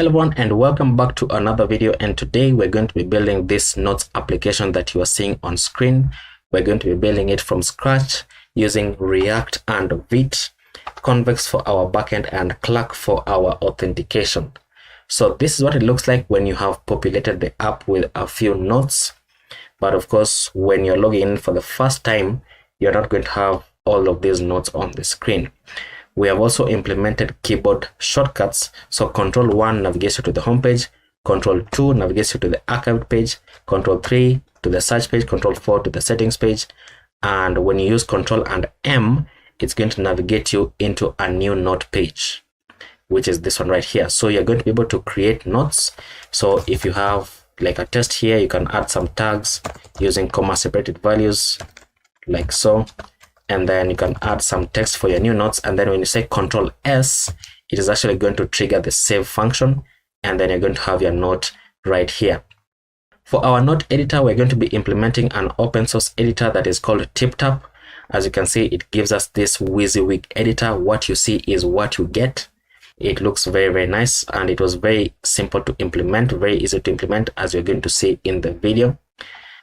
Hello everyone and welcome back to another video, and today we're going to be building this notes application that you are seeing on screen. We're going to be building it from scratch using React and Vite, Convex for our backend and Clerk for our authentication. So this is what it looks like when you have populated the app with a few notes. But of course, when you're logging in for the first time, you're not going to have all of these notes on the screen. We have also implemented keyboard shortcuts. So Control 1 navigates you to the home page, Control 2 navigates you to the archived page, Control 3 to the search page, Control 4 to the settings page. And when you use Control and M, it's going to navigate you into a new note page, which is this one right here. So you're going to be able to create notes. So if you have like a test here, you can add some tags using comma separated values like so. And then you can add some text for your new notes. And then when you say Control S, it is actually going to trigger the save function. And then you're going to have your note right here. For our note editor, we're going to be implementing an open source editor that is called TipTap. As you can see, it gives us this WYSIWYG editor. What you see is what you get. It looks very, very nice. And it was very simple to implement, very easy to implement, as you're going to see in the video.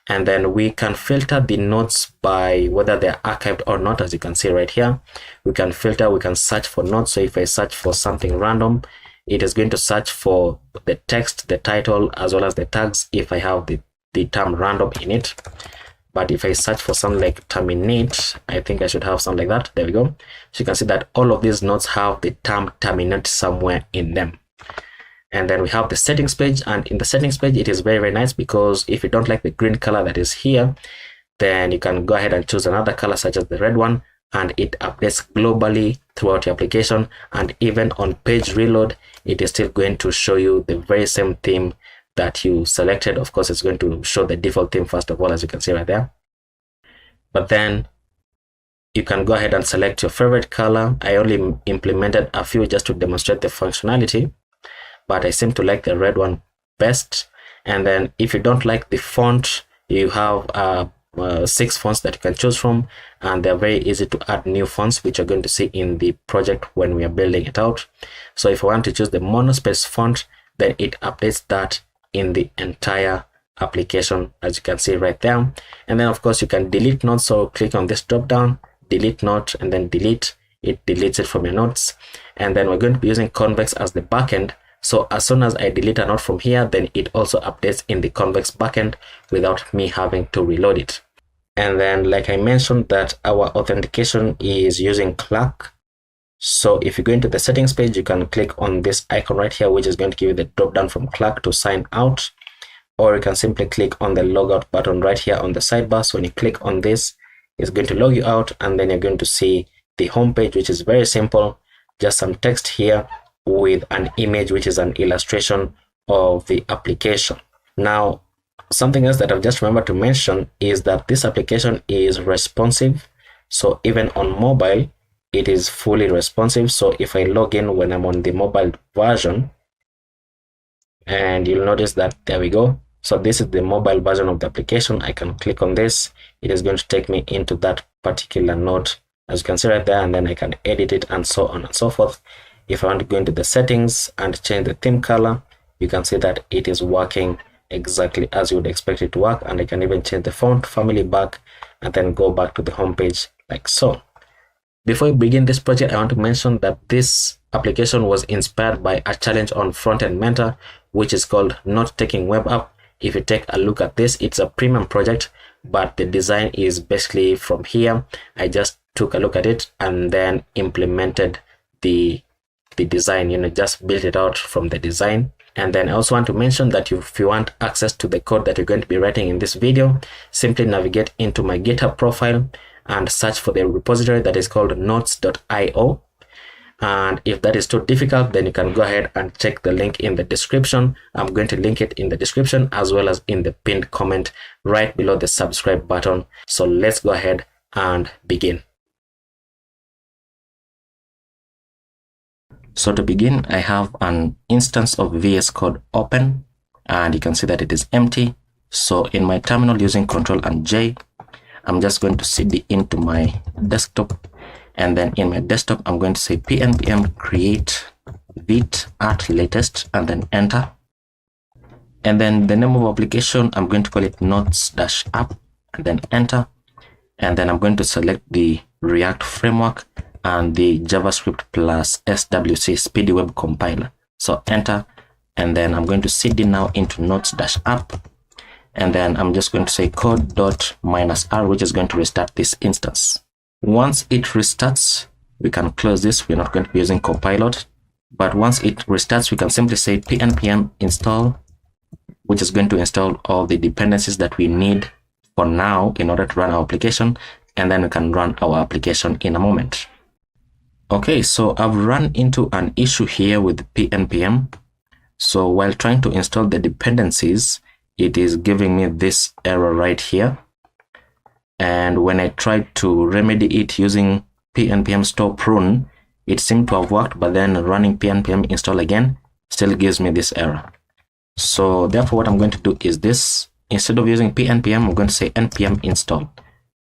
And then we can filter the notes by whether they're archived or not. As you can see right here, we can filter, we can search for notes. So if I search for something random, it is going to search for the text, the title, as well as the tags if I have the term random in it. But if I search for something like terminate, I think I should have something like that. There we go. So you can see that all of these notes have the term terminate somewhere in them. And then we have the settings page, and in the settings page, it is very, very nice because if you don't like the green color that is here, then you can go ahead and choose another color such as the red one, and it updates globally throughout your application. And even on page reload, it is still going to show you the very same theme that you selected. Of course, it's going to show the default theme first of all, as you can see right there. But then you can go ahead and select your favorite color. I only implemented a few just to demonstrate the functionality, but I seem to like the red one best. And then if you don't like the font, you have 6 fonts that you can choose from, and they're very easy to add new fonts, which you're going to see in the project when we are building it out. So if I want to choose the monospace font, then it updates that in the entire application, as you can see right there. And then of course you can delete notes. So click on this drop down, delete note, and then delete. It deletes it from your notes. And then we're going to be using Convex as the backend. So as soon as I delete a note from here, then it also updates in the Convex backend without me having to reload it. And then, like I mentioned, that our authentication is using Clerk. So if you go into the settings page, you can click on this icon right here, which is going to give you the drop down from Clerk to sign out. Or you can simply click on the logout button right here on the sidebar. So when you click on this, it's going to log you out, and then you're going to see the home page, which is very simple. Just some text here with an image, which is an illustration of the application. Now, something else that I've just remembered to mention is that this application is responsive. So even on mobile, it is fully responsive. So if I log in when I'm on the mobile version, and you'll notice that there we go. So this is the mobile version of the application. I can click on this. It is going to take me into that particular note, as you can see right there, and then I can edit it and so on and so forth. If I want to go into the settings and change the theme color, you can see that it is working exactly as you would expect it to work. And I can even change the font family back and then go back to the home page like so. Before we begin this project, I want to mention that this application was inspired by a challenge on Frontend Mentor, which is called Note Taking Web App. If you take a look at this, it's a premium project, but the design is basically from here. I just took a look at it and then implemented the design, just built it out from the design. And then I also want to mention that if you want access to the code that you're going to be writing in this video, simply navigate into my GitHub profile and search for the repository that is called notes.io. And if that is too difficult, then you can go ahead and check the link in the description. I'm going to link it in the description as well as in the pinned comment right below the subscribe button. So let's go ahead and begin. So to begin, I have an instance of VS Code open, and you can see that it is empty. So in my terminal using Ctrl and J, I'm just going to cd into my desktop, and then in my desktop, I'm going to say pnpm create Vite at latest and then enter. And then the name of application, I'm going to call it notes-app and then enter. And then I'm going to select the React framework and the JavaScript plus SWC Speedy Web Compiler. So enter, and then I'm going to cd now into notes-app, and then I'm just going to say code.-r, which is going to restart this instance. Once it restarts, we can close this. We're not going to be using Copilot, but once it restarts, we can simply say npm install, which is going to install all the dependencies that we need for now in order to run our application, and then we can run our application in a moment. Okay, so I've run into an issue here with npm. So while trying to install the dependencies, it is giving me this error right here. And when I tried to remedy it using npm store prune, it seemed to have worked, but then running npm install again still gives me this error. So therefore, what I'm going to do is this. Instead of using npm, I'm going to say npm install.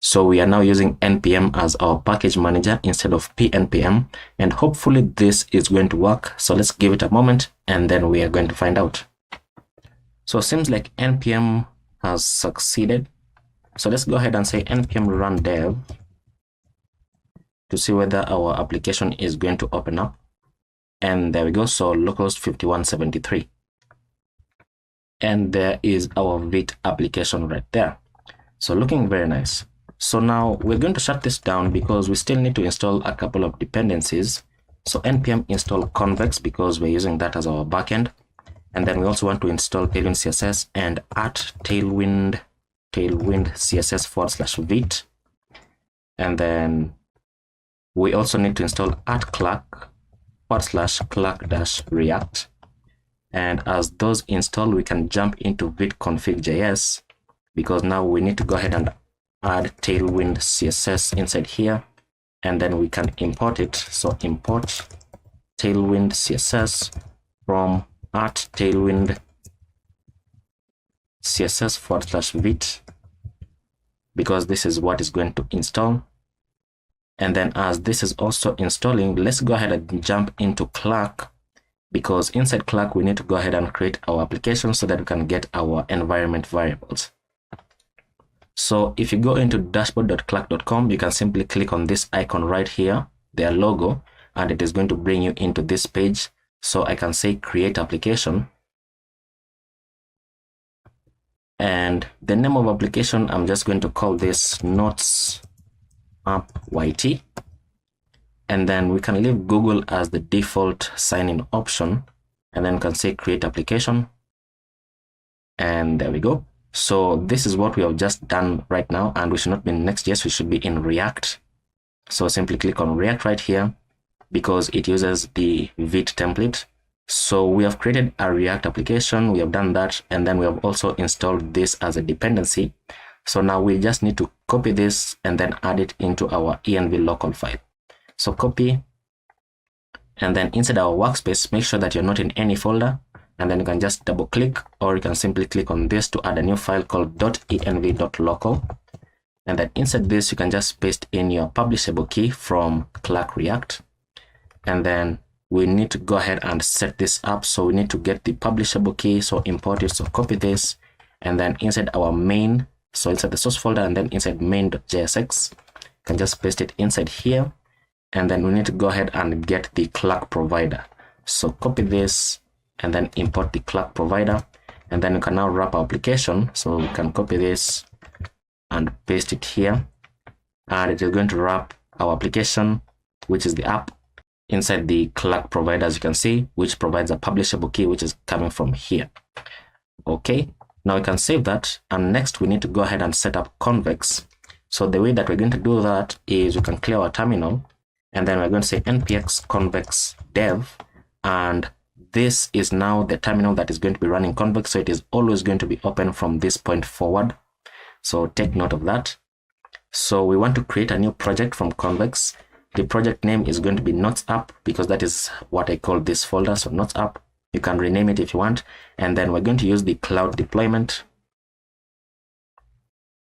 So we are now using npm as our package manager instead of npm, and hopefully this is going to work. So let's give it a moment and then we are going to find out. So it seems like npm has succeeded. So let's go ahead and say npm run dev to see whether our application is going to open up. And there we go. So localhost 5173. And there is our Vite application right there. So looking very nice. So now we're going to shut this down because we still need to install a couple of dependencies. So npm install Convex because we're using that as our backend. And then we also want to install Tailwind CSS and at Tailwind CSS / Vite. And then we also need to install at Clerk / Clerk-React. And as those install, we can jump into Vite config.js because now we need to go ahead and add Tailwind CSS inside here, and then we can import it. So import Tailwind CSS from at Tailwind CSS / Vite because this is what is going to install. And then as this is also installing, let's go ahead and jump into Clerk, because inside Clerk we need to go ahead and create our application so that we can get our environment variables. So if you go into dashboard.clerk.com, you can simply click on this icon right here, their logo, and it is going to bring you into this page. So I can say create application. And the name of application, I'm just going to call this Notes App YT. And then we can leave Google as the default sign-in option. And then we can say create application. And there we go. So this is what we have just done right now, and we should not be in Next.js, we should be in React. So simply click on React right here because it uses the Vite template. So we have created a React application, we have done that, and then we have also installed this as a dependency. So now we just need to copy this and then add it into our env local file. So copy, and then inside our workspace, make sure that you're not in any folder. And then you can just double click, or you can simply click on this to add a new file called .env.local. And then inside this, you can just paste in your publishable key from Clerk React. And then we need to go ahead and set this up. So we need to get the publishable key. So import it. So copy this. And then inside our main, so inside the source folder, and then inside main.jsx, you can just paste it inside here. And then we need to go ahead and get the Clerk provider. So copy this and then import the Clerk provider, and then you can now wrap our application. So we can copy this and paste it here, and it is going to wrap our application, which is the app, inside the Clerk provider, as you can see, which provides a publishable key, which is coming from here. Okay, now we can save that, and next we need to go ahead and set up Convex. So the way that we're going to do that is we can clear our terminal, and then we're going to say npx convex dev, and this is now the terminal that is going to be running Convex, so it is always going to be open from this point forward. So take note of that. So we want to create a new project from Convex. The project name is going to be Notes App because that is what I call this folder. So Notes App, you can rename it if you want. And then we're going to use the cloud deployment.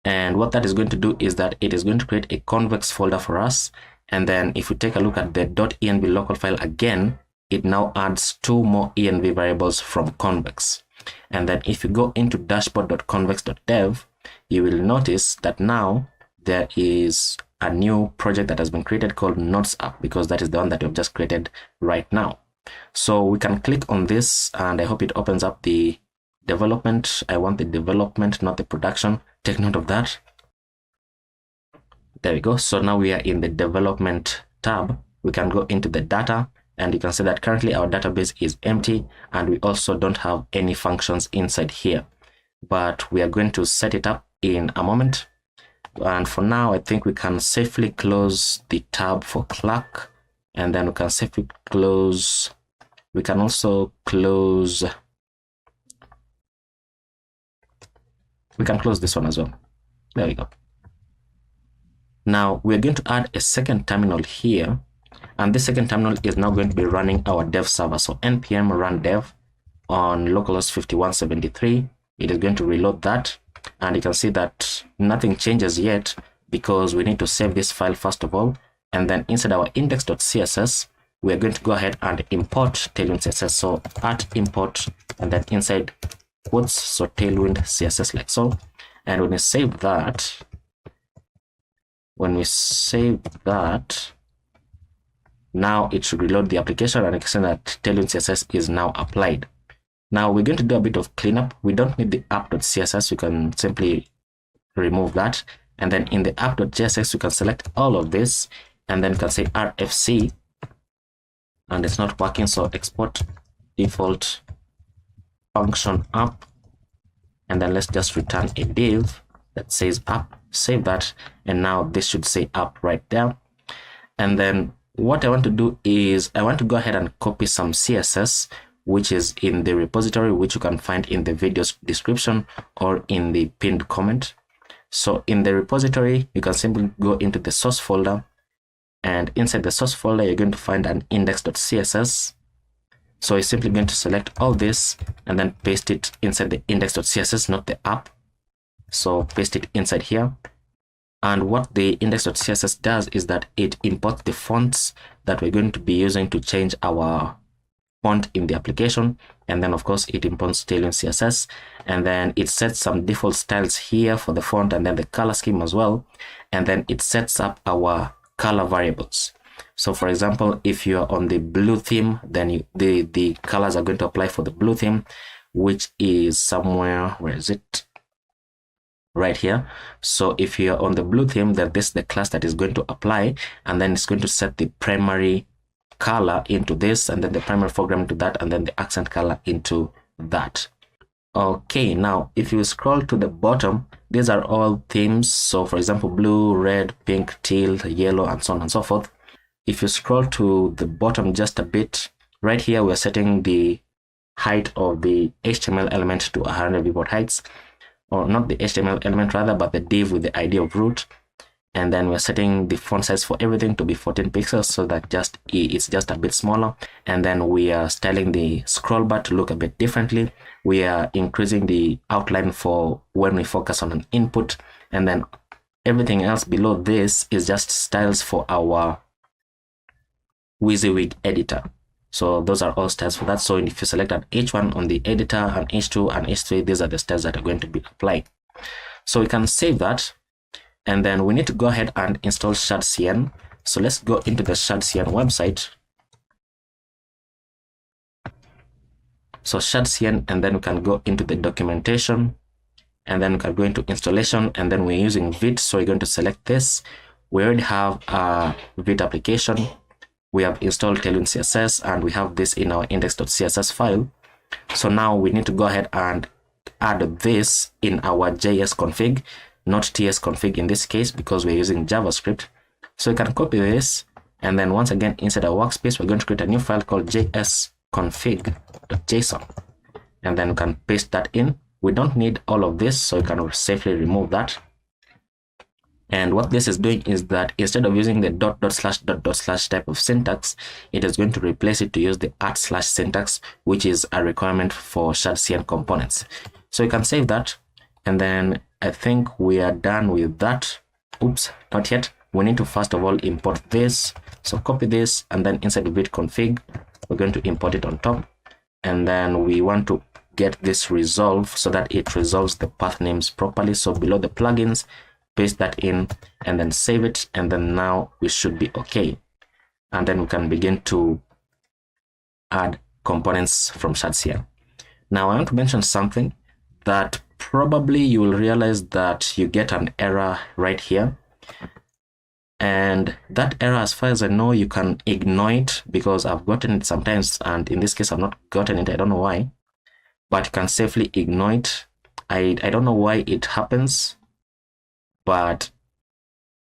And what that is going to do is that it is going to create a Convex folder for us. And then if we take a look at the .env local file again, it now adds 2 more env variables from Convex. And then if you go into dashboard.convex.dev, you will notice that now there is a new project that has been created called Notes app, because that is the one that we've just created right now. So we can click on this, and I hope it opens up the development. I want the development, not the production. Take note of that. There we go. So now we are in the development tab. We can go into the data, and you can see that currently our database is empty, and we also don't have any functions inside here. But we are going to set it up in a moment. And for now, I think we can safely close the tab for Clerk, and then we can safely close. We can also close. We can close this one as well. There we go. Now we're going to add a second terminal here, and this second terminal is now going to be running our dev server. So npm run dev on localhost 5173. It is going to reload that, and you can see that nothing changes yet because we need to save this file first of all, and then inside our index.css we are going to go ahead and import tailwind css. So @import, and then inside quotes, so tailwind css, like so. And when we save that, now it should reload the application, and you can see that tailwind css is now applied. Now we're going to do a bit of cleanup. We don't need the app.css. We can simply remove that, and then in the app.js we can select all of this, and then you can say rfc, and it's not working, so export default function app, and then let's just return a div that says app. Save that, and now this should say app right there. And then what I want to do is I want to go ahead and copy some css which is in the repository, which you can find in the video's description or in the pinned comment. So in the repository, you can simply go into the source folder, and inside the source folder you're going to find an index.css. So you're simply going to select all this and then paste it inside the index.css, not the app. So paste it inside here. And what the index.css does is that it imports the fonts that we're going to be using to change our font in the application. And then of course it imports tailwind CSS, and then it sets some default styles here for the font and then the color scheme as well. And then it sets up our color variables. So for example, if you're on the blue theme, then the colors are going to apply for the blue theme, which is somewhere, where is it? Right here. So if you're on the blue theme, then this is the class that is going to apply, and then it's going to set the primary color into this, and then the primary foreground into that, and then the accent color into that. Okay, now if you scroll to the bottom, these are all themes. So for example, blue, red, pink, teal, yellow, and so on and so forth. If you scroll to the bottom just a bit, right here we're setting the height of the HTML element to 100 viewport heights, or not the HTML element rather, but the div with the ID of root. And then we're setting the font size for everything to be 14 pixels, so that it's just a bit smaller. And then we are styling the scroll bar to look a bit differently. We are increasing the outline for when we focus on an input, and then everything else below this is just styles for our WYSIWYG editor. So those are all styles for that. So if you select an H1 on the editor, and H2 and H3, these are the styles that are going to be applied. So we can save that, and then we need to go ahead and install shadcn. So let's go into the shadcn website. So shadcn, and then we can go into the documentation, and then we can go into installation, and then we're using Vite. So we're going to select this. We already have a Vite application. We have installed tailwind CSS, and we have this in our index.css file. So now we need to go ahead and add this in our JS config, not TS config in this case, because we're using JavaScript. So we can copy this, and then once again inside our workspace, we're going to create a new file called jsconfig.json, and then we can paste that in. We don't need all of this, so you can safely remove that. And what this is doing is that instead of using the dot slash type of syntax, it is going to replace it to use the @ syntax, which is a requirement for shadcn components. So you can save that, and then I think we are done with that. Oops, not yet. We need to first of all import this. So copy this, and then inside the Vite config, we're going to import it on top, and then we want to get this resolve so that it resolves the path names properly. So below the plugins, paste that in and then save it, and then now we should be okay. And then we can begin to add components from TsbSankara. Now I want to mention something that probably you will realize that you get an error right here. And that error, as far as I know, you can ignore it because I've gotten it sometimes, and in this case I've not gotten it. I don't know why, but you can safely ignore it. I don't know why it happens, but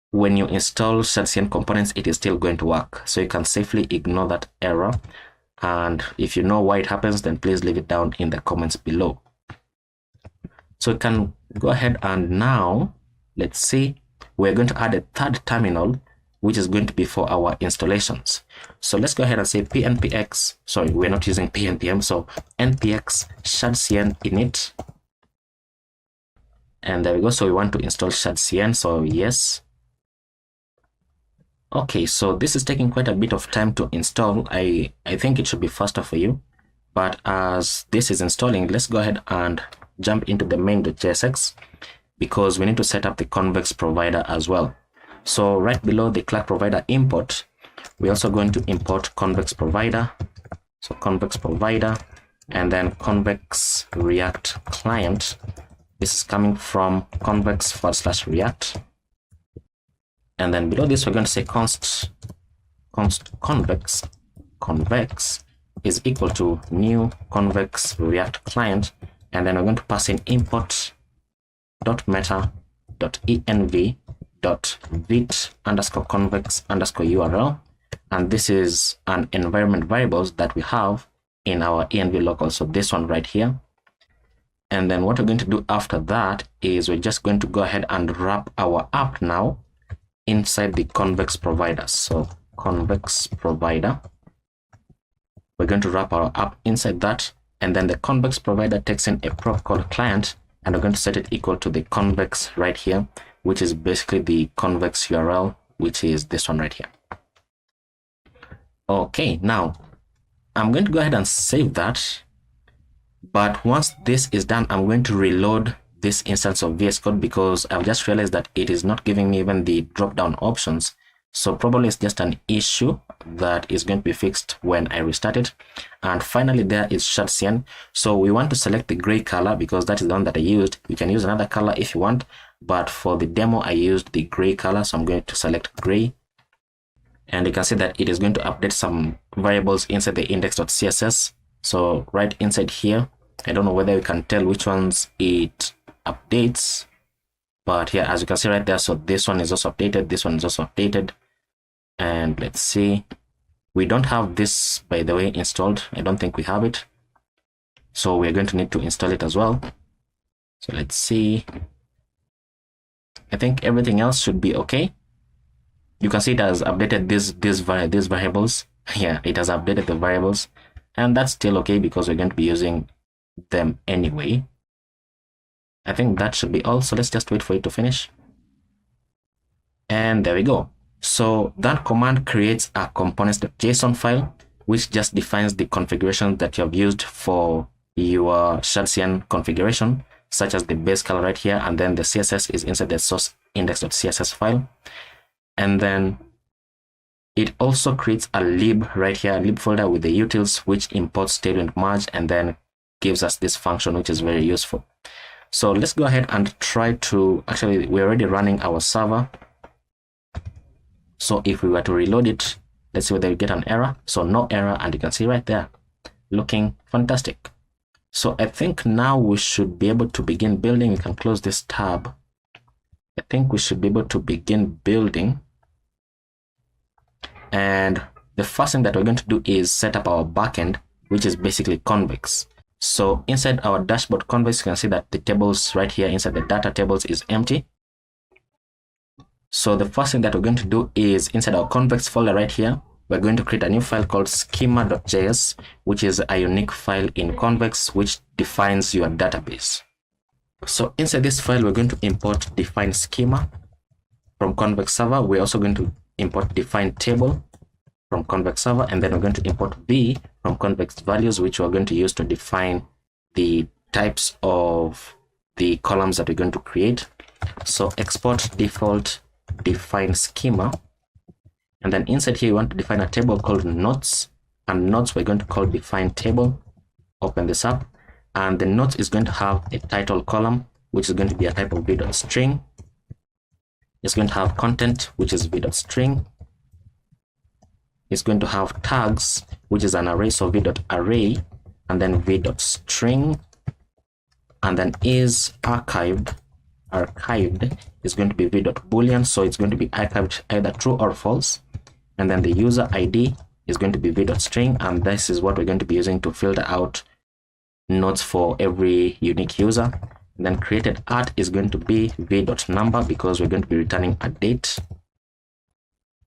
when you install TsbSankara components, it is still going to work. So you can safely ignore that error. And if you know why it happens, then please leave it down in the comments below. So you can go ahead and now, let's see, we're going to add a third terminal, which is going to be for our installations. So let's go ahead and say pnpx, sorry, we're not using pnpm, so npx TsbSankara init. And there we go. So we want to install TsbSankara, so yes. Okay, so this is taking quite a bit of time to install. I think it should be faster for you. But as this is installing, let's go ahead and jump into the main.jsx, because we need to set up the Convex provider as well. So right below the Clerk provider import, we're also going to import Convex provider. So Convex provider, and then Convex React client. This is coming from convex/react. And then below this, we're going to say const convex is equal to new Convex React client. And then we're going to pass in import.meta.env.vite_convex_url. And this is an environment variables that we have in our env local. So this one right here. And then what we're going to do after that is we're just going to go ahead and wrap our app now inside the Convex provider. So Convex provider, we're going to wrap our app inside that. And then the Convex provider takes in a prop called client, and we're going to set it equal to the Convex right here, which is basically the Convex URL, which is this one right here. Okay, now I'm going to go ahead and save that. But once this is done, I'm going to reload this instance of VS Code because I've just realized that it is not giving me even the drop-down options. So probably it's just an issue that is going to be fixed when I restart it. And finally, there is TsbSankara. So we want to select the gray color because that is the one that I used. You can use another color if you want, but for the demo, I used the gray color. So I'm going to select gray. And you can see that it is going to update some variables inside the index.css. So right inside here, I don't know whether you can tell which ones it updates, but here, as you can see right there, so this one is also updated, this one is also updated. And let's see, we don't have this, by the way, installed. I don't think we have it, so we're going to need to install it as well. So let's see, I think everything else should be okay. You can see it has updated these variables. Yeah, it has updated the variables, and that's still okay because we're going to be using them anyway. I think that should be all. So let's just wait for it to finish. And there we go. So that command creates a components.json file, which just defines the configuration that you have used for your TsbSankara configuration, such as the base color right here, and then the CSS is inside the source index.css file. And then it also creates a lib right here, a lib folder with the utils, which imports tailwind merge and then gives us this function, which is very useful. So let's go ahead and try to, actually, we're already running our server. So if we were to reload it, let's see whether we get an error. So no error, and you can see right there, looking fantastic. So I think now we should be able to begin building. We can close this tab. I think we should be able to begin building. And the first thing that we're going to do is set up our backend, which is basically Convex. So inside our dashboard Convex, you can see that the tables right here inside the data tables is empty. So the first thing that we're going to do is inside our Convex folder right here, we're going to create a new file called schema.js, which is a unique file in Convex, which defines your database. So inside this file, we're going to import define schema from Convex server. We're also going to import define table from Convex server, and then we're going to import v from Convex values, which we're going to use to define the types of the columns that we're going to create. So export default define schema, and then inside here you want to define a table called notes, and notes we're going to call define table. Open this up, and the notes is going to have a title column, which is going to be a type of v.string. It's going to have content, which is v.string. It's going to have tags, which is an array, so v.array, and then v.string, and then is archived is going to be v.boolean, so it's going to be archived either true or false, and then the user ID is going to be v.string, and this is what we're going to be using to filter out notes for every unique user. And then created at is going to be v.number, because we're going to be returning a date,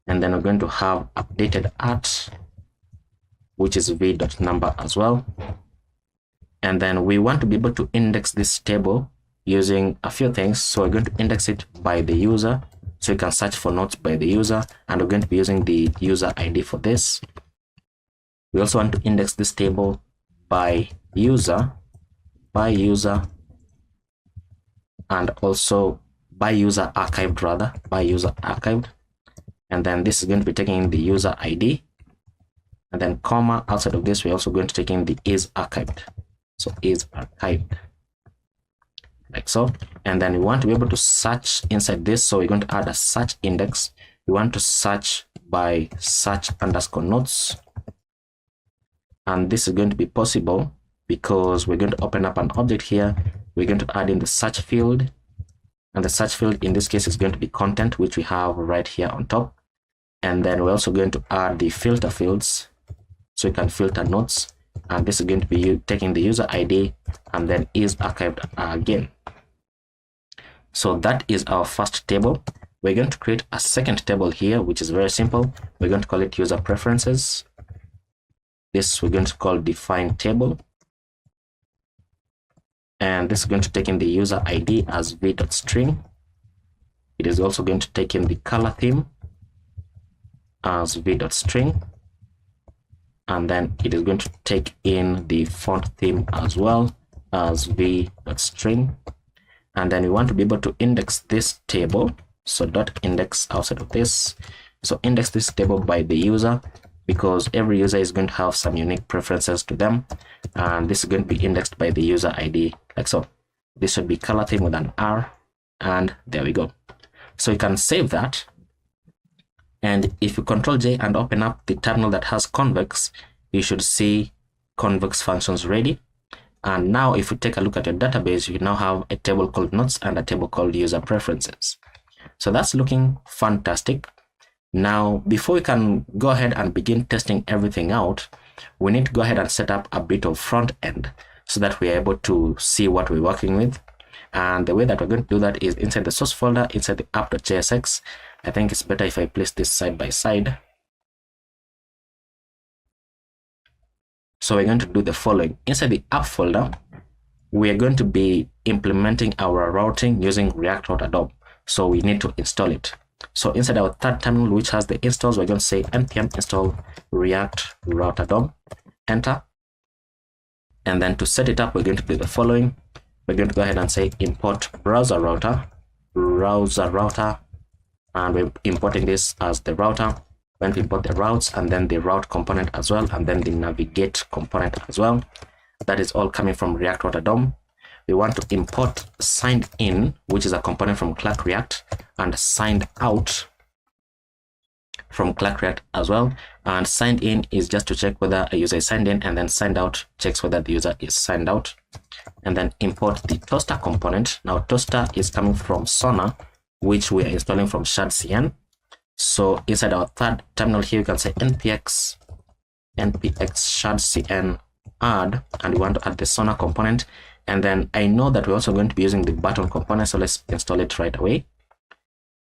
and then we're going to have updated at, which is v.number as well. And then we want to be able to index this table using a few things. So we're going to index it by the user, so you can search for notes by the user, and we're going to be using the user ID for this. We also want to index this table by user, and also by user archived, and then this is going to be taking the user ID, and then comma. Outside of this, we're also going to take in the is archived, so is archived, like so. And then we want to be able to search inside this, so we're going to add a search index. We want to search by search underscore notes, and this is going to be possible because we're going to open up an object here. We're going to add in the search field, and the search field in this case is going to be content, which we have right here on top. And then we're also going to add the filter fields, so you can filter notes, and this is going to be taking the user ID and then is archived again. So that is our first table. We're going to create a second table here, which is very simple. We're going to call it user preferences. This we're going to call define table, and this is going to take in the user ID as v.string. It is also going to take in the color theme as v.string, and then it is going to take in the font theme as well as v.string. And then we want to be able to index this table, so dot index outside of this. So index this table by the user, because every user is going to have some unique preferences to them, and this is going to be indexed by the user ID, like so. This should be color theme with an R, and there we go. So you can save that, and if you Control J and open up the terminal that has Convex, you should see Convex functions ready. And now if you take a look at your database, you now have a table called notes and a table called user preferences. So that's looking fantastic. Now, before we can go ahead and begin testing everything out, we need to go ahead and set up a bit of front end so that we are able to see what we're working with. And the way that we're going to do that is inside the source folder, inside the app.jsx. I think it's better if I place this side by side. So we're going to do the following. Inside the app folder, we are going to be implementing our routing using React Router DOM. So we need to install it. So inside our third terminal, which has the installs, we're going to say npm install React Router DOM, enter. And then to set it up, we're going to do the following. We're going to go ahead and say import browser router, and we're importing this as the router. We're going to import the routes and then the route component as well, and then the navigate component as well. That is all coming from React Router DOM. We want to import signed in, which is a component from Clerk React, and signed out from Clerk React as well. And signed in is just to check whether a user is signed in, and then signed out checks whether the user is signed out. And then import the toaster component. Now toaster is coming from Sonar, which we are installing from shardcn. So inside our third terminal here, you can say npx shardcn add, and we want to add the Sonar component. And then I know that we're also going to be using the button component, so let's install it right away.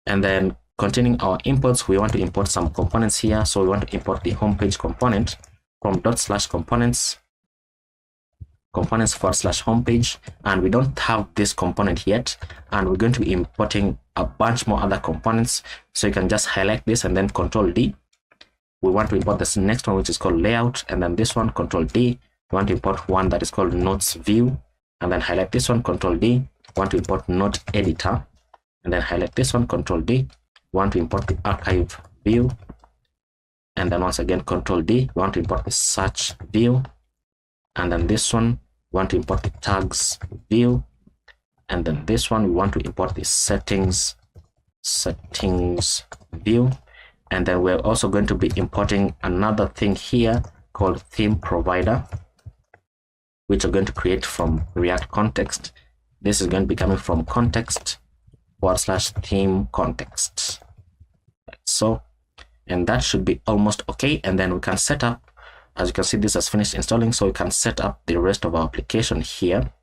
And then containing our imports, we want to import some components here. So we want to import the homepage component from /components /homepage, and we don't have this component yet, and we're going to be importing a bunch more other components. So you can just highlight this and then Control D. we want to import this next one, which is called layout, and then this one, Control D. We want to import one that is called notes view, and then highlight this one, Control D. We want to import note editor, and then highlight this one, Control D. We want to import the archive view, and then once again Control D. We want to import the search view, and then this one we want to import the tags view, and then this one we want to import the settings view, and then we're also going to be importing another thing here called theme provider, which we're going to create from React context. This is going to be coming from context / theme context, like so, and that should be almost okay. And then we can set up, as you can see, this has finished installing, so we can set up the rest of our application here.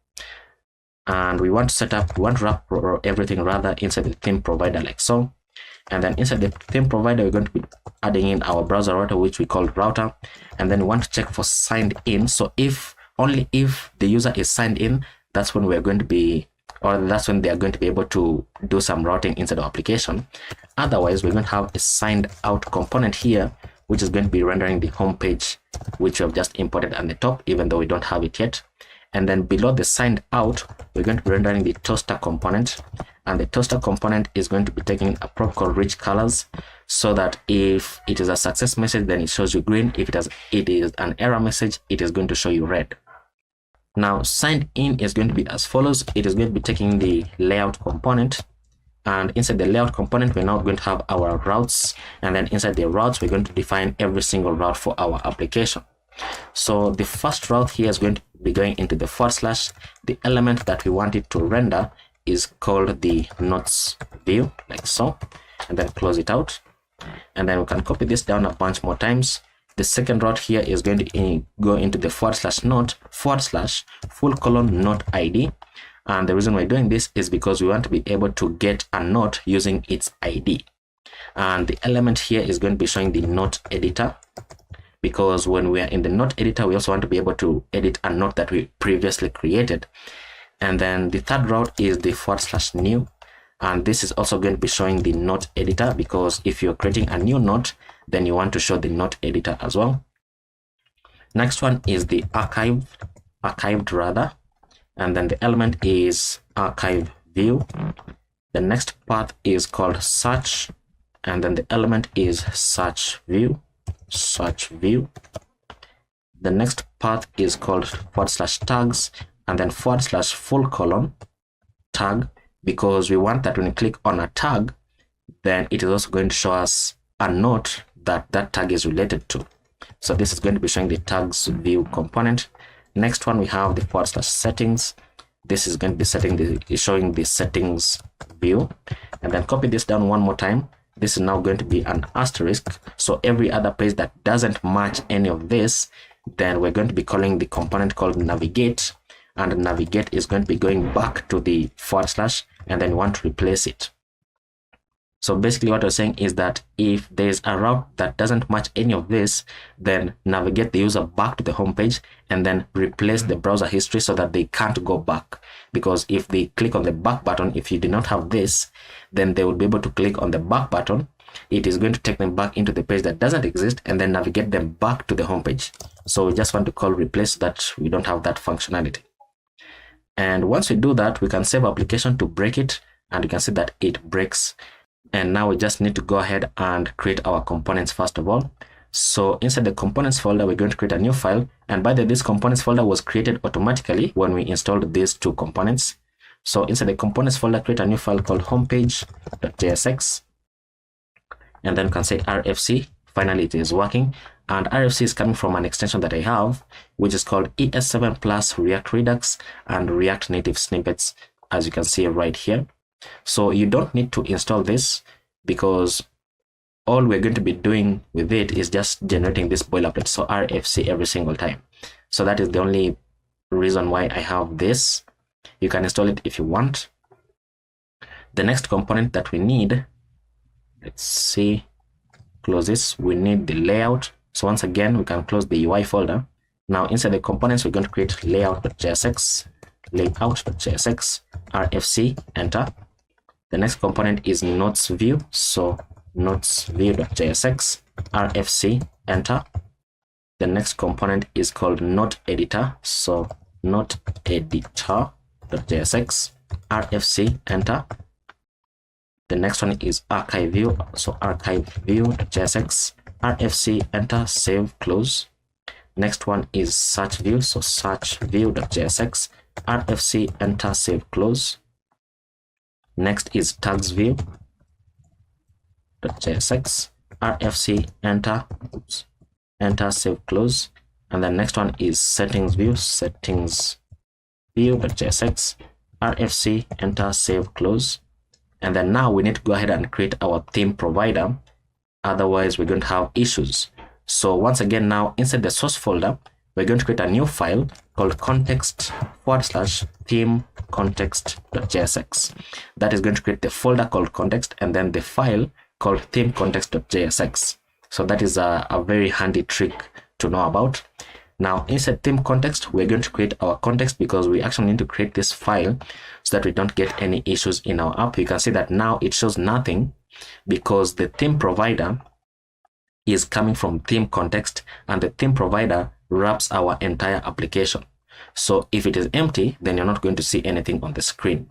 And we want to wrap everything rather inside the theme provider, like so. And then inside the theme provider, we're going to be adding in our browser router, which we call router, and then we want to check for signed in. So only if the user is signed in, that's when we're going to be, or that's when they are going to be able to do some routing inside the application. Otherwise, we're going to have a signed out component here, which is going to be rendering the home page, which we have just imported at the top, even though we don't have it yet. And then below the signed out, we're going to be rendering the toaster component, and the toaster component is going to be taking a protocol rich colors, so that if it is a success message, then it shows you green. If it is an error message, it is going to show you red. Now, signed in is going to be as follows. It is going to be taking the layout component, and inside the layout component, we're now going to have our routes, and then inside the routes, we're going to define every single route for our application. So the first route here is going to be going into the /. The element that we want it to render is called the notes view, like so, and then close it out. And then we can copy this down a bunch more times. The second route here is going to go into the /note / note ID. And the reason we're doing this is because we want to be able to get a note using its ID. And the element here is going to be showing the note editor, because when we are in the note editor, we also want to be able to edit a note that we previously created. And then the third route is the /new, and this is also going to be showing the note editor, because if you're creating a new note, then you want to show the note editor as well. Next one is the archived rather, and then the element is archive view. The next path is called search, and then the element is search view. The next path is called /tags, and then /full tag, because we want that when you click on a tag, then it is also going to show us a note that tag is related to. So this is going to be showing the tags view component. Next one, we have the /settings. This is going to be showing the settings view. And then copy this down one more time. This is now going to be an asterisk. So every other page that doesn't match any of this, then we're going to be calling the component called navigate. And navigate is going to be going back to the /, and then we want to replace it. So basically what we're saying is that if there's a route that doesn't match any of this, then navigate the user back to the home page and then replace the browser history so that they can't go back. Because if they click on the back button, if you do not have this, then they will be able to click on the back button. It is going to take them back into the page that doesn't exist and then navigate them back to the home page. So we just want to call replace so that we don't have that functionality. And once we do that, we can save application to break it, and you can see that it breaks. And now we just need to go ahead and create our components first of all. So inside the components folder, we're going to create a new file. And by the way, this components folder was created automatically when we installed these two components. So inside the components folder, create a new file called homepage.tsx. And then we can say RFC. Finally, it is working. And RFC is coming from an extension that I have, which is called ES7 Plus React Redux and React Native Snippets, as you can see right here. So you don't need to install this, because all we're going to be doing with it is just generating this boilerplate, so RFC every single time. So that is the only reason why I have this. You can install it if you want. The next component that we need, let's see, close this, we need the layout. So once again, we can close the UI folder. Now inside the components, we're going to create layout.jsx, RFC, enter. The next component is notes view. So notes view.jsx, rfc, enter. The next component is called note editor, so note editor.jsx, rfc, enter. The next one is archive view, so archive view.jsx, rfc, enter, save, close. Next one is search view, so search view.jsx, rfc, enter, save, close. Next is tags view.jsx, rfc, enter, enter, save, close. And the next one is settings view.jsx, rfc, enter, save, close. And then now we need to go ahead and create our theme provider, otherwise we're going to have issues. So once again, now inside the source folder, we're going to create a new file called context/theme context.jsx. That is going to create the folder called context and then the file called theme context.jsx. So that is a very handy trick to know about. Now inside theme context, we're going to create our context because we actually need to create this file so that we don't get any issues in our app. You can see that now it shows nothing because the theme provider is coming from theme context and the theme provider wraps our entire application. So if it is empty, then you're not going to see anything on the screen.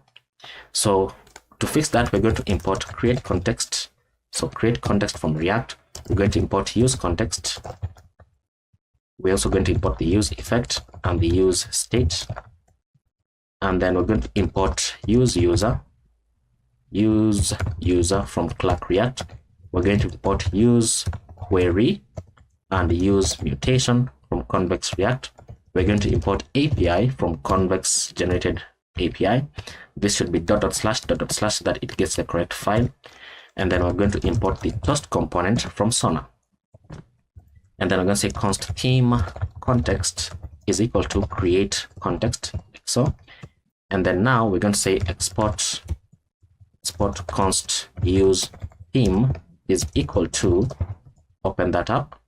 So to fix that, we're going to import create context. So create context from React. We're going to import use context. We're also going to import the use effect and the use state. And then we're going to import use user from Clerk React. We're going to import use query and use mutation from Convex React. We're going to import API from Convex generated API. This should be .. so that it gets the correct file. And then we're going to import the toast component from Sonar. And then we're going to say const theme context is equal to create context, like so. And then now we're going to say export const use theme is equal to, open that up.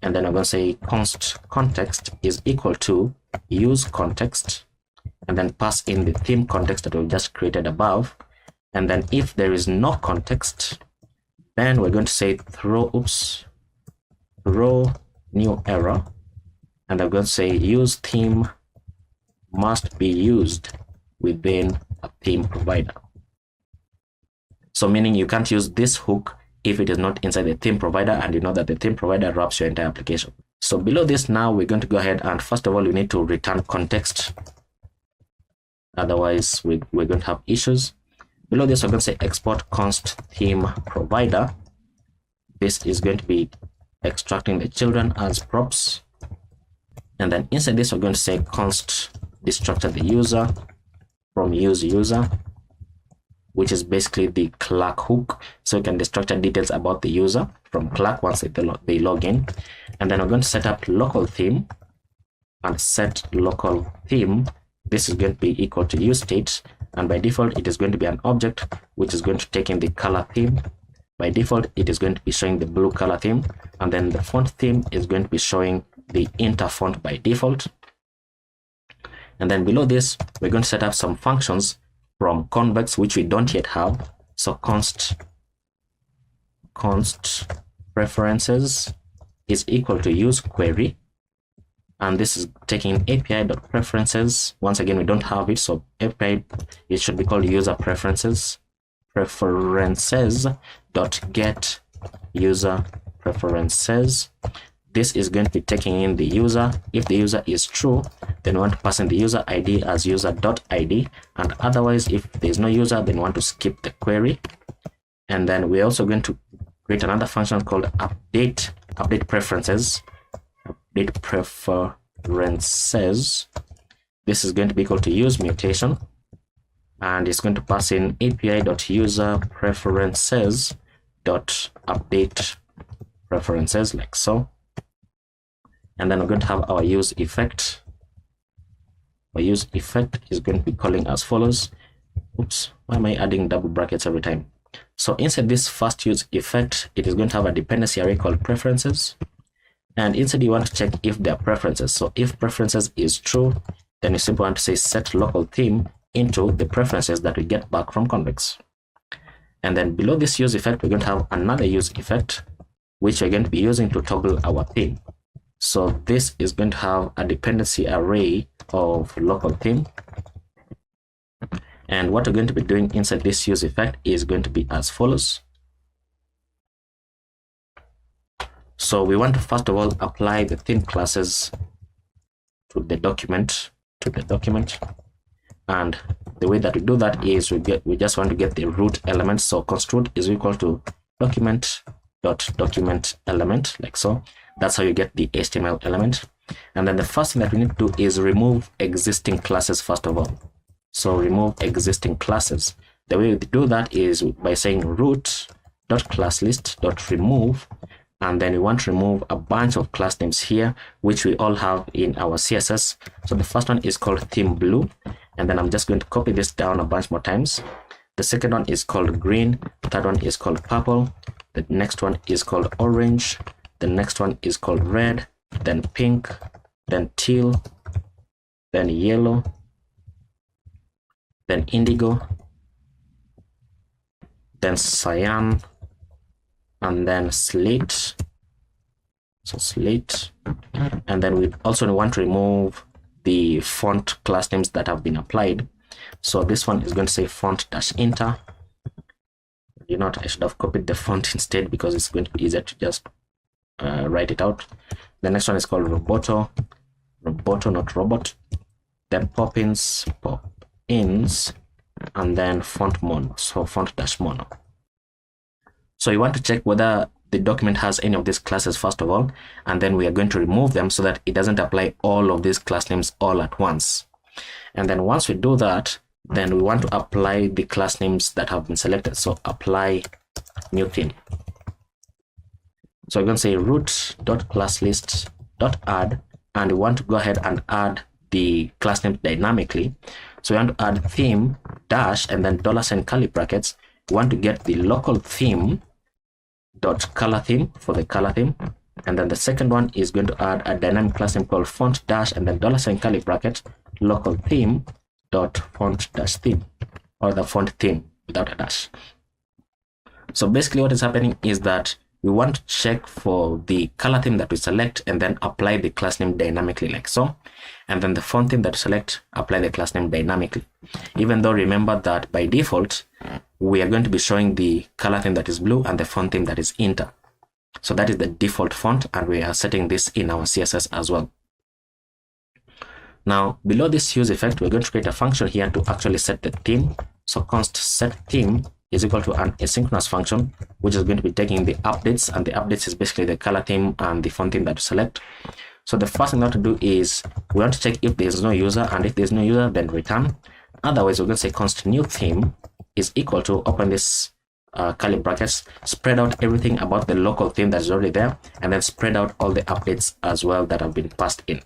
And then I'm going to say const context is equal to use context, and then pass in the theme context that we just created above. And then if there is no context, then we're going to say throw new error, and I'm going to say use theme must be used within a theme provider. So meaning you can't use this hook if it is not inside the theme provider, and you know that the theme provider wraps your entire application. So below this, now we're going to go ahead and first of all, we need to return context. Otherwise, we're going to have issues. Below this, we're going to say export const theme provider. This is going to be extracting the children as props. And then inside this, we're going to say const destructor the user from use user, which is basically the Clerk hook. So you can destructure details about the user from Clerk once they log in. And then we're going to set up local theme and set local theme. This is going to be equal to use state. And by default, it is going to be an object, which is going to take in the color theme. By default, it is going to be showing the blue color theme. And then the font theme is going to be showing the inter font by default. And then below this, we're going to set up some functions from Convex, which we don't yet have. So const preferences is equal to use query. And this is taking API.preferences. Once again, we don't have it. So API, it should be called user preferences. Preferences.get user preferences. This is going to be taking in the user. If the user is true, then we want to pass in the user ID as user.id. And otherwise, if there's no user, then we want to skip the query. And then we're also going to create another function called update preferences. Update preferences. This is going to be equal to use mutation. And it's going to pass in api.user_preferences.update preferences, like so. And then we're going to have our use effect. Our use effect is going to be calling as follows. Oops, why am I adding double brackets every time? So inside this first use effect, it is going to have a dependency array called preferences. And inside you want to check if there are preferences. So if preferences is true, then you simply want to say set local theme into the preferences that we get back from Convex. And then below this use effect, we're going to have another use effect, which we're going to be using to toggle our theme. So this is going to have a dependency array of local theme. And what we're going to be doing inside this use effect is going to be as follows. So we want to first of all apply the theme classes to the document, and the way that we do that is we just want to get the root element. So const root is equal to document.document element, like so. That's how you get the HTML element. And then the first thing that we need to do is remove existing classes first of all. So remove existing classes. The way we do that is by saying root.classlist.remove, and then we want to remove a bunch of class names here, which we all have in our CSS. So the first one is called theme blue, and then I'm just going to copy this down a bunch more times. The second one is called green, the third one is called purple, the next one is called orange, the next one is called red, then pink, then teal, then yellow, then indigo, then cyan, and then slate. So slate. And then we also want to remove the font class names that have been applied. So this one is going to say font-inter. You know, I should have copied the font instead because it's going to be easier to just write it out. The next one is called roboto, not robot. Then pop-ins, and then font mono, so font-mono. So you want to check whether the document has any of these classes first of all, and then we are going to remove them so that it doesn't apply all of these class names all at once. And then once we do that, then we want to apply the class names that have been selected. So apply new theme. So we're going to say root.classlist.add, and we want to go ahead and add the class name dynamically. So we want to add theme dash and then $ curly brackets. We want to get the local theme dot color theme for the color theme, and then the second one is going to add a dynamic class name called font dash and then $ curly bracket local theme dot font dash theme, or the font theme without a dash. So basically what is happening is that we want to check for the color theme that we select and then apply the class name dynamically, like so. And then the font theme that we select, apply the class name dynamically. Even though remember that by default, we are going to be showing the color theme that is blue and the font theme that is inter. So that is the default font, and we are setting this in our CSS as well. Now, below this use effect, we're going to create a function here to actually set the theme. So const set theme is equal to an asynchronous function, which is going to be taking the updates, and the updates is basically the color theme and the font theme that we select. So the first thing we have to do is we want to check if there's no user, and if there's no user, then return. Otherwise, we're going to say const new theme is equal to, open this curly brackets, spread out everything about the local theme that's already there, and then spread out all the updates as well that have been passed in.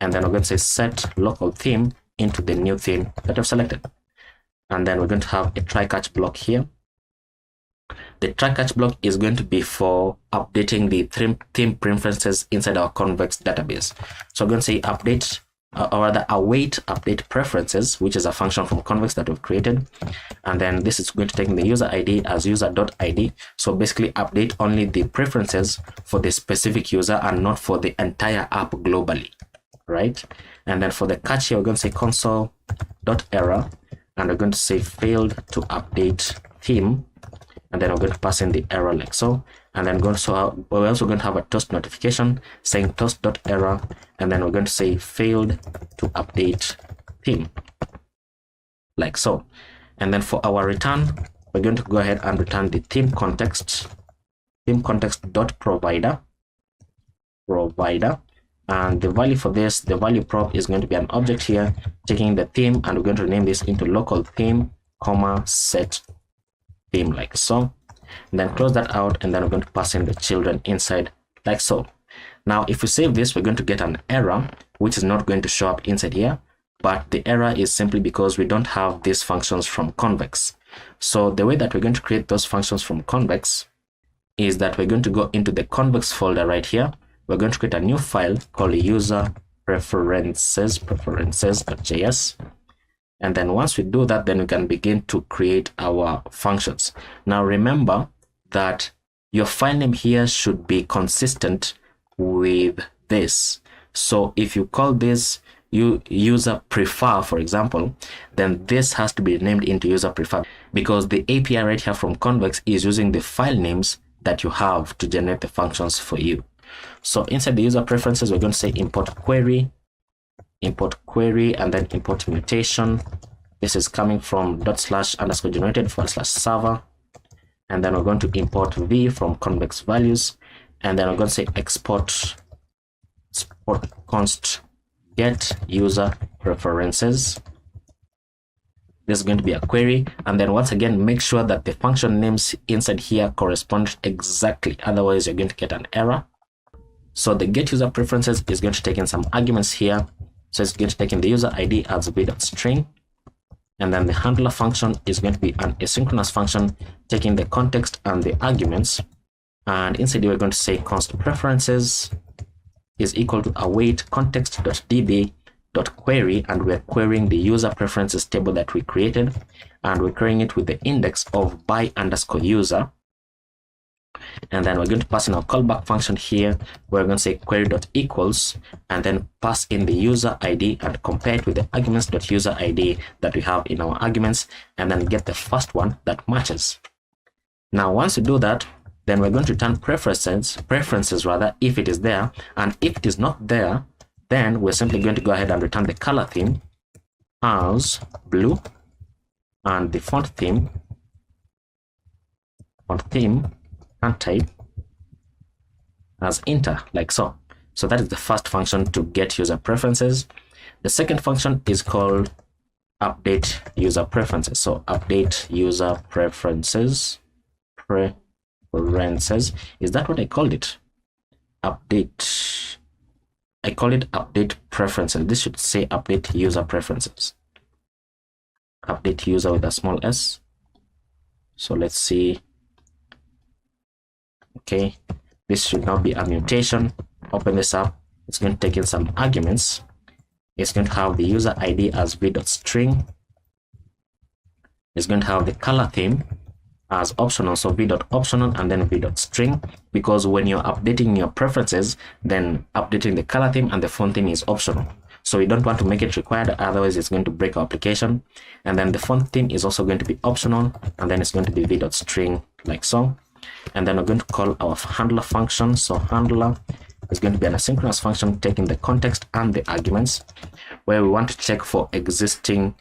And then we're going to say set local theme into the new theme that I've selected. And then we're going to have a try catch block here. The try catch block is going to be for updating the theme preferences inside our Convex database. So we're going to say update, or rather await update preferences, which is a function from Convex that we've created. And then this is going to take the user ID as user.id. So basically update only the preferences for the specific user and not for the entire app globally, right? And then for the catch here, we're going to say console.error, and we're going to say failed to update theme, and then we're going to pass in the error like so. And then we're also going to have a toast notification saying toast.error, and then we're going to say failed to update theme, like so. And then for our return, we're going to go ahead and return the theme context dot provider, and the value for this, the value prop is going to be an object here taking the theme, and we're going to rename this into local theme, set theme, like so. And then close that out, and then we're going to pass in the children inside, like so. Now if we save this, we're going to get an error which is not going to show up inside here, but the error is simply because we don't have these functions from Convex. So the way that we're going to create those functions from Convex is that we're going to go into the Convex folder right here. We're going to create a new file called user preferences.js, And then once we do that, then we can begin to create our functions. Now remember that your file name here should be consistent with this. So if you call this user prefer, for example, then this has to be named into user prefer, because the API right here from Convex is using the file names that you have to generate the functions for you. So inside the user preferences, we're going to say import query, and then import mutation. This is coming from /_generated/server. And then we're going to import v from convex values. And then we're going to say export const get user preferences. This is going to be a query. And then once again, make sure that the function names inside here correspond exactly. Otherwise, you're going to get an error. So the get user preferences is going to take in some arguments here. So it's going to take in the user ID as v.string. And then the handler function is going to be an asynchronous function taking the context and the arguments. And inside we're going to say const preferences is equal to await context.db.query, and we're querying the user preferences table that we created, and we're querying it with the index of by_user. And then we're going to pass in our callback function here. We're going to say query.equals, and then pass in the user ID and compare it with the arguments.user ID that we have in our arguments, and then get the first one that matches. Now, once you do that, then we're going to return preferences rather, if it is there. And if it is not there, then we're simply going to go ahead and return the color theme as blue, and the font theme and type as inter, like so. So that is the first function to get user preferences. The second function is called update user preferences. So update user preferences. Is that what I called it? Update. I call it update preferences. This should say update user preferences. Update user with a small s. So let's see. Okay, this should now be a mutation. Open this up. It's going to take in some arguments. It's going to have the user ID as v.string. It's going to have the color theme as optional, so v.optional and then v.string, because when you're updating your preferences, then updating the color theme and the font theme is optional. So we don't want to make it required, otherwise it's going to break our application. And then the font theme is also going to be optional, and then it's going to be v.string, like so. And then we're going to call our handler function. So handler is going to be an asynchronous function taking the context and the arguments, where we want to check for existing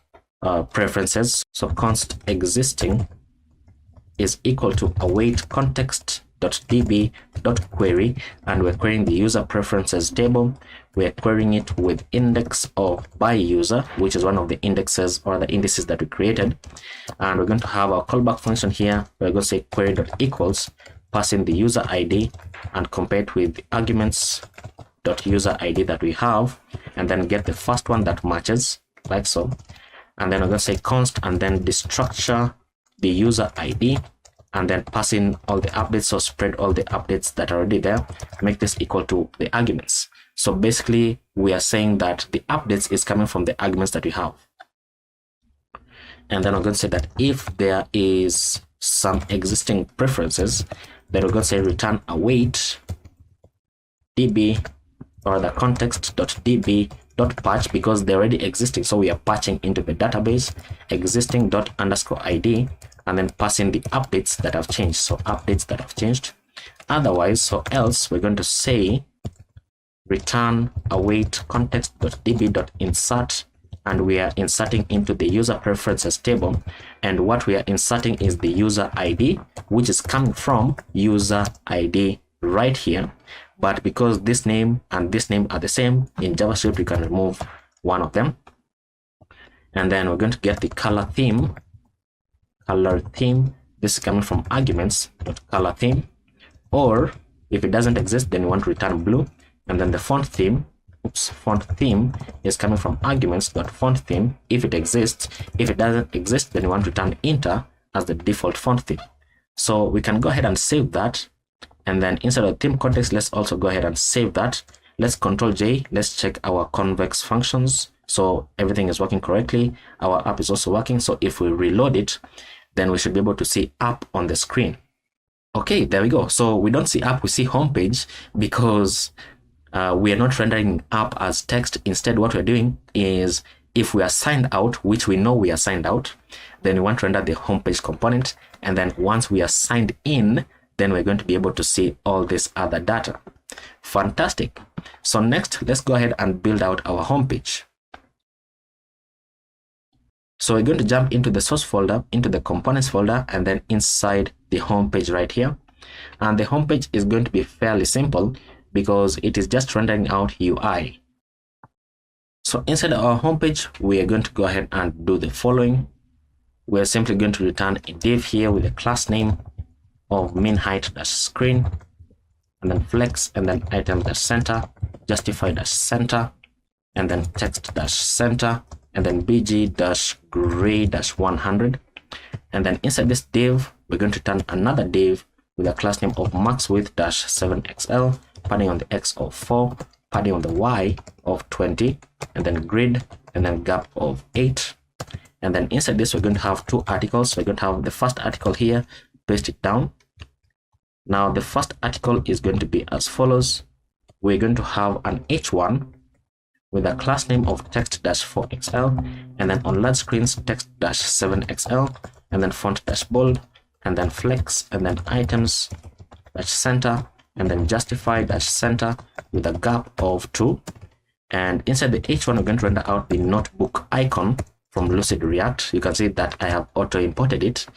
preferences. So const existing is equal to await context.db.query, and we're querying the user preferences table. We're querying it with index of by user, which is one of the indexes or the indices that we created. And we're going to have our callback function here. We're going to say query.equals, pass in the user ID and compare it with the arguments.user ID that we have, and then get the first one that matches, like so. And then we're going to say const and then destructure the user ID, and then pass in all the updates, so spread all the updates that are already there, make this equal to the arguments. So basically we are saying that the updates is coming from the arguments that we have. And then we're going to say that if there is some existing preferences, then we're going to say return await db or the context.db.patch, because they're already existing, so we are patching into the database existing._id, and then pass in the updates that have changed, so updates that have changed. Otherwise, so else, we're going to say return await context.db.insert, and we are inserting into the user preferences table, and what we are inserting is the user ID, which is coming from user ID right here. But because this name and this name are the same, in JavaScript we can remove one of them. And then we're going to get the color theme. This is coming from arguments.color theme, or if it doesn't exist, then we want to return blue. And then the font theme is coming from arguments.font theme if it exists. If it doesn't exist, then we want to return inter as the default font theme. So we can go ahead and save that, and then inside of theme context, let's also go ahead and save that. Let's Ctrl J. Let's check our convex functions. So everything is working correctly. Our app is also working. So if we reload it, then we should be able to see app on the screen. Okay, there we go. So we don't see app, we see homepage, because we are not rendering app as text. Instead, what we're doing is, if we are signed out, which we know we are signed out, then we want to render the homepage component. And then once we are signed in, then we're going to be able to see all this other data. Fantastic. So next, let's go ahead and build out our homepage. So we're going to jump into the source folder, into the components folder, and then inside the homepage right here. And the homepage is going to be fairly simple because it is just rendering out UI. So inside our homepage, we are going to go ahead and do the following. We're simply going to return a div here with a class name of min height dash screen, and then flex, and then item dash center, justify dash center, and then text dash center, and then bg dash gray dash 100. And then inside this div, we're going to turn another div with a class name of max width dash 7xl, padding on the x of 4, padding on the y of 20, and then grid, and then gap of 8. And then inside this, we're going to have two articles. We're going to have the first article here, paste it down. Now the first article is going to be as follows. We're going to have an h1 with a class name of text-4xl, and then on large screens text-7xl, and then font-bold, and then flex, and then items-center, and then justify-center with a gap of 2. And inside the h1, we're going to render out the notebook icon from Lucid React. You can see that I have auto imported it,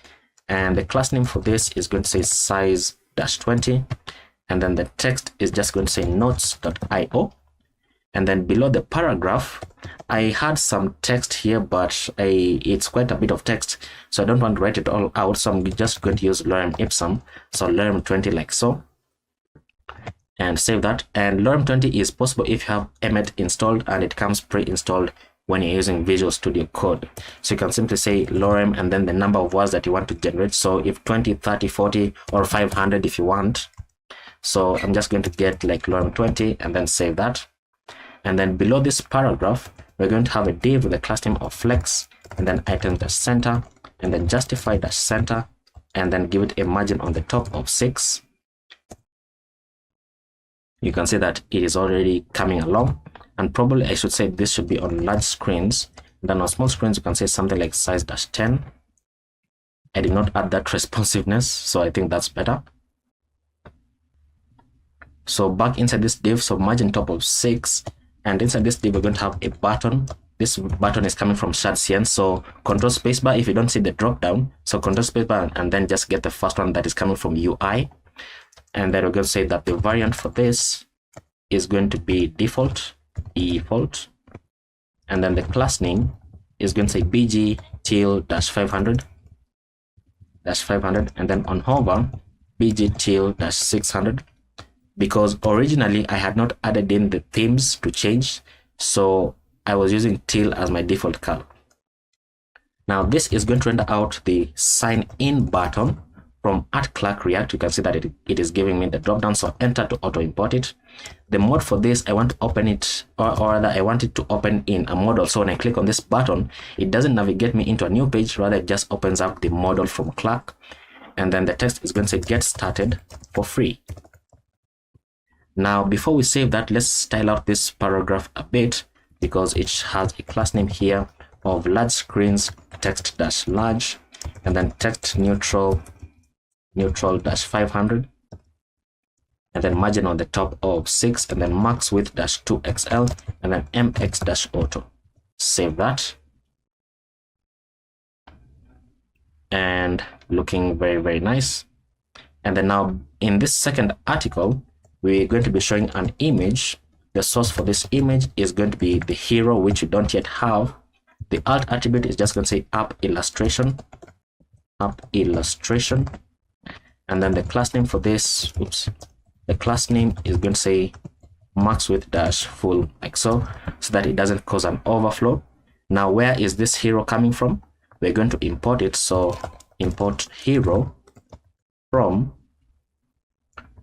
and the class name for this is going to say size-20, and then the text is just going to say notes.io. And then below the paragraph, I had some text here, but it's quite a bit of text, so I don't want to write it all out. So I'm just going to use lorem ipsum, so lorem 20 like so, and save that. And lorem 20 is possible if you have Emmet installed, and it comes pre-installed when you're using Visual Studio Code. So you can simply say lorem and then the number of words that you want to generate. So if 20, 30, 40, or 500 if you want. So I'm just going to get like lorem 20 and then save that. And then below this paragraph, we're going to have a div with a class name of flex, and then item-center, and then justify-center, and then give it a margin on the top of 6. You can see that it is already coming along, and probably I should say this should be on large screens. And then on small screens, you can say something like size-10. I did not add that responsiveness, so I think that's better. So back inside this div, so margin top of 6. And inside this div, we're going to have a button. This button is coming from shadcn, so control spacebar if you don't see the drop down. So control spacebar and then just get the first one that is coming from UI. And then we're going to say that the variant for this is going to be default. And then the class name is going to say bg-500, and then on hover, bg-600. Because originally I had not added in the themes to change, so I was using teal as my default color. Now this is going to render out the sign in button from @Clerk React. You can see that it is giving me the drop down, so enter to auto import it. The mode for this, I want to open it, or rather I want it to open in a model. So when I click on this button, it doesn't navigate me into a new page, rather it just opens up the model from Clerk. And then the text is going to say get started for free. Now, before we save that, let's style out this paragraph a bit, because it has a class name here of large screens text-large, and then text neutral 500, and then margin on the top of 6, and then max width -2xl, and then mx-auto. Save that. And looking very, very nice. And then now in this second article, we're going to be showing an image. The source for this image is going to be the hero, which you don't yet have. The alt attribute is just going to say app illustration, and then the class name for this, the class name is going to say max width -full, like so that it doesn't cause an overflow. Now, where is this hero coming from? We're going to import it. So import hero from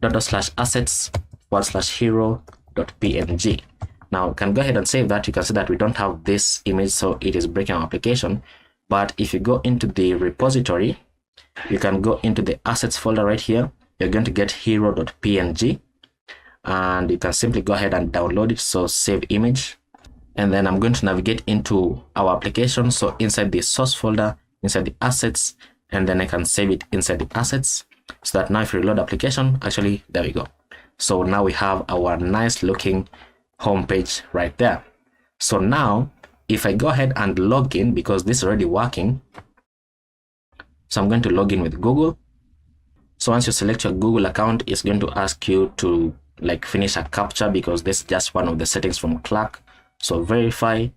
/assets/hero.png. Now you can go ahead and save that. You can see that we don't have this image, so it is breaking our application. But if you go into the repository, you can go into the assets folder right here. You're going to get hero.png, and you can simply go ahead and download it. So save image, and then I'm going to navigate into our application. So inside the source folder, inside the assets, and then I can save it inside the assets, so that now if you reload application, actually there we go. So now we have our nice looking home page right there. So now if I go ahead and log in, because this is already working, so I'm going to log in with Google. So once you select your Google account, it's going to ask you to like finish a captcha, because this is just one of the settings from Clerk. So verify,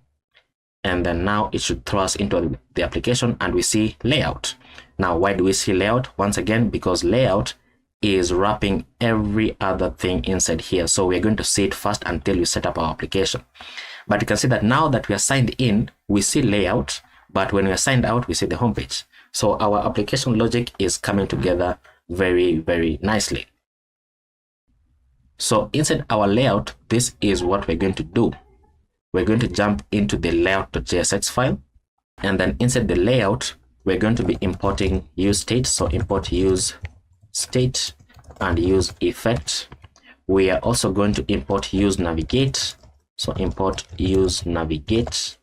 and then now it should throw us into the application, and we see layout. Now why do we see layout? Once again, because layout is wrapping every other thing inside here. So we're going to see it first until we set up our application. But you can see that now that we are signed in, we see layout, but when we are signed out, we see the homepage. So our application logic is coming together very, very nicely. So inside our layout, this is what we're going to do. We're going to jump into the layout.jsx file, and then inside the layout, we're going to be importing use state. So import use state and use effect. We are also going to import use navigate. So import use navigate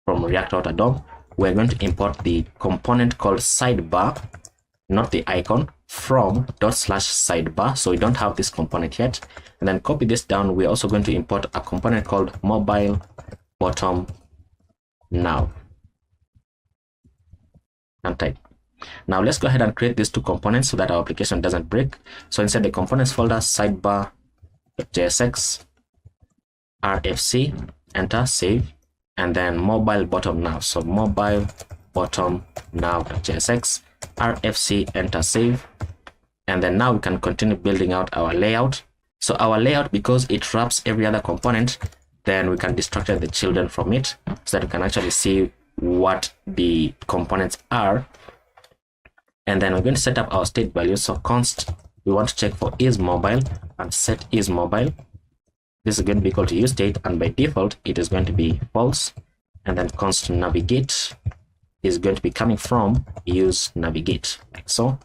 from React DOM. We're going to import the component called sidebar, not the icon, from /sidebar. So we don't have this component yet. And then copy this down. We're also going to import a component called mobile bottom nav, and type. Now let's go ahead and create these two components so that our application doesn't break. So inside the components folder, sidebar.jsx, rfc, enter, save, and then mobile bottom nav. So mobile bottom nav.jsx, rfc, enter, save, and then now we can continue building out our layout. So our layout, because it wraps every other component, then we can destructure the children from it so that we can actually see what the components are. And then we're going to set up our state values. So const, we want to check for is mobile, and set is mobile. This is going to be equal to use state, and by default it is going to be false. And then const navigate is going to be coming from use navigate, like so.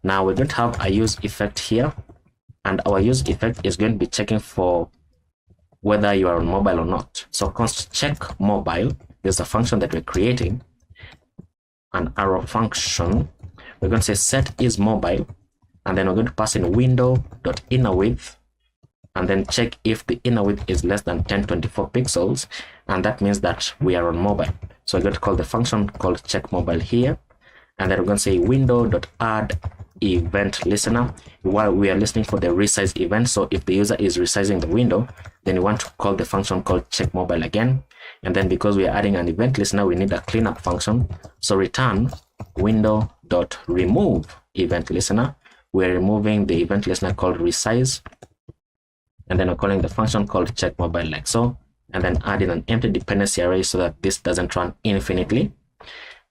Now we're going to have a use effect here, and our use effect is going to be checking for whether you are on mobile or not. So const check mobile is a function that we're creating, an arrow function. We're going to say set is mobile, and then we're going to pass in window.innerWidth, and then check if the inner width is less than 1024 pixels, and that means that we are on mobile. So we're going to call the function called check mobile here, and then we're going to say window.add event listener while we are listening for the resize event. So if the user is resizing the window, then you want to call the function called check mobile again. And then because we are adding an event listener, we need a cleanup function. So return window.remove event listener. We're removing the event listener called resize, and then we're calling the function called check mobile, like so, and then adding an empty dependency array so that this doesn't run infinitely.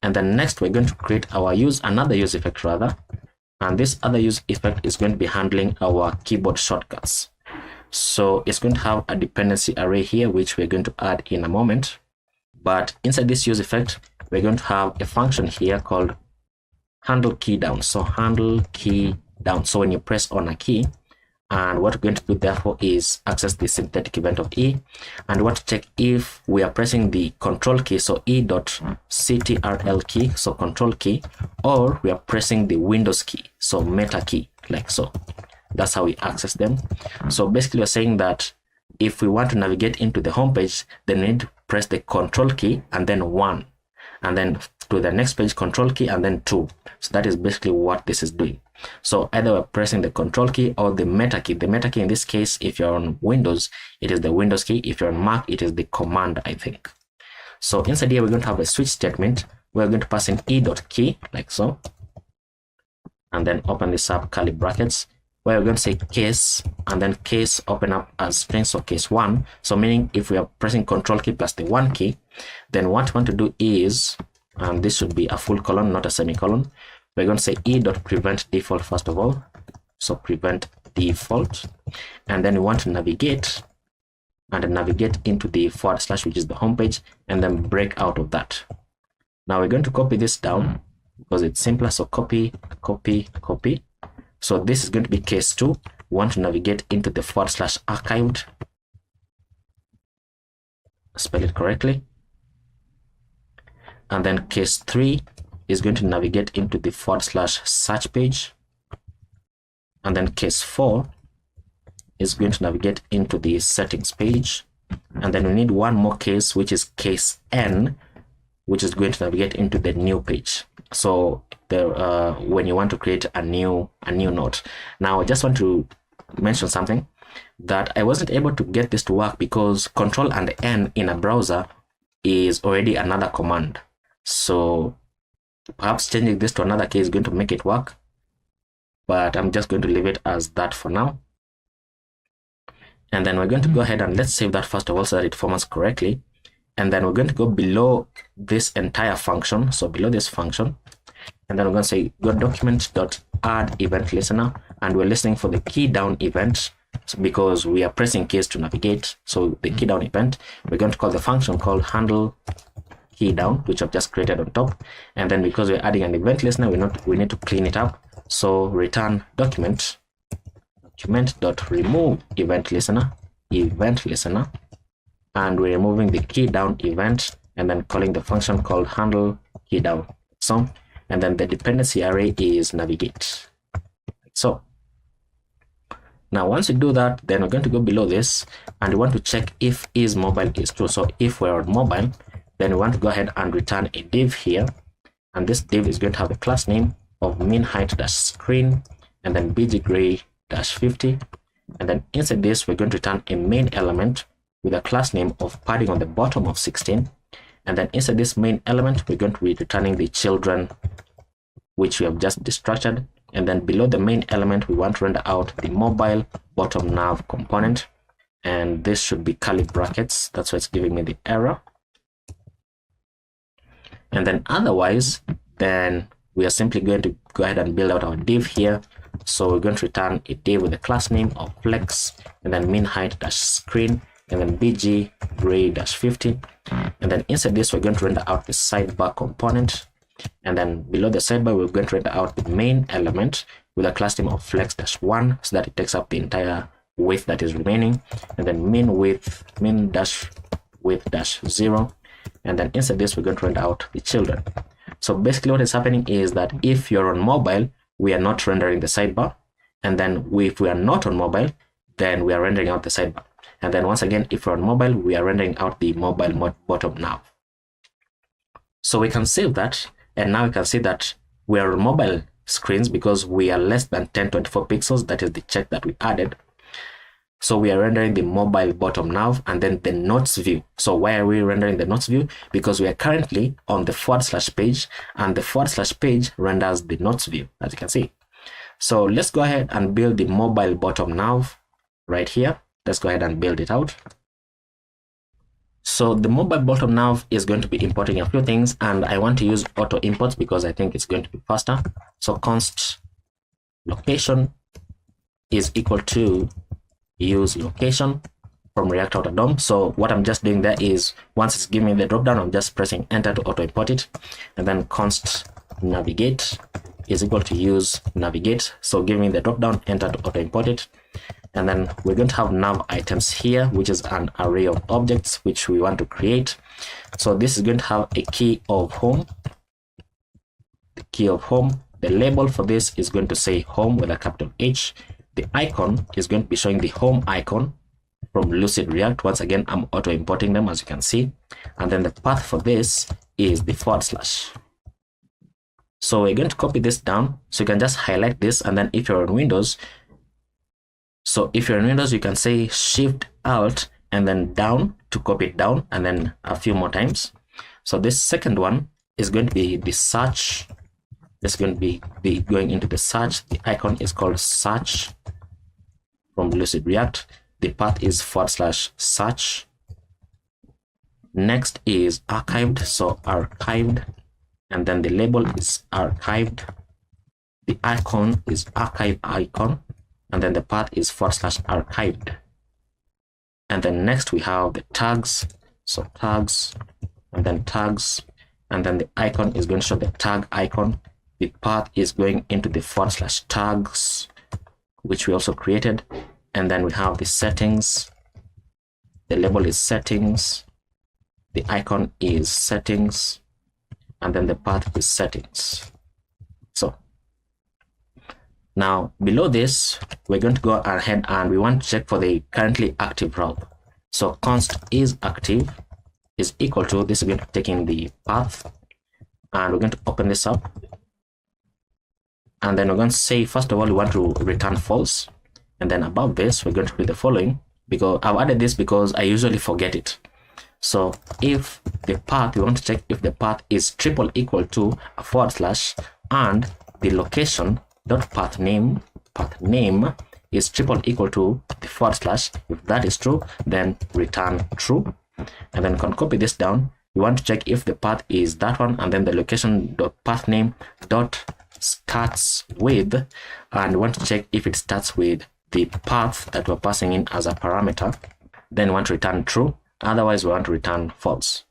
And then next we're going to create our another use effect rather, and this other use effect is going to be handling our keyboard shortcuts. So it's going to have a dependency array here, which we're going to add in a moment. But inside this use effect, we're going to have a function here called handle key down. So handle key down. So when you press on a key, and what we're going to do therefore is access the synthetic event of E, and what to check if we are pressing the control key, so E.ctrl key, so control key, or we are pressing the Windows key, so meta key, like so. That's how we access them. So basically we're saying that if we want to navigate into the home page, then we need to press the control key and then 1, and then to the next page control key and then 2. So that is basically what this is doing. So either we're pressing the control key or the meta key. The meta key in this case, if you're on Windows, it is the Windows key. If you're on Mac, it is the command, I think. So inside here, we're going to have a switch statement. We're going to pass in E.key, like so, and then open this up curly brackets, where we're going to say case, and then case open up as string, so case 1. So meaning if we are pressing control key plus the 1 key, then what we want to do is, and this should be a full colon, not a semicolon. We're going to say E.prevent default first of all, so prevent default, and then we want to navigate and navigate into the forward slash, which is the home page, and then break out of that. Now we're going to copy this down because it's simpler. So copy, copy, copy. So this is going to be case 2. We want to navigate into the forward slash archived. Spell it correctly. And then case 3 is going to navigate into the forward slash search page. And then case 4 is going to navigate into the settings page. And then we need one more case, which is case N, which is going to navigate into the new page. So when you want to create a new note. Now I just want to mention something, that I wasn't able to get this to work because Control and N in a browser is already another command. So perhaps changing this to another key is going to make it work, but I'm just going to leave it as that for now. And then we're going to go ahead and let's save that first of all so that it formats correctly. And then we're going to go below this entire function. So below this function, and then we're going to say go document.add event listener, and we're listening for the key down event because we are pressing keys to navigate. So the key down event, we're going to call the function called handle key down, which I've just created on top. And then because we're adding an event listener, we need to clean it up. So return document.remove event listener, and we're removing the key down event and then calling the function called handle key down. So, and then the dependency array is navigate. So now once we do that, then we're going to go below this and we want to check if is mobile is true. So if we're on mobile, then we want to go ahead and return a div here, and this div is going to have a class name of min height dash screen and then bg gray dash 50, and then inside this we're going to return a main element with a class name of padding on the bottom of 16, and then inside this main element we're going to be returning the children, which we have just destructured. And then below the main element we want to render out the mobile bottom nav component, and this should be curly brackets. That's why it's giving me the error. And then otherwise, then we are simply going to go ahead and build out our div here. So we're going to return a div with a class name of flex and then min height dash screen and then bg gray dash 50, and then inside this we're going to render out the sidebar component, and then below the sidebar we're going to render out the main element with a class name of flex dash 1 so that it takes up the entire width that is remaining, and then min dash width dash 0, and then inside this we're going to render out the children. So basically what is happening is that if you're on mobile, we are not rendering the sidebar, and then if we are not on mobile, then we are rendering out the sidebar. And then once again, if we're on mobile, we are rendering out the mobile bottom nav. So we can save that, and now we can see that we are on mobile screens because we are less than 1024 pixels. That is the check that we added. So we are rendering the mobile bottom nav and then the notes view. So why are we rendering the notes view? Because we are currently on the / page, and the / page renders the notes view, as you can see. So let's go ahead and build the mobile bottom nav right here. Let's go ahead and build it out. So the mobile bottom nav is going to be importing a few things, and I want to use auto imports because I think it's going to be faster. So const location is equal to use location from React Outer DOM. So what I'm just doing there is once it's giving me the drop down, I'm just pressing enter to auto import it, and then const navigate is equal to use navigate. So give me the drop down, enter to auto import it. And then we're going to have nav items here, which is an array of objects which we want to create. So this is going to have a key of home, the key of home. The label for this is going to say home with a capital H. The icon is going to be showing the home icon from Lucid React. Once again, I'm auto importing them, as you can see. And then the path for this is the /. So we're going to copy this down. So you can just highlight this, and then if you're on Windows, you can say Shift Alt and then down to copy it down, and then a few more times. So this second one is going to be the search. It's going to be going into the search. The icon is called search from Lucid React. The path is /search. Next is archived, so archived, and then the label is archived. The icon is archive icon, and then the path is /archived. And then next we have the tags. So tags, and then tags, and then the icon is going to show the tag icon. The path is going into the /tags, which we also created. And then we have the settings. The label is settings. The icon is settings. And then the path is settings. So now below this, we're going to go ahead and we want to check for the currently active route. So const is active is equal to, this is going to take in the path, and we're going to open this up. And then we're going to say, first of all, we want to return false. And then above this, we're going to do the following, because I've added this because I usually forget it. So if the path, we want to check if the path is triple equal to a / and the location dot path name is triple equal to the /. If that is true, then return true. And then you can copy this down. We want to check if the path is that one, and then the location dot path name dot starts with, and we want to check if it starts with the path that we're passing in as a parameter. Then we want to return true. Otherwise, we want to return false.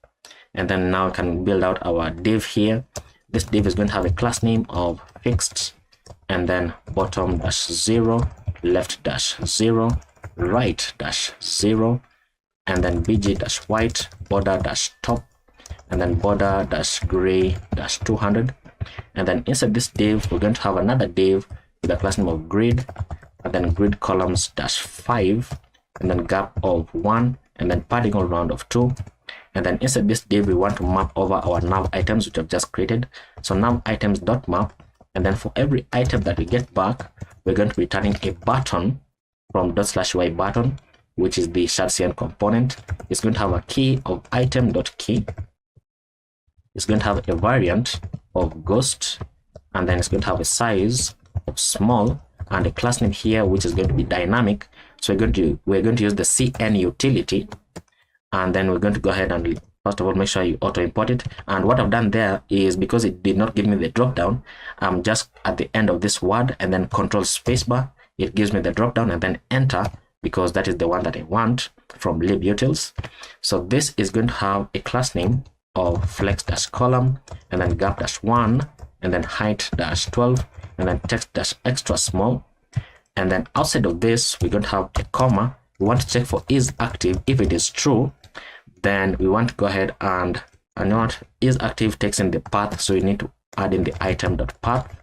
And then now we can build out our div here. This div is going to have a class name of fixed, and then bottom -0, left -0, right -0, and then bg white, border top, and then border gray 200. And then inside this div, we're going to have another div with a class name of grid, and then grid columns -5, and then gap of 1, and then padding all round of 2. And then inside this div, we want to map over our nav items, which I've just created. So nav items dot map, and then for every item that we get back, we're going to be returning a button from ./y button, which is the shardcn component. It's going to have a key of item dot key. It's going to have a variant of ghost, and then it's going to have a size of small, and a class name here, which is going to be dynamic. So we're going to use the cn utility, and then we're going to go ahead and first of all make sure you auto import it. And what I've done there is, because it did not give me the drop down, I'm just at the end of this word and then control spacebar, it gives me the drop down, and then enter, because that is the one that I want from libutils. So this is going to have a class name of flex-column, and then gap-1, and then height-12, and then text-extra small. And then outside of this, we're going to have a comma. We want to check for is active. If it is true, then we want to go ahead and what is active takes in the path, so you need to add in the item.path.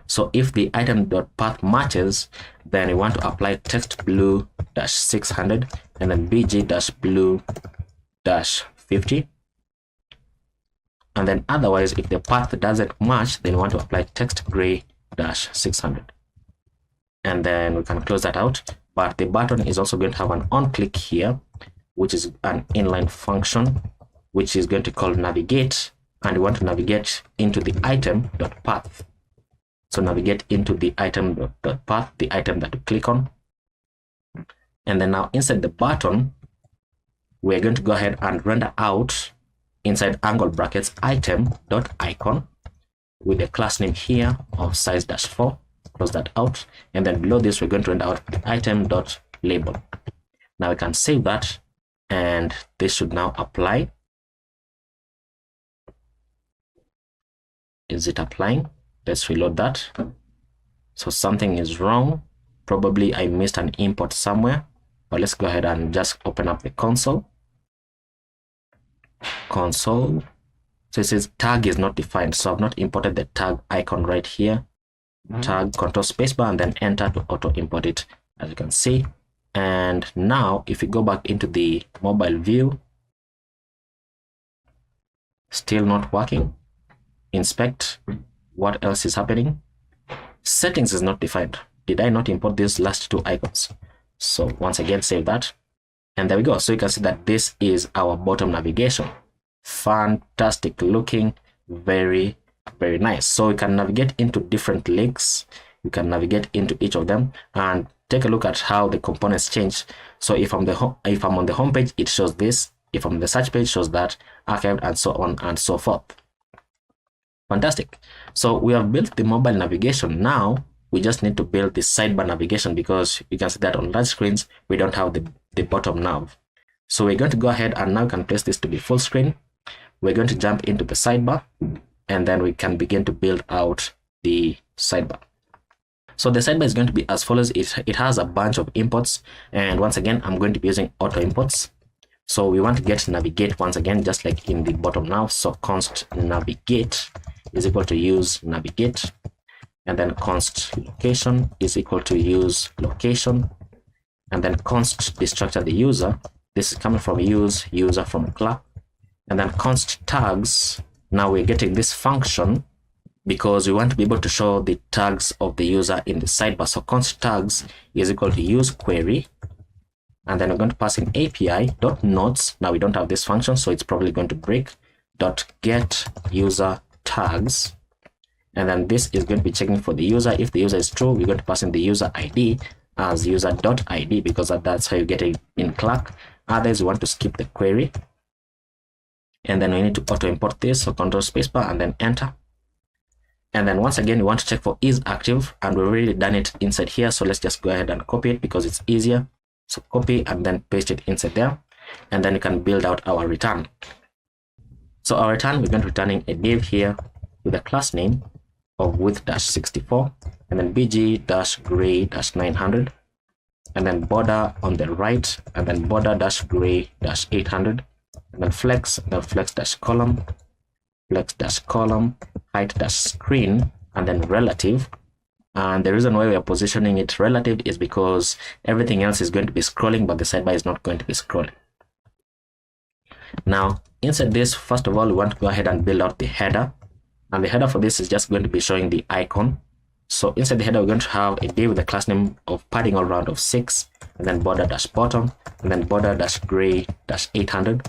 So if the item.path matches, then we want to apply text blue -600, and then bg-blue -50. And then otherwise, if the path doesn't match, then we want to apply text gray -600. And then we can close that out. But the button is also going to have an on click here, which is an inline function, which is going to call navigate, and we want to navigate into the item.path. So navigate into the item.path, the item that you click on. And then now inside the button, we're going to go ahead and render out inside angle brackets item.icon with a class name here of size-4. Close that out. And then below this, we're going to render out the item.label. Now we can save that, and this should now apply. Is it applying? Let's reload that. So something is wrong. Probably I missed an import somewhere, but let's go ahead and just open up the console. So it says tag is not defined, so I've not imported the tag icon right here. Tag, control spacebar, and then enter to auto import it, as you can see. And now if you go back into the mobile view, still not working. Inspect, what else is happening? Settings is not defined. Did I not import these last two icons? So once again, save that, and there we go. So you can see that this is our bottom navigation. Fantastic looking, very nice. So you can navigate into different links. You can navigate into each of them and take a look at how the components change. So if I'm on the home page, it shows this. If I'm on the search page, it shows that, archived, and so on and so forth. Fantastic. So we have built the mobile navigation. Now we just need to build the sidebar navigation, because you can see that on large screens we don't have the bottom nav. So we're going to go ahead and now can place this to be full screen. We're going to jump into the sidebar, and then we can begin to build out the sidebar. So the sidebar is going to be as follows. It has a bunch of imports, and once again I'm going to be using auto imports. So we want to get navigate once again, just like in the bottom nav. So const navigate is equal to use navigate, and then const location is equal to use location, and then const destructure the user. This is coming from use user from Clerk, and then const tags. Now we're getting this function because we want to be able to show the tags of the user in the sidebar. So const tags is equal to use query, and then we're going to pass in API dot nodes. Now we don't have this function, so it's probably going to break dot get user tags, and then this is going to be checking for the user. If the user is true, we're going to pass in the user ID as user.id, because that's how you get it in Clerk. Others, we want to skip the query, and then we need to auto import this. So control spacebar and then enter. And then once again, we want to check for is active, and we've already done it inside here. So let's just go ahead and copy it because it's easier. So copy and then paste it inside there, and then you can build out our return. So our return, we're going to returning a div here with a class name of width-64, and then bg-gray-900, and then border on the right, and then border-gray-800, and then flex-column, flex-column, height-screen, and then relative. And the reason why we are positioning it relative is because everything else is going to be scrolling, but the sidebar is not going to be scrolling. Now, inside this, first of all, we want to go ahead and build out the header. And the header for this is just going to be showing the icon. So inside the header, we're going to have a div with a class name of padding all round of 6, and then border-bottom, and then border-gray-800,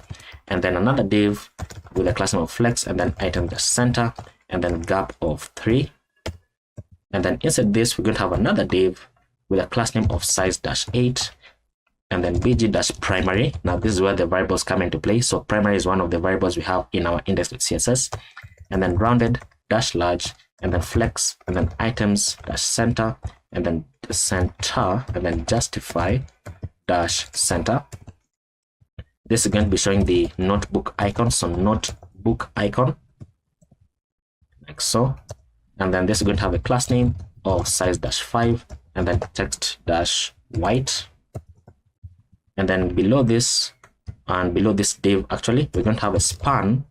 and then another div with a class name of flex, and then item-center, and then gap of 3. And then inside this, we're going to have another div with a class name of size-8, and then bg-primary. Now this is where the variables come into play. So primary is one of the variables we have in our index.css, and then rounded-large, and then flex, and then items-center, and then center, and then justify-center. This is going to be showing the notebook icon. So notebook icon, like so. And then this is going to have a class name of size-5, and then text-white. And then below this, and below this div, actually, we're going to have a span.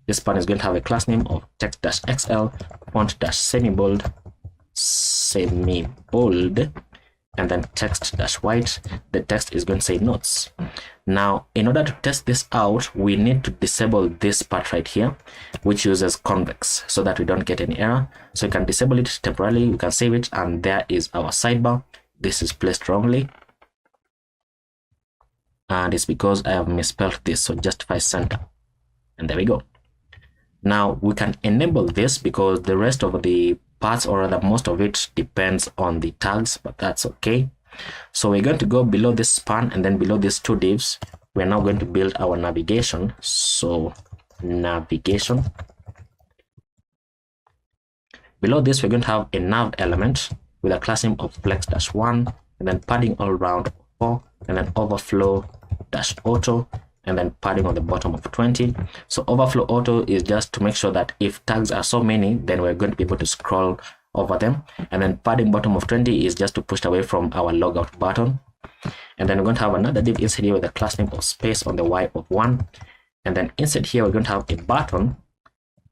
This span is going to have a class name of text-xl, font-semibold, and then text-white. The text is going to say notes. Now, in order to test this out, we need to disable this part right here, which uses convex, so that we don't get any error. So you can disable it temporarily, you can save it, and there is our sidebar. This is placed wrongly, and it's because I have misspelled this. So justify center, and there we go. Now we can enable this because the rest of the parts, or rather most of it, depends on the tags, but that's okay. So we're going to go below this span, and then below these two divs, we're now going to build our navigation. So navigation. Below this, we're going to have a nav element with a class name of flex-1, and then padding all around 4, and then overflow-auto, and then padding on the bottom of 20. So overflow auto is just to make sure that if tags are so many, then we're going to be able to scroll over them. And then padding bottom of 20 is just to push away from our logout button. And then we're going to have another div inside here with a class name of space on the y of 1. And then inside here, we're going to have a button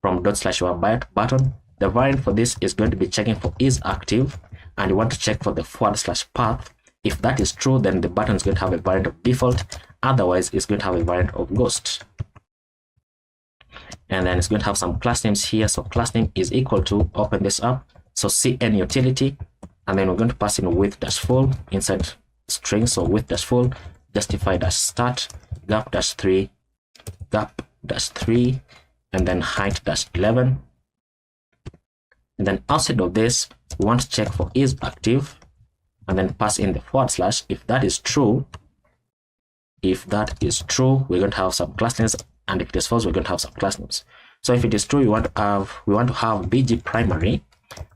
from /our button. The variant for this is going to be checking for is active, and you want to check for the /path. If that is true, then the button is going to have a variant of default. Otherwise, it's going to have a variant of ghost. And then it's going to have some class names here. So class name is equal to, open this up, so cn utility, and then we're going to pass in width-full inside string. So width-full, justify-start, gap-3, gap-3, and then height-11. And then outside of this, we want to check for is active, and then pass in the /. If that is true, we're going to have some class names, and if it is false, we're going to have some class names. So if it is true, we want to have bg primary,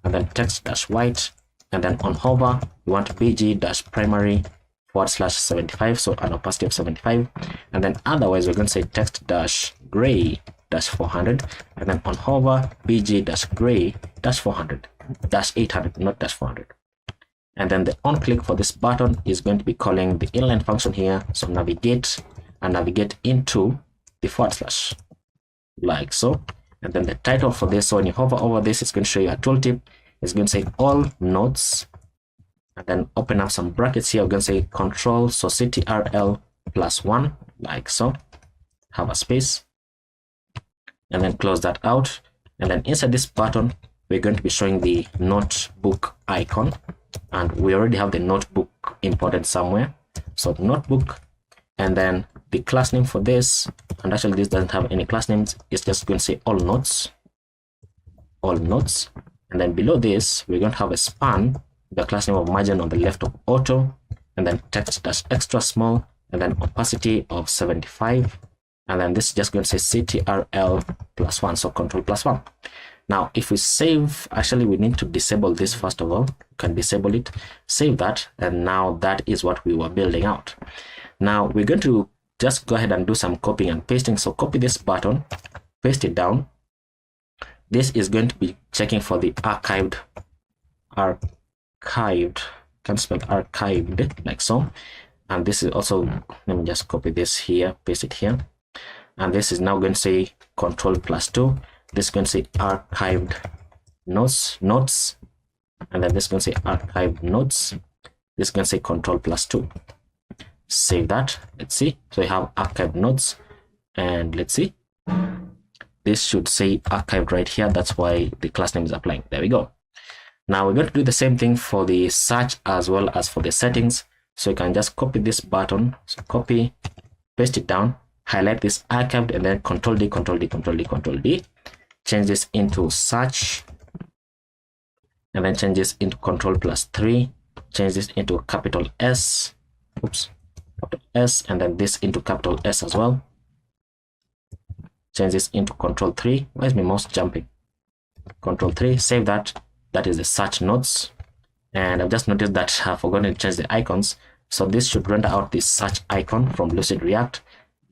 and then text-white, and then on hover we want bg-primary /75, so an opacity of 75, and then otherwise we're going to say text-gray 400, and then on hover bg-gray 400 -800, not -400. And then the on click for this button is going to be calling the inline function here, so navigate into the / like so. And then the title for this, so when you hover over this, it's going to show you a tooltip. It's going to say all nodes, and then open up some brackets here. We're going to say control, so ctrl +1, like so, have a space, and then close that out. And then inside this button we're going to be showing the notebook icon, and we already have the notebook imported somewhere, so notebook, and then the class name for this, and actually this doesn't have any class names, it's just going to say all nodes, and then below this we're going to have a span, the class name of margin on the left of auto, and then text-extra small, and then opacity of 75, and then this is just going to say ctrl +1, so control +1. Now if we save, actually we need to disable this first of all. You can disable it, save that, and now that is what we were building out. Now we're going to just go ahead and do some copying and pasting. So copy this button, paste it down. This is going to be checking for the archived, can't spell archived, like so. And this is also, let me just copy this here, paste it here, and this is now going to say control +2. This is going to say archived notes, and then this is going to say archived notes. This is going to say control +2. Save that. Let's see. So we have archived notes, and let's see. This should say archived right here. That's why the class name is applying. There we go. Now we're going to do the same thing for the search as well as for the settings. So you can just copy this button. So copy, paste it down, highlight this archived, and then Control D, Control D, Control D, Control D. Change this into search, and then change this into control +3. Change this into capital S. Oops, capital S, and then this into capital S as well. Change this into control 3. Why is my mouse jumping? Control 3. Save that. That is the search nodes. And I've just noticed that I've forgotten to change the icons. So this should render out the search icon from Lucid React.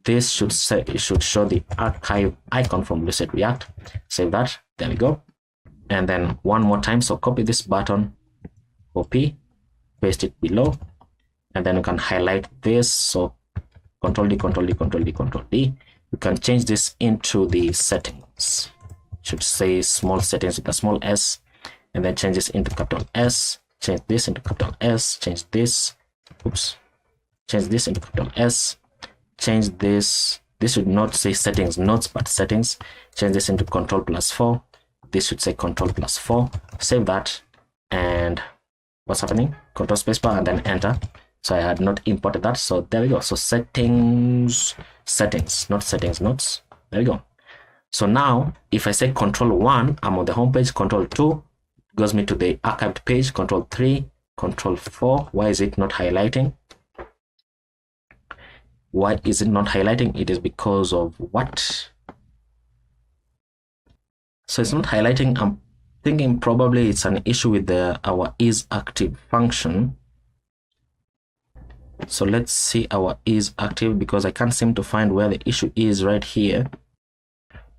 This should say, it should show the archive icon from Lucid React. Save that. There we go. And then one more time. So copy this button, copy, paste it below, and then you can highlight this. So Control D, Control D, Control D, Control D. You can change this into the settings. It should say small settings with a small s, and then change this into capital S. Change this into capital S. Change this. Oops. Change this into capital S. Change this. This should not say settings notes, but settings. Change this into control +4. This should say control +4. Save that. And what's happening? Control spacebar and then enter. So I had not imported that. So there we go. So settings, not settings notes. There we go. So now if I say control 1, I'm on the home page. Control 2 goes me to the archived page. Control 3, control 4. Why is it not highlighting? Why is it not highlighting? It is because of what? So it's not highlighting. I'm thinking probably it's an issue with our isActive function. So let's see our isActive, because I can't seem to find where the issue is right here.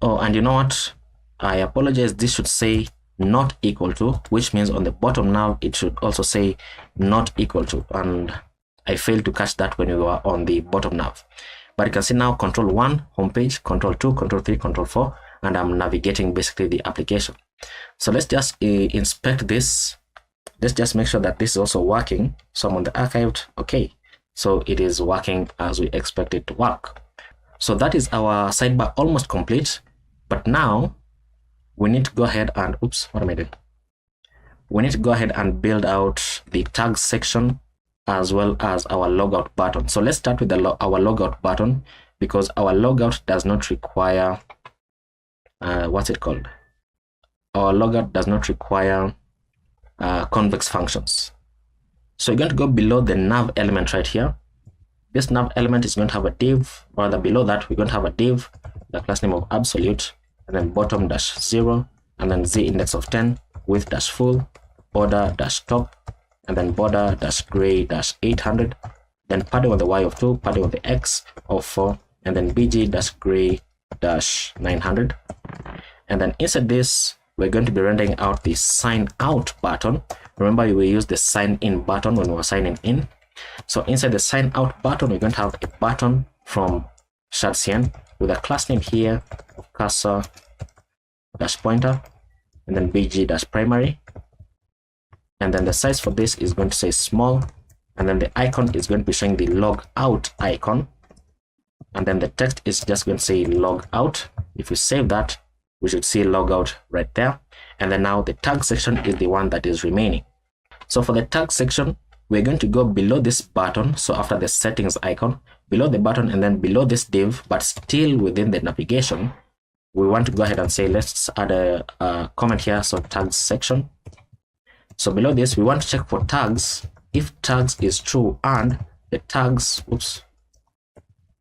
Oh, and you know what? I apologize. This should say not equal to, which means on the bottom now it should also say not equal to, and I failed to catch that when we were on the bottom nav. But you can see now control 1 homepage, control 2, control 3, control 4, and I'm navigating basically the application. So let's just inspect this. Let's just make sure that this is also working. So I'm on the archived. Okay, so it is working as we expect it to work. So that is our sidebar almost complete. But now we need to go ahead and, oops, what am I doing? We need to go ahead and build out the tags section as well as our logout button. So let's start with our logout button, because our logout does not require, what's it called? Our logout does not require convex functions. So you're going to go below the nav element right here. This nav element is going to have a div, or rather below that, we're going to have a div, the class name of absolute, and then bottom -0, and then z index of 10, width -full, border dash top, and then border dash gray dash 800, then padding on the y of 2, padding on the x of 4, and then bg dash gray dash 900. And then inside this, we're going to be rendering out the sign out button. Remember, we use the sign in button when we're signing in. So inside the sign out button, we're going to have a button from shadcn with a class name here of cursor dash pointer, and then bg dash primary. And then the size for this is going to say small, and then the icon is going to be showing the log out icon, and then the text is just going to say log out. If we save that, we should see log out right there. And then now the tag section is the one that is remaining. So for the tag section, we're going to go below this button. So after the settings icon, below the button, and then below this div, but still within the navigation, we want to go ahead and say, let's add a comment here. So tags section. So below this, we want to check for tags. If tags is true and the tags,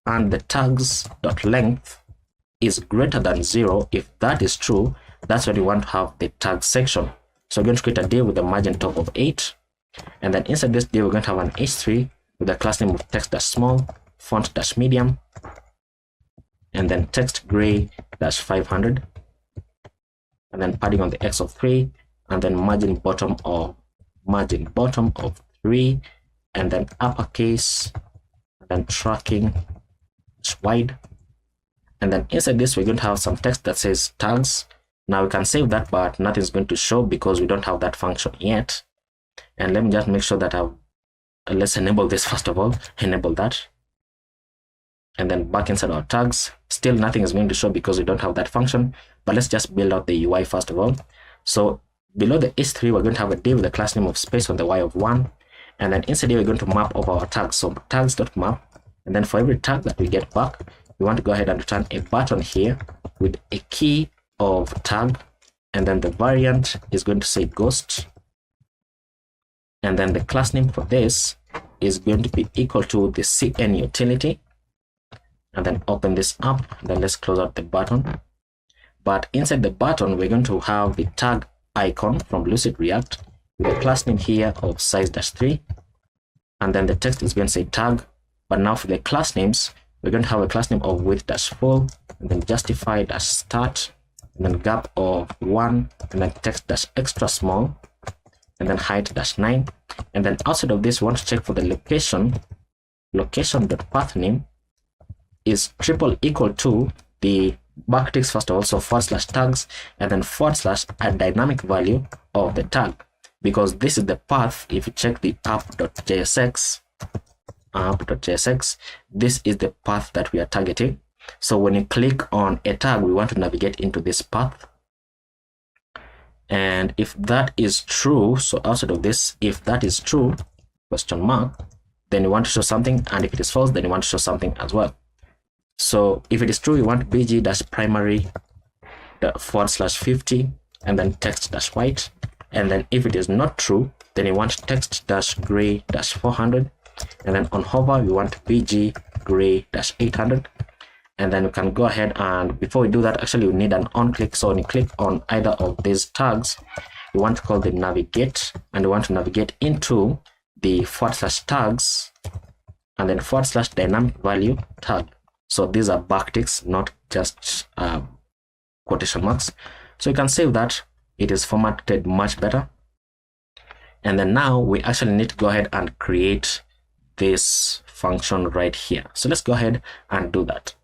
and the tags dot length is greater than 0, if that is true, that's when you want to have the tag section. So we're going to create a div with a margin top of 8, and then inside this div we're going to have an h3 with a class name of text dash small, font dash medium, and then text gray dash 500, and then padding on the x of 3, and then margin bottom of 3, and then uppercase, and then tracking wide. And then inside this, we're going to have some text that says tags. Now we can save that, but nothing's going to show because we don't have that function yet. And let me just make sure that let's enable this first of all, enable that. And then back inside our tags, still nothing is going to show because we don't have that function, but let's just build out the UI first of all. So below the h3, we're going to have a div with a class name of space on the y of 1. And then inside here, we're going to map over our tags. So tags.map. And then for every tag that we get back, we want to go ahead and return a button here with a key of tag, and then the variant is going to say ghost, and then the class name for this is going to be equal to the cn utility, and then open this up, then let's close out the button. But inside the button, we're going to have the tag icon from Lucid React with a class name here of size-3, and then the text is going to say tag. But now for the class names, we're going to have a class name of width-full, and then justify-start, and then gap of 1, and then text-extra small, and then height-9. And then outside of this, we want to check for the location.path name is triple equal to the backticks first of all, so /tags, and then / a dynamic value of the tag, because this is the path. If you check the app.jsx, this is the path that we are targeting. So when you click on a tag, we want to navigate into this path. And if that is true, so outside of this, if that is true, question mark, then you want to show something, and if it is false, then you want to show something as well. So if it is true, you want bg-primary /50, and then text-white. And then if it is not true, then you want text-gray-400, and then on hover you want bg gray-800. And then you can go ahead, and before we do that, actually you need an on click. So when you click on either of these tags, you want to call the navigate, and you want to navigate into the /tags, and then / dynamic value tag. So these are backticks, not just quotation marks. So you can save that. It is formatted much better. And then now we actually need to go ahead and create this function right here. So let's go ahead and do that.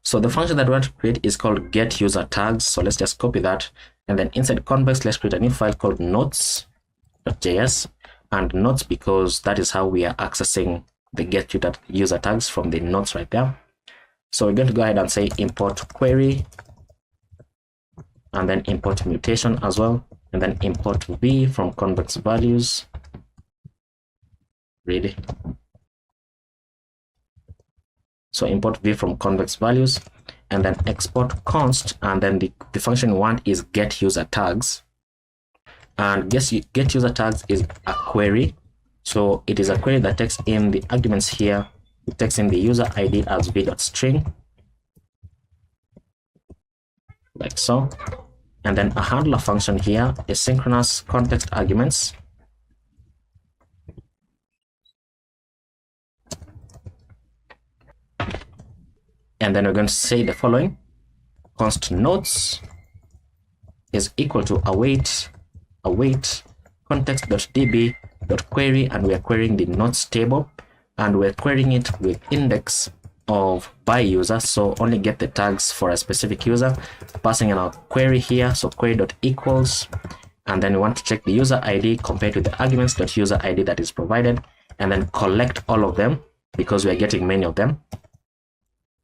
So the function that we want to create is called get user tags. So let's just copy that, and then inside Convex, let's create a new file called notes.js, and notes because that is how we are accessing the get user tags from the notes right there. So we're going to go ahead and say import query, and then import mutation as well, and then import v from convex values. Really? So import v from convex values, and then export const, and then the function we want is get user tags. And get user tags is a query. So it is a query that takes in the arguments here. It takes in the user ID as v.string, like so. and then a handler function here is synchronous context arguments. And then we're going to say the following: const notes is equal to await context.db.query, and we are querying the notes table, and we're querying it with index of by user, so only get the tags for a specific user, passing in our query here, so query.equals, and then we want to check the user ID compared to the arguments.user ID that is provided, and then collect all of them because we are getting many of them.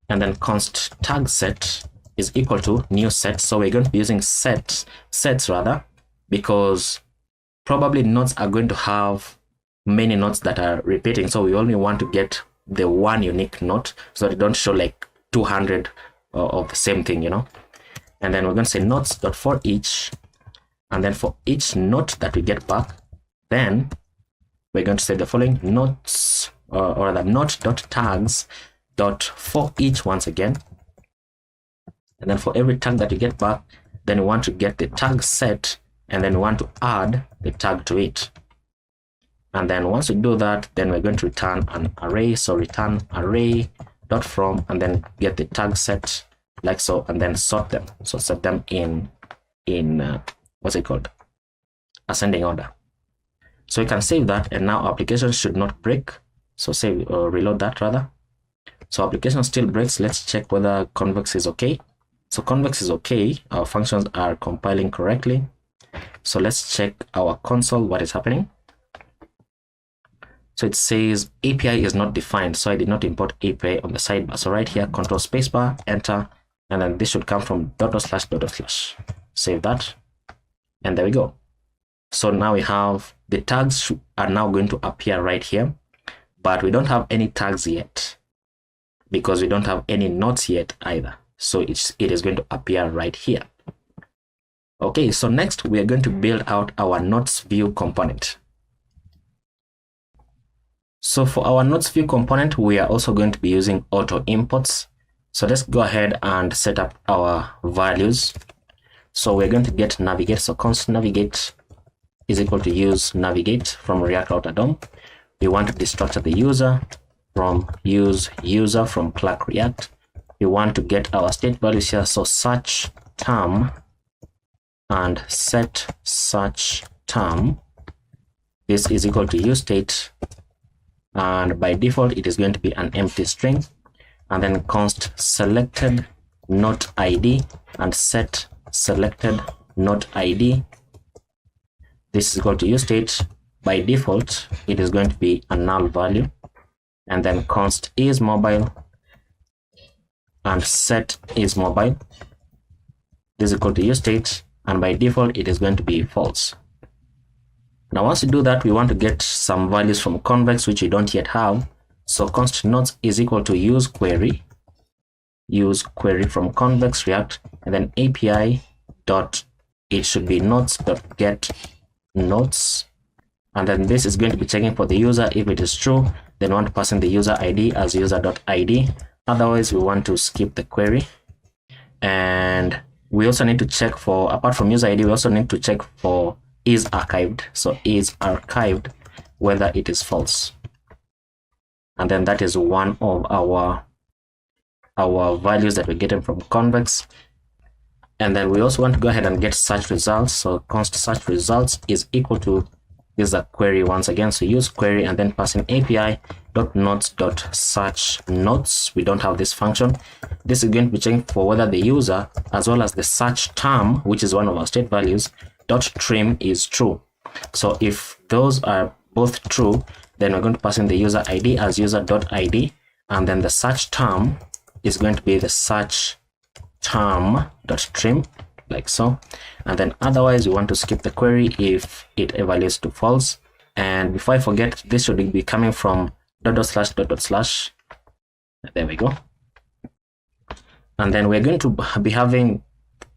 And then const tag set is equal to new set, so we're going to be using sets rather, because probably nodes are going to have many nodes that are repeating, so we only want to get the one unique node so they don't show like 200 of the same thing, you know. And then we're going to say nodes.for each, and then for each node that we get back, then we're going to say the following: nodes or the node.tags dot for each once again, and then for every tag that you get back, then we want to get the tag set, and then we want to add the tag to it. And then once we do that, then we're going to return an array, so return array dot from, and then get the tag set like so, and then sort them, so set them in what's it called, ascending order. So you can save that, and now our application should not break. So save or reload that rather. So application still breaks. Let's check whether Convex is okay. So Convex is okay, our functions are compiling correctly. So let's check our console, what is happening. So it says API is not defined, so I did not import API on the sidebar. So right here, control spacebar, enter, and then this should come from .. Save that, and there we go. So now we have the tags are now going to appear right here, but we don't have any tags yet because we don't have any nodes yet either. So it is going to appear right here. Okay, so next we are going to build out our nodes view component. So for our nodes view component, we are also going to be using auto imports. So let's go ahead and set up our values. So we're going to get navigate. So const navigate is equal to use navigate from React Router DOM. We want to destructure the user from use user from Clerk React. We want to get our state values here. So search term and set search term. This is equal to use state, and by default it is going to be an empty string, and then const selected node ID and set selected node ID. This is equal to use state. By default it is going to be a null value, and then const is mobile and set is mobile. This is equal to use state, and by default it is going to be false. Now once we do that, we want to get some values from Convex which we don't yet have. So const nodes is equal to use query from Convex React, and then API dot, it should be nodes dot get nodes, and then this is going to be checking for the user. If it is true, then we want to pass in the user ID as user.id. Otherwise we want to skip the query. And we also need to check for, apart from user ID, we also need to check for is archived. So is archived, whether it is false, and then that is one of our values that we're getting from Convex. And then we also want to go ahead and get search results. So const search results is equal to, this is a query once again, so use query and then pass in API dot nodes dot search nodes. We don't have this function. This is going to be checking for whether the user as well as the search term, which is one of our state values, dot trim is true. So if those are both true, then we're going to pass in the user ID as user.id, and then the search term is going to be the search term dot trim, like so. And then otherwise we want to skip the query if it evaluates to false. And before I forget, this should be coming from .. There we go. And then we're going to be having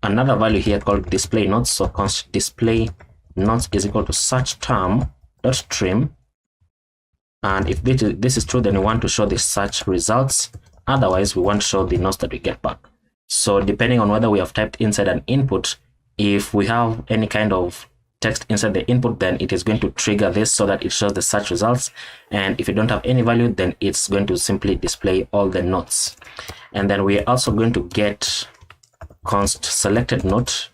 another value here called display nodes. So const display nodes is equal to search term dot trim, and if this is true, then we want to show the search results. Otherwise we want to show the nodes that we get back. So depending on whether we have typed inside an input, if we have any kind of text inside the input, then it is going to trigger this so that it shows the search results. And if you don't have any value, then it's going to simply display all the notes. And then we're also going to get const selected note,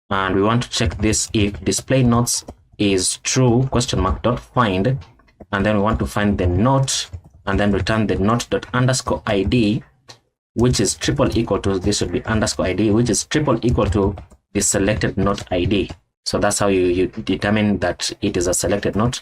and we want to check this if display notes is true question mark dot find, and then we want to find the note and then return the note dot underscore id, which is triple equal to, this should be underscore id, which is triple equal to the selected note id. So that's how you determine that it is a selected note.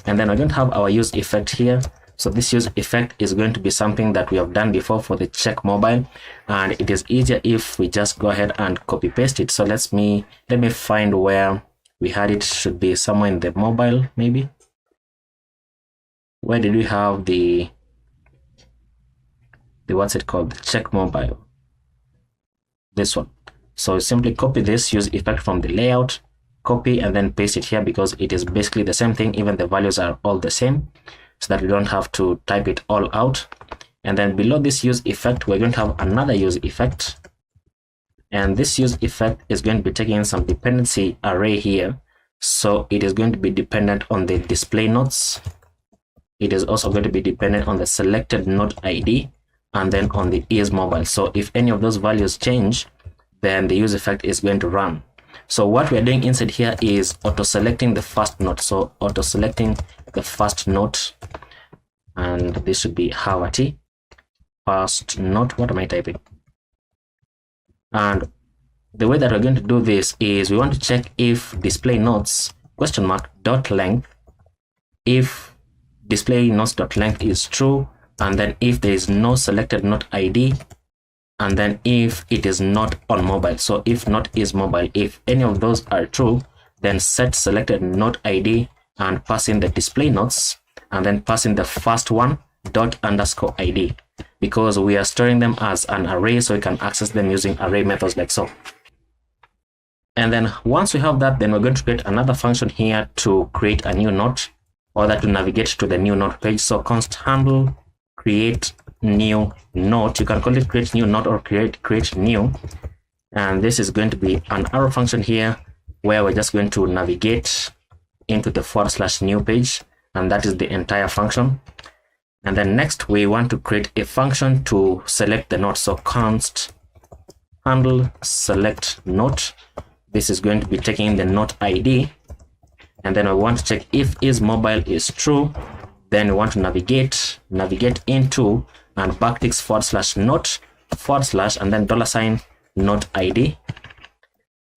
And then we're going to have our use effect here. So this use effect is going to be something that we have done before for the check mobile, and it is easier if we just go ahead and copy paste it. So let me find where we had it. Should be somewhere in the mobile, maybe. Where did we have the what's it called, the check mobile? This one. So simply copy this use effect from the layout, copy, and then paste it here, because it is basically the same thing. Even the values are all the same, so that we don't have to type it all out. And then below this use effect, we're going to have another use effect, and this use effect is going to be taking in some dependency array here. So it is going to be dependent on the display notes. It is also going to be dependent on the selected note ID, and then on the is mobile. So if any of those values change, then the use effect is going to run. So what we're doing inside here is auto selecting the first note. So auto selecting the first note, and this should be Hawati first note. What am I typing? And the way that we're going to do this is we want to check if display notes question mark dot length, if display notes dot length is true, and then if there is no selected note ID, and then if it is not on mobile. So if not is mobile, if any of those are true, then set selected note ID and pass in the display notes, and then pass in the first one dot underscore ID, because we are storing them as an array, so we can access them using array methods like so. And then once we have that, then we're going to create another function here to create a new note, or that to navigate to the new note page. So const handle create new note. You can call it create new note or create new, and this is going to be an arrow function here, where we're just going to navigate into the / new page, and that is the entire function. And then next we want to create a function to select the note. So const handle select note. This is going to be taking in the note ID, and then we want to check if is mobile is true. Then we want to navigate into and backticks / note / and then $ note ID,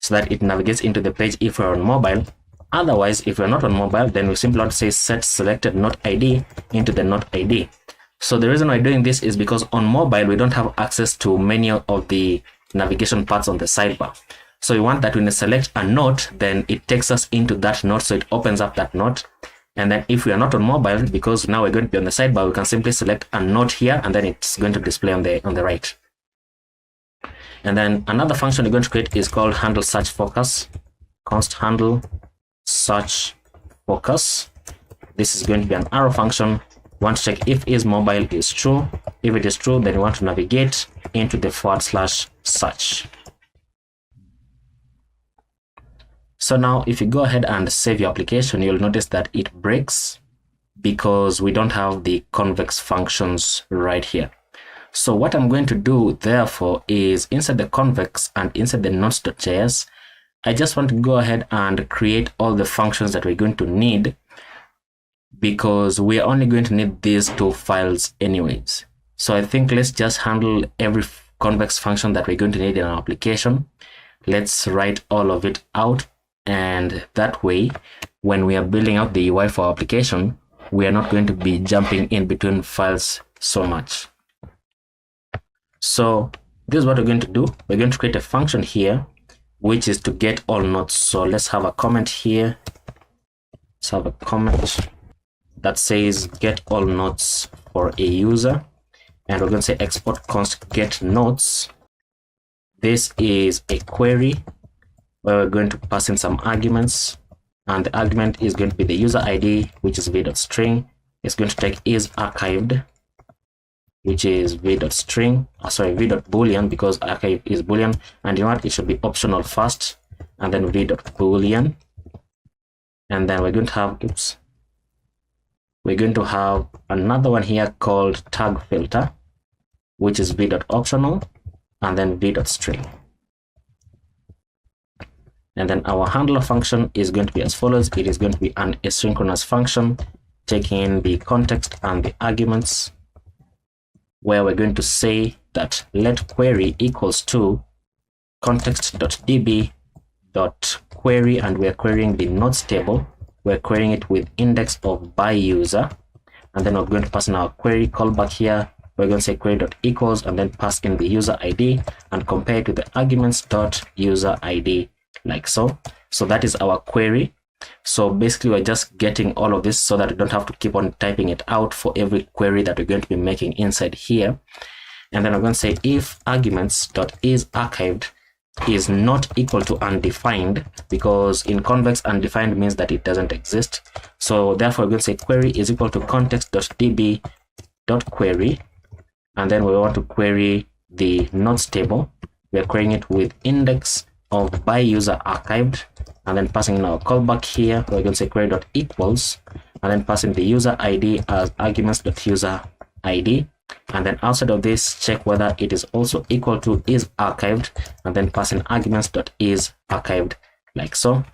so that it navigates into the page if we're on mobile. Otherwise, if we're not on mobile, then we simply want to say set selected note ID into the note ID. So the reason we're doing this is because on mobile we don't have access to many of the navigation parts on the sidebar. So we want that when we select a note, then it takes us into that note, so it opens up that note. And then if we are not on mobile, because now we're going to be on the sidebar, we can simply select a note here, and then it's going to display on the right. And then another function we're going to create is called handle search focus. Const handle search focus. This is going to be an arrow function. We want to check if is mobile is true. If it is true, then we want to navigate into the / search. So now if you go ahead and save your application, you'll notice that it breaks because we don't have the convex functions right here. So what I'm going to do therefore is inside the convex and inside the notes.js, I just want to go ahead and create all the functions that we're going to need, because we're only going to need these two files anyways. So I think let's just handle every convex function that we're going to need in our application. Let's write all of it out, and that way when we are building out the UI for our application, we are not going to be jumping in between files so much. So this is what we're going to do. We're going to create a function here which is to get all notes. So let's have a comment here. Let's have a comment that says get all notes for a user, and we're going to say export const get notes. This is a query where we're going to pass in some arguments, and the argument is going to be the user ID, which is v.string. It's going to take is archived, which is v.string, v.boolean, because archive is boolean, and you know what, it should be optional first, and then v.boolean, and then we're going to have, we're going to have another one here called tag filter, which is v.optional, and then v.string. And then our handler function is going to be as follows. It is going to be an asynchronous function taking the context and the arguments, where we're going to say that let query equals to context.db.query, and we're querying the nodes table. We're querying it with index of by user, and then we're going to pass in our query callback here. We're going to say query.equals and then pass in the user ID and compare it to the arguments.user ID, like so. So that is our query. So basically we're just getting all of this so that we don't have to keep on typing it out for every query that we're going to be making inside here. And then we're going to say if arguments.isArchived is not equal to undefined, because in Convex undefined means that it doesn't exist. So therefore we're going to say query is equal to context.db.query, and then we want to query the nodes table. We're querying it with index of by user archived, and then passing in our callback here. We're going to say query.equals and then passing the user ID as arguments.user ID, and then outside of this check whether it is also equal to is archived, and then passing arguments.is archived, like so.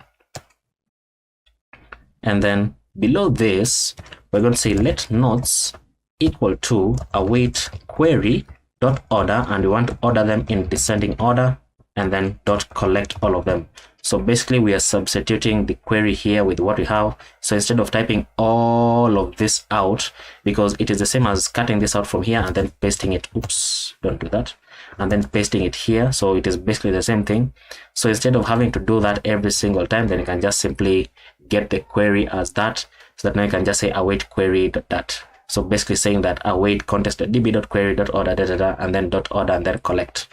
And then below this we're going to say let nodes equal to await query dot order, and we want to order them in descending order, and then dot collect all of them. So basically we are substituting the query here with what we have. So instead of typing all of this out, because it is the same as cutting this out from here and then pasting it, don't do that, and then pasting it here. So it is basically the same thing. So instead of having to do that every single time, then you can just simply get the query as that, so that now you can just say await query dot that. So basically saying that await context.db.query.order and then dot order and then collect.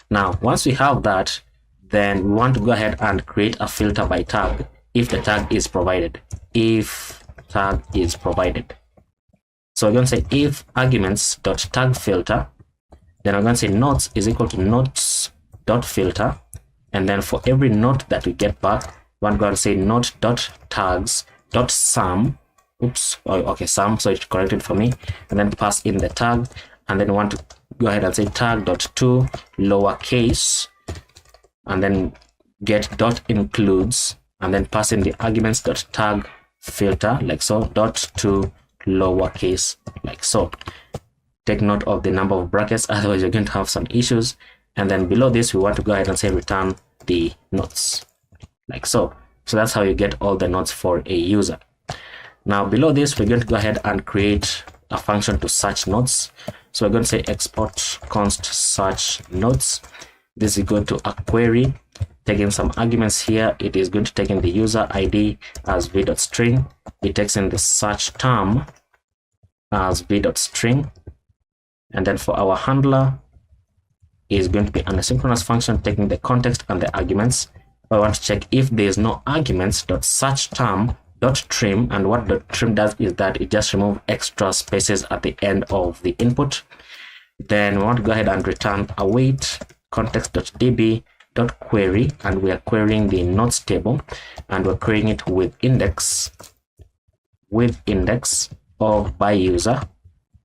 Now once we have that, then we want to go ahead and create a filter by tag if the tag is provided. If tag is provided. So we're going to say if arguments.tag filter, then we're going to say nodes is equal to nodes.filter, and then for every node that we get back, we're going to say node.tags.sum. Sum, so it corrected for me, and then pass in the tag, and then we want to go ahead and say tag.to lowercase, and then get dot includes, and then pass in the arguments.tag filter, like so, dot to lowercase, like so. Take note of the number of brackets, otherwise you're going to have some issues. And then below this we want to go ahead and say return the nodes, like so. So that's how you get all the nodes for a user. Now below this we're going to go ahead and create a function to search nodes. So we're going to say export const search nodes. This is going to a query taking some arguments here. It is going to take in the user ID as v.string. It takes in the search term as v.string, and then for our handler is going to be an asynchronous function taking the context and the arguments. I want to check if there is no arguments.search term .trim, and what the trim does is that it just removes extra spaces at the end of the input. Then we want to go ahead and return await context.db.query, and we are querying the nodes table, and we're querying it with index of by user,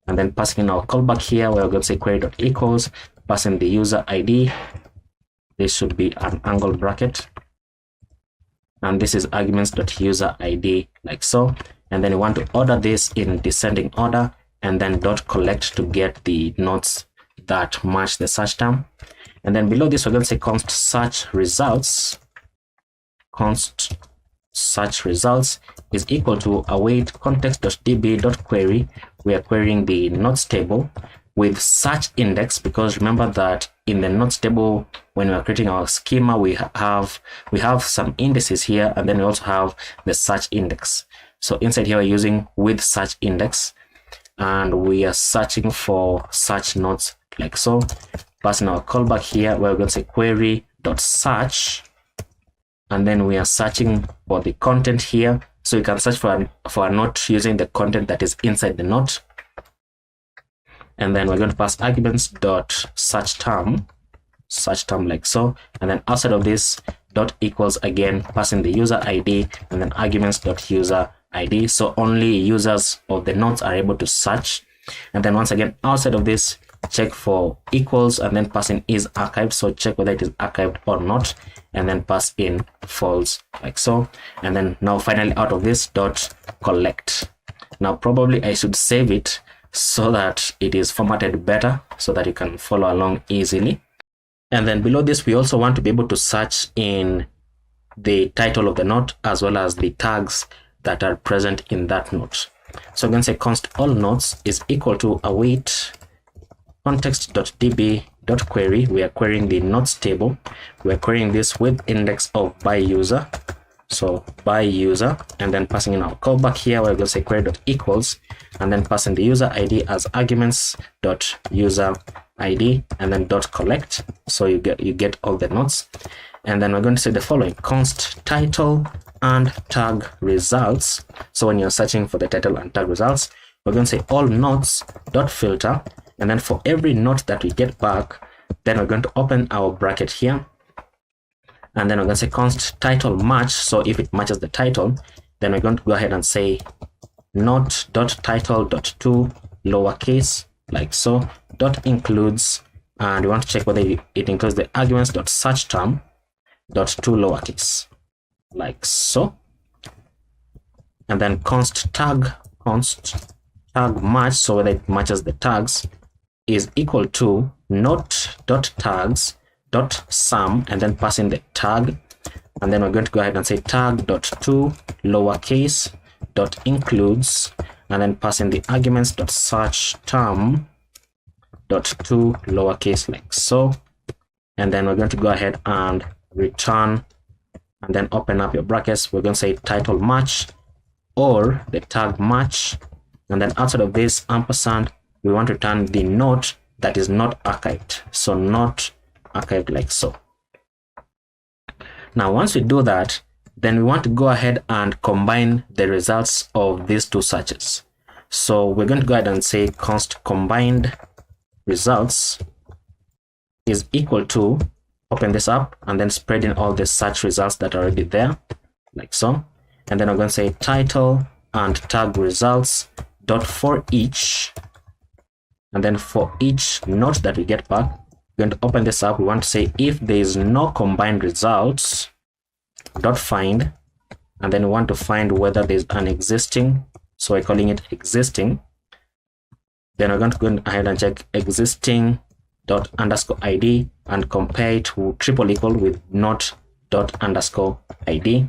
and then passing in our callback here. We're going to say query.equals, passing the user ID. This should be an angled bracket, and this is arguments.user ID, like so. And then we want to order this in descending order, and then dot collect to get the nodes that match the search term. And then below this we're going to say const search results. Const search results is equal to await context.db.query. We are querying the nodes table with search index, because remember that in the nodes table when we are creating our schema we have some indices here, and then we also have the search index. So inside here we're using with search index, and we are searching for search nodes, like so. Passing our callback here, we're going to say query.search, and then we are searching for the content here. So you can search for a node using the content that is inside the node. and then we're going to pass arguments dot search term like so, and then outside of this dot equals, again passing the user ID, and then arguments dot user ID, so only users of the nodes are able to search. And then once again outside of this, check for equals, and then pass in is archived, so check whether it is archived or not, and then pass in false like so. And then now finally out of this dot collect. Now probably I should save it so that it is formatted better so that you can follow along easily. And then below this, we also want to be able to search in the title of the node as well as the tags that are present in that node. So I'm going to say const all nodes is equal to await context.db.query. We are querying the nodes table. We are querying this with index of by user. So by user, and then passing in our callback here, we're going to say query.equals, and then passing the user ID as arguments dot user ID, and then dot collect, so you get all the nodes. And then we're going to say the following: const title and tag results. So when you're searching for the title and tag results, we're going to say all nodes dot filter, and then for every node that we get back, then we're going to open our bracket here, and then we're going to say const title match. So if it matches the title, then we're going to go ahead and say node dot title dot to lowercase like so, dot includes, and we want to check whether it includes the arguments dot search term dot to lowercase like so. And then const tag match, so whether it matches the tags, is equal to node dot tags dot sum, and then pass in the tag, and then we're going to go ahead and say tag dot to lowercase dot includes, and then pass in the arguments dot search term dot to lowercase like so. And then we're going to go ahead and return, and then open up your brackets. We're going to say title match or the tag match, and then outside of this ampersand, we want to return the node that is not archived, so not archived like so. Now once we do that, then we want to go ahead and combine the results of these two searches. So we're going to go ahead and say const combined results is equal to, open this up, and then spread in all the search results that are already there like so. And then we're going to say title and tag results dot for each, and then for each node that we get back, we're going to open this up. We want to say if there is no combined results dot find, and then we want to find whether there's an existing, so we're calling it existing. Then we're going to go ahead and check existing dot underscore ID and compare it to triple equal with not dot underscore ID.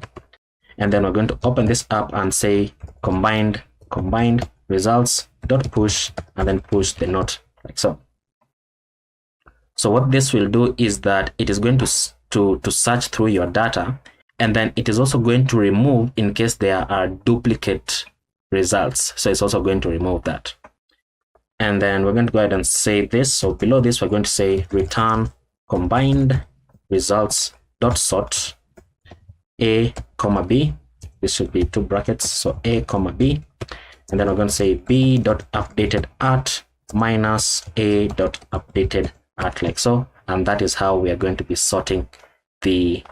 And then we're going to open this up and say combined results dot push, and then push the node like so. So what this will do is that it is going to search through your data, and then it is also going to remove in case there are duplicate results. So it's also going to remove that. And then we're going to go ahead and say this. So below this, we're going to say return combined results dot sort A comma B. This should be two brackets, so A comma B. And then we're going to say B dot updated at minus A dot updated at like so. And that is how we are going to be sorting the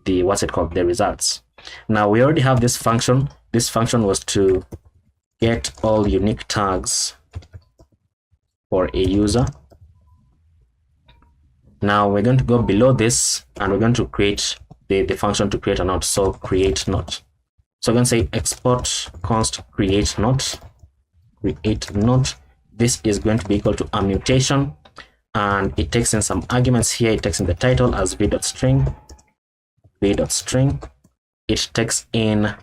what's it called, the results. Now we already have this function. This function was to get all unique tags for a user. Now we're going to go below this, and we're going to create the function to create a node. So create node. So I'm going to say export const create node. This is going to be equal to a mutation, and it takes in some arguments here. It takes in the title as v.string. It takes in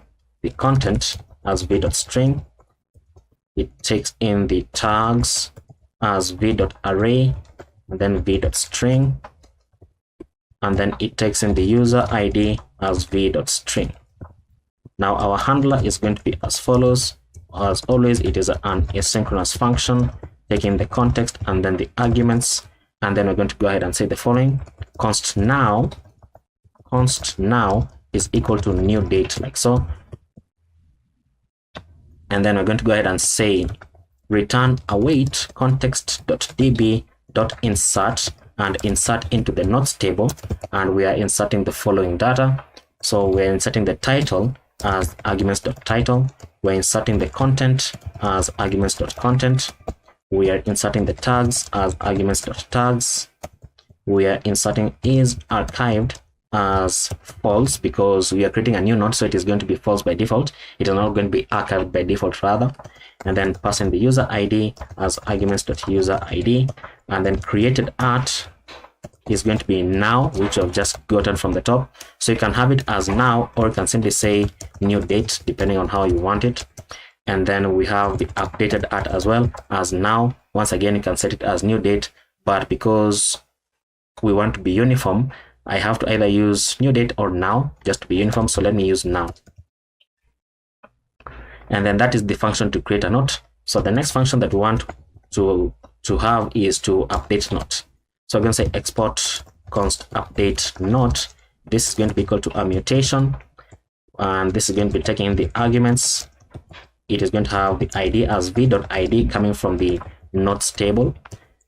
the content as v.string. It takes in the tags as v.array, and then v.string, and then it takes in the user ID as v.string. Now our handler is going to be as follows. As always, it is an asynchronous function taking the context and then the arguments, and then we're going to go ahead and say the following: const now is equal to new date like so. And then we're going to go ahead and say return await context.db.insert and insert into the notes table, and we are inserting the following data. So we're inserting the title as arguments.title, we're inserting the content as arguments.content, we are inserting the tags as arguments.tags, we are inserting is archived as false because we are creating a new node, so it is going to be false by default. It is not going to be archived by default rather. And then passing the user ID as arguments.user ID, and then created at is going to be now, which I've just gotten from the top. So you can have it as now, or you can simply say new date depending on how you want it. And then we have the updated at as well as now. Once again, you can set it as new date, but because we want to be uniform, I have to either use new date or now just to be uniform. So let me use now. And then that is the function to create a note. So the next function that we want to have is to update note. So I'm going to say export const update note. This is going to be equal to a mutation, and this is going to be taking the arguments. It is going to have the ID as v.id coming from the notes table,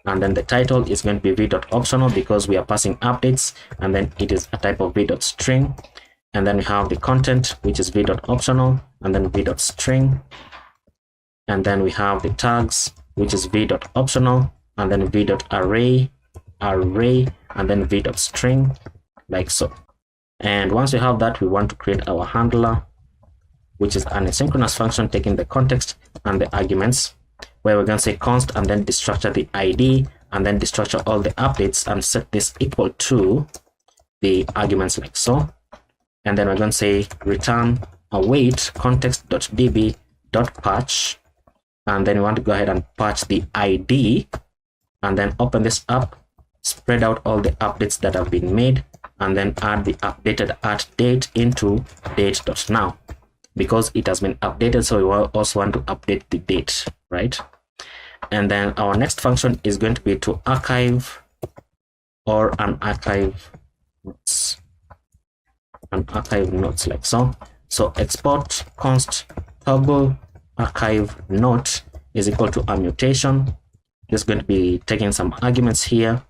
and then the title is going to be v.optional because we are passing updates, and then it is a type of v.string. And then we have the content, which is v.optional, and then v.string. And then we have the tags, which is v.optional, and then v.array, and then v.string, like so. And once we have that, we want to create our handler, which is an asynchronous function taking the context and the arguments, where we're going to say const and then destructure the ID, and then destructure all the updates, and set this equal to the arguments like so. And then we're going to say return await context.db.patch, and then we want to go ahead and patch the ID, and then open this up, spread out all the updates that have been made, and then add the updated at date into date.now because it has been updated. So we also want to update the date, right? And then our next function is going to be to archive or unarchive notes. Archive notes like so. So export const toggle archive note is equal to a mutation. This is going to be taking some arguments here.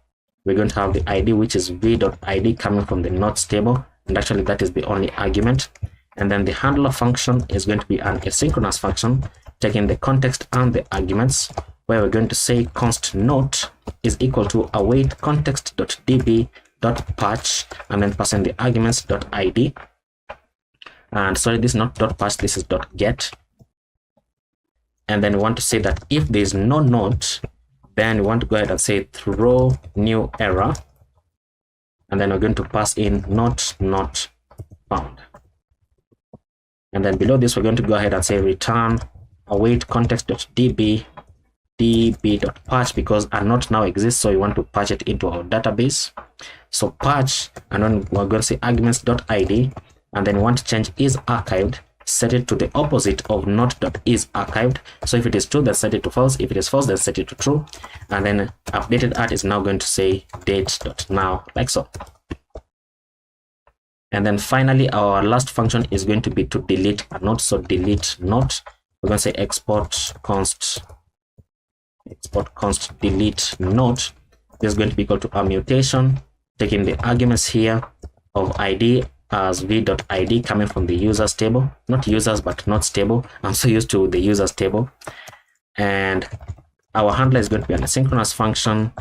We're going to have the ID, which is v.id coming from the notes table, and actually that is the only argument. And then the handler function is going to be an asynchronous function taking the context and the arguments, where we're going to say const note is equal to await context.db.patch, and then passing the arguments .id. And sorry, this is not .patch, this is .get. And then we want to say that if there is no note, then we want to go ahead and say throw new error, and then we're going to pass in not found. And then below this, we're going to go ahead and say return await context.db.patch because a note now exists, so we want to patch it into our database. So patch, and then we're going to say arguments.id, and then we want to change is archived, set it to the opposite of not.is archived. So if it is true, then set it to false. If it is false, then set it to true. And then updated at is now going to say date.now, like so. And then finally, our last function is going to be to delete a note. So delete note. We're going to say export const delete note. This is going to be equal to a mutation, taking the arguments here of ID as v.id coming from the users table, not users but notes table. I'm so used to the users table. And our handler is going to be an asynchronous function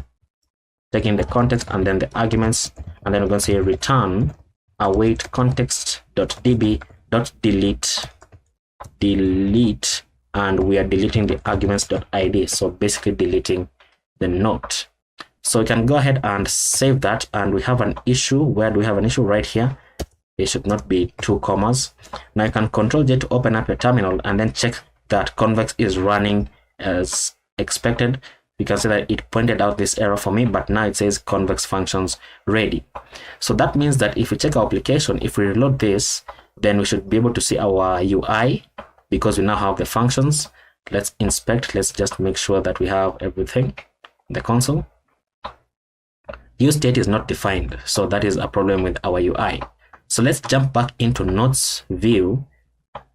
taking the context and then the arguments, and then we're going to say return await context.db.delete, and we are deleting the arguments.id, so basically deleting the note. So we can go ahead and save that, and we have an issue. Where do we have an issue? Right here. It should not be 2 commas. Now you can Control J to open up your terminal and then check that Convex is running as expected. You can see that it pointed out this error for me, but now it says Convex functions ready. So that means that if we check our application, if we reload this, then we should be able to see our UI because we now have the functions. Let's inspect. Let's just make sure that we have everything in the console. Use state is not defined, so that is a problem with our UI. So let's jump back into notes view,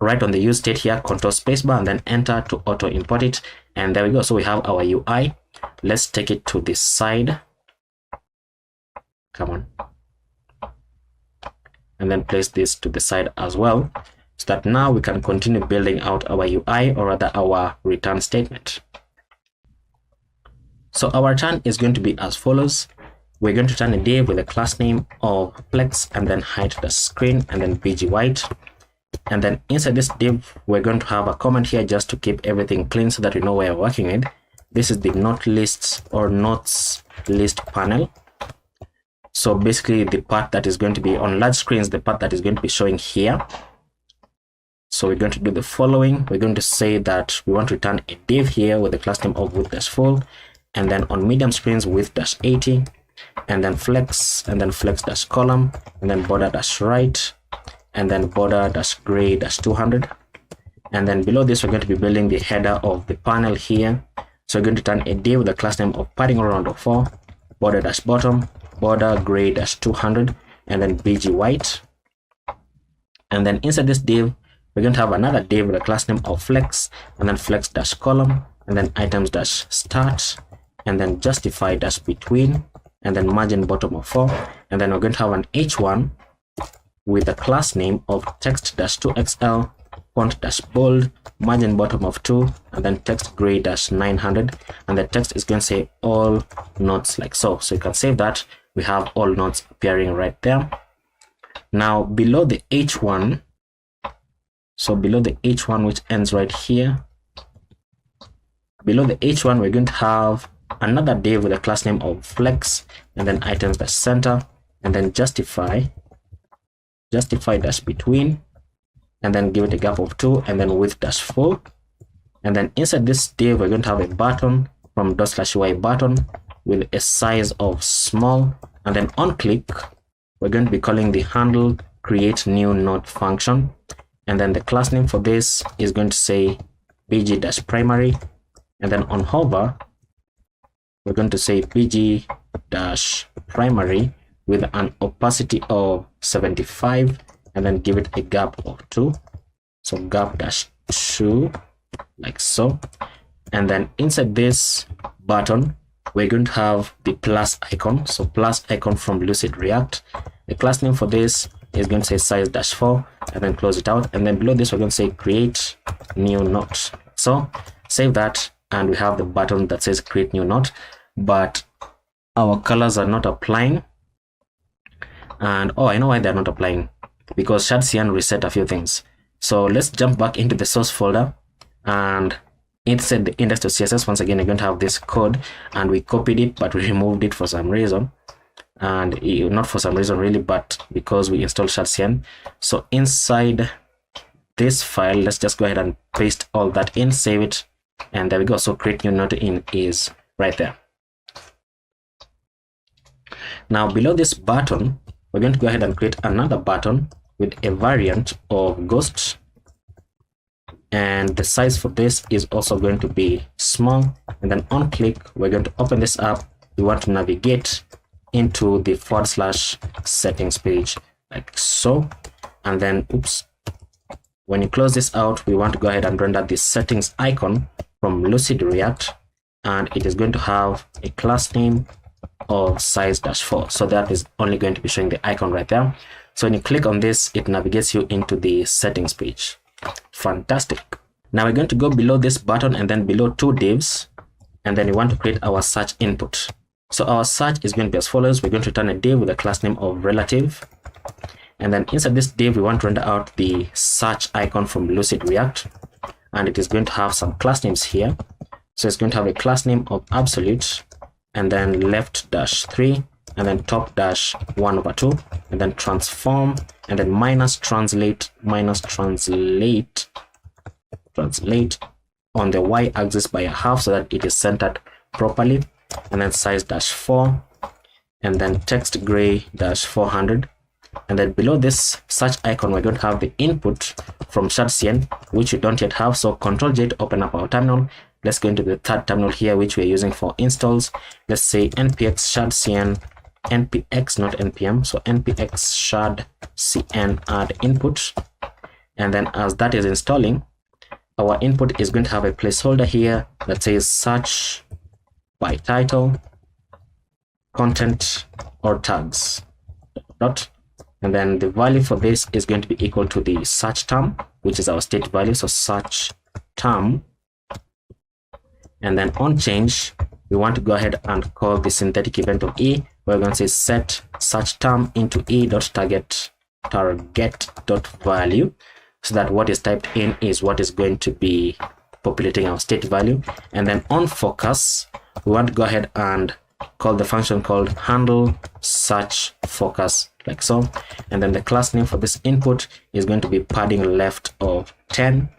right on the use state here, control spacebar, and then enter to auto import it. And there we go. So we have our UI. Let's take it to this side. Come on. And then place this to the side as well, so that now we can continue building out our UI, or rather our return statement. So our return is going to be as follows. We're going to return a div with a class name of flex, and then height the screen, and then bg white. And then inside this div, we're going to have a comment here just to keep everything clean so that we know where we're working with. This is the note list or notes list panel. So basically the part that is going to be on large screens, the part that is going to be showing here. So we're going to do the following. We're going to say that we want to return a div here with the class name of width-full, and then on medium screens width-80, and then flex-column, and then border-right, and then border-gray-200. And then below this, we're going to be building the header of the panel here. So we're going to return a div with the class name of padding around 4, border-bottom, border gray-200, and then bg white. And then inside this div, we're going to have another div with a class name of flex, and then flex-column, and then items-start, and then justify-between, and then margin bottom of 4. And then we're going to have an h1 with a class name of text-2xl, font-bold, margin bottom of 2, and then text gray-900, and the text is going to say all notes like so. So you can save that. We have all notes appearing right there. Now below the h1, so below the h1, which ends right here, below the h1, we're going to have another div with a class name of flex, and then items-center, and then justify-between, and then give it a gap of 2, and then width-full. And then inside this div, we're going to have a button from /y button with a size of small, and then on click, we're going to be calling the handle create new note function. And then the class name for this is going to say bg-primary, and then on hover, we're going to say bg-primary with an opacity of 75, and then give it a gap of 2. So gap-2, like so. And then inside this button, we're going to have the plus icon. So plus icon from Lucid React. The class name for this is going to say size-4, and then close it out. And then below this, we're going to say create new note. So save that, and we have the button that says create new note, but our colors are not applying. And oh, I know why they're not applying, because TsbSankara reset a few things. So let's jump back into the source folder, and inside the index.css, once again, you're going to have this code, and we copied it, but we removed it for some reason. And not for some reason really, but because we installed TsbSankara. So inside this file, let's just go ahead and paste all that in, save it, and there we go. So create new note in is right there. Now below this button, we're going to go ahead and create another button with a variant of ghost, and the size for this is also going to be small. And then on click, we're going to open this up. We want to navigate into the / settings page like so, and then when you close this out, we want to go ahead and render the settings icon from Lucid React, and it is going to have a class name of size-4. So that is only going to be showing the icon right there. So when you click on this, it navigates you into the settings page. Fantastic. Now we're going to go below this button, and then below two divs, and then we want to create our search input. So our search is going to be as follows. We're going to return a div with a class name of relative, and then inside this div, we want to render out the search icon from Lucid React, and it is going to have some class names here. So it's going to have a class name of absolute, and then left-3, and then top-1/2, and then transform, and then -translate on the y-axis by 1/2 so that it is centered properly, and then size-4, and then text gray-400. And then below this search icon, we're going to have the input from TsbSankara, which we don't yet have. So Ctrl-J to open up our terminal. Let's go into the third terminal here, which we're using for installs. Let's say npx TsbSankara, npx, not npm, so npx TsbSankara add input. And then as that is installing, our input is going to have a placeholder here that says search by title, content, or tags. Dot. And then the value for this is going to be equal to the search term, which is our state value. So search term. And then on change, we want to go ahead and call the synthetic event of E. We're going to say set search term into E.target value, so that what is typed in is what is going to be populating our state value. And then on focus, we want to go ahead and call the function called handle search focus, like so. And then the class name for this input is going to be padding left of 10,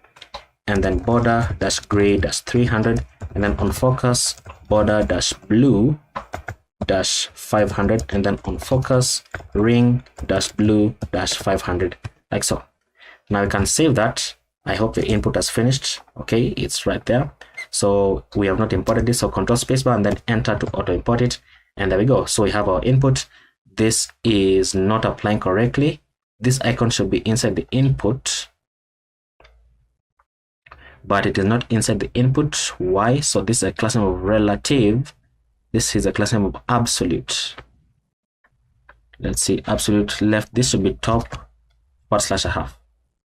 and then border dash gray dash 300, and then on focus border dash blue dash 500, and then on focus ring dash blue dash 500, like so. Now we can save that. I hope the input has finished. Okay, it's right there. So we have not imported this, so control spacebar and then enter to auto import it, and there we go. So we have our input. This is not applying correctly. This icon should be inside the input, but it is not inside the input. Why? So this is a class name of relative. This is a class name of absolute. Let's see, absolute left. This should be top /1/2.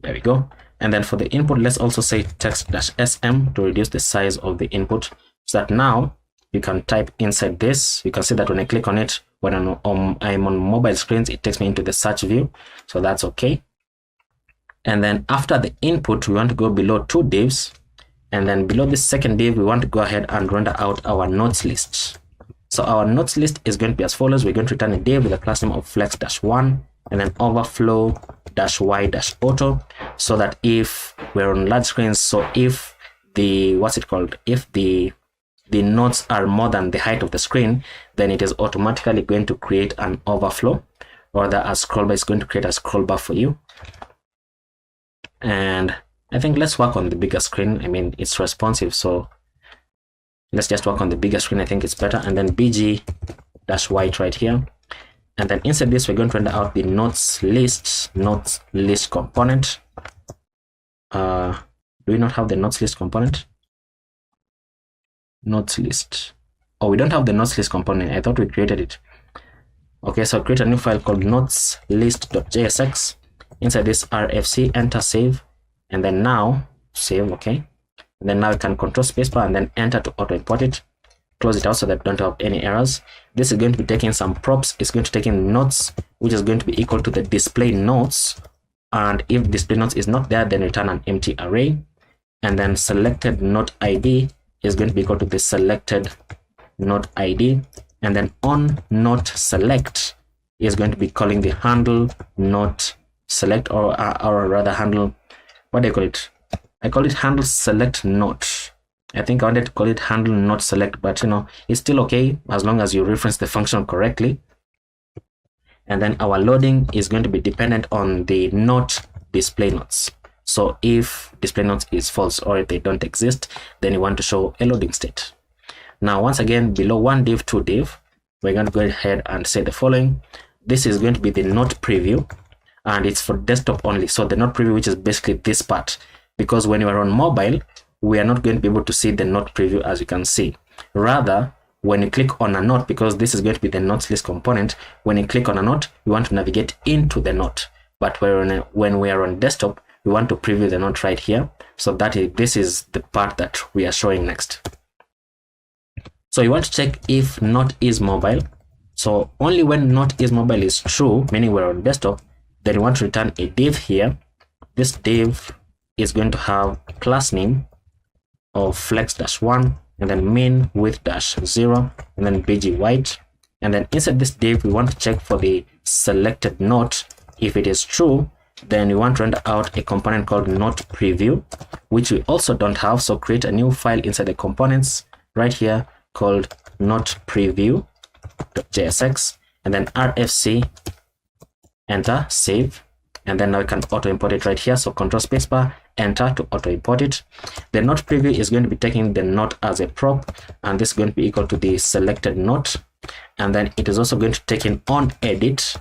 There we go. And then for the input, let's also say text-sm to reduce the size of the input, so that now you can type inside this. You can see that when I click on it, when I'm on mobile screens, it takes me into the search view. So that's okay. And then after the input, we want to go below two divs. And then below this second div, we want to go ahead and render out our nodes list. So our nodes list is going to be as follows. We're going to return a div with a class name of flex-1, and then overflow-y-auto, so that if we're on large screens, so if the if the nodes are more than the height of the screen, then it is automatically going to create an overflow, or a scroll bar is going to create a scroll bar for you. And I think let's work on the bigger screen. I mean, it's responsive, so let's just work on the bigger screen. I think it's better. And then bg-white right here. And then inside this, we're going to render out the nodes list component. Do we not have the nodes list component? Nodes list. Oh, we don't have the nodes list component. I thought we created it. Okay, so create a new file called nodeslist.jsx. Inside this rfc, enter, save, and then now save. Okay, and then now you can control spacebar and then enter to auto import it. Close it out so that we don't have any errors. This is going to be taking some props. It's going to take in nodes, which is going to be equal to the display nodes. And if display nodes is not there, then return an empty array. And then selected node ID is going to be equal to the selected node ID. And then on node select is going to be calling the handle node select, or rather handle, what do I call it? I call it handle select node. I think I wanted to call it handle not select, but you know, it's still okay as long as you reference the function correctly. And then our loading is going to be dependent on the not display nodes. So if display nodes is false or if they don't exist, then you want to show a loading state. Now, once again, below one div, two div, we're going to go ahead and say the following. This is going to be the note preview, and it's for desktop only. So the note preview, which is basically this part, because when you are on mobile, we are not going to be able to see the note preview, as you can see. Rather, when you click on a note, because this is going to be the notes list component, when you click on a note, you want to navigate into the note. But when we are on desktop, we want to preview the note right here. So this is the part that we are showing next. So you want to check if not is mobile. So only when not is mobile is true, meaning we're on desktop, then you want to return a div here. This div is going to have a class name of flex-1, and then main width -0, and then bg white. And then inside this div, we want to check for the selected note. If it is true, then we want to render out a component called note preview, which we also don't have. So create a new file inside the components right here called note preview.jsx, and then rfc, enter, save. And then now we can auto import it right here. So control spacebar, enter to auto import it. The note preview is going to be taking the note as a prop, and this is going to be equal to the selected note. And then it is also going to take in on edit,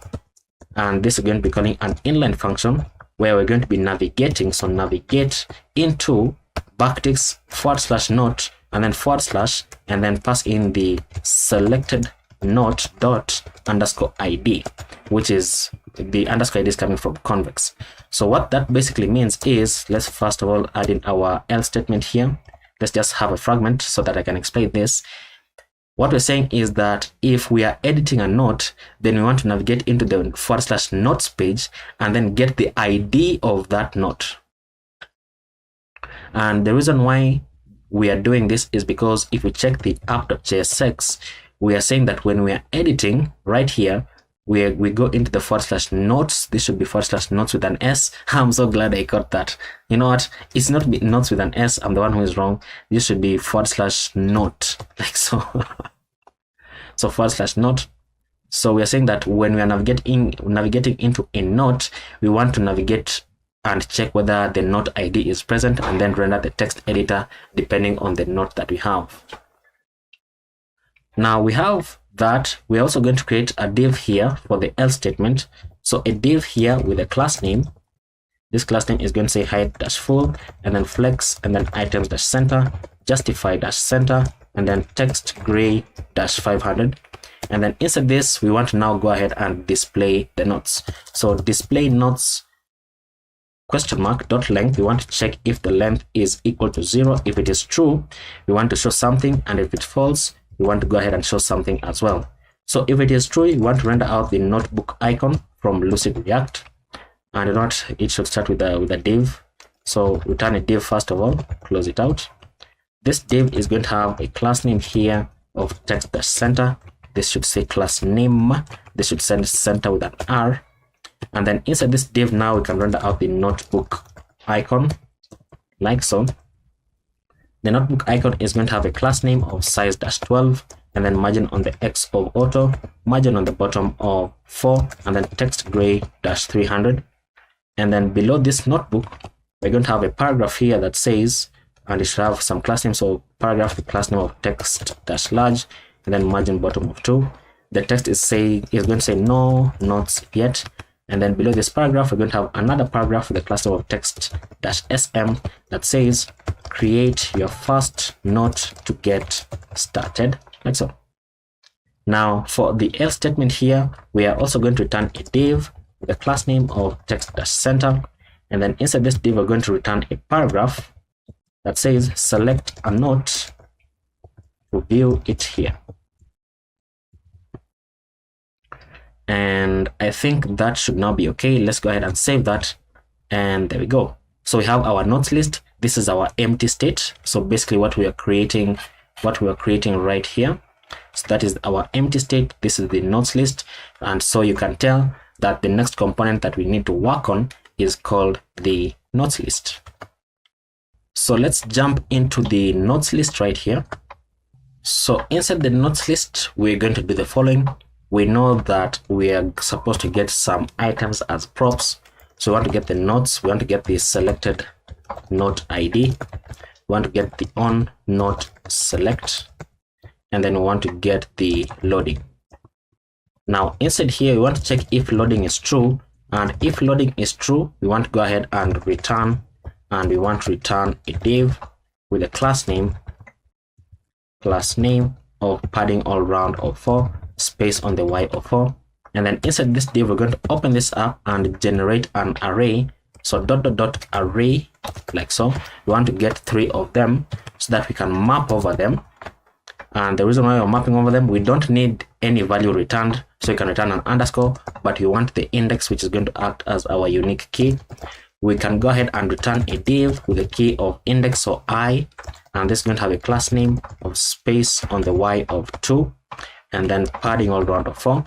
and this is going to be calling an inline function where we're going to be navigating. So navigate into backticks /note and then / and then pass in the selected note dot underscore ID, which is the underscore ID is coming from Convex. So what that basically means is, let's first of all add in our else statement here. Let's just have a fragment so that I can explain this. What we're saying is that if we are editing a note, then we want to navigate into the /notes page and then get the ID of that note. And the reason why we are doing this is because if we check the app.jsx, we are saying that when we are editing right here, we go into the /notes. This should be /notes with an S. I'm so glad I got that. You know what? It's not notes with an S. I'm the one who is wrong. This should be /note, like so. So /note. So we are saying that when we are navigating into a note, we want to navigate and check whether the note ID is present and then render the text editor depending on the note that we have. Now we have that. We're also going to create a div here for the else statement. So a div here with a class name. This class name is going to say height-full and then flex and then items-center, justify-center, and then text gray-500. And then inside this, we want to now go ahead and display the notes. So display notes (.length). We want to check if the length is equal to 0. If it is true, we want to show something, and if it false, we want to go ahead and show something as well. So if it is true, we want to render out the notebook icon from Lucid React, and it should start with a div. So return a div first of all, close it out. This div is going to have a class name here of text-center. This should say class name. This should send center with an R. And then inside this div now we can render out the notebook icon like so. The notebook icon is going to have a class name of size-12 and then margin on the X of auto, margin on the bottom of 4, and then text gray-300. And then below this notebook, we're going to have a paragraph here that says, and it should have some class names. So paragraph, the class name of text-large, and then margin bottom of 2. The text is going to say no notes yet. And then below this paragraph, we're going to have another paragraph with a class name of text-sm that says create your first note to get started, like so. Now for the else statement here, we are also going to return a div with a class name of text-center, and then inside this div we're going to return a paragraph that says select a note to view it here. And I think that should now be okay. Let's go ahead and save that, and there we go. So we have our notes list. This is our empty state. So basically what we are creating right here. So that is our empty state. This is the notes list. And so you can tell that the next component that we need to work on is called the notes list. So let's jump into the notes list right here. So inside the notes list, we're going to do the following. We know that we are supposed to get some items as props. So we want to get the notes. We want to get the selected note ID. We want to get the on note select. And then we want to get the loading. Now inside here, we want to check if loading is true. And if loading is true, we want to go ahead and return. And we want to return a div with a class name of padding all round of 4, space on the Y of 4. And then inside this div, we're going to open this up and generate an array. So array, like so. We want to get 3 of them so that we can map over them. And the reason why we're mapping over them, we don't need any value returned, so you can return an underscore, but you want the index, which is going to act as our unique key. We can go ahead and return a div with a key of index or I, and this is going to have a class name of space on the Y of 2, and then padding all around of 4.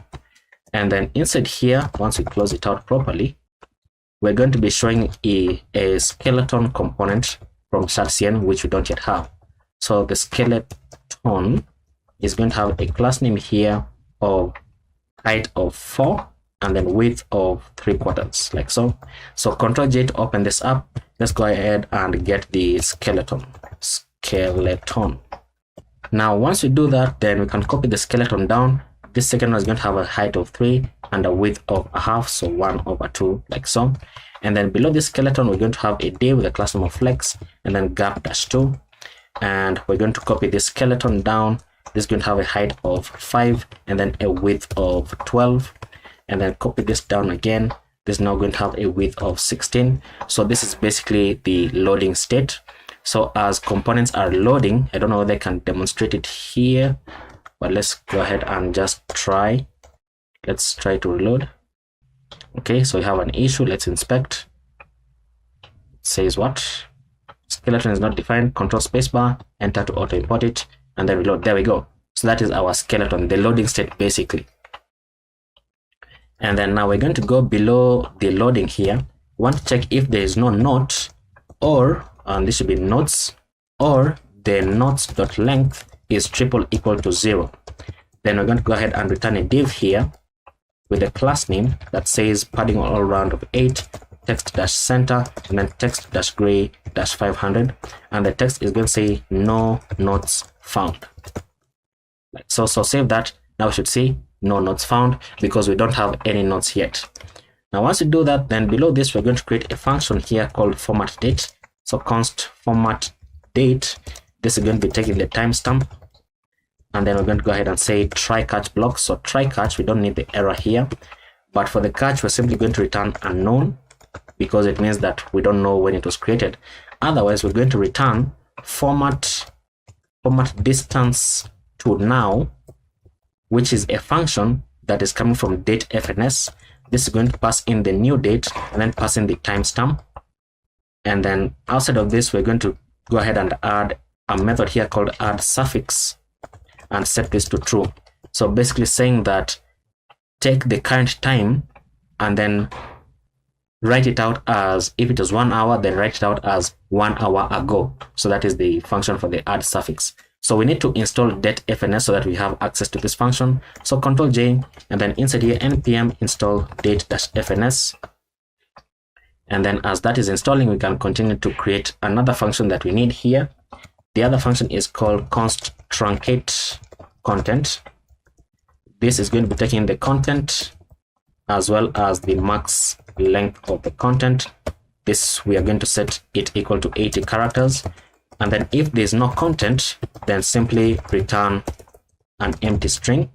And then inside here, once we close it out properly, we're going to be showing a skeleton component from TsbSankara, which we don't yet have. So the skeleton is going to have a class name here of height of 4 and then width of 3/4, like so. So Ctrl J to open this up. Let's go ahead and get the skeleton. Now once we do that, then we can copy the skeleton down. This second one is going to have a height of 3 and a width of 1/2, so 1/2, like so. And then below this skeleton, we're going to have a div with a class name of flex, and then gap-2. And we're going to copy this skeleton down. This is going to have a height of 5 and then a width of 12. And then copy this down again. This is now going to have a width of 16. So this is basically the loading state. So as components are loading, I don't know whether I can demonstrate it here, but let's go ahead and just try. Let's try to reload. Okay, so we have an issue. Let's inspect. It says what? Skeleton is not defined. Control spacebar, enter to auto import it, and then reload. There we go. So that is our skeleton, the loading state basically. And then now we're going to go below the loading here. We want to check if there is no note, or and this should be notes, or the notes.length is triple equal to 0. Then we're going to go ahead and return a div here with a class name that says padding all around of 8, text-center, and then text-gray-500, and the text is going to say no notes found. Like so. So save that. Now we should see no notes found because we don't have any notes yet. Now once you do that, then below this we're going to create a function here called format date. So const format date, this is going to be taking the timestamp, and then we're going to go ahead and say try catch block. So try catch, we don't need the error here, but for the catch we're simply going to return unknown because it means that we don't know when it was created. Otherwise we're going to return format distance to now, which is a function that is coming from date fns. This is going to pass in the new date and then pass in the timestamp. And then outside of this, we're going to go ahead and add a method here called add suffix and set this to true. So basically saying that take the current time and then write it out as, if it was 1 hour, then write it out as 1 hour ago. So that is the function for the add suffix. So we need to install date.fns so that we have access to this function. So Control J, and then inside here npm install date-fns. And then as that is installing, we can continue to create another function that we need here. The other function is called const truncate content. This is going to be taking the content as well as the max length of the content. This we are going to set it equal to 80 characters. And then if there is no content, then simply return an empty string.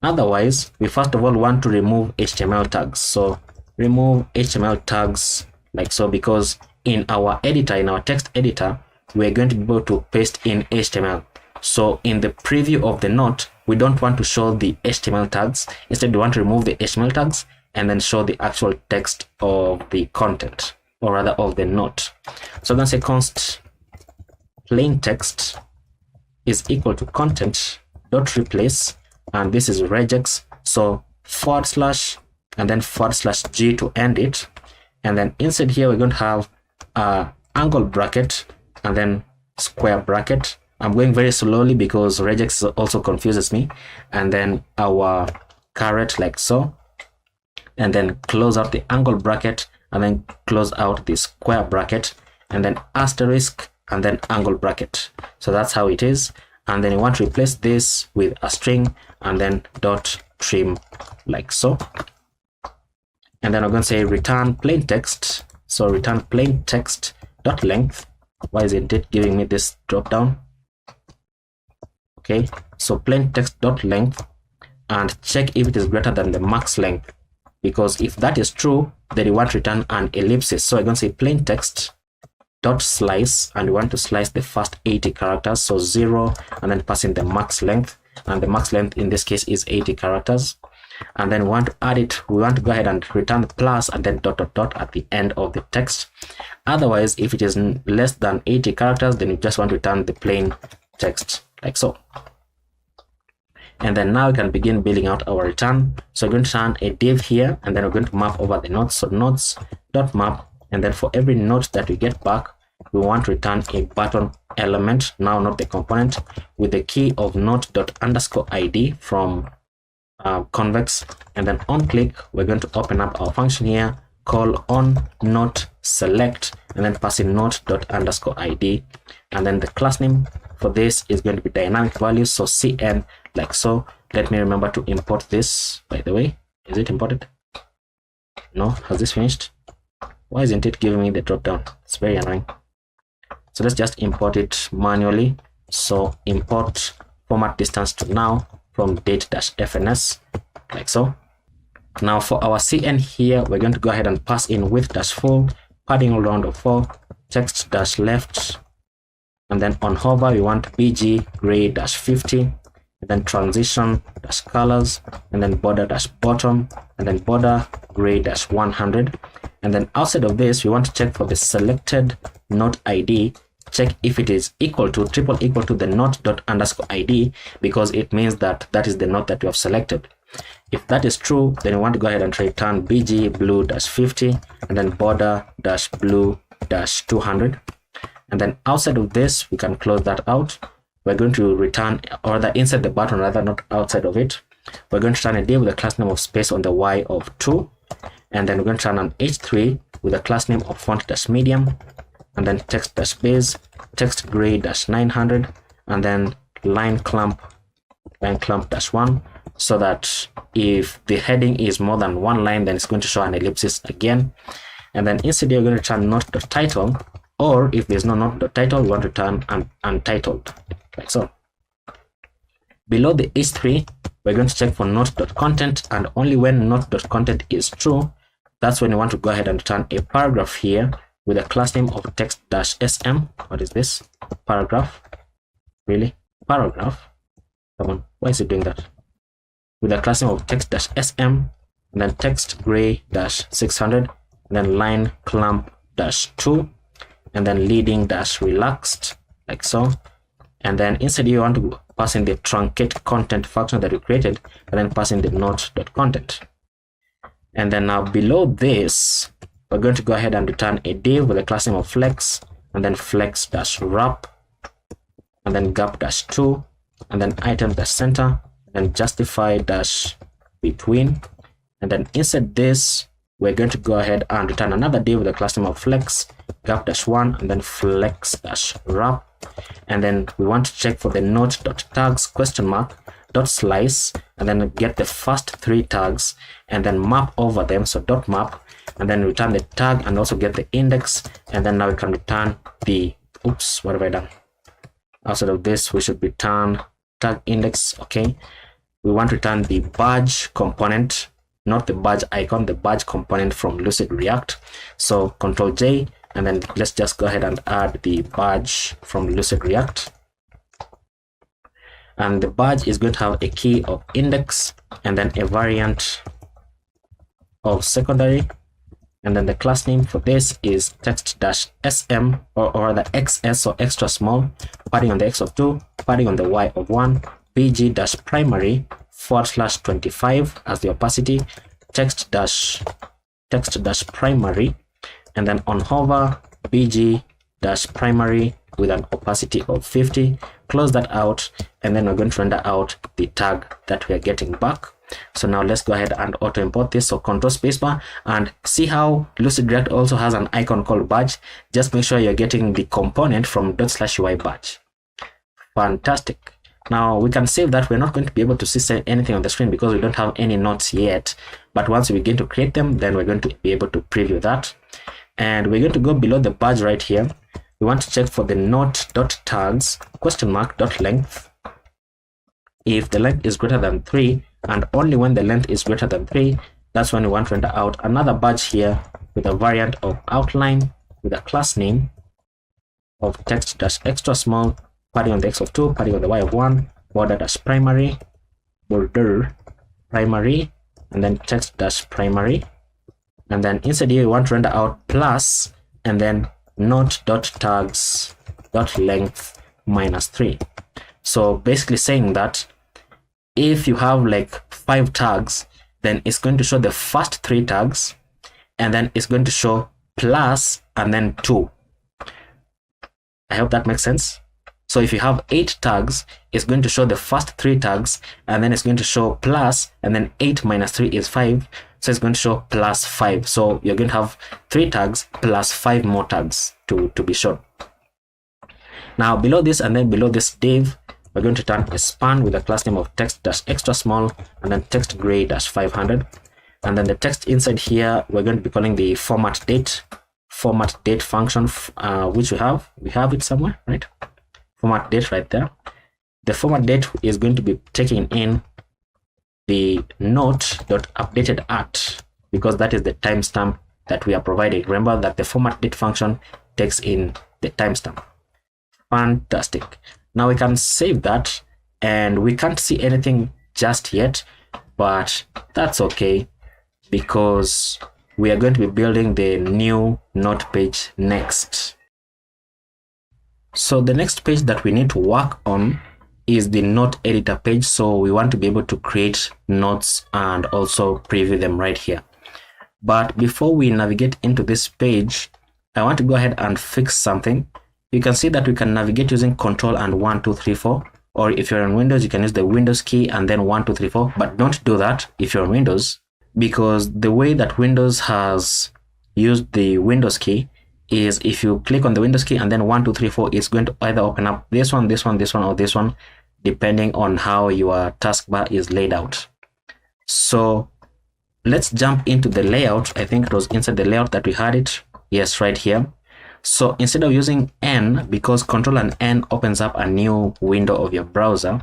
Otherwise, we first of all want to remove HTML tags. So remove HTML tags like so, because in our editor, in our text editor, we're going to be able to paste in HTML. So in the preview of the note, we don't want to show the HTML tags. Instead, we want to remove the HTML tags and then show the actual text of the content, or rather of the note. So I'm going to say const plain text is equal to content dot replace, and this is regex. So / and then /g to end it. And then inside here, we're going to have angle bracket and then square bracket. I'm going very slowly because regex also confuses me. And then our caret like so. And then close out the angle bracket and then close out the square bracket and then asterisk and then angle bracket. So that's how it is. And then you want to replace this with a string and then dot trim like so. And then I'm going to say return plain text. So return plain text dot length. Why is it giving me this drop down? Okay, so plain text dot length, and check if it is greater than the max length, because if that is true, then you want to return an ellipsis. So I'm going to say plain text dot slice, and we want to slice the first 80 characters, so 0, and then pass in the max length, and the max length in this case is 80 characters. And then we want to add it, we want to go ahead and return the plus and then dot dot dot at the end of the text. Otherwise, if it is less than 80 characters, then you just want to return the plain text like so. And then now we can begin building out our return. So we're going to turn a div here, and then we're going to map over the nodes. So nodes dot map, and then for every node that we get back, we want to return a button element, now not the component, with the key of node dot underscore id from Convex. And then on click, we're going to open up our function here, call on node select, and then pass in node dot underscore id. And then the class name for this is going to be dynamic values, so cn like so. Let me remember to import this, by the way. Is it imported? No. Has this finished? Why isn't it giving me the drop down? It's very annoying. So let's just import it manually. So import format distance to now from date-fns, like so. Now for our cn here, we're going to go ahead and pass in width-full, padding around of 4, text-left, and then on hover we want bg gray-50, and then transition-colors, and then border-bottom, and then border gray-100. And then outside of this, we want to check for the selected note ID. Check if it is equal to the note._id, because it means that that is the note that you have selected. If that is true, then we want to go ahead and return bg blue-50, and then border-blue-200. And then outside of this, we can close that out. We're going to return, or inside the button rather, not outside of it. We're going to return a div with a class name of space on the y of 2, and then we're going to return an h3 with a class name of font-medium, and then text-base, text gray-900, and then line clamp -1, so that if the heading is more than one line, then it's going to show an ellipsis again. And then instead you're going to return note.title, or if there's no note.title, we want to return an untitled, like so. Below the h3, we're going to check for note.content, and only when note.content is true, that's when you want to go ahead and return a paragraph here with a class name of text-sm. What is this? Paragraph? Really? Paragraph? Come on, why is it doing that? With a class name of text-sm, and then text gray-600, and then line clamp-2, and then leading-relaxed, like so. And then instead you want to pass in the truncate content function that you created, and then pass in the note.content. And then now below this, we're going to go ahead and return a div with a class name of flex, and then flex-wrap, and then gap-2, and then item-center, and justify-between. And then inside this, we're going to go ahead and return another div with a class name of flex, gap-1, and then flex-wrap. And then we want to check for the note.tags (slice), and then get the first 3 tags and then map over them, so .map, and then return the tag and also get the index. And then now we can return the, oops, what have I done? Outside of this, we should return tag index. Okay, we want to return the badge component, not the badge icon, the badge component from Lucid React. So Control J, and then let's just go ahead and add the badge from Lucid React. And the badge is going to have a key of index, and then a variant of secondary. And then the class name for this is text-sm, or the xs, so extra small, padding on the x of 2, padding on the y of 1, bg-primary /25 as the opacity, text-primary, and then on hover bg-primary with an opacity of 50. Close that out, and then we're going to render out the tag that we are getting back. So now let's go ahead and auto import this. So Control spacebar, and see how Lucid React also has an icon called badge. Just make sure you're getting the component from ./UI badge. Fantastic. Now we can save that. We're not going to be able to see anything on the screen because we don't have any notes yet, but once we begin to create them, then we're going to be able to preview that. And we're going to go below the badge right here. We want to check for the note.tags (length). If the length is greater than 3, and only when the length is greater than 3, that's when we want to render out another badge here with a variant of outline with a class name of text-extra small, padding on the x of 2, padding on the y of 1, border-primary, and then text-primary. And then inside here, we want to render out plus, and then note.tags.length -3. So basically saying that if you have like 5 tags, then it's going to show the first 3 tags, and then it's going to show plus and then 2. I hope that makes sense. So if you have 8 tags, it's going to show the first 3 tags, and then it's going to show plus, and then 8 minus 3 is 5. So it's going to show plus 5. So you're going to have 3 tags plus 5 more tags to be shown. Now below this, and then below this div, we're going to turn a span with a class name of text-extra small, and then text gray-500. And then the text inside here, we're going to be calling the format date function, which we have it somewhere, right? Format date right there. The format date is going to be taking in the note.updated@, because that is the timestamp that we are providing. Remember that the format date function takes in the timestamp. Fantastic. Now we can save that, and we can't see anything just yet, but that's okay, because we are going to be building the new note page next. So the next page that we need to work on is the note editor page. So we want to be able to create notes and also preview them right here. But before we navigate into this page, I want to go ahead and fix something. You can see that we can navigate using Control and 1, 2, 3, 4. Or if you're on Windows, you can use the Windows key and then 1, 2, 3, 4. But don't do that if you're on Windows, because the way that Windows has used the Windows key is if you click on the Windows key and then 1, 2, 3, 4, it's going to either open up this one, this one, this one, or this one, depending on how your taskbar is laid out. So let's jump into the layout. I think it was inside the layout that we had it. Yes, right here. So instead of using N, because Control and N opens up a new window of your browser,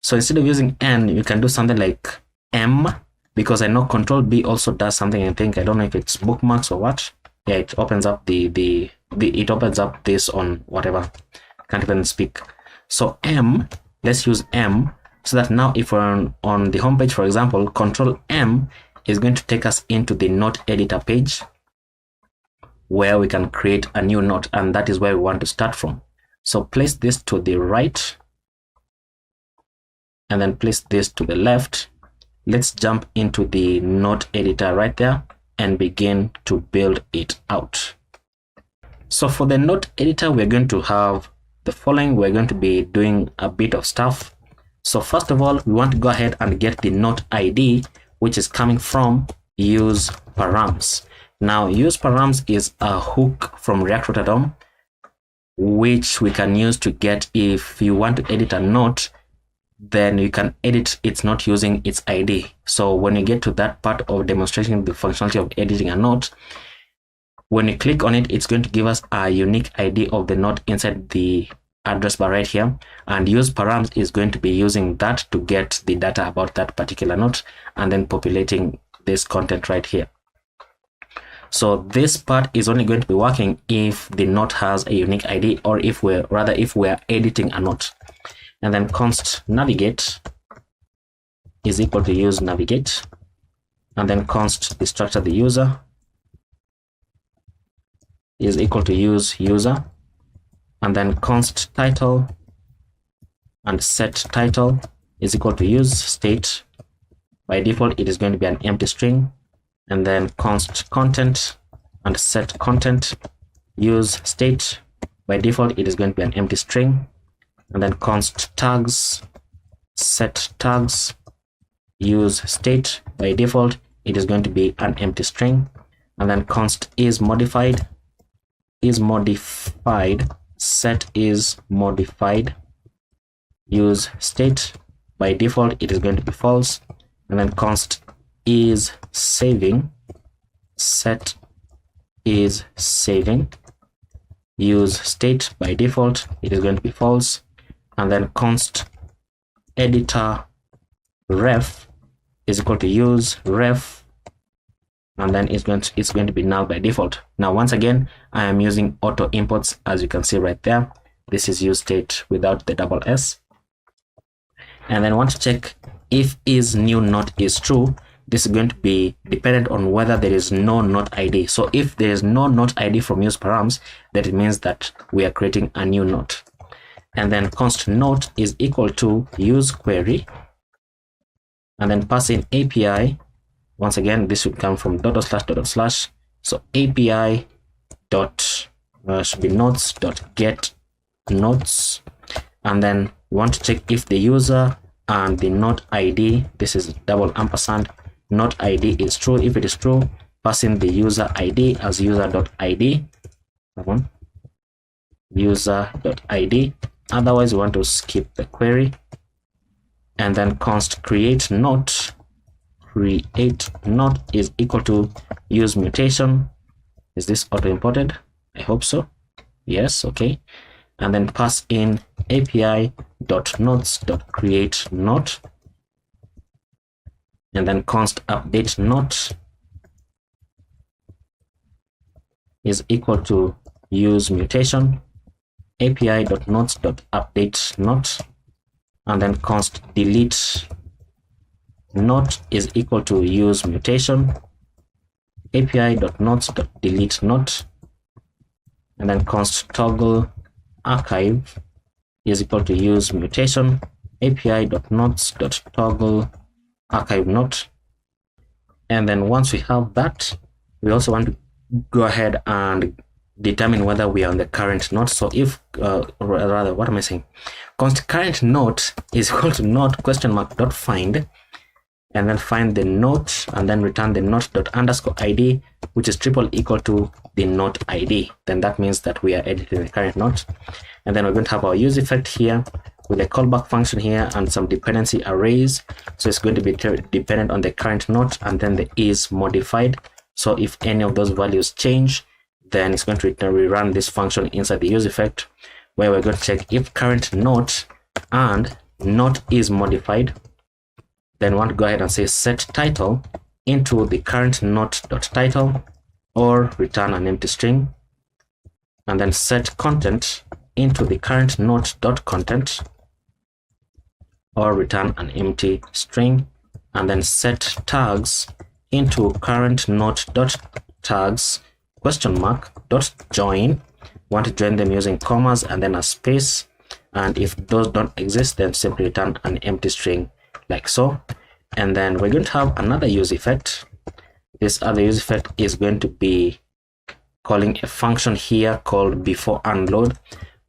so instead of using N, you can do something like M, because I know Control B also does something. I don't know if it's bookmarks or what. Yeah, it opens up it opens up this on whatever. Can't even speak. So M, let's use M, so that now if we're on the home page, for example, Control M is going to take us into the note editor page, where we can create a new note, and that is where we want to start from. So place this to the right, and then place this to the left. Let's jump into the note editor right there and begin to build it out. So for the note editor, we're going to have the following. We're going to be doing a bit of stuff. So first of all, we want to go ahead and get the note ID, which is coming from use params. Now, use params is a hook from React Rotterdam, which we can use to get, if you want to edit a note, then you can edit its note using its ID. So when you get to that part of demonstrating the functionality of editing a note, when you click on it, it's going to give us a unique ID of the note inside the address bar right here, and use params is going to be using that to get the data about that particular note and then populating this content right here. So this part is only going to be working if the note has a unique ID, or if we're editing a note. And then const navigate is equal to use navigate, and then const destructor the user is equal to use user, and then const title and set title is equal to use state. By default, it is going to be an empty string. And then const content and set content use state. By default, it is going to be an empty string. And then const tags set tags use state. By default, it is going to be an empty string. And then const is modified set is modified use state. By default, it is going to be false. And then const is saving set is saving use state. By default, it is going to be false. And then const editor ref is equal to use ref, and then it's going to be null by default. Now once again, I am using auto imports, as you can see right there. This is use state without the double s. And then want to check if is new note is true. This is going to be dependent on whether there is no note ID. So if there is no note ID from use params, that it means that we are creating a new note. And then const note is equal to use query, and then pass in API. Once again, this should come from // So API dot should be notes dot get notes, and then we want to check if the user and the note ID, this is double ampersand, note ID is true. If it is true, pass in the user ID as user.id. User.id. Otherwise, we want to skip the query. And then const create note create not is equal to use mutation. Is this auto imported? I hope so. Yes, okay. And then pass in api.nodes.create not, and then const update not is equal to use mutation api.nodes.update not, and then const delete not is equal to use mutation api.nodes.delete not, and then const toggle archive is equal to use mutation api.nodes.toggle archive not. And then once we have that, we also want to go ahead and determine whether we are on the current node. So if rather, what am I saying? Const current node is equal to node question mark dot find, and then find the node and then return the node dot underscore id, which is triple equal to the node id. Then that means that we are editing the current node. And then we're going to have our use effect here with a callback function here and some dependency arrays. So it's going to be dependent on the current node, and then the is modified. So if any of those values change, then it's going to rerun this function inside the use effect, where we're going to check if current node and node is modified. Then we want to go ahead and say set title into the current node.title, or return an empty string, and then set content into the current node.content, or return an empty string, and then set tags into current node.tags question mark dot join. Want to join them using commas and then a space, and if those don't exist, then simply return an empty string like so. And then we're going to have another use effect. This other use effect is going to be calling a function here called before unload,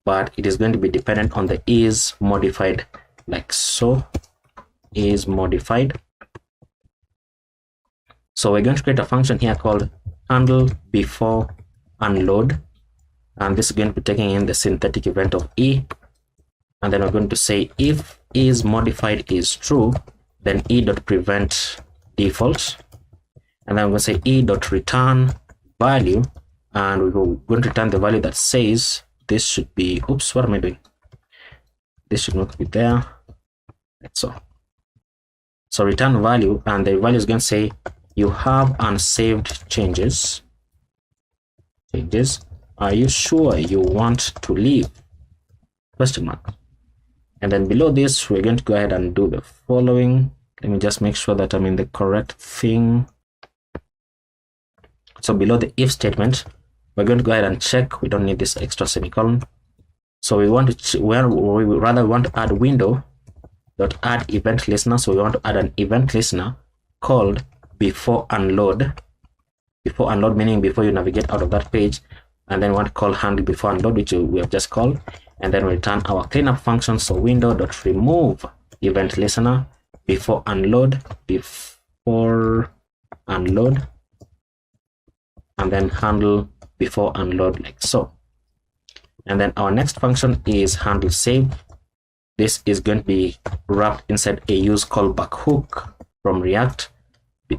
but it is going to be dependent on the is modified like so. Is modified. So we're going to create a function here called handle before unload, and this is going to be taking in the synthetic event of e, and then we're going to say if is modified is true, then e.prevent default, and then we're going to say e.return value, and we're going to return the value that says this should be, oops, what am I doing? This should not be there. So return value, and the value is going to say you have unsaved changes. Are you sure you want to leave? Question mark. And then below this, we're going to go ahead and do the following. Let me just make sure that I'm in the correct thing. So below the if statement, we're going to go ahead and check. We don't need this extra semicolon. So we want to, we rather want to add window dot add event listener. So we want to add an event listener called before unload. Before unload meaning before you navigate out of that page, and then we want to call handle before unload, which we have just called, and then return our cleanup function. So window dot remove event listener before unload, and then handle before unload like so. And then our next function is handle save. This is going to be wrapped inside a use callback hook from React,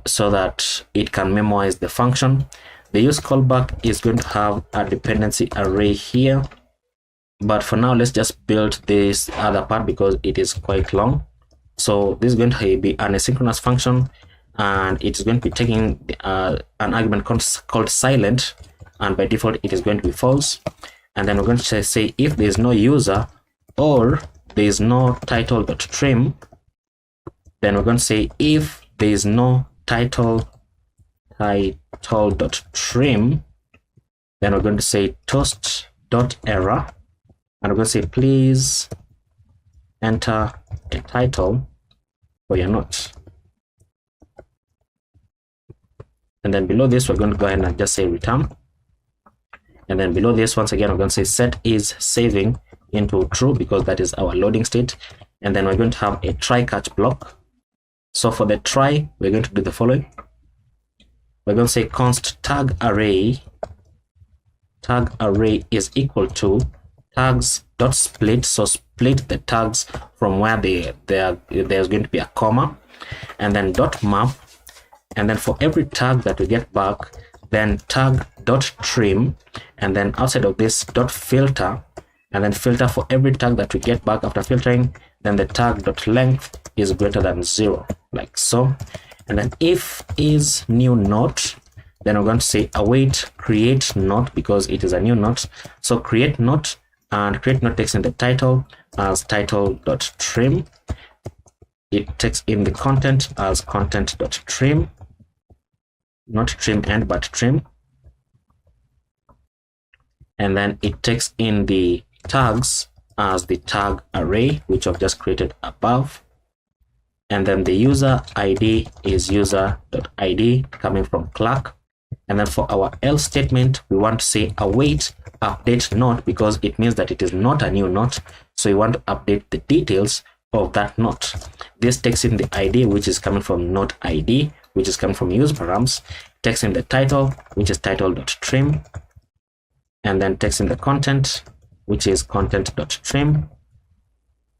so that it can memorize the function. The use callback is going to have a dependency array here, but for now let's just build this other part because it is quite long. So this is going to be an asynchronous function, and it's going to be taking an argument called silent, and by default it is going to be false. And then we're going to say if there is no user or there is no title.trim, then we're going to say if there is no title.trim, then we're going to say toast.error, and we're going to say please enter a title for your note. And then below this, we're going to go ahead and just say return. And then below this, once again, we're going to say set is saving into true because that is our loading state. And then we're going to have a try catch block. So for the try, we're going to do the following. We're going to say const tag array is equal to tags.split. So split the tags from where there's going to be a comma, and then dot map and then for every tag that we get back, then tag dot trim, and then outside of this dot filter, and then filter for every tag that we get back after filtering, then the tag dot length is greater than 0, like so. And then if is new note, then we're going to say await create note because it is a new note. So create note, and create note takes in the title as title.trim. It takes in the content as content.trim, not trim end but trim. And then it takes in the tags as the tag array, which I've just created above. And then the user ID is user.id coming from Clerk. And then for our else statement, we want to say await update note because it means that it is not a new note. So we want to update the details of that note. This takes in the ID, which is coming from note ID, which is coming from use params, takes in the title, which is title.trim, and then takes in the content, which is content.trim,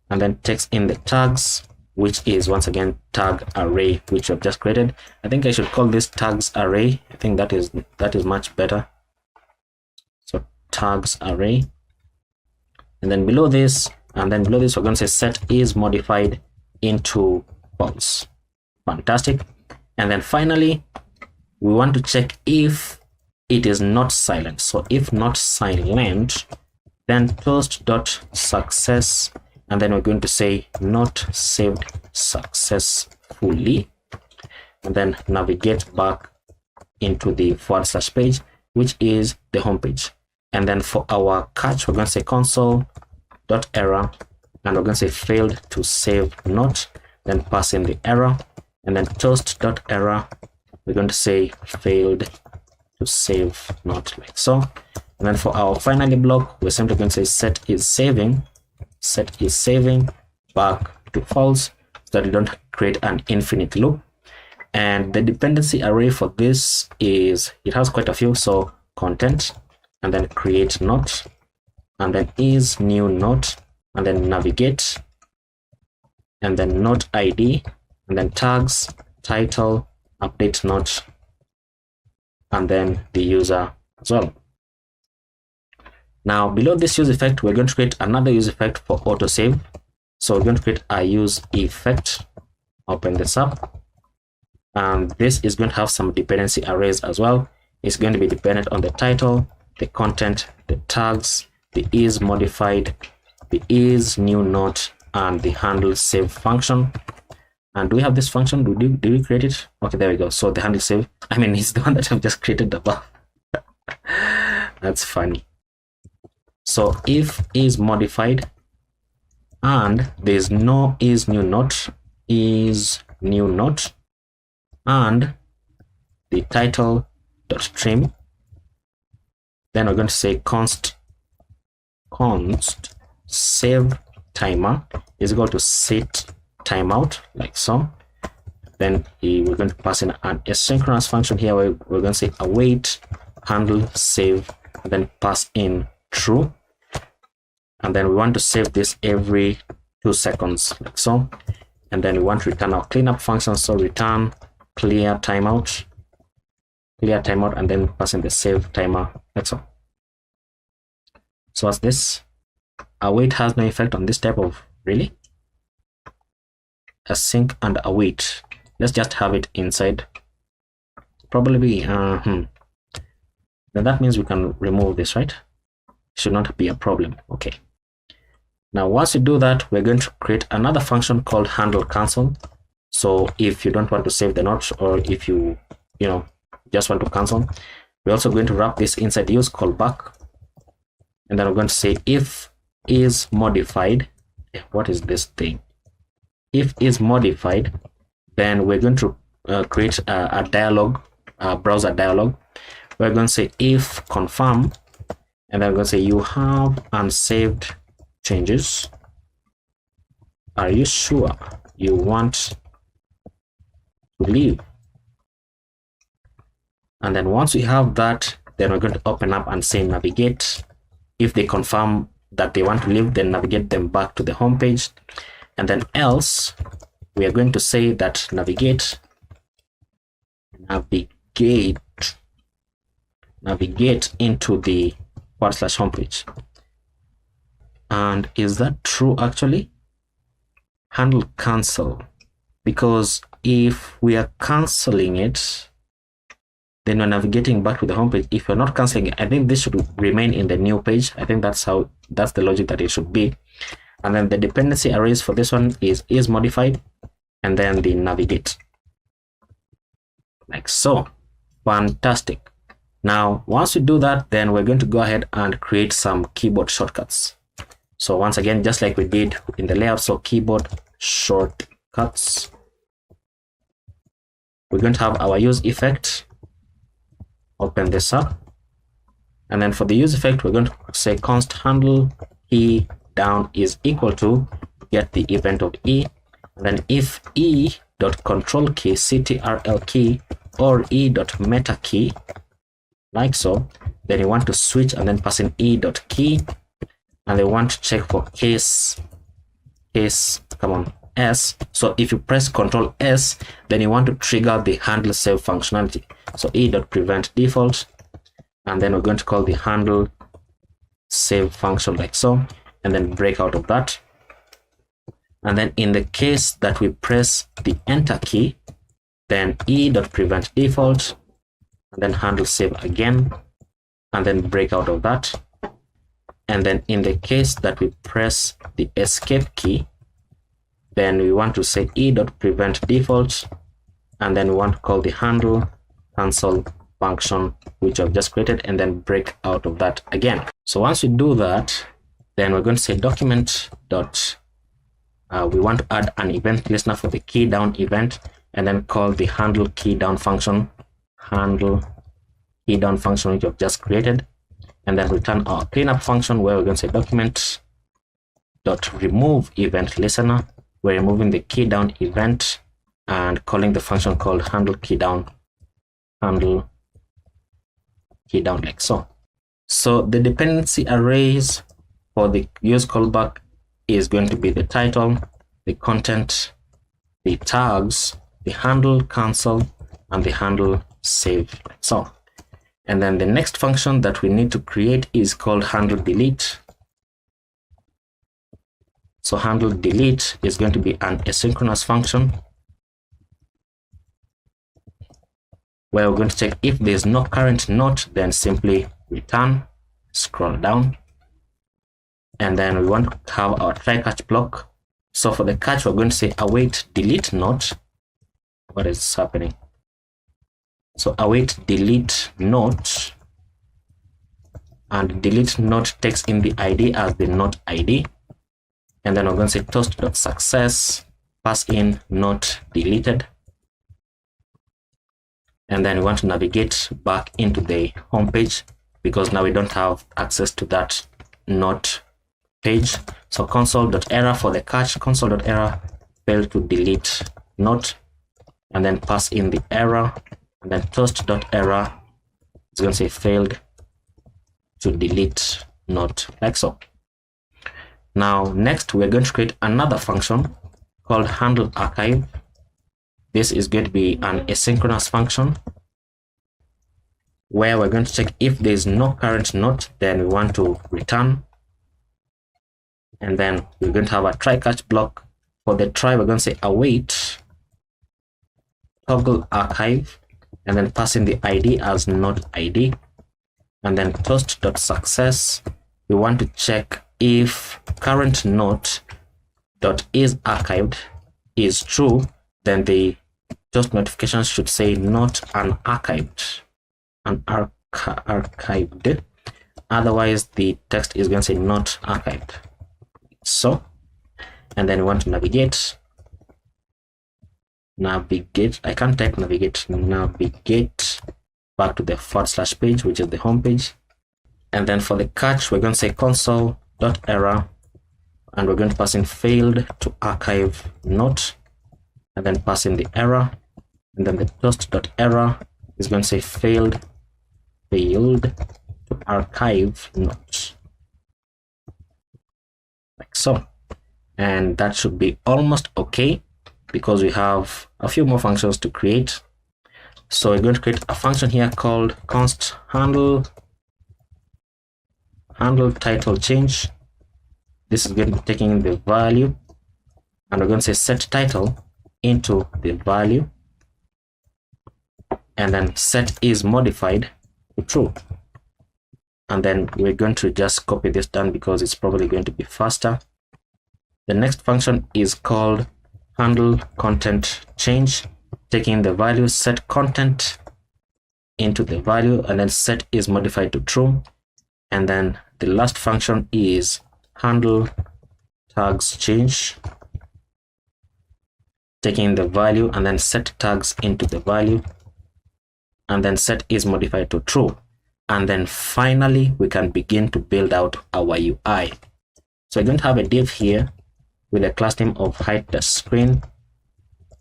and then takes in the tags, which is once again tag array, which I've just created. I think I should call this tags array. I think that is much better. So tags array, and then below this, we're going to say set is modified into false. Fantastic. And then finally, we want to check if it is not silent. So if not silent, then toast.success, and then we're going to say not saved successfully, and then navigate back into the / page, which is the home page. And then for our catch, we're going to say console.error, and we're going to say failed to save not, then pass in the error, and then toast.error, we're going to say failed to save not, like so. And then for our finally block, we're simply going to say set is saving back to false, so that you don't create an infinite loop. And the dependency array for this is, it has quite a few. So content, and then create not, and then is new note, and then navigate, and then note ID, and then tags, title, update note, and then the user as well. Now below this use effect, we're going to create another use effect for autosave. So we're going to create a use effect. Open this up, and this is going to have some dependency arrays as well. It's going to be dependent on the title, the content, the tags, the is modified, the is new note, and the handle save function. And do we have this function? Did we create it? Okay, there we go. So the handle save, I mean, it's the one that I've just created above. That's funny. So if is modified and there's no is new note, and the title.trim, then we're going to say const save timer is equal to set timeout, like so. Then we're going to pass in an asynchronous function here where we're going to say await handle save, and then pass in true, and then we want to save this every 2 seconds, like so. And then we want to return our cleanup function, so return clear timeout, and then pass in the save timer, like so. So what's this? Await has no effect on this type of, really? Async and await, let's just have it inside, probably. Then that means we can remove this, right? Should not be a problem. Okay, now once you do that, we're going to create another function called handle cancel. So if you don't want to save the note, or if you just want to cancel, we're also going to wrap this inside use callback, and then we're going to say if is modified. What is this thing? If is modified, then we're going to create a dialog, browser dialog. We're going to say if confirm, and then we're going to say you have unsaved changes. Are you sure you want to leave? And then once we have that, then we're going to open up and say navigate. If they confirm that they want to leave, then navigate them back to the home page. And then else, we are going to say that navigate navigate into the / homepage. And is that true actually? Handle cancel, because if we are canceling it, then we're navigating back to the homepage. If you're not canceling it, I think this should remain in the new page. I think that's the logic that it should be. And then the dependency arrays for this one is modified, and then the navigate, like so. Fantastic. Now once we do that, then we're going to go ahead and create some keyboard shortcuts. So once again, just like we did in the layout, so keyboard shortcuts, we're going to have our use effect. Open this up, and then for the use effect, we're going to say const handle key down is equal to get the event of e, and then if e dot control key, ctrl key, or e dot meta key, like so, then you want to switch and then pass in e dot key, and they want to check for case S. So if you press Ctrl S, then you want to trigger the handle save functionality. So e dot prevent default, and then we're going to call the handle save function, like so, and then break out of that. And then in the case that we press the enter key, then e dot prevent default, and then handle save again, and then break out of that. And then in the case that we press the escape key, then we want to say e dot prevent default, and then we want to call the handle cancel function, which I've just created, and then break out of that again. So once we do that, then we're going to say document dot we want to add an event listener for the key down event, and then call the handle key down function, which I've just created, and then return our cleanup function, where we're going to say document dot remove event listener. We're removing the key down event and calling the function called handle key down, like so. So the dependency arrays for the use callback is going to be the title, the content, the tags, the handle cancel, and the handle save, like so. And then the next function that we need to create is called handle delete. So handle delete is going to be an asynchronous function, where we're going to check if there's no current note, then simply return, scroll down, and then we want to have our try catch block. So for the catch, we're going to say await delete note. What is happening? So await delete note, and delete note takes in the ID as the note ID. And then we're going to say toast.success, pass in note deleted. And then we want to navigate back into the home page, because now we don't have access to that note page. So console.error for the catch, console.error failed to delete note, and then pass in the error, and then toast.error is going to say failed to delete note, like so. Now next, we're going to create another function called handle archive. This is going to be an asynchronous function, where we're going to check if there is no current note, then we want to return, and then we're going to have a try catch block. For the try, we're going to say await toggle archive, and then pass in the ID as note ID, and then toast.success. We want to check if current note dot is archived is true, then the toast notification should say not unarchived, archived. Otherwise, the text is going to say not archived. So, and then we want to navigate. I can't type navigate. Navigate back to the / page, which is the home page. And then for the catch, we're going to say console.error, and we're going to pass in failed to archive note, and then pass in the error, and then the toast.error is going to say failed to archive note, like so. And that should be almost okay, because we have a few more functions to create. So we're going to create a function here called const handle title change. This is going to be taking the value, and we're going to say set title into the value, and then set is modified to true. And then we're going to just copy this down because it's probably going to be faster. The next function is called handle content change, taking the value set content into the value, and then set is modified to true. And then the last function is handle tags change, taking the value and then set tags into the value, and then set is modified to true. And then finally we can begin to build out our UI. So we're going to have a div here with a class name of height-screen,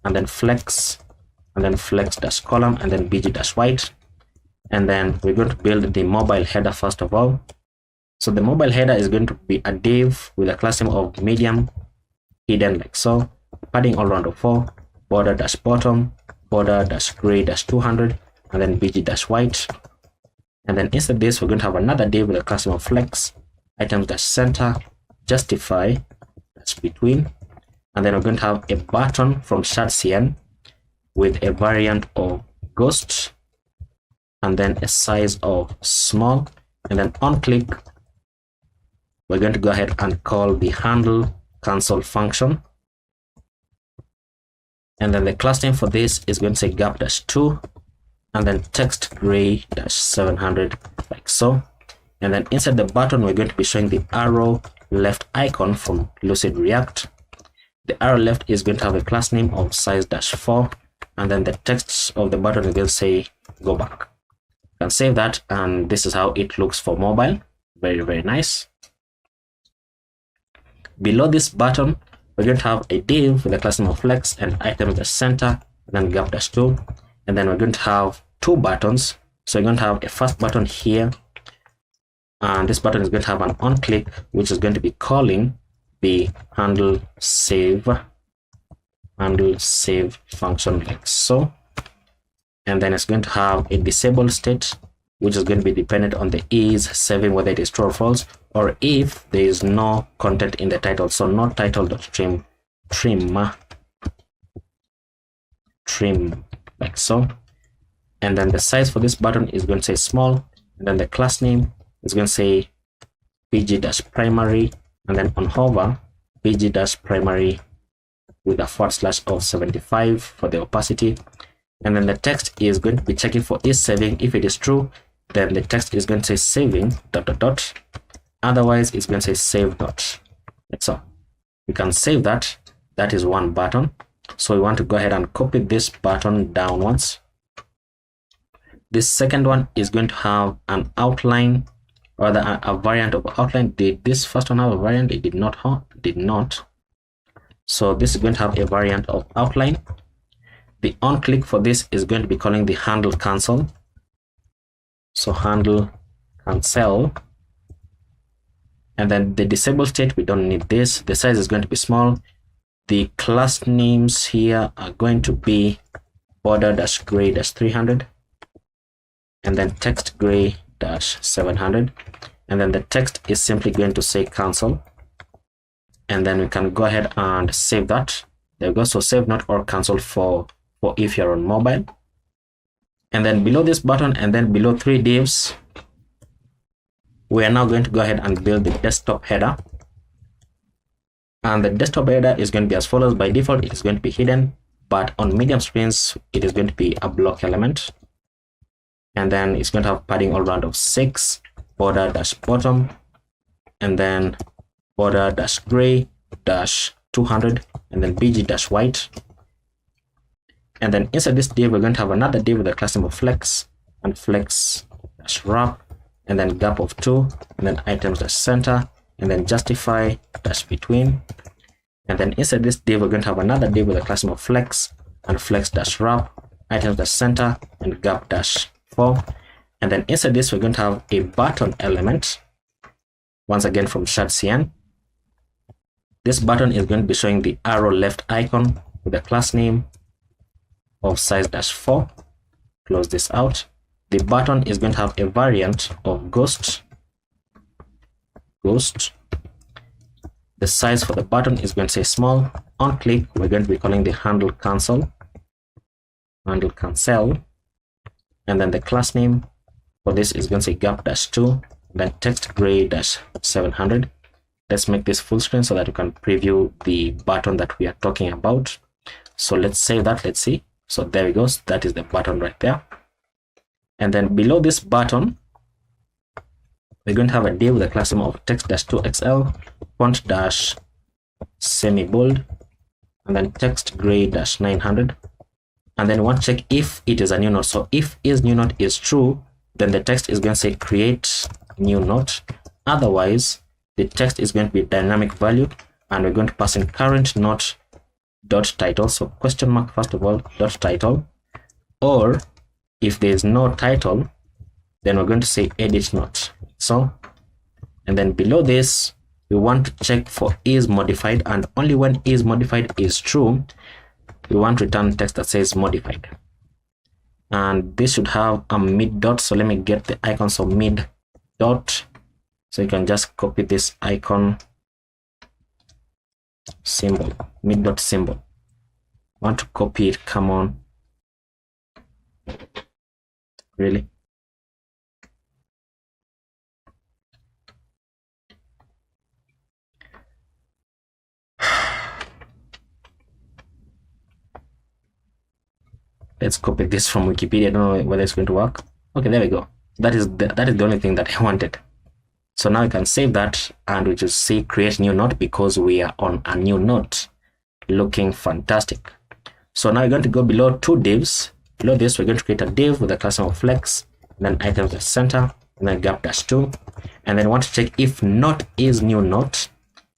and then flex, and then flex-column, and then bg-white. And then we're going to build the mobile header first of all. So the mobile header is going to be a div with a class name of medium hidden like so, padding all around of 4, border-bottom, border-gray-200, and then bg-white. And then instead of this, we're going to have another div with a class name of flex, items-center, justify, that's between, and then we're going to have a button from TsbSankara with a variant of ghost, and then a size of small, and then on click we're going to go ahead and call the handle cancel function, and then the class name for this is going to say gap-2, and then text gray-700 like so. And then inside the button we're going to be showing the arrow left icon from Lucid React. The arrow left is going to have a class name of size-4, and then the text of the button is going to say go back. You can save that, and this is how it looks for mobile. Very nice. Below this button we're going to have a div with a class name of flex and item-center, and then gap-2, and then we're going to have two buttons. So we're going to have a first button here, and this button is going to have an on click, which is going to be calling the handle save function like so. And then it's going to have a disabled state, which is going to be dependent on the is saving, whether it is true or false, or if there is no content in the title. So not title.trim, trim like so. And then the size for this button is going to say small, and then the class name is going to say bg-primary, and then on hover bg-primary with a / of 75 for the opacity. And then the text is going to be checking for is saving. If it is true, then the text is going to say saving ... Otherwise it's going to say save not. So we can save that. That is one button. So we want to go ahead and copy this button down once. This second one is going to have an outline, or a variant of outline. Did this first one have a variant? It did not. So this is going to have a variant of outline. The on click for this is going to be calling the handle cancel. So handle cancel. And then the disabled state, we don't need this. The size is going to be small. The class names here are going to be border-gray-300, and then text gray-700, and then the text is simply going to say cancel. And then we can go ahead and save that. There we go. So save not or cancel for if you're on mobile. And then below this button, and then below 3 divs, we are now going to go ahead and build the desktop header. And the desktop header is going to be as follows. By default it is going to be hidden, but on medium screens it is going to be a block element, and then it's going to have padding all around of 6, border-bottom, and then border-gray-200, and then bg-white. And then inside this div we're going to have another div with a class name of flex, and flex-wrap, and then gap-2, and then items-center, and then justify between. And then inside this div we're going to have another div with a class name of flex, and flex-wrap, items-center, and gap-4. And then inside this we're going to have a button element, once again from TsbSankara. This button is going to be showing the arrow left icon with a class name of size-4. close this out. The button is going to have a variant of ghost. The size for the button is going to say small. On click, we're going to be calling the handle cancel, and then the class name for this is going to say gap-2, then text gray-700. Let's make this full screen so that you can preview the button that we are talking about. So let's save that. Let's see. So there we go. That is the button right there. And then below this button, we're going to have a div with a class name of text-2xl, font dash semi-bold, and then text gray-900. And then we want to check if it is a new note. So if is new note is true, then the text is going to say create new note. Otherwise, the text is going to be dynamic value, and we're going to pass in current note dot title. So question mark first of all dot title, or if there is no title, then we're going to say edit note. So, and then below this, we want to check for is modified, and only when is modified is true, we want to return text that says modified. And this should have a mid dot. So let me get the icons of mid dot. So you can just copy this icon symbol, mid dot symbol. Want to copy it? Come on. Really? Let's copy this from Wikipedia. I don't know whether it's going to work. Okay, there we go. That is the only thing that I wanted. So now you can save that, and we just see create new note because we are on a new note. Looking fantastic. So now you're going to go below two divs. Below this, we're going to create a div with a class name of flex, and then items at center, and then gap-2, and then want to check if not is new note.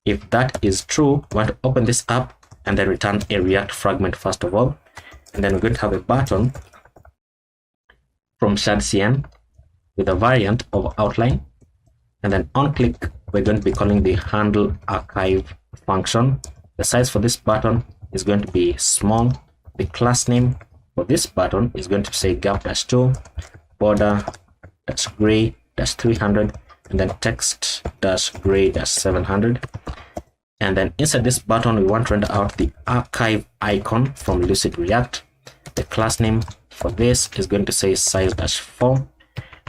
If that is true, we want to open this up and then return a React fragment first of all, and then we're going to have a button from TsbSankara with a variant of outline, and then on click, we're going to be calling the handle archive function. The size for this button is going to be small. The class name for this button is going to say gap-2, border-gray-300, and then text-gray-700. And then inside this button, we want to render out the archive icon from Lucid React. The class name for this is going to say size-4.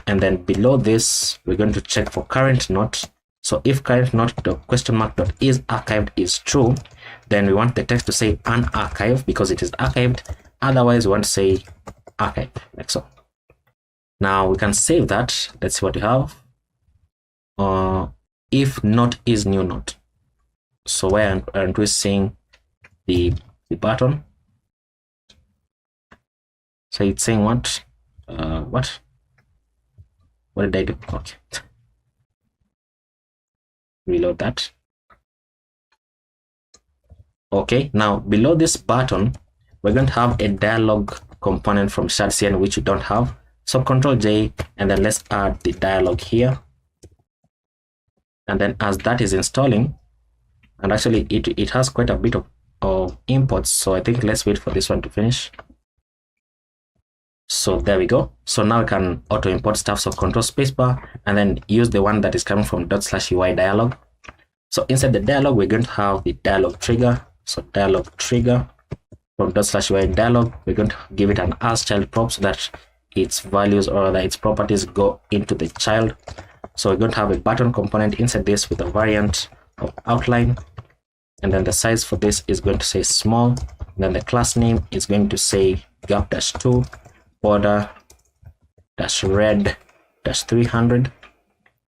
And then below this, we're going to check for current note. So if current note question mark dot is archived is true, then we want the text to say unarchived because it is archived. Otherwise, we want to say archive, like so. Now we can save that. Let's see what we have. If not is new note. So where aren't we seeing the button? So it's saying what? What did I do? Okay. Reload that. Okay, now below this button, we're going to have a dialog component from TsbSankara which we don't have. So Control J, and then let's add the dialog here. And then as that is installing, and actually it has quite a bit of imports, so I think let's wait for this one to finish. So there we go. So now we can auto import stuff. So Control Spacebar, and then use the one that is coming from ./UI dialog. So inside the dialog, we're going to have the dialog trigger. So dialog trigger from ./UI dialog, we're going to give it an as child prop so that its values or that its properties go into the child. So we're going to have a button component inside this with a variant of outline, and then the size for this is going to say small. And then the class name is going to say gap-2 border-red-300,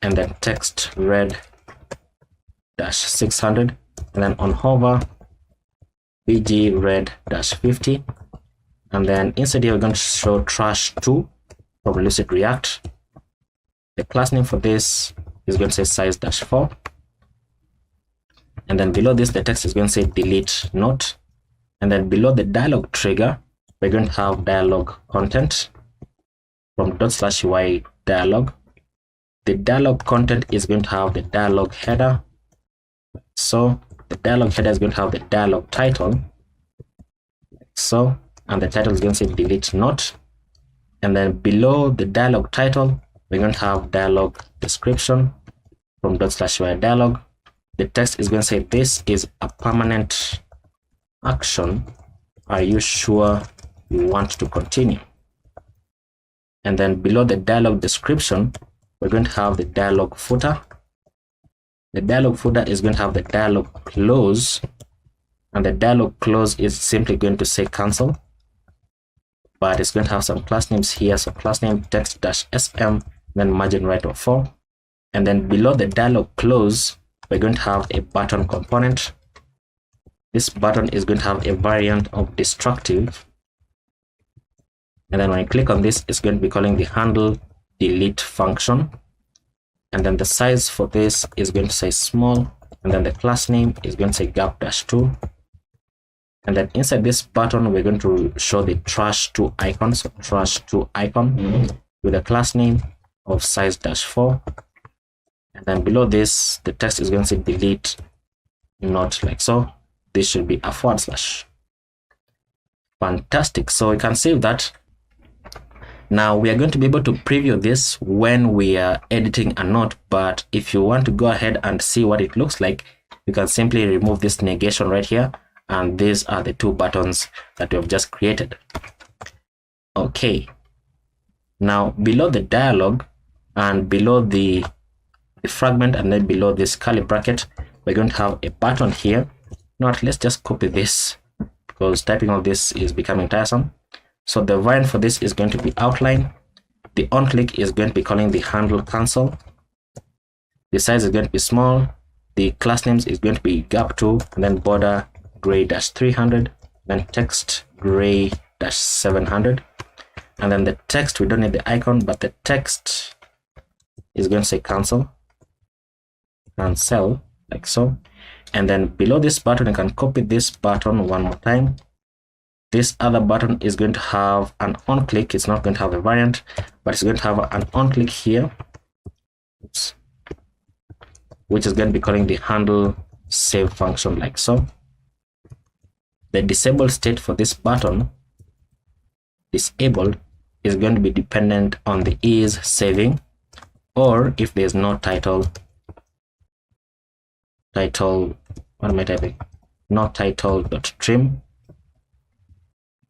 and then text red-600, and then on hover bg red-50, and then inside here we're going to show trash2 from Lucid React. The class name for this is going to say size-4, and then below this the text is going to say delete note, and then below the dialog trigger we're going to have dialog content from ./UI dialog. The dialog content is going to have the dialog header. So the dialog header is going to have the dialog title. So, and the title is going to say delete note. And then below the dialog title, we're going to have dialog description from /UI dialog. The text is going to say, this is a permanent action. Are you sure you want to continue? And then below the dialog description, we're going to have the dialog footer. The dialog footer is going to have the dialog close, and the dialog close is simply going to say cancel, but it's going to have some class names here. So class name text-sm, then margin right of 4. And then below the dialog close, we're going to have a button component. This button is going to have a variant of destructive. And then when you click on this, it's going to be calling the handle delete function. And then the size for this is going to say small. And then the class name is going to say gap-2. And then inside this button, we're going to show the trash2 icon. So trash2 icon with a class name of size-4. And then below this, the text is going to say delete, not like so. This should be a /. Fantastic. So we can save that. Now we are going to be able to preview this when we are editing a note, but if you want to go ahead and see what it looks like, you can simply remove this negation right here, and these are the two buttons that we have just created. Okay. Now below the dialog and below the fragment and then below this curly bracket, we're going to have a button here. Now let's just copy this because typing all this is becoming tiresome. So the variant for this is going to be outline. The on click is going to be calling the handle cancel. The size is going to be small. The class names is going to be gap2, and then border gray-300, then text gray-700. And then the text, we don't need the icon, but the text is going to say cancel, like so. And then below this button, you can copy this button one more time. This other button is going to have an on click. It's not going to have a variant, but it's going to have an on click here. Oops. Which is going to be calling the handle save function, like so. The disabled state for this button, disabled, is going to be dependent on the is saving, or if there's no title, what am I typing? Not title.trim.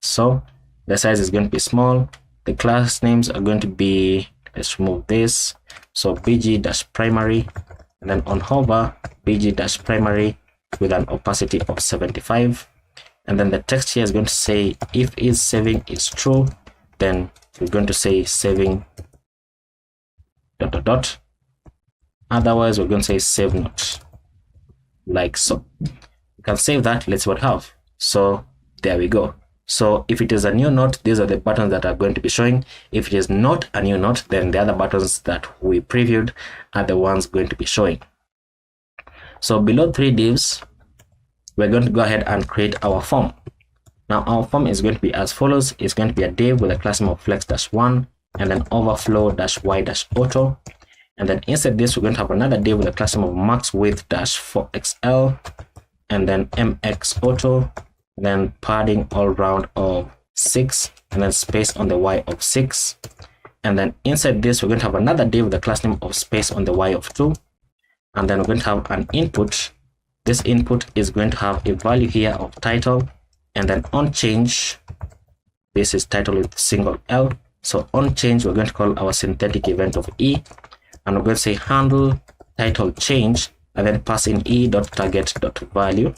So the size is going to be small. The class names are going to be, let's remove this. So bg-primary, and then on hover, bg-primary with an opacity of 75. And then the text here is going to say, if is saving is true, then we're going to say saving ... Otherwise, we're going to say save not, like so. You can save that. Let's see what we have. So there we go. So if it is a new note, these are the buttons that are going to be showing. If it is not a new note, then the other buttons that we previewed are the ones going to be showing. So below 3 divs, we're going to go ahead and create our form. Now our form is going to be as follows. It's going to be a div with a class name of flex-1 and then overflow-y-auto. And then inside this, we're going to have another div with a class name of maxwidth-4xl and then mx-auto, then padding all round of 6, and then space on the y of 6. And then inside this, we're going to have another div with the class name of space on the y of 2. And then we're going to have an input. This input is going to have a value here of title, and then on change, this is title with single L. So on change, we're going to call our synthetic event of E, and we're going to say handle title change, and then pass in e.target.value.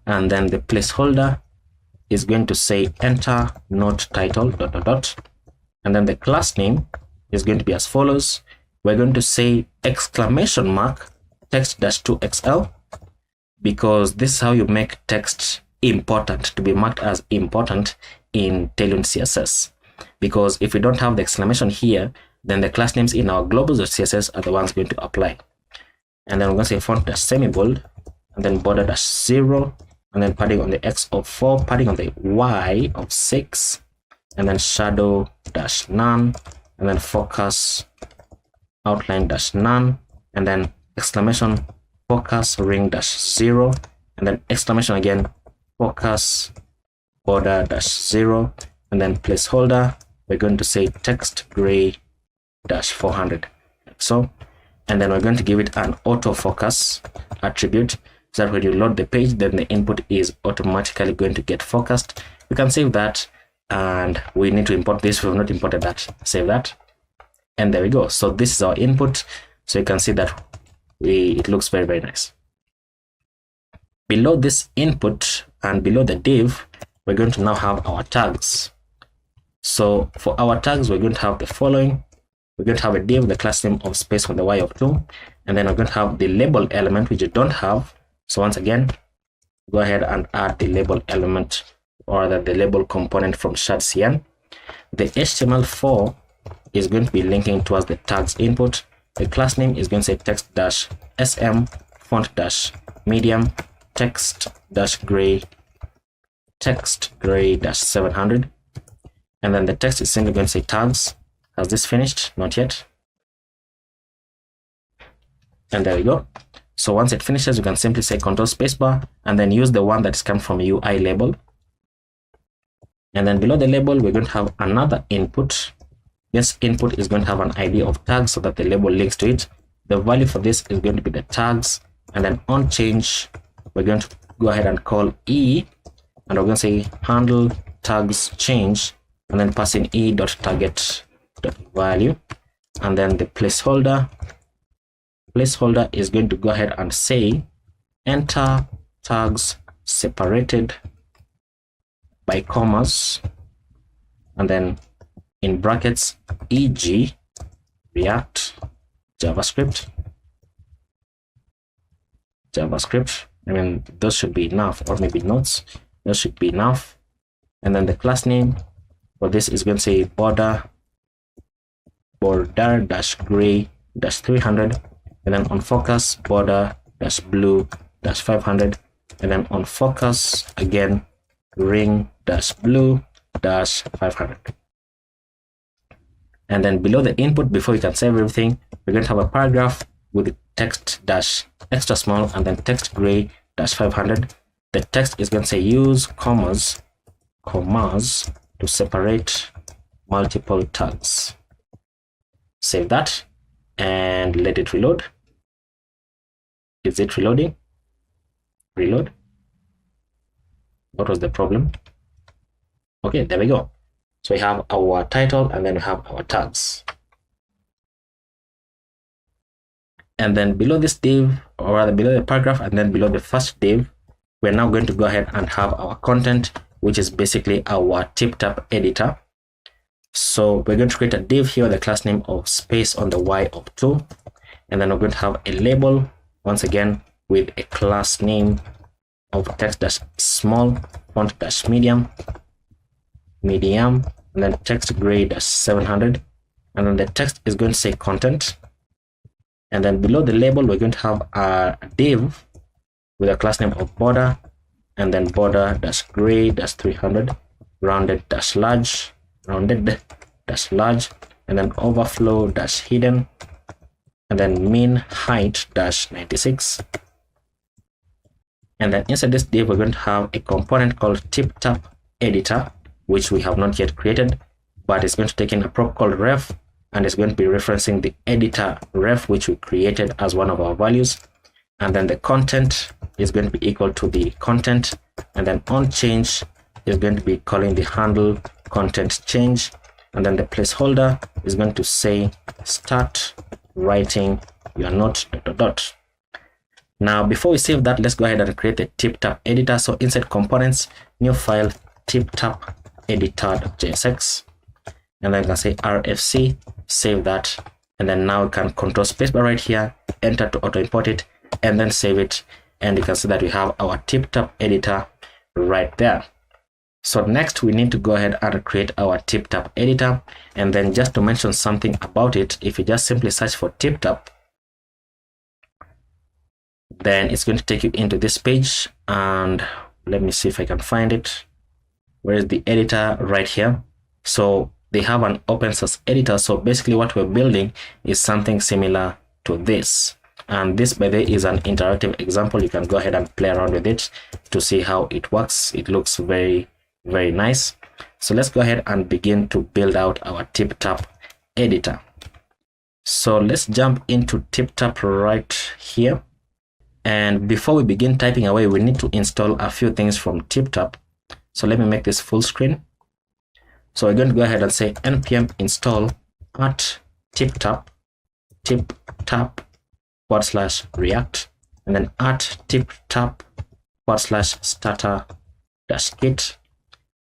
And then the placeholder is going to say enter note title ... And then the class name is going to be as follows. We're going to say exclamation mark text-2xl, because this is how you make text important to be marked as important in Tailwind CSS. Because if we don't have the exclamation here, then the class names in our globals.css are the ones going to apply. And then we're going to say font-semibold, and then border-0, and then padding on the X of 4, padding on the Y of 6, and then shadow-none, and then focus outline-none, and then exclamation focus ring-0, and then exclamation again focus border-0, and then placeholder, we're going to say text gray dash 400, like so. And then we're going to give it an autofocus attribute, so that when you load the page, then the input is automatically going to get focused. You can save that, and we need to import this. We have not imported that. Save that, and there we go. So this is our input. So you can see that it looks very, very nice. Below this input and below the div, we're going to now have our tags. So for our tags, we're going to have the following. We're going to have a div, the class name of space on the y of 2, and then we're going to have the label element, which you don't have. So once again, go ahead and add the label element, or the label component from shardcn. The HTML4 is going to be linking towards the tags input. The class name is going to say text dash sm font dash medium text dash gray dash 700, and then the text is simply going to say tags. Has this finished? Not yet. And there we go. So once it finishes, you can simply say Control Spacebar and then use the one that's come from UI label. And then below the label, we're going to have another input. This input is going to have an ID of tags so that the label links to it. The value for this is going to be the tags, and then on change, we're going to go ahead and call E, and we're going to say handle tags change, and then pass in e.target value, and then the placeholder is going to go ahead and say enter tags separated by commas, and then in brackets e.g. React JavaScript. I mean, those should be enough, or maybe notes. Those should be enough. And then the class name for this is going to say border dash gray dash 300, and then on focus border dash blue dash 500, and then on focus again ring dash blue dash 500. And then below the input, before you can save everything, we're going to have a paragraph with text dash extra small and then text gray dash 500. The text is going to say use commas to separate multiple tags. Save that and let it reload. Is it reloading? Reload. What was the problem? Okay, there we go. So we have our title and then we have our tags. And then below this div, or rather below the paragraph and then below the first div, we're now going to go ahead and have our content, which is basically our TipTap editor. So we're going to create a div here with the class name of space on the y of 2, and then we're going to have a label once again with a class name of text dash small font dash medium, and then text gray dash 700, and then the text is going to say content. And then below the label, we're going to have a div with a class name of border, and then border dash gray dash 300, rounded dash large, and then overflow dash hidden, and then min height dash 96. And then inside this div, we're going to have a component called TipTap editor, which we have not yet created, but it's going to take in a prop called ref, and it's going to be referencing the editor ref, which we created as one of our values. And then the content is going to be equal to the content, and then on change is going to be calling the handle content change, and then the placeholder is going to say start writing your note ... Now before we save that, let's go ahead and create the TipTap editor. So inside components, new file TipTap editor.jsx, and then I can say rfc, save that, and then now we can control spacebar right here, enter to auto import it, and then save it, and you can see that we have our TipTap editor right there. So next we need to go ahead and create our TipTap editor, and then just to mention something about it, if you just simply search for TipTap, then it's going to take you into this page, and let me see if I can find it. Where is the editor? Right here. So they have an open source editor. So basically what we're building is something similar to this, and this by the way is an interactive example. You can go ahead and play around with it to see how it works. It looks very, very nice. So let's go ahead and begin to build out our TipTap editor. So let's jump into TipTap right here. And before we begin typing away, we need to install a few things from TipTap. So let me make this full screen. So we're going to go ahead and say npm install at TipTap /react, and then at TipTap /starter-kit,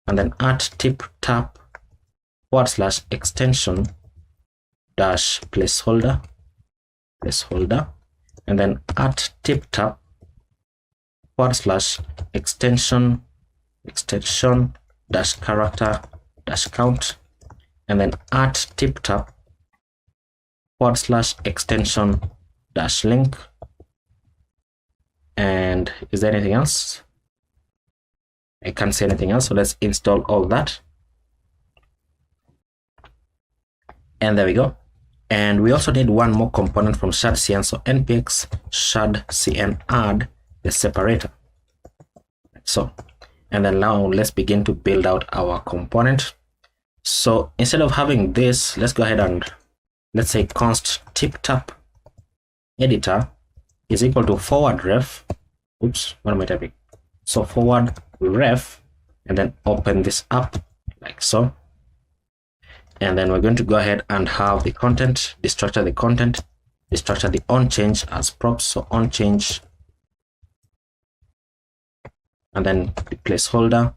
and then at TipTap /extension placeholder, and then at TipTap /extension character count, and then at TipTap /extension link. And is there anything else? I can't see anything else, so let's install all that. And there we go. And we also need one more component from shadcn, so npx shadcn add the separator. So, and then now let's begin to build out our component. So instead of having this, let's go ahead and let's say const TipTap editor is equal to forward ref. Oops, what am I typing? So forward ref, and then open this up like so. And then we're going to go ahead and have the content, destructure the content, destructure the onChange as props. So onChange, and then the placeholder.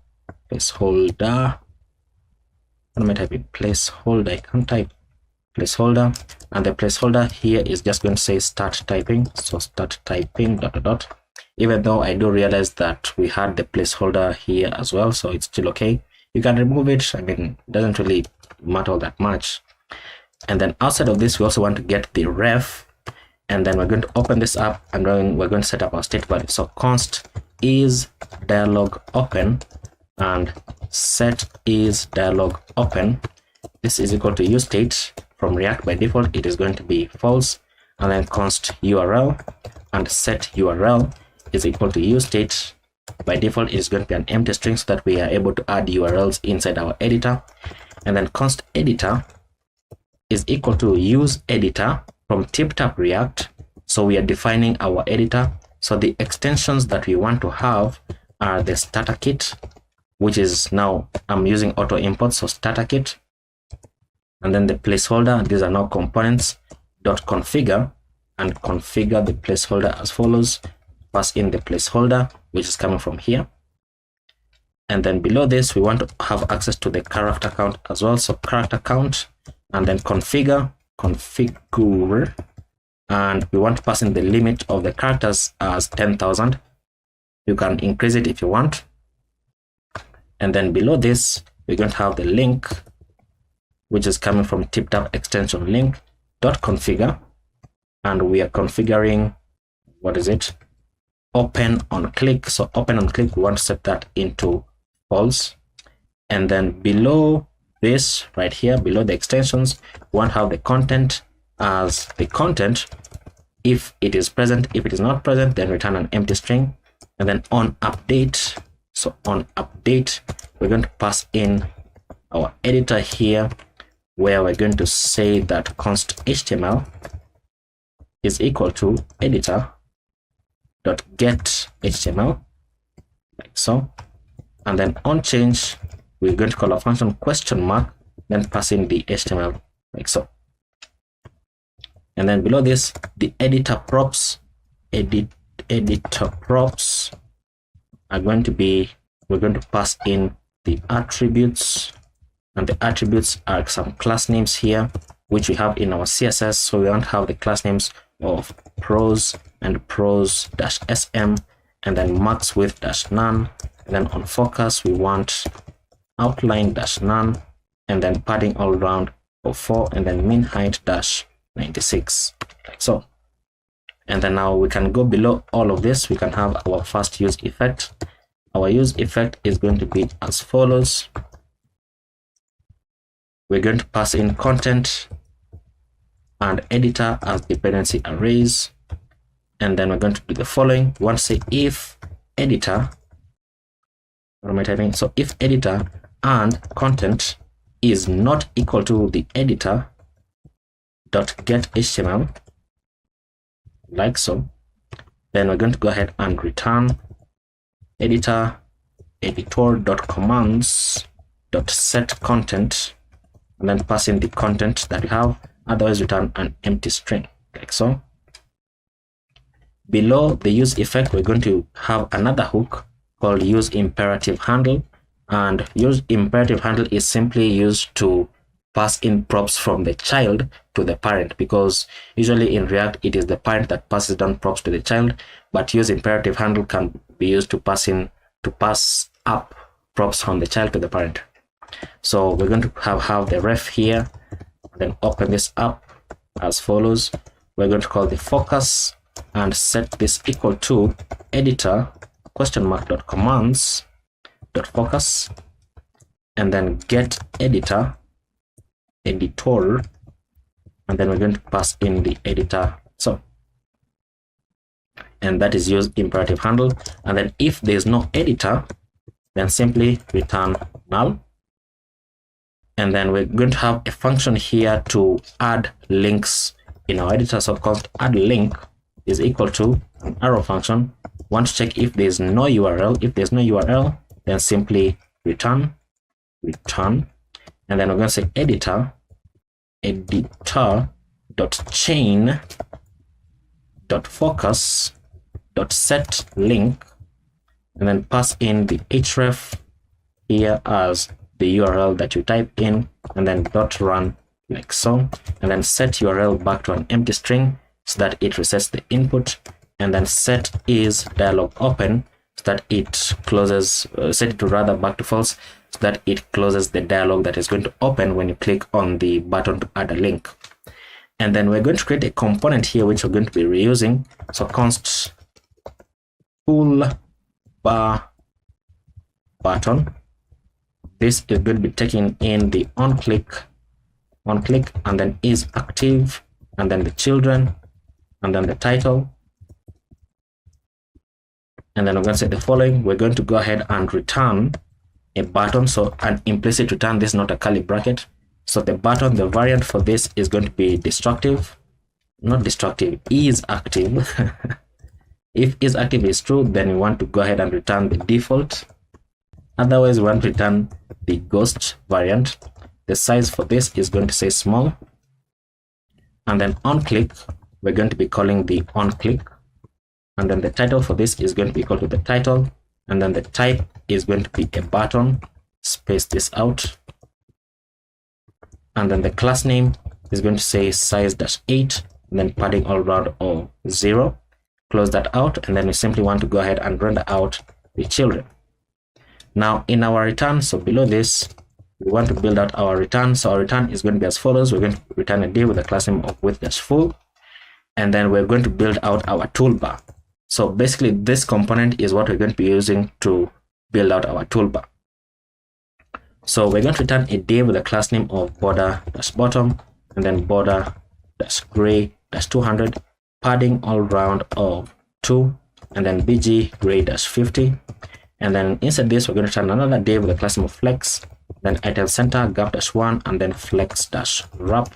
What am I typing? Placeholder. I can't type placeholder, and the placeholder here is just going to say start typing. So start typing ... Even though I do realize that we had the placeholder here as well, so it's still okay. You can remove it. I mean, it doesn't really matter all that much. And then outside of this, we also want to get the ref, and then we're going to open this up, and then we're going to set up our state value. So const is dialog open, and set is dialog open. This is equal to useState. From React by default, it is going to be false, and then const URL and set URL is equal to useState. By default, it is going to be an empty string so that we are able to add URLs inside our editor. And then const editor is equal to use editor from TipTap React. So we are defining our editor. So the extensions that we want to have are the starter kit, which is now I'm using auto import, so starter kit. And then the placeholder, these are now components .configure, and configure the placeholder as follows. Pass in the placeholder, which is coming from here. And then below this, we want to have access to the character count as well. So character count, and then configure, and we want to pass in the limit of the characters as 10,000. You can increase it if you want. And then below this, we're going to have the link, which is coming from TipTap extension link .configure, and we are configuring, what is it? Open on click. So open on click, we want to set that into false. And then below this, right here, below the extensions, we want to have the content as the content if it is present. If it is not present, then return an empty string. And then on update, so on update, we're going to pass in our editor here, where we're going to say that const HTML is equal to editor.get HTML, like so. And then on change, we're going to call a function question mark, then pass in the HTML, like so. And then below this, the editor props, editor props are going to be, we're going to pass in the attributes, and the attributes are some class names here, which we have in our CSS. So we want to have the class names of pros and pros-sm, and then max width -none, and then on focus we want outline -none, and then padding all around of 4, and then min height -96, like so. And then now we can go below all of this. We can have our first use effect. Our use effect is going to be as follows. We're going to pass in content and editor as dependency arrays, and then we're going to do the following. We want to say if editor, what am I typing? So if editor and content is not equal to the editor dot get HTML, like so, then we're going to go ahead and return editor editor.commands dot set content, and then pass in the content that we have, otherwise return an empty string, like so. Below the use effect, we're going to have another hook called use imperative handle, and use imperative handle is simply used to pass in props from the child to the parent, because usually in React it is the parent that passes down props to the child, but use imperative handle can be used to pass up props from the child to the parent. So we're going to have the ref here, then open this up as follows. We're going to call the focus and set this equal to editor dot commands dot focus, and then get editor, and then we're going to pass in the editor, so, and that is use imperative handle. And then if there's no editor, then simply return null. And then we're going to have a function here to add links in our editor. So const add link is equal to an arrow function. Want to check if there's no URL. If there's no URL, then simply return, and then we're going to say editor dot chain dot focus dot set link, and then pass in the href here as the URL that you type in, and then dot run, like so, and then set URL back to an empty string so that it resets the input, and then set is dialog open so that it closes, set it to rather back to false so that it closes the dialog that is going to open when you click on the button to add a link. And then we're going to create a component here which we're going to be reusing. So const full bar button, this is going to be taking in the on click, and then is active, and then the children, and then the title. And then we're going to say the following. We're going to go ahead and return a button, so an implicit return, this is not a curly bracket. So the button, the variant for this is going to be destructive, not destructive, is active. If is active is true, then we want to go ahead and return the default. Otherwise, we want to return the ghost variant. The size for this is going to say small. And then on click, we're going to be calling the on click. And then the title for this is going to be equal to the title. And then the type is going to be a button. Space this out. And then the class name is going to say size-8, and then padding all around of 0. Close that out, and then we simply want to go ahead and render out the children. Now in our return, so below this, we want to build out our return. So our return is going to be as follows. We're going to return a div with a class name of width-full, and then we're going to build out our toolbar. So basically this component is what we're going to be using to build out our toolbar. So we're going to return a div with a class name of border-bottom, and then border-gray-200, padding all round of 2, and then bg gray-50. And then inside this, we're going to return another div with a class name of flex, then item center gap-1, and then flex-wrap.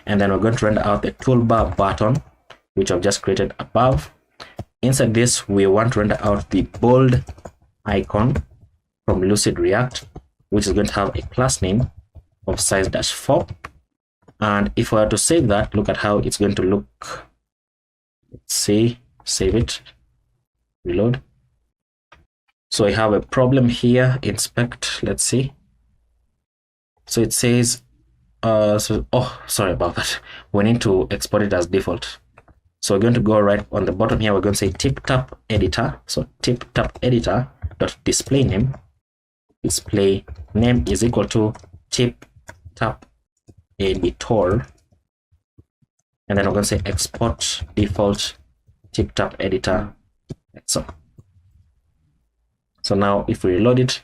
And then we're going to render out the toolbar button, which I've just created above. Inside this, we want to render out the bold icon from Lucid React, which is going to have a class name of size-4. And if we are to save that, look at how it's going to look. Let's see, save it, reload. So I have a problem here, inspect, let's see. So it says, sorry about that. We need to export it as default. So we're going to go right on the bottom here. We're going to say tip-tap editor. So tip-tap editor dot display name. Display name is equal to tip-tap editor, and then we're going to say export default tip-tap editor, like so. So now if we reload it,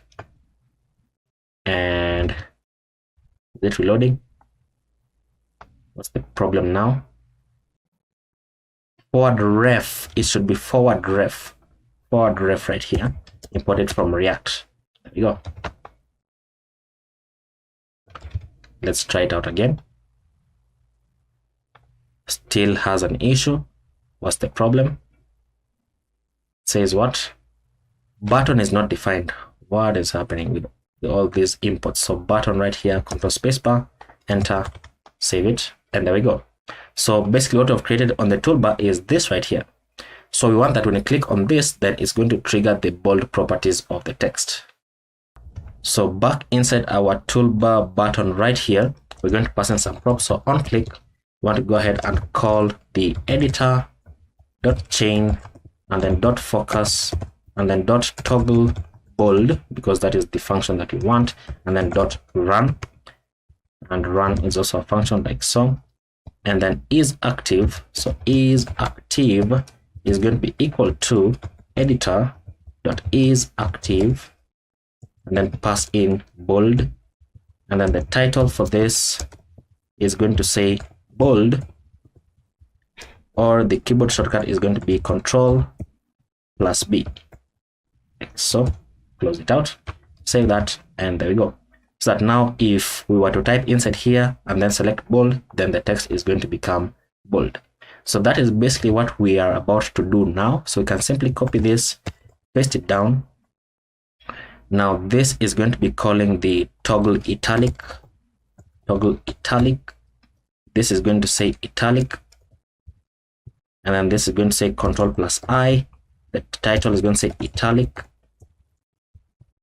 and is it reloading? What's the problem now? Forward ref, it should be forward ref right here, imported from React. There we go. Let's try it out again. Still has an issue. What's the problem? It says what? Button is not defined. What is happening with all these imports? So button right here, control spacebar, enter, save it, and there we go. So basically what we've created on the toolbar is this right here. So we want that when you click on this, then it's going to trigger the bold properties of the text. So back inside our toolbar button right here, we're going to pass in some props. So on click, we want to go ahead and call the editor dot chain and then dot focus and then dot toggle bold, because that is the function that we want, and then dot run, and run is also a function like so, and then is active. So is active is going to be equal to editor dot is active, and then pass in bold, and then the title for this is going to say bold, or the keyboard shortcut is going to be Control plus B. So close it out, save that, and there we go. So that now if we were to type inside here and then select bold, then the text is going to become bold. So that is basically what we are about to do now. So we can simply copy this, paste it down. Now this is going to be calling the toggle italic. Toggle italic. This is going to say italic, and then this is going to say Control plus I. The title is going to say italic,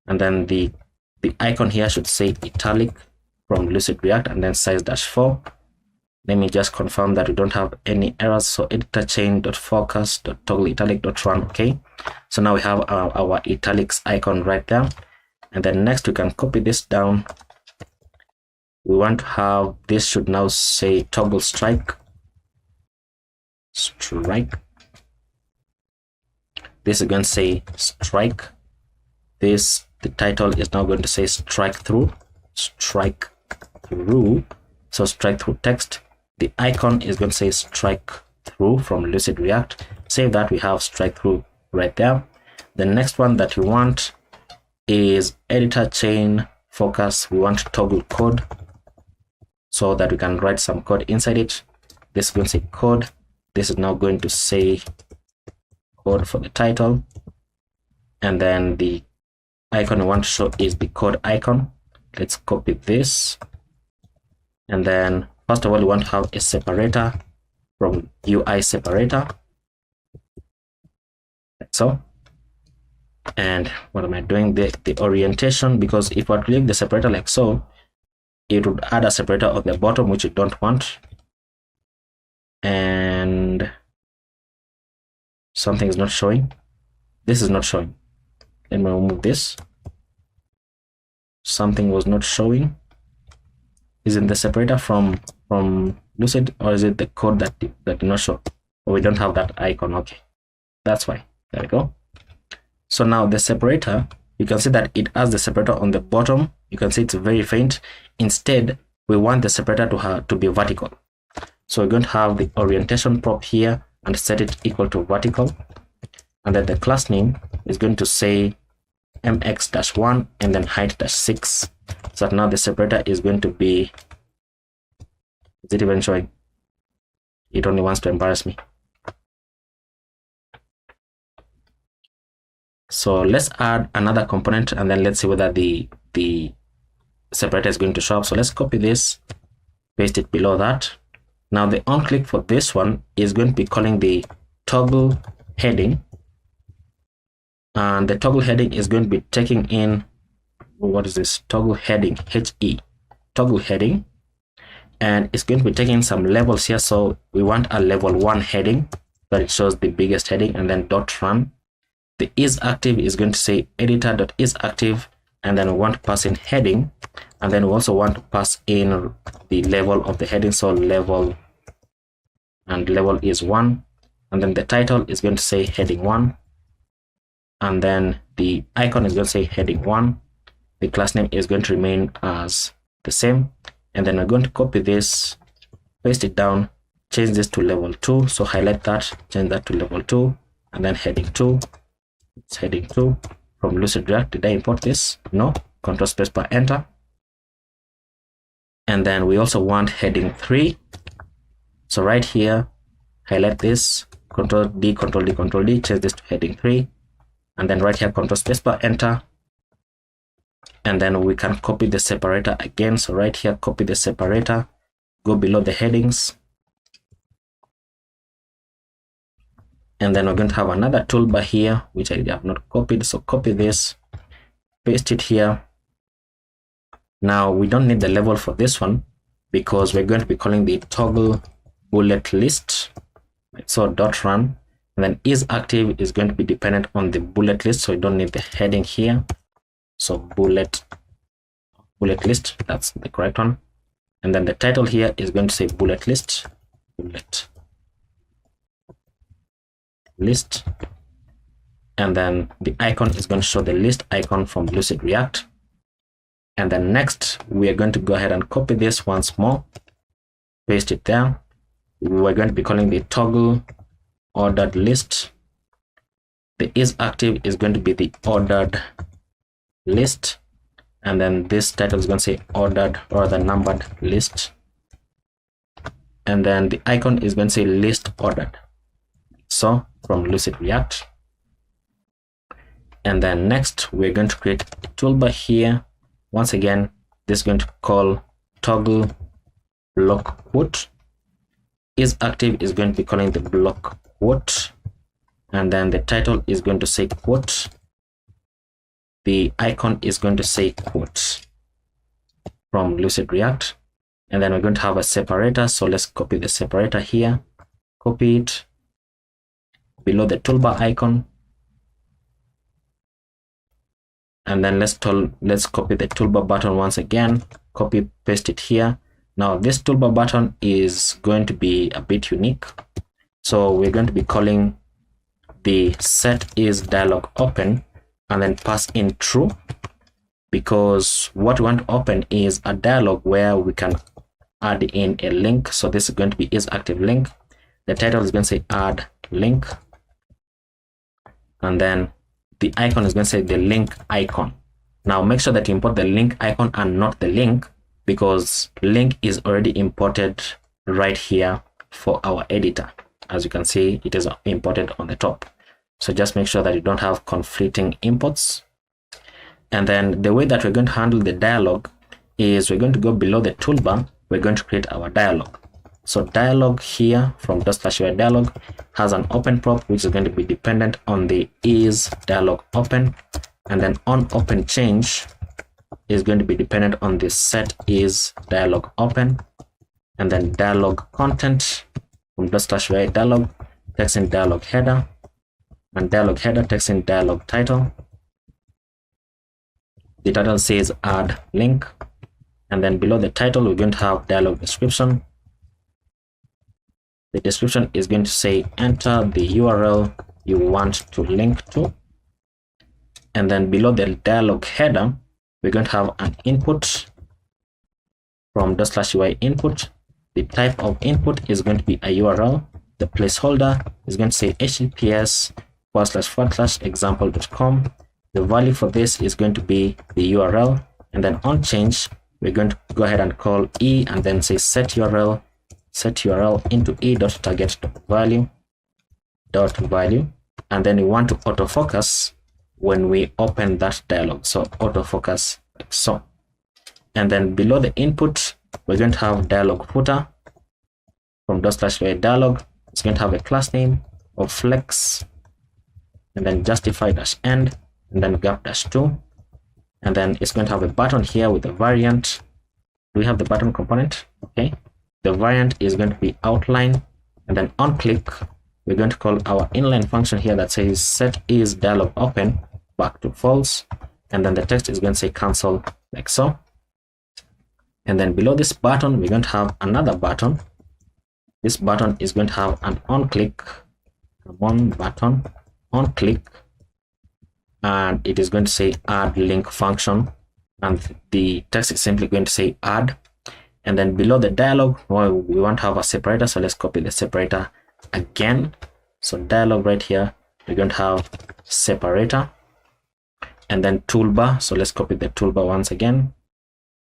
and then the icon here should say italic from Lucid React, and then size -4. Let me just confirm that we don't have any errors. So editor chain dot focus dot toggle italic dot run. Okay, so now we have our italics icon right there, and then next we can copy this down. We want to have this should now say toggle strike. This is going to say strike. This, the title is now going to say strike through. So strike through text. The icon is going to say strike through from Lucid React. Save that, we have strike through right there. The next one that we want is editor chain focus. We want toggle code, so that we can write some code inside it. This is going to say code. This is now going to say code for the title, and then the icon we want to show is the code icon. Let's copy this, and then first of all we want to have a separator from UI separator, like so. And what am I doing? The orientation, because if I click the separator like so, it would add a separator on the bottom, which you don't want. And something is not showing. This is not showing. Let me remove this. Something was not showing. Is it the separator from Lucid, or is it the code that did not show? Or we don't have that icon. Okay, that's why. There we go. So now the separator, you can see that it has the separator on the bottom. You can see it's very faint. Instead, we want the separator to be vertical. So we're going to have the orientation prop here and set it equal to vertical, and then the class name is going to say mx-1 and then height-6. So now the separator is going to be, is it even showing? It only wants to embarrass me. So let's add another component, and then let's see whether the separator is going to show up. So let's copy this, paste it below that. Now the on click for this one is going to be calling the toggle heading, and the toggle heading is going to be taking in, what is this, toggle heading, HE, toggle heading, and it's going to be taking some levels here. So we want a level 1 heading that it shows the biggest heading, and then dot run. The is active is going to say editor.isActive, and then we want to pass in heading, and then we also want to pass in the level of the heading. So level, and level is 1, and then the title is going to say heading 1, and then the icon is going to say heading 1. The class name is going to remain as the same, and then we're going to copy this, paste it down, change this to level 2. So highlight that, change that to level 2, and then heading 2. It's heading 2 from Lucid React. Did I import this? No. Control space bar, enter. And then we also want heading 3. So right here, highlight this, Control D, Control D, Control D, change this to heading 3. And then right here, Control Spacebar, enter. And then we can copy the separator again. So right here, copy the separator, go below the headings. And then we're going to have another toolbar here, which I have not copied. So copy this, paste it here. Now we don't need the level for this one because we're going to be calling the toggle bullet list. So dot run, and then is active is going to be dependent on the bullet list. So we don't need the heading here. So bullet list, that's the correct one. And then the title here is going to say bullet list, and then the icon is going to show the list icon from Lucid React. And then next we are going to go ahead and copy this once more, paste it there. We're going to be calling the toggle ordered list. The is active is going to be the ordered list, and then this title is going to say ordered or the numbered list, and then the icon is going to say list ordered, so from Lucid React. And then next we're going to create a toolbar here. Once again, this is going to call toggle block quote. Is active is going to be calling the block quote, and then the title is going to say quote. The icon is going to say quote from Lucid React. And then we're going to have a separator. So let's copy the separator here, copy it below the toolbar icon. And then let's copy the toolbar button once again, copy, paste it here. Now this toolbar button is going to be a bit unique. So we're going to be calling the set is dialog open and then pass in true, because what we want to open is a dialog where we can add in a link. So this is going to be is active link. The title is going to say add link, and then the icon is going to say the link icon. Now make sure that you import the link icon and not the link, because link is already imported right here for our editor. As you can see, it is imported on the top. So just make sure that you don't have conflicting imports. And then the way that we're going to handle the dialog is we're going to go below the toolbar. We're going to create our dialog. So dialog here from /UI dialog has an open prop, which is going to be dependent on the is dialog open, and then on open change is going to be dependent on the set is dialog open, and then dialog content from /UI dialog text in dialog header, and dialog header text in dialog title. The title says add link, and then below the title we're going to have dialog description. The description is going to say enter the URL you want to link to, and then below the dialog header we're going to have an input from /UI input. The type of input is going to be a URL. The placeholder is going to say https://example.com. The value for this is going to be the URL, and then on change we're going to go ahead and call e and then say set URL into e.target.value, and then we want to autofocus when we open that dialog. So autofocus like so. And then below the input we're going to have dialog footer from /UI dialog. It's going to have a class name of flex, and then justify-end, and then gap-2, and then it's going to have a button here with a variant. Do we have the button component? Okay, the variant is going to be outline, and then on click we're going to call our inline function here that says set is dialog open back to false, and then the text is going to say cancel like so. And then below this button we're going to have another button. This button is going to have an on click, one button on click, and it is going to say add link function, and the text is simply going to say add. And then below the dialog, well, we want to have a separator, so let's copy the separator again. So dialog right here, we're going to have separator, and then toolbar. So let's copy the toolbar once again,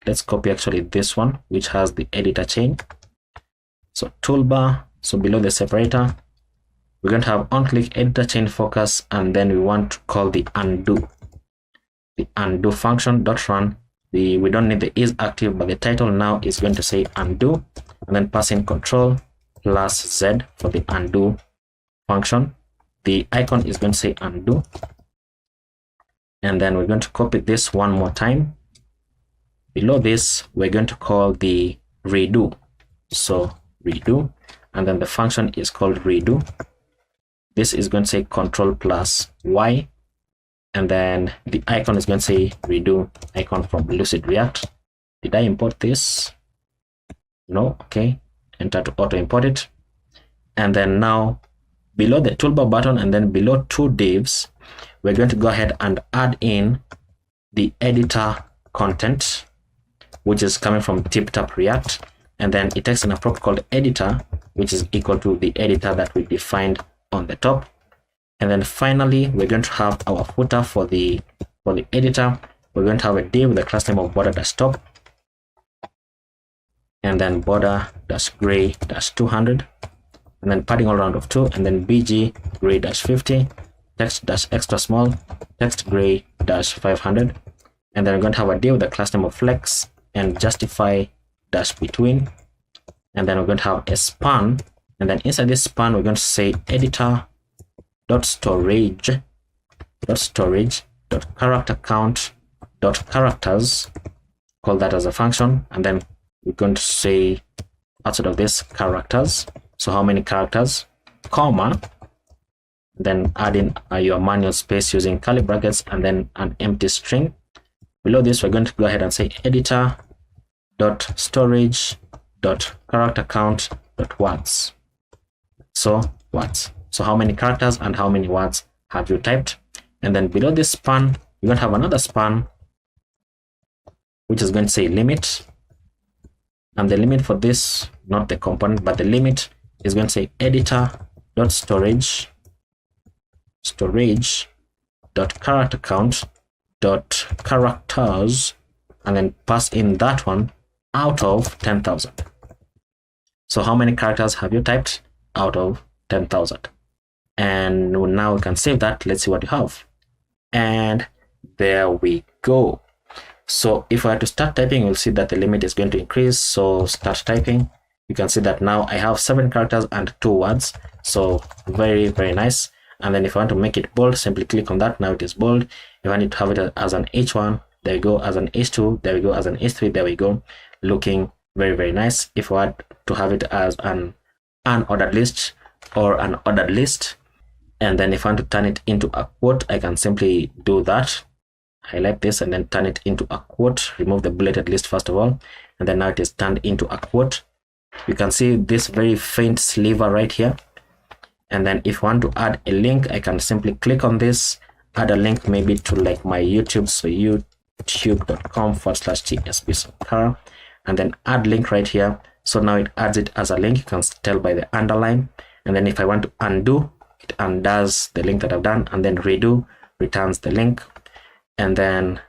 let's copy actually this one, which has the editor chain. So toolbar, so below the separator, we're going to have on-click editor chain focus, and then we want to call the undo. The undo function dot run. We don't need the is active, but the title now is going to say undo, and then pass in control plus Z for the undo function. The icon is going to say undo, and then we're going to copy this one more time. Below this, we're going to call the redo. So redo, and then the function is called redo. This is going to say control plus Y, and then the icon is going to say redo icon from Lucid React. Did I import this? No. Okay, enter to auto import it. And then now below the toolbar button and then below two divs, we're going to go ahead and add in the editor content, which is coming from TipTap React, and then it takes an prop called editor, which is equal to the editor that we defined on the top. And then finally, we're going to have our footer for the editor. We're going to have a div with a class name of border-top, and then border-gray-200, and then padding all around of 2, and then bg gray-50, text-extra small, text gray-500, and then we're going to have a div with a class name of flex and justify-between, and then we're going to have a span, and then inside this span we're going to say editor.storage.character count.characters, call that as a function, and then we're going to say outside of this characters, so how many characters, comma, then add in your manual space using curly brackets and then an empty string. Below this, we're going to go ahead and say editor.storage.character so words. So how many characters and how many words have you typed? And then below this span, we're going to have another span, which is going to say limit. And the limit for this, not the component, but the limit is going to say editor.storage.character count.characters, and then pass in that one out of 10,000. So how many characters have you typed out of 10,000? And now we can save that. Let's see what you have. And there we go. So if I were to start typing, you'll see that the limit is going to increase. So start typing. You can see that now I have 7 characters and 2 words. So very, very nice. And then if I want to make it bold, simply click on that. Now it is bold. If I need to have it as an H1, there we go. As an H2, there we go. As an H3, there we go. Looking very, very nice. If I want to have it as an unordered list or an ordered list, and then if I want to turn it into a quote, I can simply do that. Highlight this and then turn it into a quote. Remove the bulleted list first of all, and then now it is turned into a quote. You can see this very faint sliver right here. And then if I want to add a link, I can simply click on this, add a link maybe to like my YouTube, so youtube.com/TsbSankara, and then add link right here. So now it adds it as a link. You can tell by the underline. And then if I want to undo, it undoes the link that I've done, and then redo returns the link. And then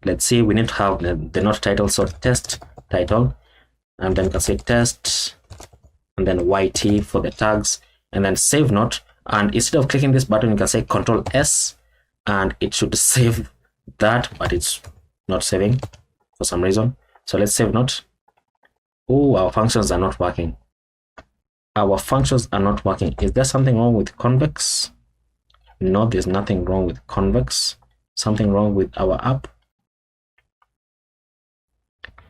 let's see, we need to have the note title, so test title, and then you can say test, and then YT for the tags, and then save note. And instead of clicking this button, you can say Control S, and it should save that, but it's not saving for some reason. So let's save note. Oh, our functions are not working. Our functions are not working. Is there something wrong with Convex? No, there's nothing wrong with Convex. Something wrong with our app?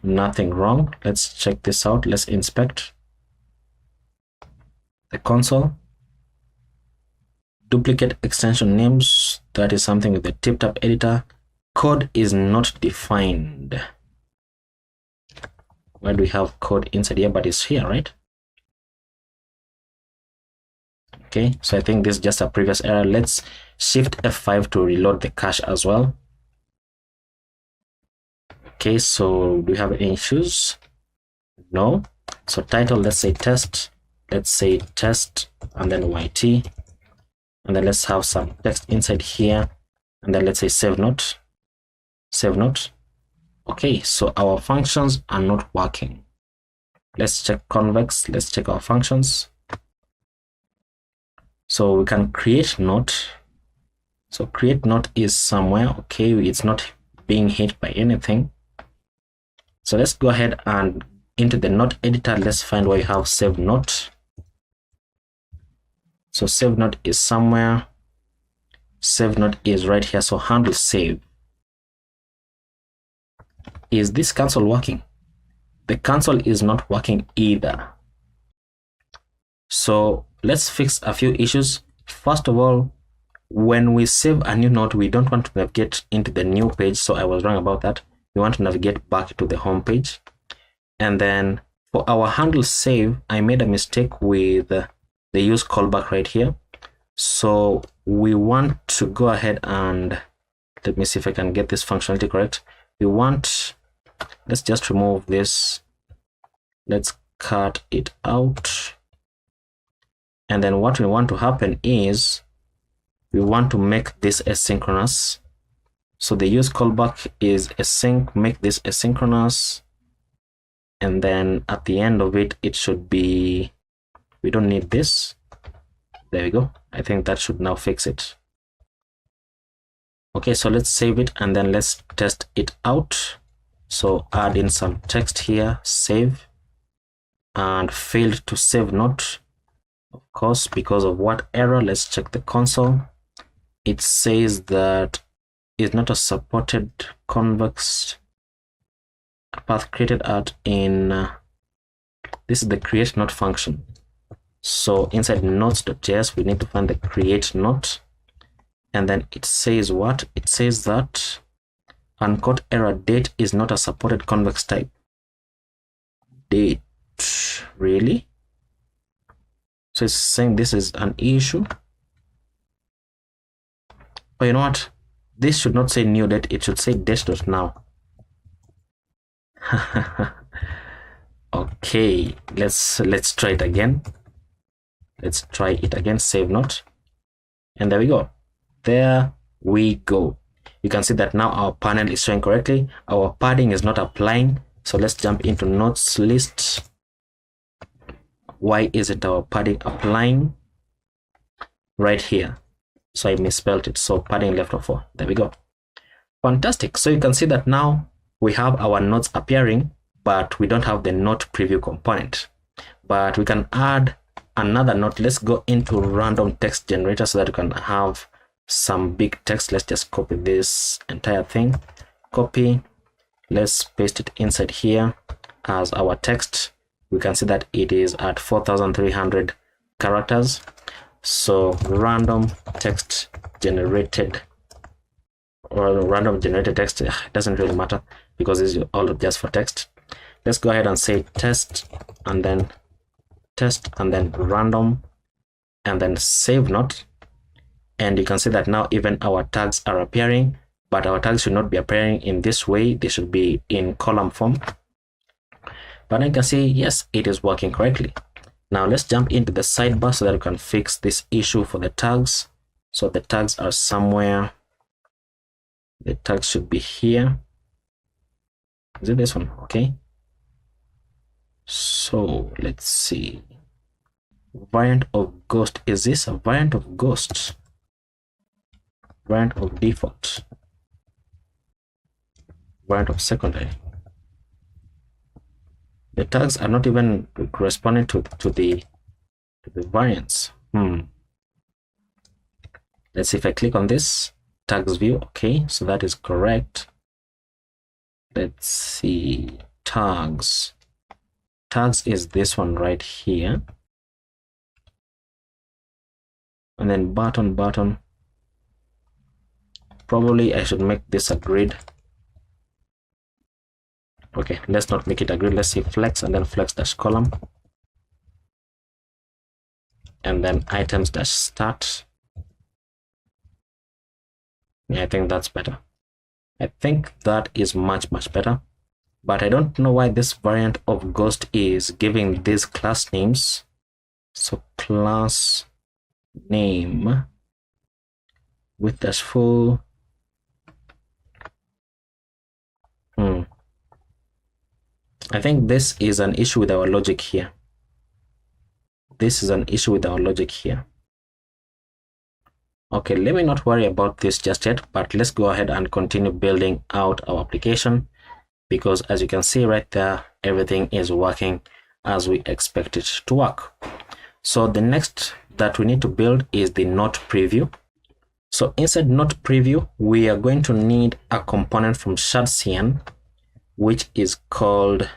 Nothing wrong. Let's check this out. Let's inspect the console. Duplicate extension names. That is something with the TipTap editor. Code is not defined. Where do we have code inside here? But it's here, right? Okay, so I think this is just a previous error. Let's shift F5 to reload the cache as well. Okay, so do we have any issues? No. So title, let's say test. Let's say test, and then YT. And then let's have some text inside here. And then let's say save note. Save note. Okay, so our functions are not working. Let's check Convex. Let's check our functions. So we can create note. So create note is somewhere. Okay, it's not being hit by anything. So let's go ahead and into the note editor. Let's find where you have save note. So save note is somewhere. Save note is right here. So handle save. Is this cancel working? The cancel is not working either. So let's fix a few issues. First of all, when we save a new note, we don't want to navigate into the new page. So I was wrong about that. We want to navigate back to the home page. And then for our handle save, I made a mistake with the use callback right here. So we want to go ahead and let me see if I can get this functionality correct. Let's just remove this. Let's cut it out. And then what we want to happen is we want to make this asynchronous. So the use callback is async, make this asynchronous. And then at the end of it, it should be, we don't need this. There we go. I think that should now fix it. Okay, so let's save it and then let's test it out. So add in some text here, save, and failed to save note. Of course, because of what error? Let's check the console. It says that it's not a supported convex path created at in this is the create note function. So inside notes.js, we need to find the create note, and then it says what? It says that unquote error date is not a supported convex type. Date, really? So it's saying this is an issue. But you know what? This should not say new date, it should say date.now. Okay, let's try it again. Let's try it again, save note. And there we go. There we go. You can see that now our panel is showing correctly. Our padding is not applying. So let's jump into notes list. Why isn't our padding applying? Right here. So I misspelled it. So padding left of 4. There we go. Fantastic. So you can see that now we have our notes appearing, but we don't have the note preview component. But we can add another note. Let's go into random text generator so that we can have some big text. Let's just copy this entire thing. Copy. Let's paste it inside here as our text. We can see that it is at 4,300 characters. So random text generated, or random generated text, it doesn't really matter because this is all just for text. Let's go ahead and say test and then random and then save note. And you can see that now even our tags are appearing, but our tags should not be appearing in this way. They should be in column form. But I can see, yes, it is working correctly. Now let's jump into the sidebar so that we can fix this issue for the tags. So the tags are somewhere. The tags should be here. Is it this one? Okay. So let's see. Variant of ghost. Is this a variant of ghost? Variant of default. Variant of secondary. The tags are not even corresponding to the variants. Let's see if I click on this tags view. Okay, so that is correct. Let's see, tags. Tags is this one right here. And then button. Probably I should make this a grid. Okay, let's not make it a grid. Let's see flex and then flex dash column. And then items dash start. Yeah, I think that's better. I think that is much better. But I don't know why this variant of ghost is giving these class names. So class name with dash full. I think this is an issue with our logic here. This is an issue with our logic here. Okay, let me not worry about this just yet, but let's go ahead and continue building out our application, because as you can see right there, everything is working as we expect it to work. So the next that we need to build is the note preview. So inside note preview, we are going to need a component from TsbSankara, which is called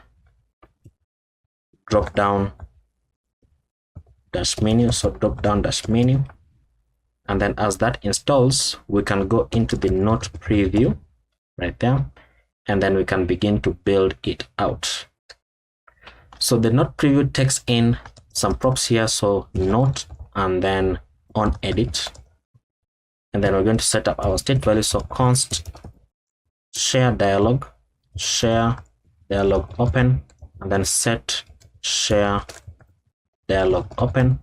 drop down dash menu. So drop down dash menu. And then as that installs, we can go into the note preview right there, and then we can begin to build it out. So the note preview takes in some props here. So note and then on edit. And then we're going to set up our state value. So const share dialog open, and then set share dialog open.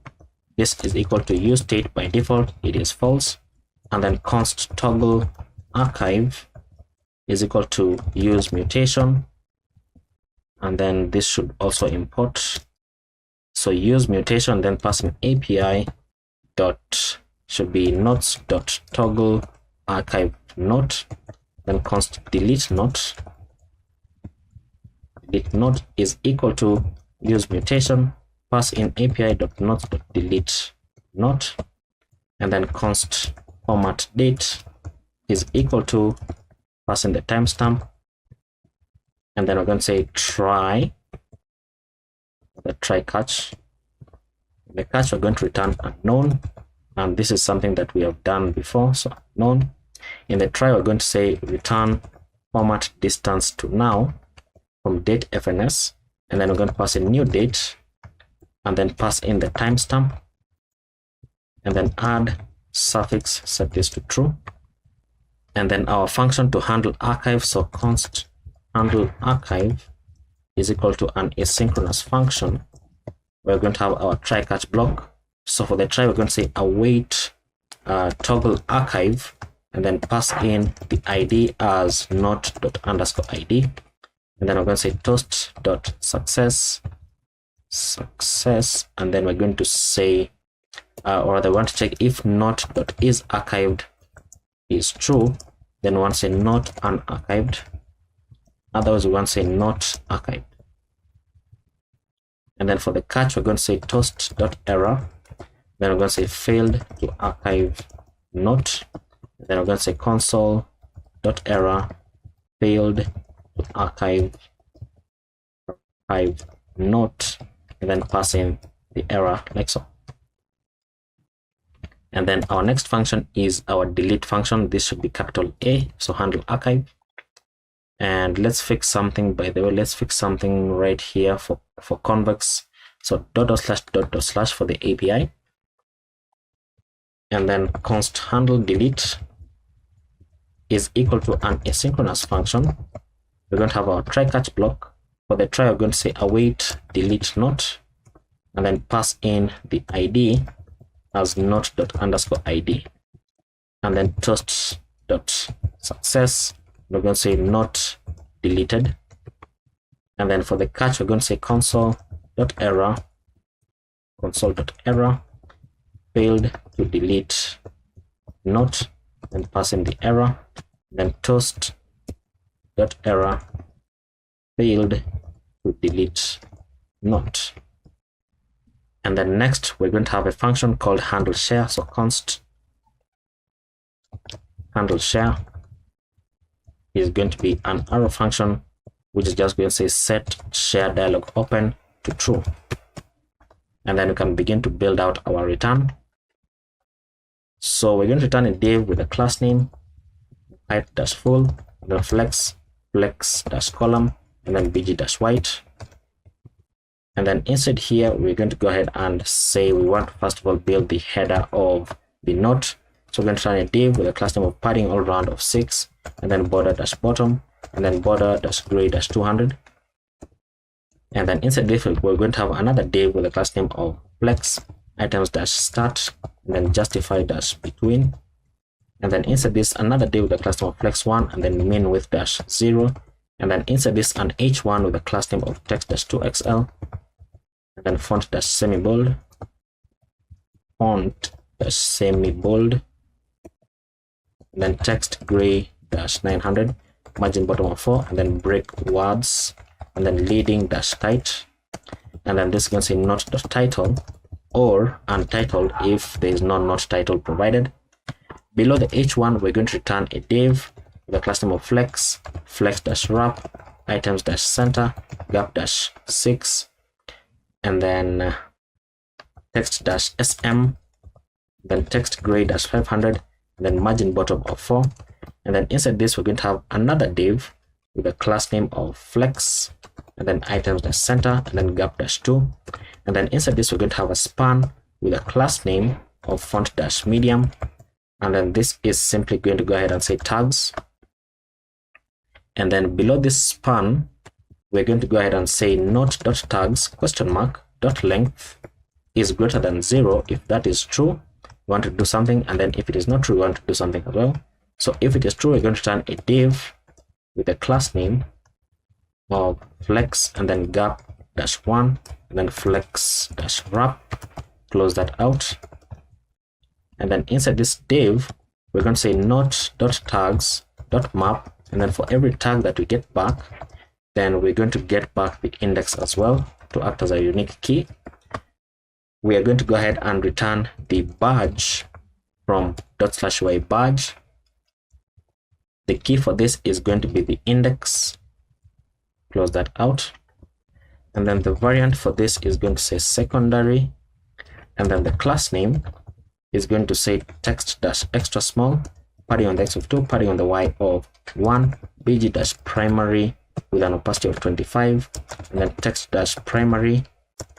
This is equal to use state. By default it is false, and then const toggle archive is equal to use mutation, and then this should also import. So use mutation, then passing API dot should be notes dot toggle archive note, then const delete note. Delete note is equal to use mutation, pass in api.notes.delete note, and then const format date is equal to pass in the timestamp, and then we're going to say try, the try catch. In the catch we're going to return unknown, and this is something that we have done before, so unknown. In the try we're going to say return format distance to now from date fns, and then we're going to pass in new date, and then pass in the timestamp, and then add suffix, set this to true, and then our function to handle archive. So const handle archive is equal to an asynchronous function. We're going to have our try catch block. So for the try we're going to say await toggle archive, and then pass in the id as not._id, and then we're going to say toast.success and then we're going to say or they want to check if not.isArchived is true, then we want to say not unarchived, otherwise we want to say not archived. And then for the catch we're going to say toast.error, then we're going to say failed to archive not, then we're going to say console.error failed to archive not, and then pass in the error like so. And then our next function is our delete function. This should be capital A, so handle archive. And let's fix something, by the way, let's fix something right here for Convex. So // for the API, and then const handle delete is equal to an asynchronous function. We're going to have our try catch block. For the try we're going to say await delete not, and then pass in the id as not._id, and then toast.success we're going to say not deleted, and then for the catch we're going to say console.error failed to delete not, and pass in the error, then toast.error failed to delete not. And then next we're going to have a function called handle share. So const handle share is going to be an arrow function, which is just going to say set share dialog open to true, and then we can begin to build out our return. So we're going to return a div with a class name height-full, then flex-column, and then bg-white. And then inside here we're going to go ahead and say we want to first of all build the header of the note. So we're going to run a div with a class name of padding all round of 6, and then border-bottom, and then border-gray-200. And then inside this we're going to have another div with a class name of flex items-start, and then justify-between. And then inside this another div with a class name of flex1, and then min width-0, and then insert this an h1 with a class name of text-2xl, and then font-semi-bold, font-semi-bold, and then text gray-900, margin bottom of 4, and then break words, and then leading-tight, and then this is going to say not.title or untitled if there is no not title provided. Below the h1, we're going to return a div with a class name of flex, flex-wrap, items-center, gap-6, and then text-sm, then text gray-500, and then margin bottom of 4, and then inside this we're going to have another div with a class name of flex, and then items-center, and then gap-2, and then inside this we're going to have a span with a class name of font-medium, and then this is simply going to go ahead and say tags, and then below this span we're going to go ahead and say not.tags .length is greater than 0. If that is true, we want to do something, and then if it is not true, we want to do something as well. So if it is true, we're going to return a div with a class name of flex, and then gap-1, and then flex-wrap, close that out, and then inside this div we're going to say not.tags.map, and then for every tag that we get back, then we're going to get back the index as well to act as a unique key. We are going to go ahead and return the badge from ./y badge. The key for this is going to be the index, close that out, and then the variant for this is going to say secondary, and then the class name is going to say text-extra small, padding on the x of 2, padding on the y of 1, bg-primary with an opacity of 25, and then text-primary,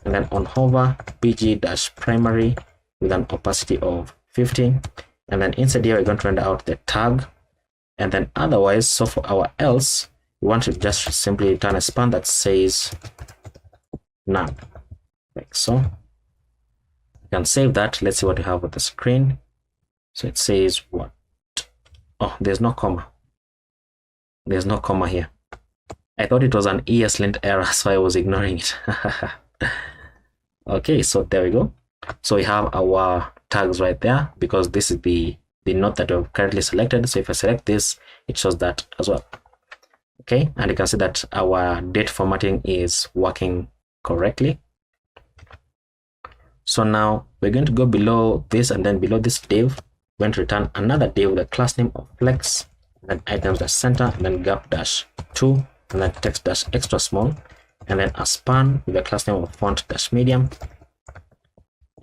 and then on hover bg-primary with an opacity of 50, and then inside here we're going to render out the tag, and then otherwise, so for our else, we want to just simply return a span that says none, like so. You can save that. Let's see what we have on the screen. So it says what? Oh, there's no comma. There's no comma here. I thought it was an ESLint error, so I was ignoring it. Okay, so there we go. So we have our tags right there because this is the node that we've currently selected. So if I select this, it shows that as well. Okay, and you can see that our date formatting is working correctly. So now we're going to go below this, and then below this div, we're going to return another div with a class name of flex, and then items-center, and then gap-2, and then text-extra small, and then a span with a class name of font-medium,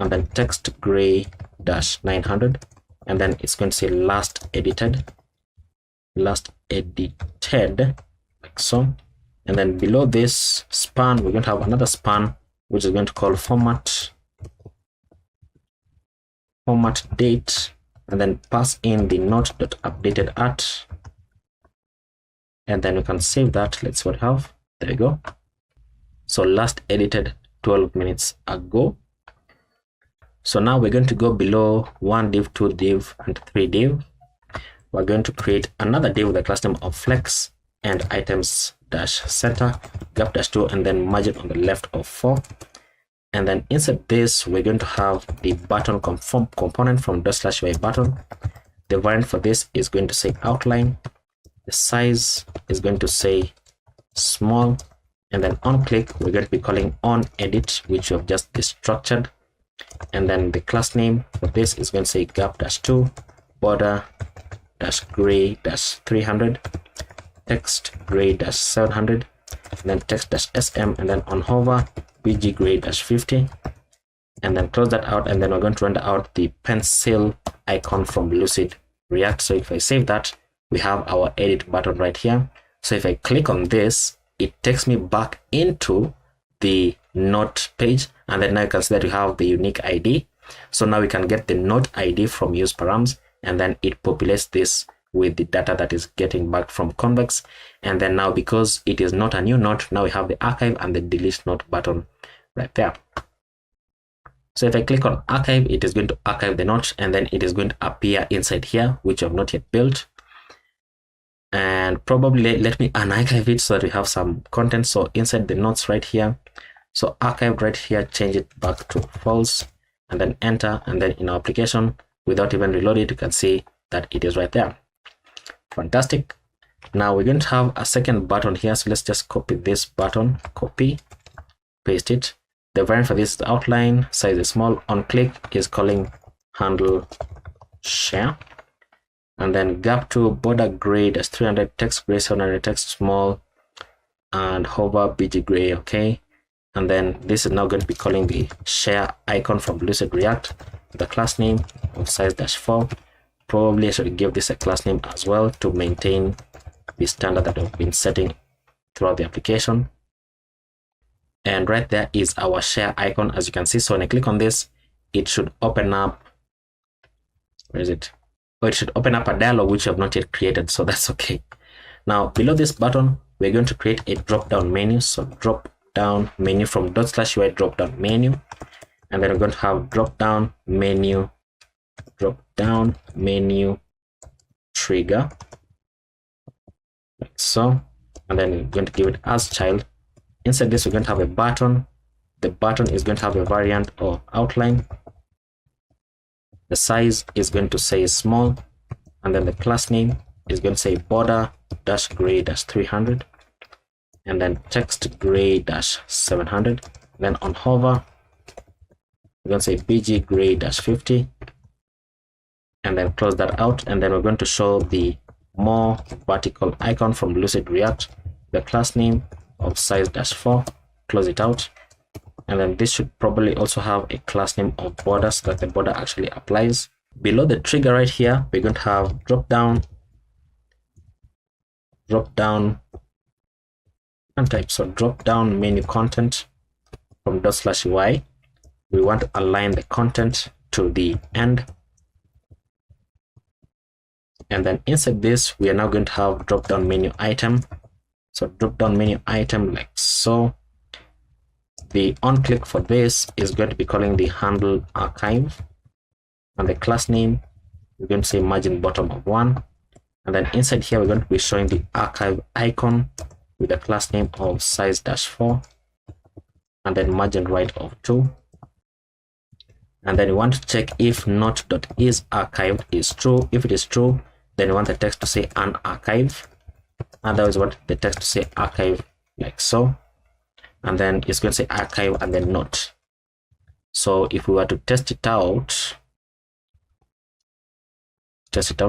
and then text gray-900, and then it's going to say last edited, like so. And then below this span, we're going to have another span, which is going to call format date, and then pass in the not.updated at, and then we can save that. Let's see what we have. There we go. So last edited 12 minutes ago. So now we're going to go below 1 div, 2 div, and 3 div. We're going to create another div with a class name of flex and items-center, gap-2, and then margin on the left of 4. And then inside this, we're going to have the button component from ./y button. The variant for this is going to say outline. The size is going to say small. And then on click, we're going to be calling on edit, which we have just destructured. And then the class name for this is going to say gap-2, border-gray-300, text gray-700, and then text-sm, and then on hover bg gray-50, and then close that out. And then we're going to render out the pencil icon from Lucid React. So if I save that, we have our edit button right here. So if I click on this, it takes me back into the note page, and then now you can see that we have the unique ID. So now we can get the note ID from use params, and then it populates this with the data that is getting back from Convex. And then now, because it is not a new note, now we have the archive and the delete note button right there. So if I click on archive, it is going to archive the note, and then it is going to appear inside here, which I have not yet built. And and probably let me unarchive it so that we have some content. So inside the notes right here, so archived right here, change it back to false, and then enter, and then in our application, without even reload it, you can see that it is right there. Fantastic. Now we're going to have a second button here, so let's just copy this button, copy, paste it. The variant for this is the outline, size is small, on click is calling handle share, and then gap to border gray, that's 300, text gray 700, text small, and hover bg gray. Okay, and then this is now going to be calling the share icon from Lucid React, the class name of size-4. Probably I should give this a class name as well to maintain the standard that we've been setting throughout the application. And right there is our share icon, as you can see. So when I click on this, it should open up, where is it? Oh, it should open up a dialog which you have not yet created, so that's okay. Now below this button, we're going to create a drop down menu. So drop down menu from /UI drop down menu, and then we're going to have drop down menu trigger, like so, and then we're going to give it as child. Inside this, we're going to have a button. The button is going to have a variant or outline. The size is going to say small, and then the class name is going to say border -gray -300, and then text gray -700. Then on hover, we're going to say bg gray -50, and then close that out. And then we're going to show the more vertical icon from Lucid React, the class name of size-4, close it out. And then this should probably also have a class name of border so that the border actually applies. Below the trigger right here, we're going to have drop down and type. So drop down menu content from /UI. We want to align the content to the end. And then inside this, we are now going to have drop down menu item. So drop down menu item like so. The on click for this is going to be calling the handle archive, and the class name we're going to say margin bottom of 1, and then inside here we're going to be showing the archive icon with the class name of size-4, and then margin right of 2. And then you want to check if not.isArchived is true. If it is true, then you want the text to say unarchive. Otherwise you want the text to say archive like so. And then it's going to say archive and then not. So if we were to test it out,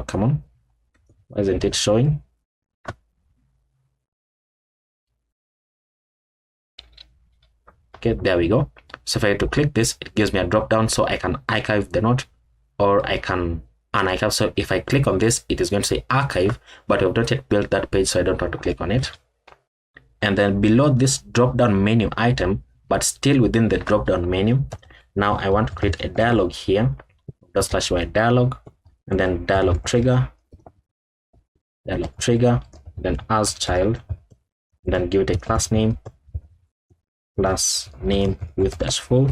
come on, why isn't it showing? Okay, there we go. So if I were to click this, it gives me a drop down, so I can archive the note or I can unarchive. So if I click on this, it is going to say archive, but I've not yet built that page, so I don't want to click on it. And then below this drop down menu item, but still within the drop down menu, now I want to create a dialog here, /UI dialog, and then dialog trigger, then as child, and then give it a class name with -full.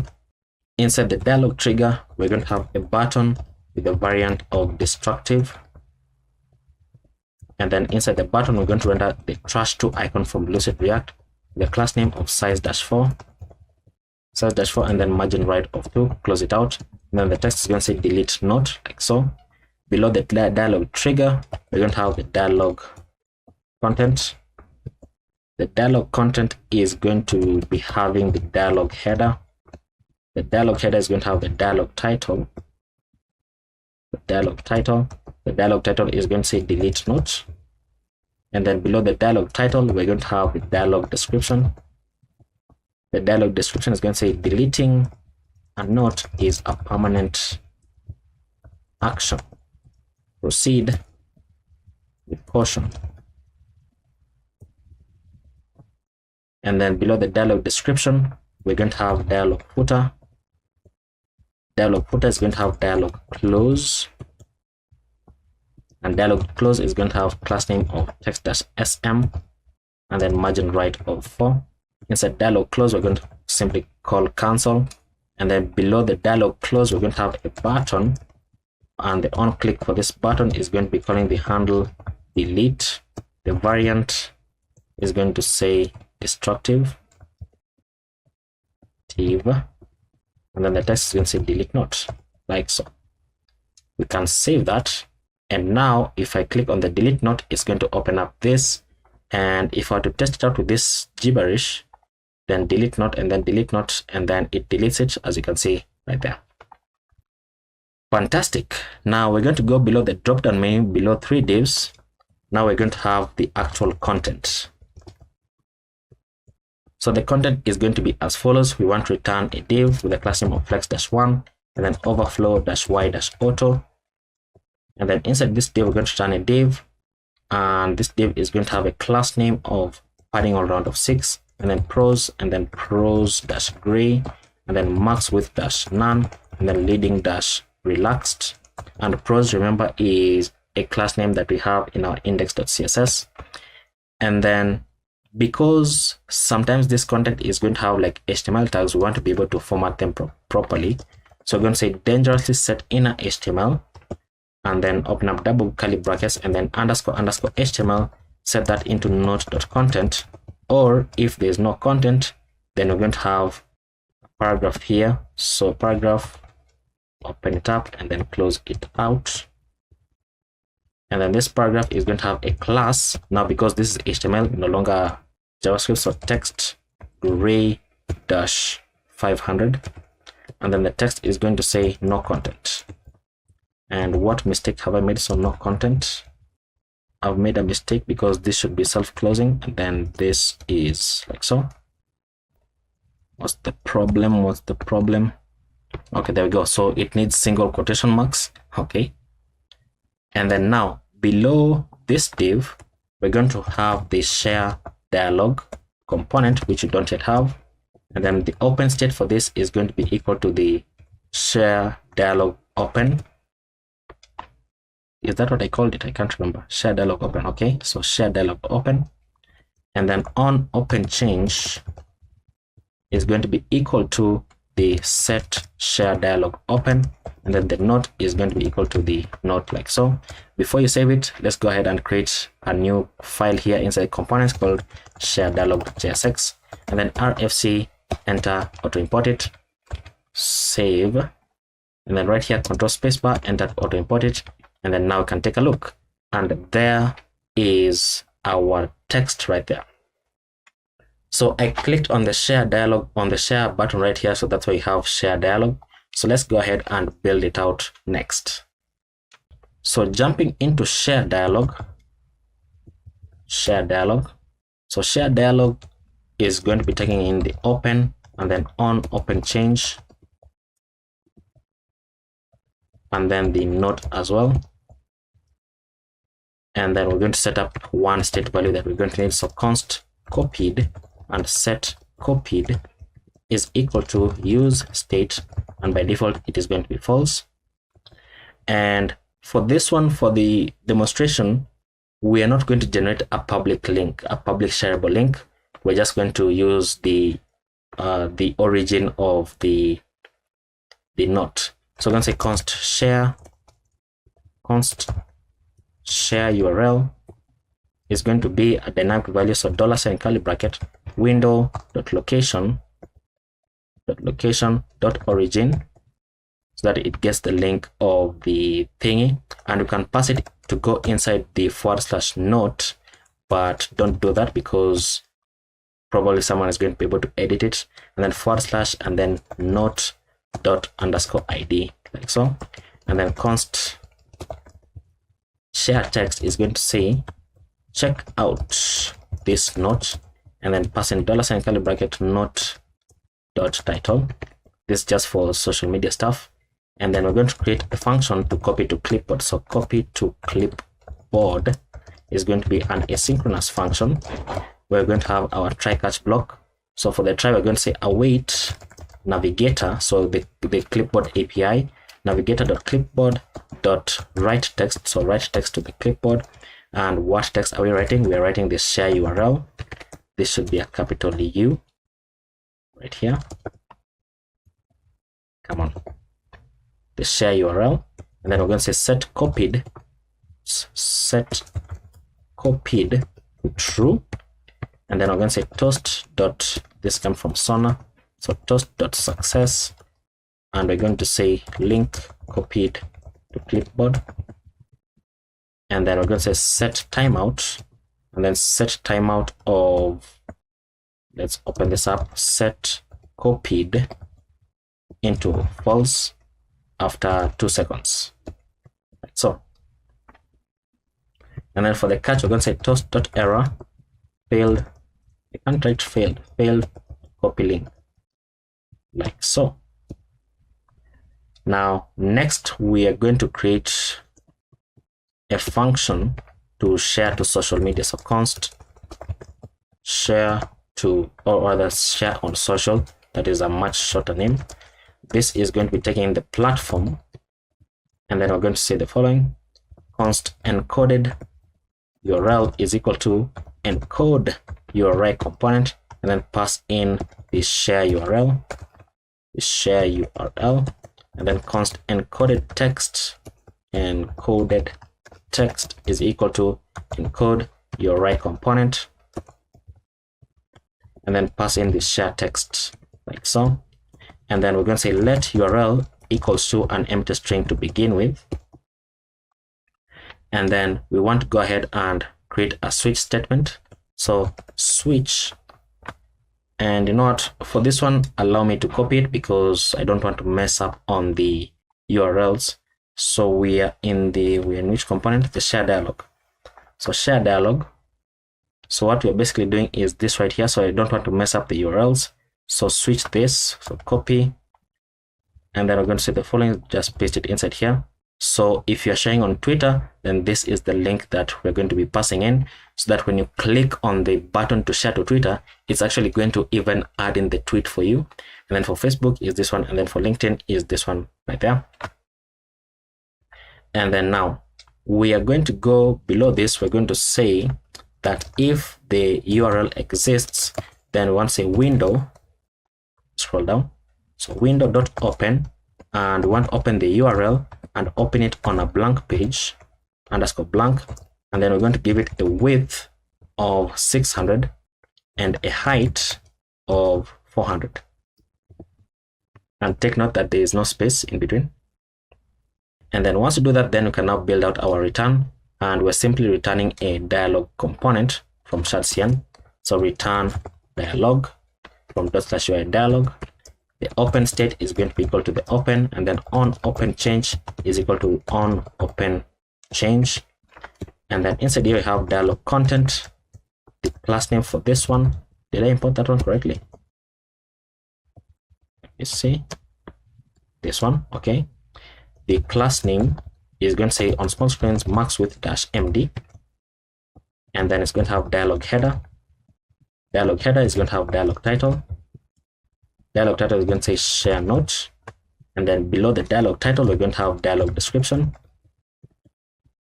Inside the dialog trigger, we're going to have a button with a variant of destructive. And then inside the button, we're going to render the trash2 icon from Lucid React, the class name of size-4, and then margin right of 2, close it out. And then the text is going to say delete note, like so. Below the dialog trigger, we're going to have the dialog content. The dialog content is going to be having the dialog header. The dialog header is going to have the dialog title. The dialog title is going to say delete note. And then below the dialog title, we're going to have the dialog description. The dialog description is going to say deleting a note is a permanent action. Proceed with caution. And then below the dialog description, we're going to have dialog footer. Dialog footer is going to have dialog close. And dialog close is going to have class name of text-sm, and then margin right of 4. Inside dialog close, we're going to simply call cancel. And then below the dialog close, we're going to have a button, and the on click for this button is going to be calling the handle delete. The variant is going to say destructive, and then the text is going to say delete note, like so. We can save that, and now if I click on the delete note, it's going to open up this, and if I were to test it out with this gibberish, then delete note and then delete note, and then it deletes it, as you can see right there. Fantastic. Now we're going to go below the drop down menu, below 3 divs. Now we're going to have the actual content. So the content is going to be as follows. We want to return a div with a class name of flex-1 and then overflow-y-auto. And then inside this div, we're going to return a div, and this div is going to have a class name of padding all round of 6, and then pros-gray, and then max width-none, and then leading-relaxed. And pros, remember, is a class name that we have in our index.css. And then because sometimes this content is going to have like HTML tags, we want to be able to format them properly. So we're going to say dangerously set inner HTML, and then open up double curly brackets, and then underscore HTML, set that into note.content. Or if there's no content, then we're going to have a paragraph here. So paragraph, open it up and then close it out. And then this paragraph is going to have a class. Now, because this is HTML, no longer JavaScript, so text gray-500. And then the text is going to say no content. And what mistake have I made? So no content. I've made a mistake because this should be self-closing, and then this is like so. What's the problem? Okay, there we go. So it needs single quotation marks. Okay. And then now below this div, we're going to have the share dialog component, which you don't yet have. And then the open state for this is going to be equal to the share dialog open. Is that what I called it? I can't remember. Share dialog open. Okay, so share dialog open, and then on open change is going to be equal to the set share dialog open, and then the note is going to be equal to the note, like so. Before you save it, let's go ahead and create a new file here inside components called share dialog.jsx, and then rfc, enter, auto import it, save, and then right here control spacebar, enter, auto import it. And then now we can take a look, and there is our text right there. So I clicked on the share dialog, on the share button right here, so that's why you have share dialog. So let's go ahead and build it out next. So jumping into share dialog. So share dialog is going to be taking in the open, and then on open change, and then the note as well. And then we're going to set up one state value that we're going to need. So const copied and set copied is equal to use state, and by default it is going to be false. And for this one, for the demonstration, we are not going to generate a public link, a public shareable link. We're just going to use the origin of the note. So we're going to say const share URL is going to be a dynamic value, so $ curly bracket window.location.origin, so that it gets the link of the thingy, and you can pass it to go inside the /note, but don't do that because probably someone is going to be able to edit it. And then / and then note._id, like so. And then const share text is going to say check out this note, and then pass in $ curly bracket note.title. This is just for social media stuff. And then we're going to create a function to copy to clipboard. So copy to clipboard is going to be an asynchronous function. We're going to have our try catch block. So for the try, we're going to say await navigator, so the clipboard API, navigator.clipboard.write text, so write text to the clipboard. And what text are we writing? We are writing the share URL. This should be a capital U right here. Come on, the share URL. And then we're going to say set copied to true, and then we're going to say toast dot, this comes from Sona, so toast dot success, and we're going to say link copied to clipboard, and then we're going to say set timeout, and then set timeout of, let's open this up, set copied into false after 2 seconds. So, and then for the catch, we're going to say toast.error failed. I can't write failed copy link, like so. Now next we are going to create a function to share to social media. So const share to, or rather share on social, that is a much shorter name. This is going to be taking the platform, and then we're going to say the following: const encoded URL is equal to encode URI component, and then pass in the share URL, and then const encoded text is equal to encode URI component, and then pass in the share text, like so. And then we're going to say let URL equals to an empty string to begin with, and then we want to go ahead and create a switch statement. So switch, and you know what, for this one allow me to copy it because I don't want to mess up on the URLs. So we are in which component? The share dialog. So share dialog. So what we're basically doing is this right here. So I don't want to mess up the URLs. So switch this, so copy, and then we're going to say the following, just paste it inside here. So if you're sharing on Twitter, then this is the link that we're going to be passing in, so that when you click on the button to share to Twitter, it's actually going to even add in the tweet for you. And then for Facebook is this one, and then for LinkedIn is this one right there. And then now we are going to go below this. We're going to say that if the URL exists, then we want to say window, scroll down, so window.open, and we want to open the URL and open it on a blank page, underscore blank, and then we're going to give it a width of 600 and a height of 400, and take note that there is no space in between. And then once you do that, then we can now build out our return, and we're simply returning a dialog component from TsbSankara. So return dialog from ./UI dialog. The open state is going to be equal to the open, and then on open change is equal to on open change. And then inside here we have dialog content. The class name for this one, did I import that one correctly? Let's see, this one, okay. The class name is going to say on small screens max width -md, and then it's going to have dialog header. Dialog header is going to have dialog title. Dialog title is going to say share note, and then below the dialog title we're going to have dialog description.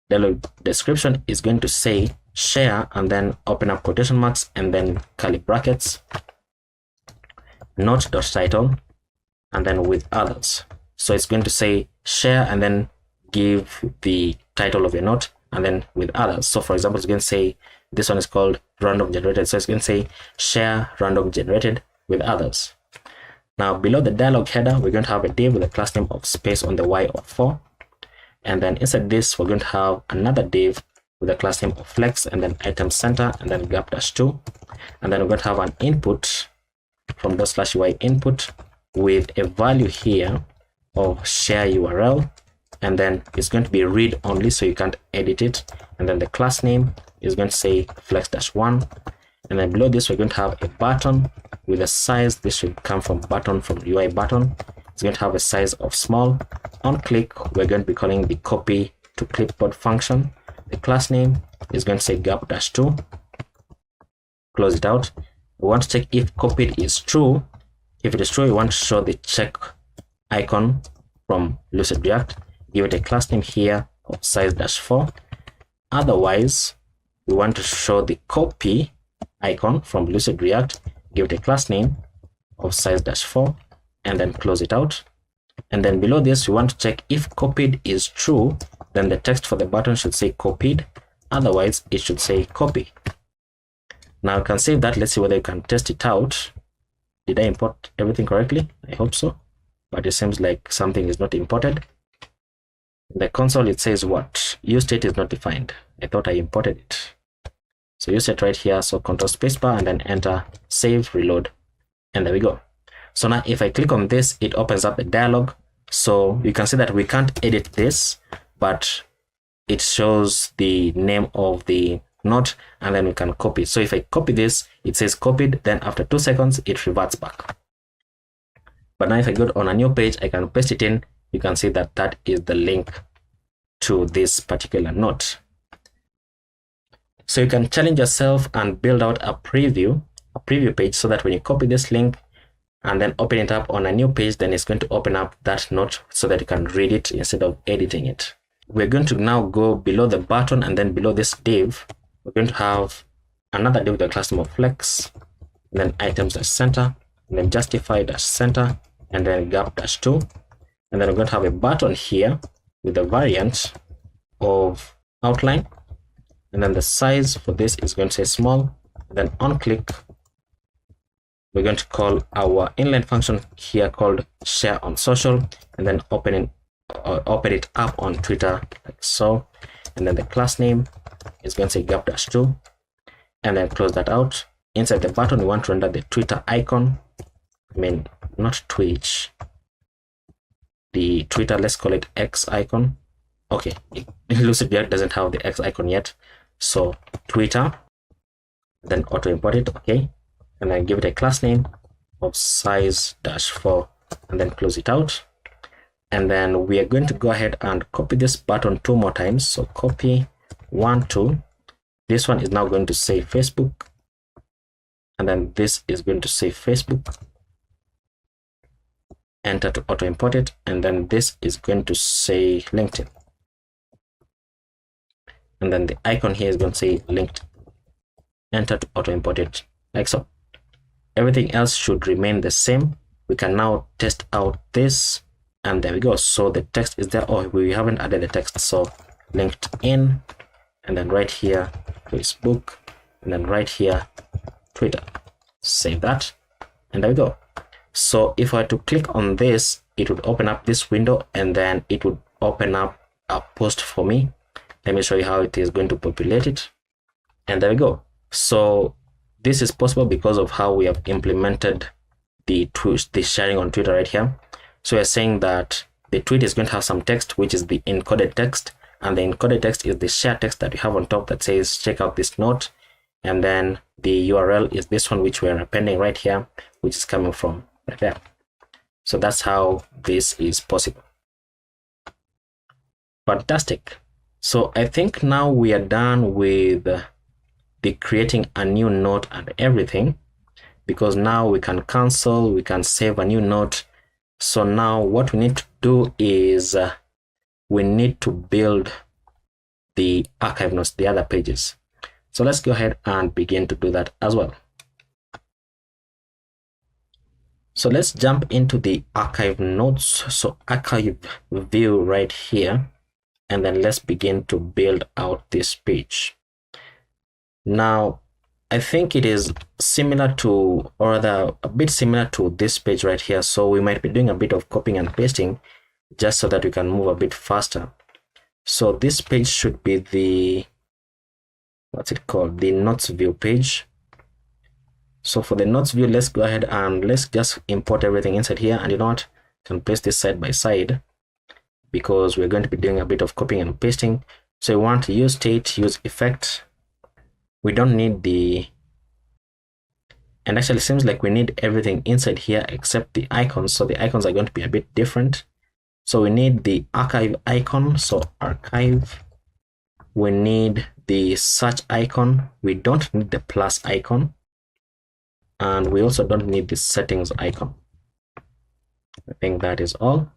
Dialog description is going to say share, and then open up quotation marks and then curly brackets, note.title, and then with others. So it's going to say share and then give the title of your note, and then with others. So for example, it's going to say this one is called random generated, so it's going to say share random generated with others. Now below the dialog header we're going to have a div with a class name of space on the y of 4, and then inside this we're going to have another div with a class name of flex, and then item center, and then gap -2, and then we're going to have an input from ./UI input with a value here of share URL, and then it's going to be read only, so you can't edit it. And then the class name is going to say flex-1, and then below this we're going to have a button with a size. This should come from button, from UI button. It's going to have a size of small. On click we're going to be calling the copy to clipboard function. The class name is going to say gap-2. Close it out. We want to check if copied is true. If it is true, we want to show the check icon from Lucid React. Give it a class name here of size-4. Otherwise, we want to show the copy icon from Lucid React. Give it a class name of size-4, and then close it out. And then below this, we want to check if copied is true, then the text for the button should say copied. Otherwise, it should say copy. Now you can save that. Let's see whether you can test it out. Did I import everything correctly? I hope so, but it seems like something is not imported. In the console it says what? Use state is not defined. I thought I imported it. So use it right here. So Control spacebar and then enter, save, reload, and there we go. So now if I click on this, it opens up a dialog. So you can see that we can't edit this, but it shows the name of the note, and then we can copy. So if I copy this, it says copied, then after 2 seconds it reverts back. But now if I go on a new page, I can paste it in. You can see that that is the link to this particular note. So you can challenge yourself and build out a preview page, so that when you copy this link and then open it up on a new page, then it's going to open up that note so that you can read it instead of editing it. We're going to now go below the button, and then below this div, we're going to have another div with a class name of flex, and then items-center, and then justify-center, and then gap-2. And then we're going to have a button here with a variant of outline. And then the size for this is going to say small. And then on click, we're going to call our inline function here called share on social, and then open it up on Twitter like so. And then the class name is going to say gap-2, and then close that out. Inside the button, we want to render the Twitter icon. I mean, not Twitch. The Twitter, let's call it X icon. Okay, Lucid doesn't have the X icon yet. So Twitter, then auto import it, okay, and then give it a class name of size-4, and then close it out. And then we are going to go ahead and copy this button 2 more times. So copy 1, 2. This one is now going to say Facebook, and then this is going to say Facebook. Enter to auto import it, and then this is going to say LinkedIn, and then the icon here is going to say linked. Enter to auto import it like so. Everything else should remain the same. We can now test out this, and there we go. So the text is there. Oh, we haven't added the text. So LinkedIn, and then right here Facebook, and then right here Twitter. Save that, and there we go. So if I were to click on this, it would open up this window, and then it would open up a post for me. Let me show you how it is going to populate it, and there we go. So this is possible because of how we have implemented the sharing on Twitter right here. So we're saying that the tweet is going to have some text, which is the encoded text, and the encoded text is the share text that we have on top that says check out this note, and then the URL is this one which we're appending right here, which is coming from right there. So that's how this is possible. Fantastic. So I think now we are done with the creating a new note and everything, because now we can cancel, we can save a new note. So now what we need to do is we need to build the archive notes, the other pages. So let's go ahead and begin to do that as well. So let's jump into the archive notes. So archive view right here, and then let's begin to build out this page. Now, I think it is similar to, or rather a bit similar to this page right here. So we might be doing a bit of copying and pasting just so that we can move a bit faster. So this page should be the, what's it called? The notes view page. So for the notes view, let's go ahead and let's just import everything inside here. And you know what? You can paste this side by side because we're going to be doing a bit of copying and pasting. So you want to use state, use effect. We don't need the, and actually it seems like we need everything inside here except the icons. So the icons are going to be a bit different. So we need the archive icon. So archive, we need the search icon. We don't need the plus icon. And we also don't need the settings icon. I think that is all.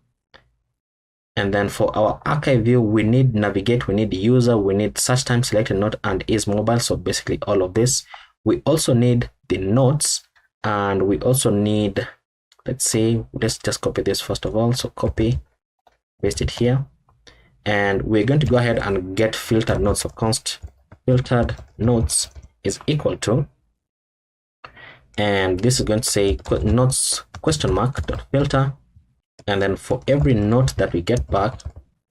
And then for our archive view, we need navigate, we need user, we need search time selected note, and is mobile. So basically all of this. We also need the notes, and we also need, let's say, let's just copy this first of all. So copy, paste it here, and we're going to go ahead and get filtered notes. So const filtered notes is equal to, and this is going to say notes question mark dot filter, and then for every note that we get back,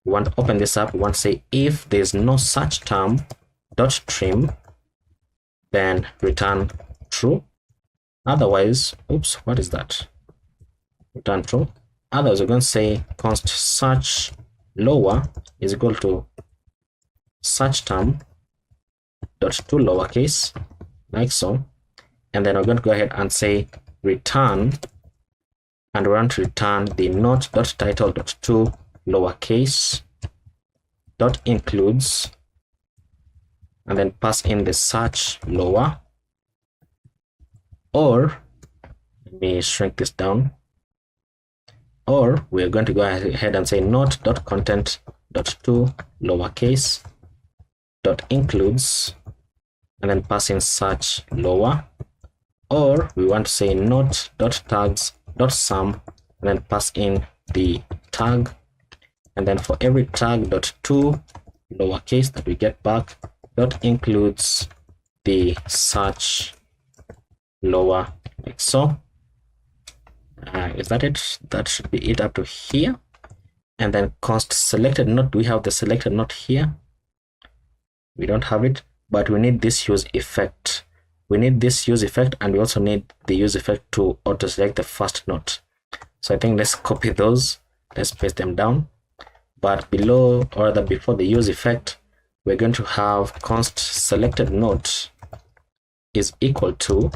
we want to open this up. We want to say if there's no such term dot trim, then return true. Otherwise, oops, what is that? Return true. Otherwise, we're going to say const search lower is equal to search term dot to lowercase, like so. And then we're going to go ahead and say return, and we want to return the note dot title dot to lowercase dot includes, and then pass in the search lower, or let me shrink this down, or we're going to go ahead and say note dot content dot to lowercase dot includes, and then pass in search lower, or we want to say note dot tags dot sum, and then pass in the tag, and then for every tag dot to lowercase that we get back dot includes the search lower, like so. Is that it? That should be it up to here. And then const selected note, do we have the selected note here? We don't have it, but we need this use effect. We need this use effect, and we also need the use effect to auto select the first note. So I think let's copy those, let's paste them down. But below, or rather before the use effect, we're going to have const selected note is equal to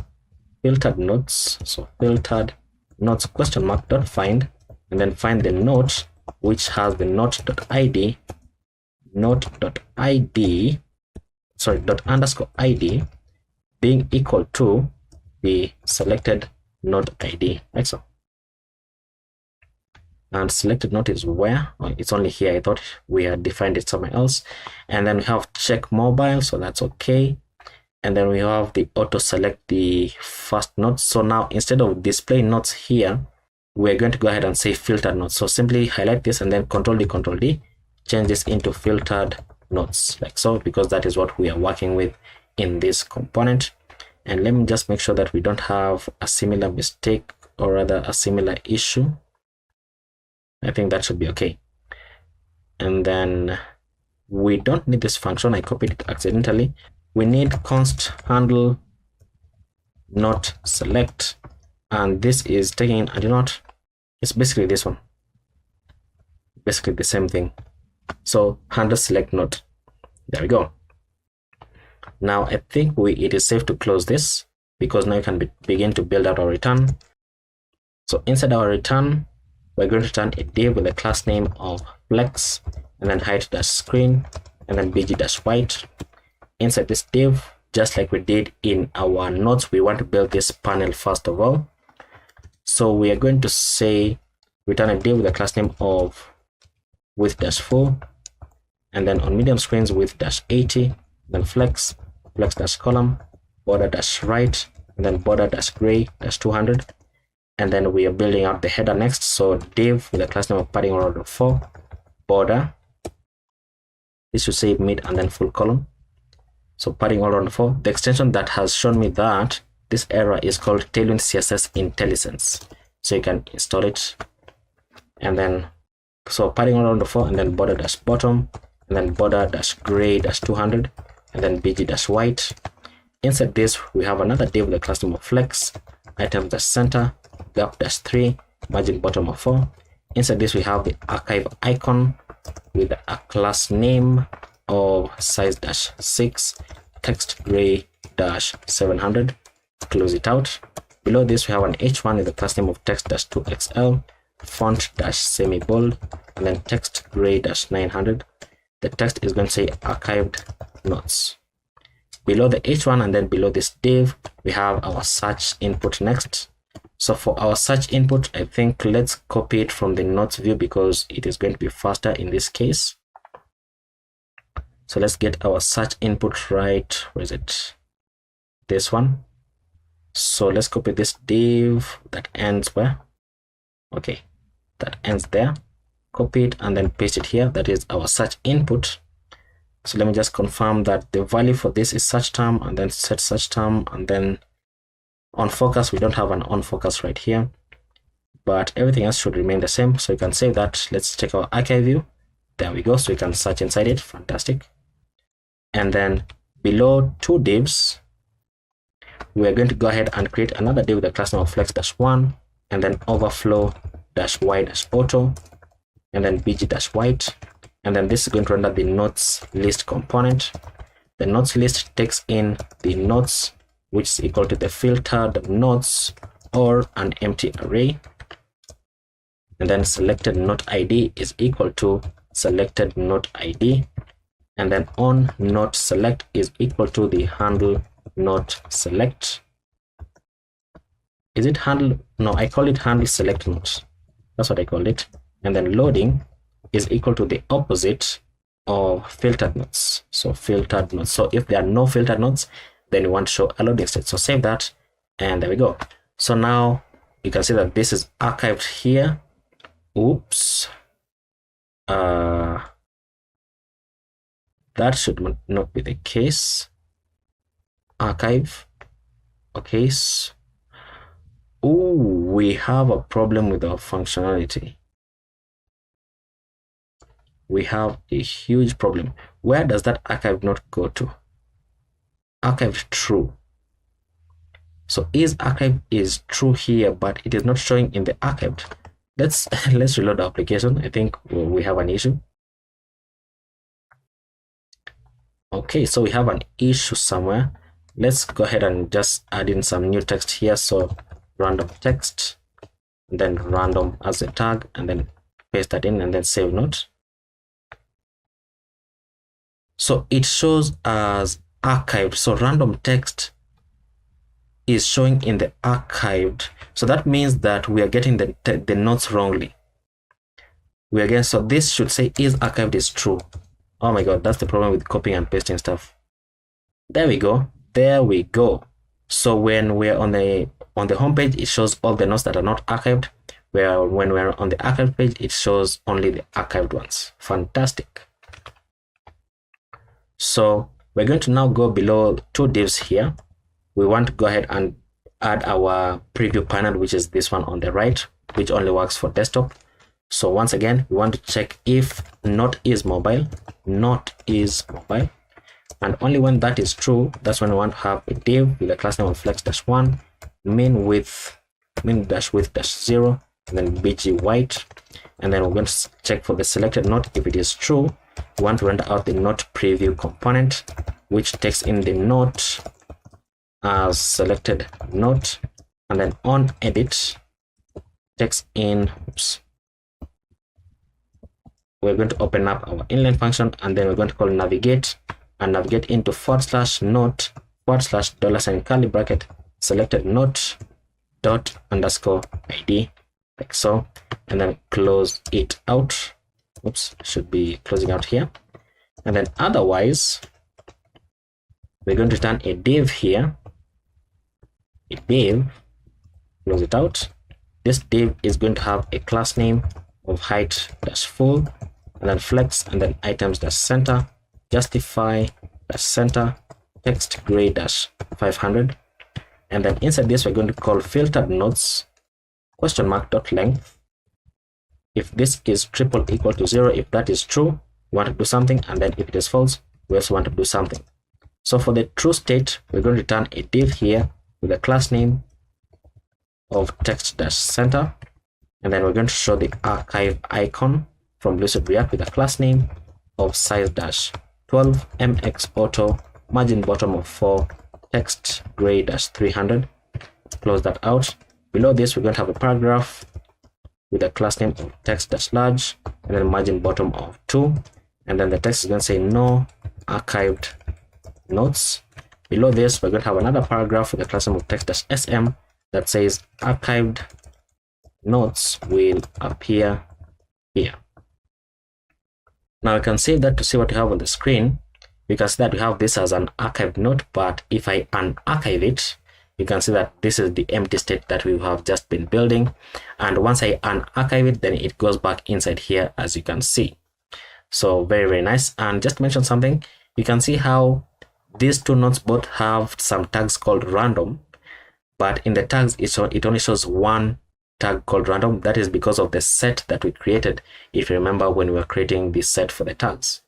filtered notes. So filtered notes question mark dot find, and then find the note which has the note.id, note.id, sorry, dot underscore id being equal to the selected note id, like so. And selected note is where? Oh, it's only here. I thought we had defined it somewhere else. And then we have check mobile, so that's okay. And then we have the auto select the first note. So now instead of display notes here, we're going to go ahead and say filtered notes. So simply highlight this and then Control D, change this into filtered notes, like so, because that is what we are working with in this component. And let me just make sure that we don't have a similar mistake, or rather a similar issue. I think that should be okay. And then we don't need this function. I copied it accidentally. We need const handle not select, and this is taking a note. It's basically this one, basically the same thing. So handle select note, there we go. Now I think it is safe to close this, because now you can begin to build out our return. So inside our return, we're going to return a div with a class name of flex, and then height dash screen, and then bg dash white. Inside this div, just like we did in our notes, we want to build this panel first of all. So we are going to say return a div with a class name of width dash full, and then on medium screens width dash 80, then flex dash column, border dash right, and then border dash gray dash 200. And then we are building out the header next. So div with a class name of padding order 4, border, this should say mid and then full column. So padding all around 4. The extension that has shown me that this error is called Tailwind CSS IntelliSense. So you can install it. And then, so padding all around 4, and then border dash bottom, and then border dash gray dash 200, and then bg dash white. Inside this, we have another div with a class name of flex, item dash center, gap dash 3, margin bottom of 4. Inside this, we have the archive icon with a class name of size dash 6, text gray dash 700. Close it out. Below this, we have an h1 with the class name of text dash 2xl, font dash semi bold, and then text gray dash 900. The text is going to say archived notes. Below the h1 and then below this div, we have our search input next. So for our search input, I think let's copy it from the notes view, because it is going to be faster in this case. So let's get our search input right. Where is it? This one. So let's copy this div that ends where? Okay, that ends there. Copy it and then paste it here. That is our search input. So let me just confirm that the value for this is search term, and then set search term, and then On focus, we don't have an on focus right here, but everything else should remain the same. So you can save that. Let's check our archive view. There we go. So we can search inside it. Fantastic. And then below two divs, we're going to go ahead and create another div with the class name of flex-1, and then overflow-y-auto, and then bg-white, and then this is going to render the notes list component. The notes list takes in the notes, which is equal to the filtered notes or an empty array, and then selected note ID is equal to selected note ID, and then on note select is equal to the handle note select. Is it handle? No, I call it handle select note. That's what I called it. And then loading is equal to the opposite of filtered notes. So filtered notes. So if there are no filtered notes, then you want to show a loading state. So save that, and there we go. So now you can see that this is archived here. Oops. That should not be the case. Archive. Okay. Oh, we have a problem with our functionality. We have a huge problem. Where does that archive not go to? Archived true. So is archive is true here, but it is not showing in the archived. Let's reload the application. I think we have an issue. Okay, so we have an issue somewhere. Let's go ahead and just add in some new text here. So random text, and then random as a tag, and then paste that in, and then save note. So it shows as archived. So random text is showing in the archived. So that means that we are getting the notes wrongly. So this should say is archived is true. Oh my god, that's the problem with copying and pasting stuff. There we go. There we go. So when we're on the home page, it shows all the notes that are not archived. When we're on the archived page, it shows only the archived ones. Fantastic. So we're going to now go below two divs here. We want to go ahead and add our preview panel, which is this one on the right, which only works for desktop. So once again, we want to check if not is mobile, and only when that is true, that's when we want to have a div with a class name of flex-1, min width -0, and then bg white, and then we're going to check for the selected note. If it is true, we want to render out the note preview component, which takes in the note as selected note, and then on edit takes in, we're going to open up our inline function, and then we're going to call navigate, and navigate into /note / curly bracket selected note dot underscore ID, like so, and then close it out. Oops, should be closing out here. And then otherwise, we're going to return a div here, a div, close it out. This div is going to have a class name of height-full, and then flex, and then items-center, justify-center, text gray-500. And then inside this, we're going to call filtered notes, !length. If this is triple equal to 0, if that is true, we want to do something, and then if it is false, we also want to do something. So for the true state, we're going to return a div here with a class name of text-center, and then we're going to show the archive icon from Lucid React with a class name of size-12, mx auto, margin bottom of 4, text gray-300. Close that out. Below this, we're going to have a paragraph with a class name of text-large, and then margin bottom of 2, and then the text is going to say no archived notes. Below this, we're going to have another paragraph with a class name of text-sm that says archived notes will appear here. Now I can save that to see what you have on the screen. You can see that we have this as an archived note, but if I unarchive it, you can see that this is the empty state that we have just been building. And once I unarchive it, then it goes back inside here, as you can see. So very, very nice. And just to mention something, you can see how these two notes both have some tags called random. but in the tags it only shows one tag called random. That is because of the set that we created, if you remember when we were creating the set for the tags.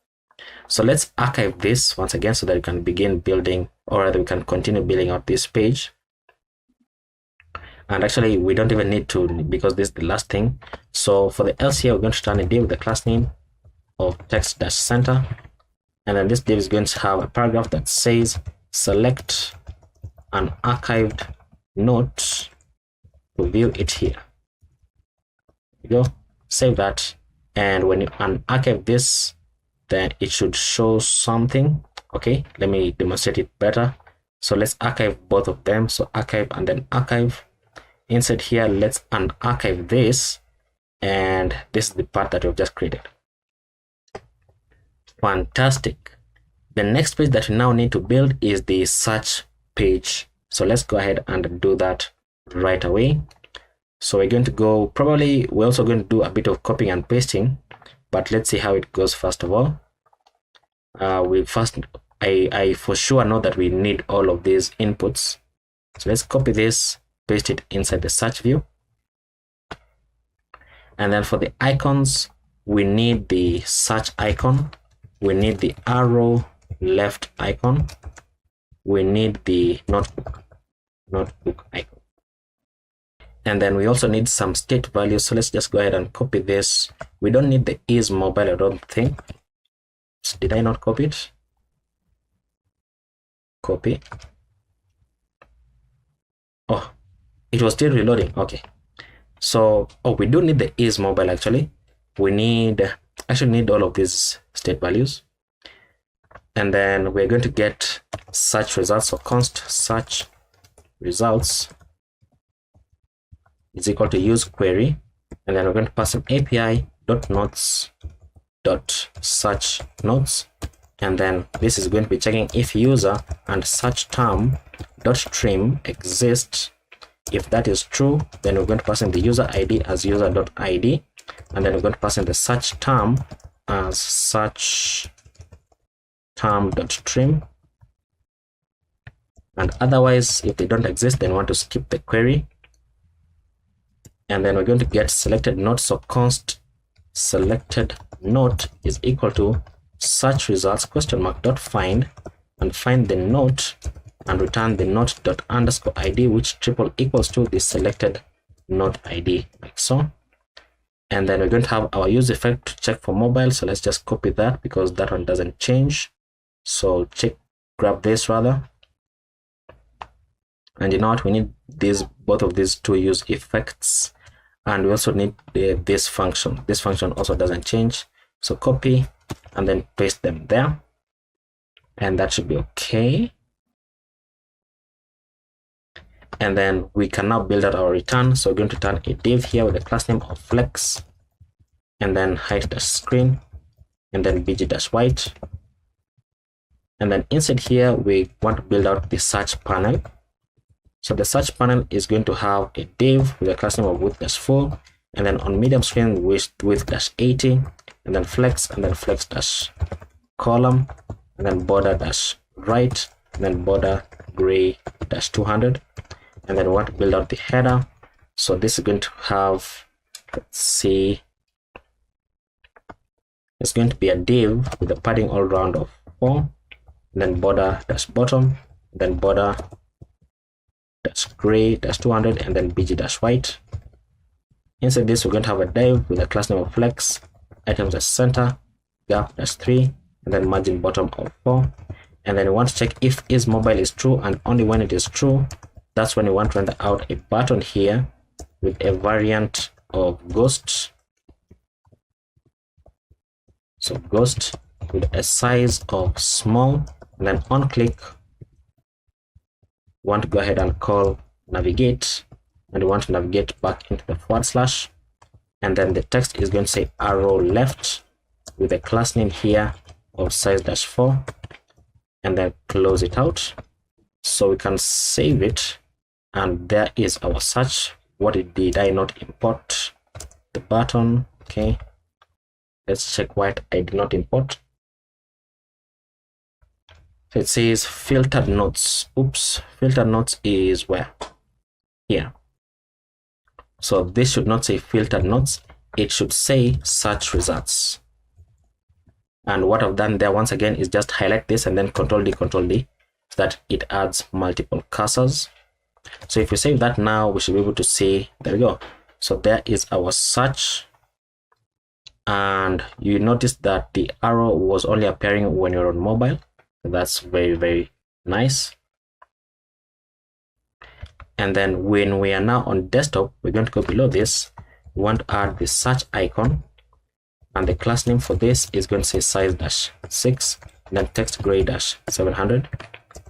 So let's archive this once again so that we can begin building, or rather we can continue building out this page. And actually we don't even need to, because this is the last thing. So for the else here, we're going to turn a div with the class name of text-center, and then this div is going to have a paragraph that says select an archived note to view it here. There you go, save that, and when you unarchive this, then it should show something. Okay, let me demonstrate it better. So let's archive both of them. So archive and then archive. Inside here, let's unarchive this, and this is the part that we've just created. Fantastic. The next page that we now need to build is the search page. So let's go ahead and do that right away. So we're going to go, probably we're also going to do a bit of copying and pasting, but let's see how it goes first of all. I for sure know that we need all of these inputs. So let's copy this, paste it inside the search view. And then for the icons, we need the search icon, we need the arrow left icon, we need the notebook icon, and then we also need some state values. So let's just go ahead and copy this. We don't need the is mobile, I don't think. Did I not copy it? Copy. Oh, it was still reloading. Okay, so we do need the is mobile. Actually we need all of these state values, and then we're going to get search results. So const search results is equal to use query, and then we're going to pass an API dot notes dot search notes, and then this is going to be checking if user and search term dot trim exist. If that is true, then we're going to pass in the user ID as user dot ID, and then we're going to pass in the search term as search term dot trim, and otherwise if they don't exist, then we want to skip the query. And then we're going to get selected note. So const selected note is equal to search results question mark dot find, and find the note and return the note dot underscore ID, which triple equals to the selected note ID, like so. And then we're going to have our use effect to check for mobile. So let's just copy that because that one doesn't change. So grab this rather. And you know what, we need both of these two use effects, and we also need this function. This function also doesn't change. So copy and then paste them there, and that should be okay. And then we can now build out our return. So we're going to turn a div here with a class name of flex, and then height dash screen, and then bg dash white. And then inside here, we want to build out the search panel. So the search panel is going to have a div with a class name of width dash full, and then on medium screen width dash 80, and then flex dash column, and then border dash right, and then border gray dash 200. And then we want to build out the header. So this is going to have, let's see, it's going to be a div with a padding all round of 4, and then border dash bottom, then border dash gray dash 200, and then bg dash white. Inside this, we're going to have a div with a class name of flex, items dash center, gap dash 3, and then margin bottom of 4. And then we want to check if is mobile is true, and only when it is true, that's when we want to render out a button here with a variant of ghost. So ghost with a size of small, and then on click, we want to go ahead and call navigate, and we want to navigate back into the /, and then the text is going to say arrow left with a class name here of size dash 4, and then close it out. So we can save it, and there is our search. What did I not import? The button. Okay, let's check what I did not import. So it says filtered notes. Oops, filtered notes is where? here. So this should not say filtered notes, it should say search results. And what I've done there once again is just highlight this and then Control D, so that it adds multiple cursors. So if we save that now, we should be able to see, there we go. So there is our search. And you notice that the arrow was only appearing when you're on mobile. That's very, very nice. And then when we are now on desktop, we're going to go below this. We want to add the search icon. And the class name for this is going to say size-6, then text gray-700.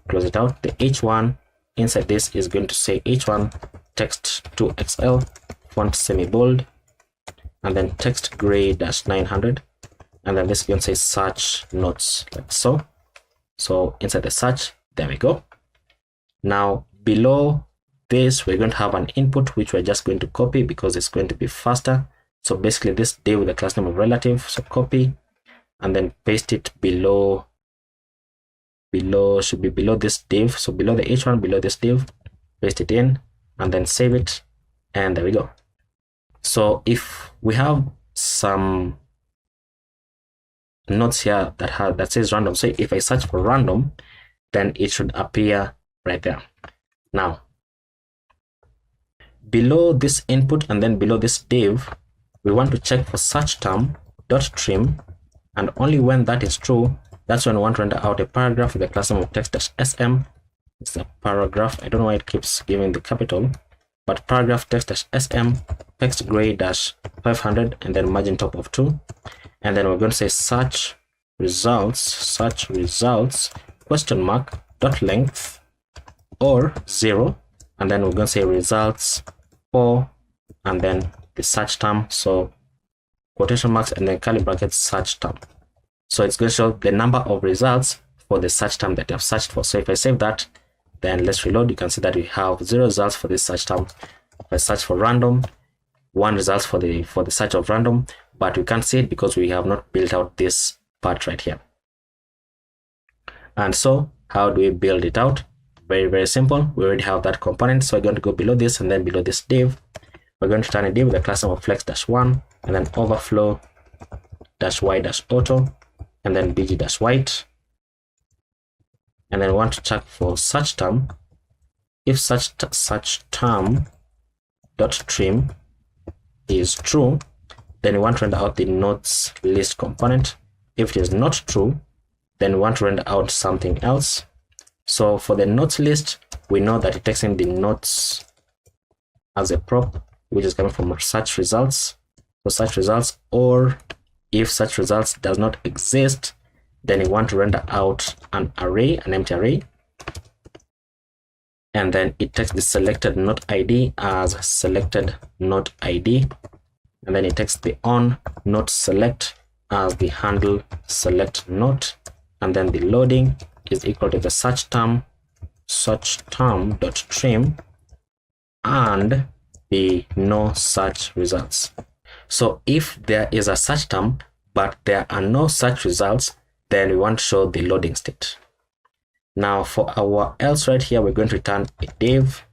Close it out. The H1 inside this is going to say H1 text 2XL, font semi-bold, and then text gray-900. And then this is going to say search notes, like so. So inside the search, there we go. Now below this, we're going to have an input, which we're just going to copy because it's going to be faster. So basically this div with the class name of relative, so copy and then paste it below should be below this div. So below the H1, below this div, paste it in and then save it. And there we go. So if we have some notes here that says random, so if I search for random, then it should appear right there. Now below this input and then below this div, we want to check for search term dot trim, and only when that is true, that's when we want to render out a paragraph with the class name of text-sm. It's a paragraph. I don't know why it keeps giving the capital, but paragraph text-sm, text gray-500, and then margin top of 2. And then we're going to say search results question mark dot length or 0, and then we're going to say results for, and then the search term, so quotation marks and then curly brackets search term. So it's going to show the number of results for the search term that you have searched for. So if I save that, then let's reload. You can see that we have 0 results for this search term. If I search for random, 1 results for the search of random, but we can't see it because we have not built out this part right here. And so how do we build it out? Very, very simple. We already have that component, so we're going to go below this and then below this div. We're going to turn a div with a class name of flex-1 and then overflow-y-auto and then bg-white. And then we want to check for search term. If search term dot trim is true, then we want to render out the notes list component. If it is not true, then we want to render out something else. So for the notes list, we know that it takes in the notes as a prop, which is coming from search results. So search results, or if search results does not exist, then you want to render out an array, an empty array, and then it takes the selected note ID as selected note ID, and then it takes the on note select as the handle select note, and then the loading is equal to the search term dot trim and the no search results. So if there is a search term but there are no search results, then we want to show the loading state. Now for our else right here, we're going to return a div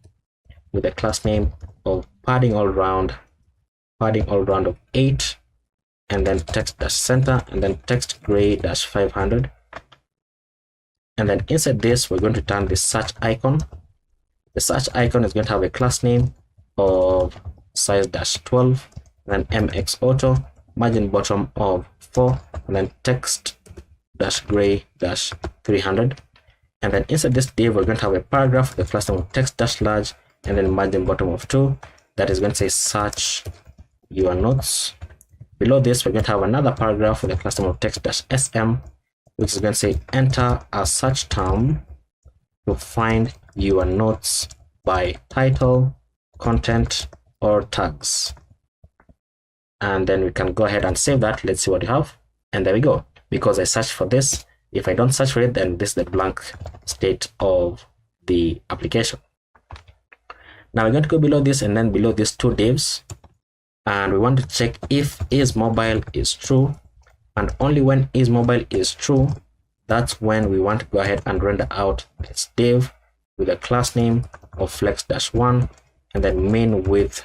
with a class name of padding all round of 8, and then text-center, and then text gray-500. And then inside this, we're going to return the search icon. The search icon is going to have a class name of size-12, and then mx auto, margin bottom of 4, and then text-gray-300. And then inside this div, we're going to have a paragraph with the class name of text-large, and then margin bottom of 2. That is going to say search your notes. Below this, we're going to have another paragraph with the class name of text-sm, which is going to say enter a search term to find your notes by title, content, or tags. And then we can go ahead and save that. Let's see what we have. And there we go. Because I searched for this, if I don't search for it, then this is the blank state of the application. Now we're going to go below this and then below these two divs, and we want to check if isMobile is true, and only when isMobile is true, that's when we want to go ahead and render out this div with a class name of flex-1, and then min width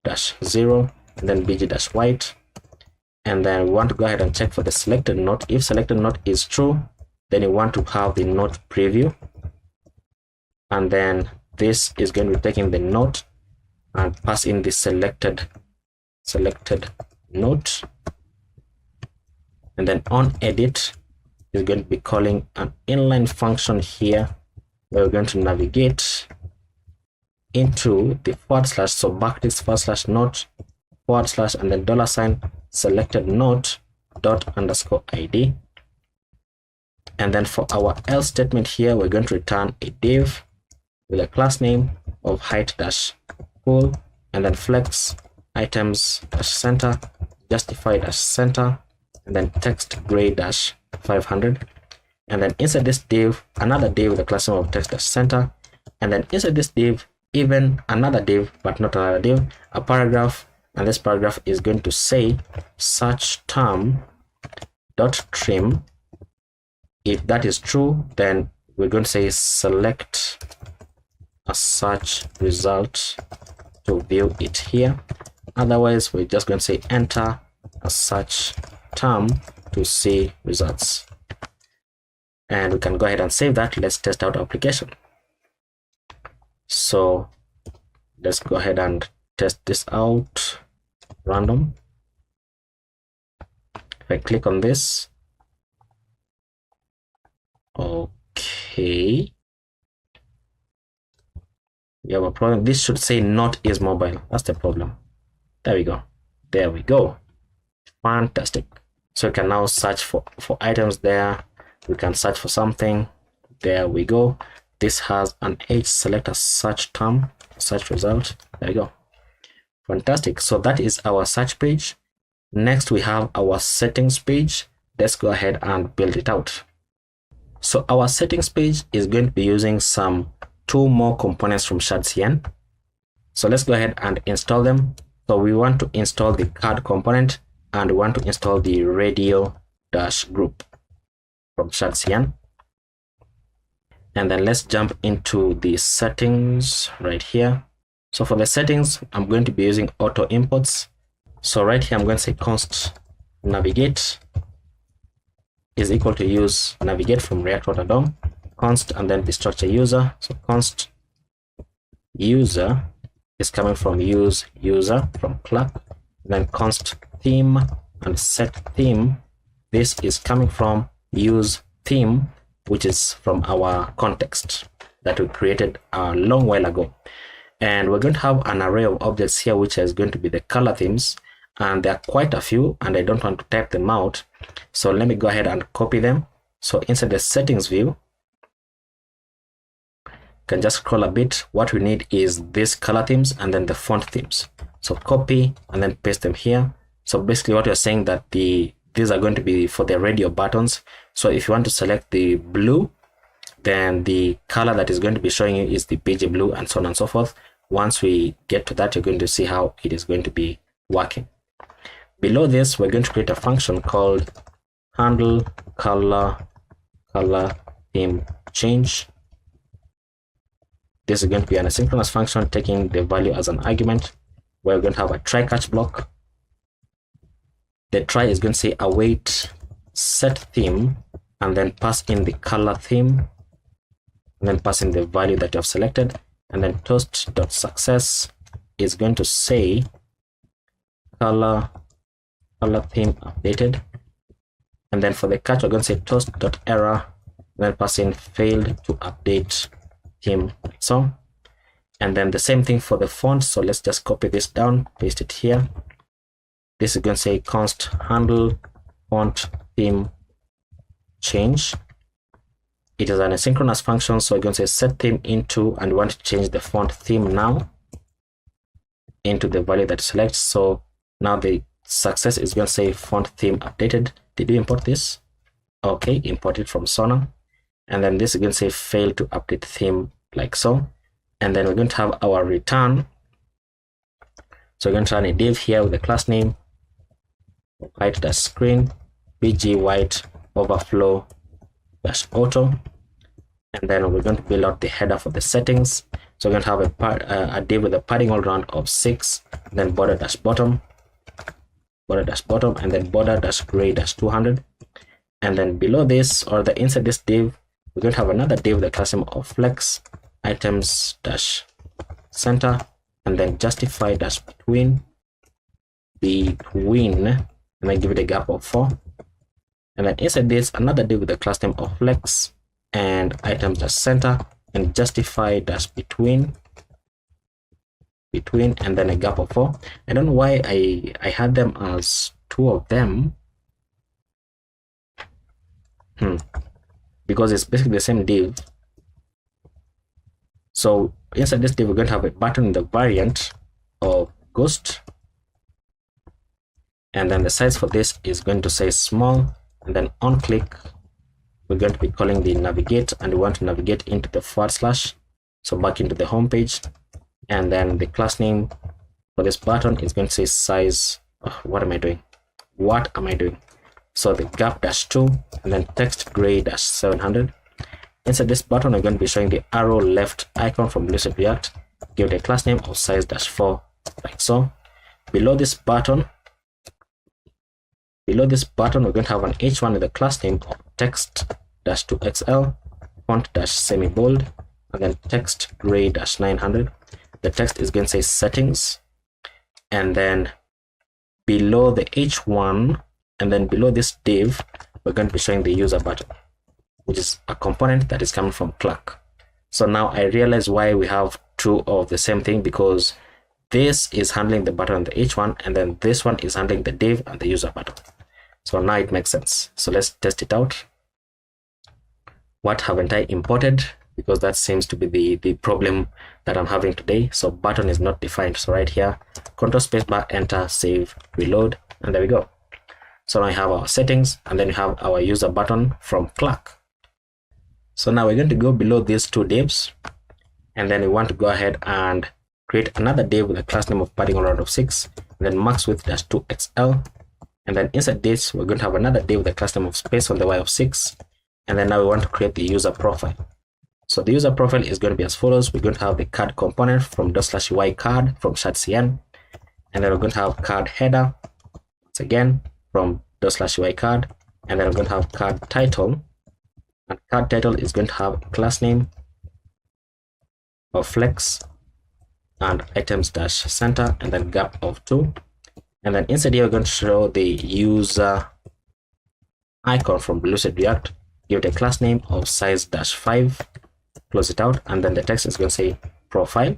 dash 0, and then bg dash white. And then we want to go ahead and check for the selected note. If selected note is true, then you want to have the note preview, and then this is going to be taking the note and pass in the selected note, and then on edit is going to be calling an inline function here, where we're going to navigate into the /, so backticks / note / and then $ selected note ._id. And then for our else statement here, we're going to return a div with a class name of height-full, and then flex items-center, justify-center, and then text gray-500. And then inside this div, another div with a class name of text-center, and then inside this div, even another div, but not another div, a paragraph, and this paragraph is going to say search term dot trim. If that is true, then we're going to say select a search result to view it here. Otherwise, we're just going to say enter a search term to see results. And we can go ahead and save that. Let's test out our application. So let's go ahead and test this out. Random. If I click on this, okay, we have a problem. This should say not is mobile. That's the problem. There we go. There we go. Fantastic. So we can now search for items there. We can search for something. There we go. This has an H, select a search term, search result. There we go. Fantastic. So that is our search page. Next, we have our settings page. Let's go ahead and build it out. So our settings page is going to be using two more components from TsbSankara. So let's go ahead and install them. So we want to install the card component, and we want to install the radio dash group from TsbSankara. And then let's jump into the settings right here. So for the settings, I'm going to be using auto imports. So right here, I'm going to say const navigate is equal to use navigate from React.DOM, const, and then the structure user. So const user is coming from use user from Clerk, then const theme and set theme. This is coming from use theme, which is from our context that we created a long while ago. And we're going to have an array of objects here, which is going to be the color themes, and there are quite a few, and I don't want to type them out. So let me go ahead and copy them. So inside the settings view, you can just scroll a bit. What we need is these color themes and then the font themes. So copy and then paste them here. So basically what you're saying that these are going to be for the radio buttons. So if you want to select the blue, then the color that is going to be showing you is the PG blue, and so on and so forth. Once we get to that, you're going to see how it is going to be working. Below this, we're going to create a function called handle color theme change. This is going to be an asynchronous function taking the value as an argument. We're going to have a try catch block. The try is going to say await set theme, and then pass in the color theme, and then pass in the value that you have selected, and then toast.success is going to say color theme updated. And then for the catch, we're going to say toast.error, and then pass in failed to update theme, like so. And then the same thing for the font. So let's just copy this down, paste it here. This is going to say const handle font theme change. It is an asynchronous function, so we're going to say set theme into, and we want to change the font theme now into the value that selects. So now the success is going to say font theme updated. Did you import this? Okay, import it from Sona. And then this is going to say fail to update theme, like so. And then we're going to have our return. So we're going to run a div here with a class name, white-screen, bg white overflow -auto. And then we're going to build out the header for the settings. So we're going to have a div with a padding all around of 6, then border dash bottom, and then border dash gray dash 200. And then below this, or the inside this div, we're going to have another div with a class name of flex items dash center, and then justify dash between, and then give it a gap of 4. And then inside this, another div with the class name of flex and items dash center and justify dash between, and then a gap of 4. I don't know why I had them as 2 of them. Because it's basically the same div. So inside this div, we're going to have a button in the variant of ghost, and then the size for this is going to say small, and then on click we're going to be calling the navigate, and we want to navigate into the /, so back into the home page. And then the class name for this button is going to say size. What am I doing? So the gap dash 2, and then text gray dash 700. Inside this button, we're going to be showing the arrow left icon from Lucid React. Give it a class name of size dash 4, like so. Below this button, we're going to have an h1 with a class name of text dash 2xl, font dash semi bold, and then text gray dash 900. The text is going to say settings, and then below the h1, and then below this div, we're going to be showing the user button, which is a component that is coming from Clerk. So now I realize why we have 2 of the same thing, because this is handling the button on the h1, and then this one is handling the div and the user button. So now it makes sense. So let's test it out. What haven't I imported? Because that seems to be the problem that I'm having today. So button is not defined. So right here, Control spacebar, enter, save, reload, and there we go. So now we have our settings, and then we have our user button from Clerk. So now we're going to go below these 2 divs, and then we want to go ahead and create another div with a class name of padding all around of 6, and then max width dash 2xl. And then inside this, we're going to have another div with a class name of space on the y of 6. And then now we want to create the user profile. So the user profile is going to be as follows. We're going to have the card component from /y card from shadcn, and then we're going to have card header once again from /y card, and then we're going to have card title, and card title is going to have a class name of flex and items dash center, and then gap of 2. And then inside here, we're going to show the user icon from Lucid React. Give it a class name of size dash 5, close it out, and then the text is going to say profile.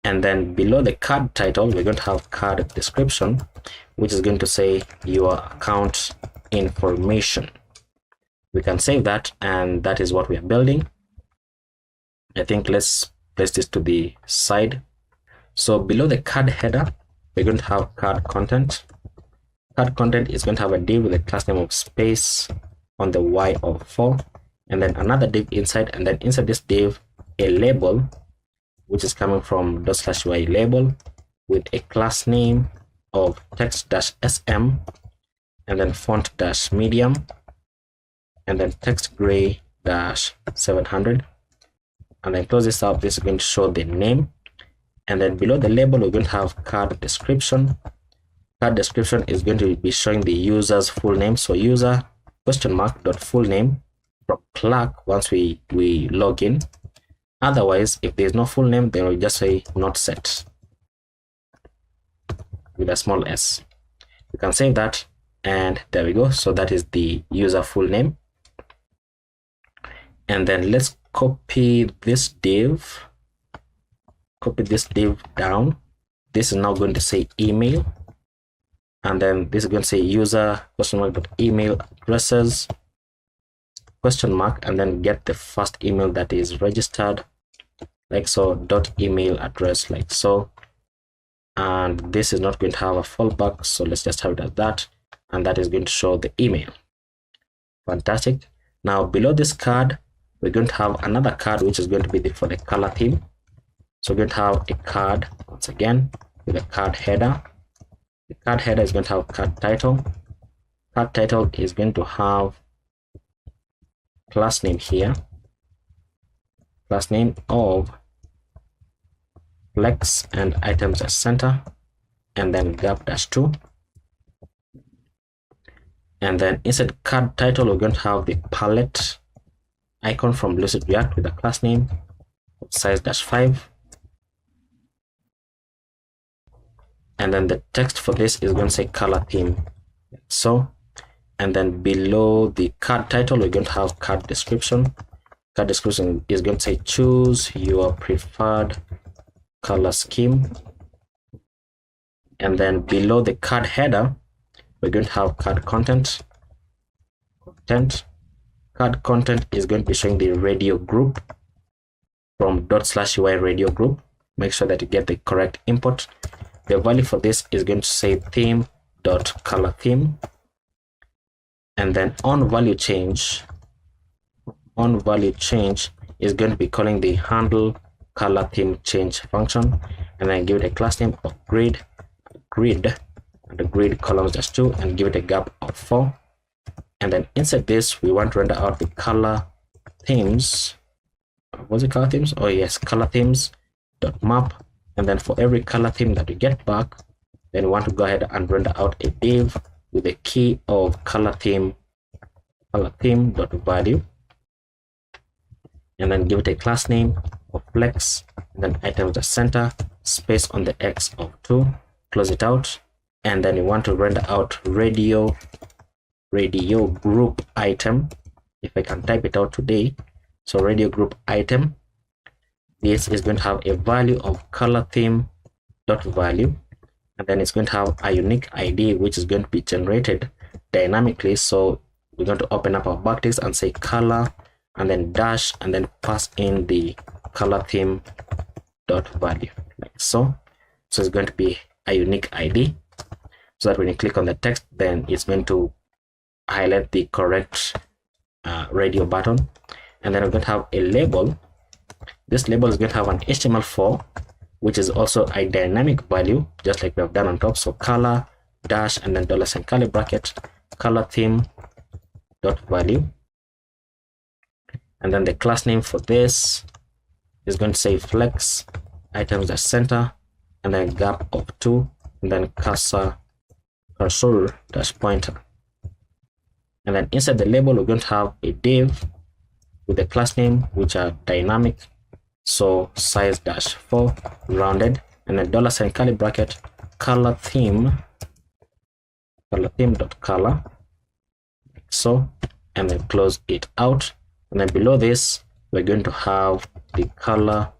And then below the card title, we're going to have card description, which is going to say your account information. We can save that, and that is what we are building. I think let's place this to the side. So below the card header, we're going to have card content. Card content is going to have a div with a class name of space on the y of 4, and then another div inside, and then inside this div, a label, which is coming from /y label with a class name of text-sm, and then font-medium, and then text gray dash 700. And then close this out. This is going to show the name. And then below the label, we're going to have card description. Card description is going to be showing the user's full name. So user !full name from Clerk once we log in. Otherwise, if there's no full name, then we'll just say not set with a small s. You can save that, and there we go. So that is the user full name. And then let's copy this div. Copy this div down. This is now going to say email, and then this is going to say user !email addresses and then get the first email that is registered, like so, .email address, like so. And this is not going to have a fallback, so let's just have it as that, and that is going to show the email. Fantastic. Now below this card, we're going to have another card which is going to be for the color theme. So we're going to have a card once again with a card header. The card header is going to have card title. Card title is going to have class name here, class name of flex and items as center, and then gap -2. And then inside card title, we're going to have the palette icon from Lucid React with a class name size -5. And then the text for this is going to say color theme. So, and then below the card title, we're going to have card description. Card description is going to say choose your preferred color scheme. And then below the card header, we're going to have card content. Card content is going to be showing the radio group from /UI radio group. Make sure that you get the correct import. The value for this is going to say theme.colorTheme. And then on value change is going to be calling the handle color theme change function, and then give it a class name of grid, and the grid columns _2, and give it a gap of 4. And then inside this, we want to render out the color themes. Was it color themes? Oh yes, color themes dot map. And then for every color theme that we get back, then we want to go ahead and render out a div with the key of color theme dot value, and then give it a class name of flex, and then items as center, space on the X of 2, close it out. And then we want to render out radio group item, if I can type it out today. So radio group item, this is going to have a value of color theme dot value, and then it's going to have a unique ID which is going to be generated dynamically. So we're going to open up our backticks and say color, and then dash, and then pass in the color theme dot value, like so. So it's going to be a unique ID, so that when you click on the text, then it's going to highlight the correct radio button. And then we're going to have a label. This label is going to have an HTML4, which is also a dynamic value, just like we have done on top. So color dash, and then $ curly bracket color theme dot value. And then the class name for this is going to say flex items as center, and then gap of 2, and then cursor dash pointer. And then inside the label, we're going to have a div with the class name, which are dynamic, so size -4 rounded, and then $ curly bracket color theme dot color, like so, and then close it out. And then below this, we're going to have the color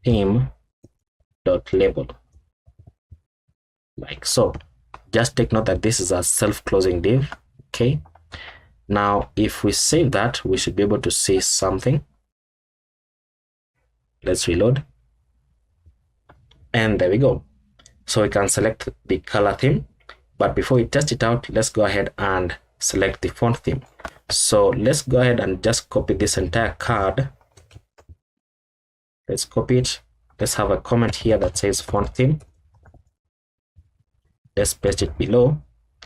theme dot label, like so. Just take note that this is a self-closing div. Okay, now if we save that, we should be able to see something. Let's reload, and there we go. So we can select the color theme, but before we test it out, let's go ahead and select the font theme. So let's go ahead and just copy this entire card. Let's copy it. Let's have a comment here that says font theme. Let's paste it below,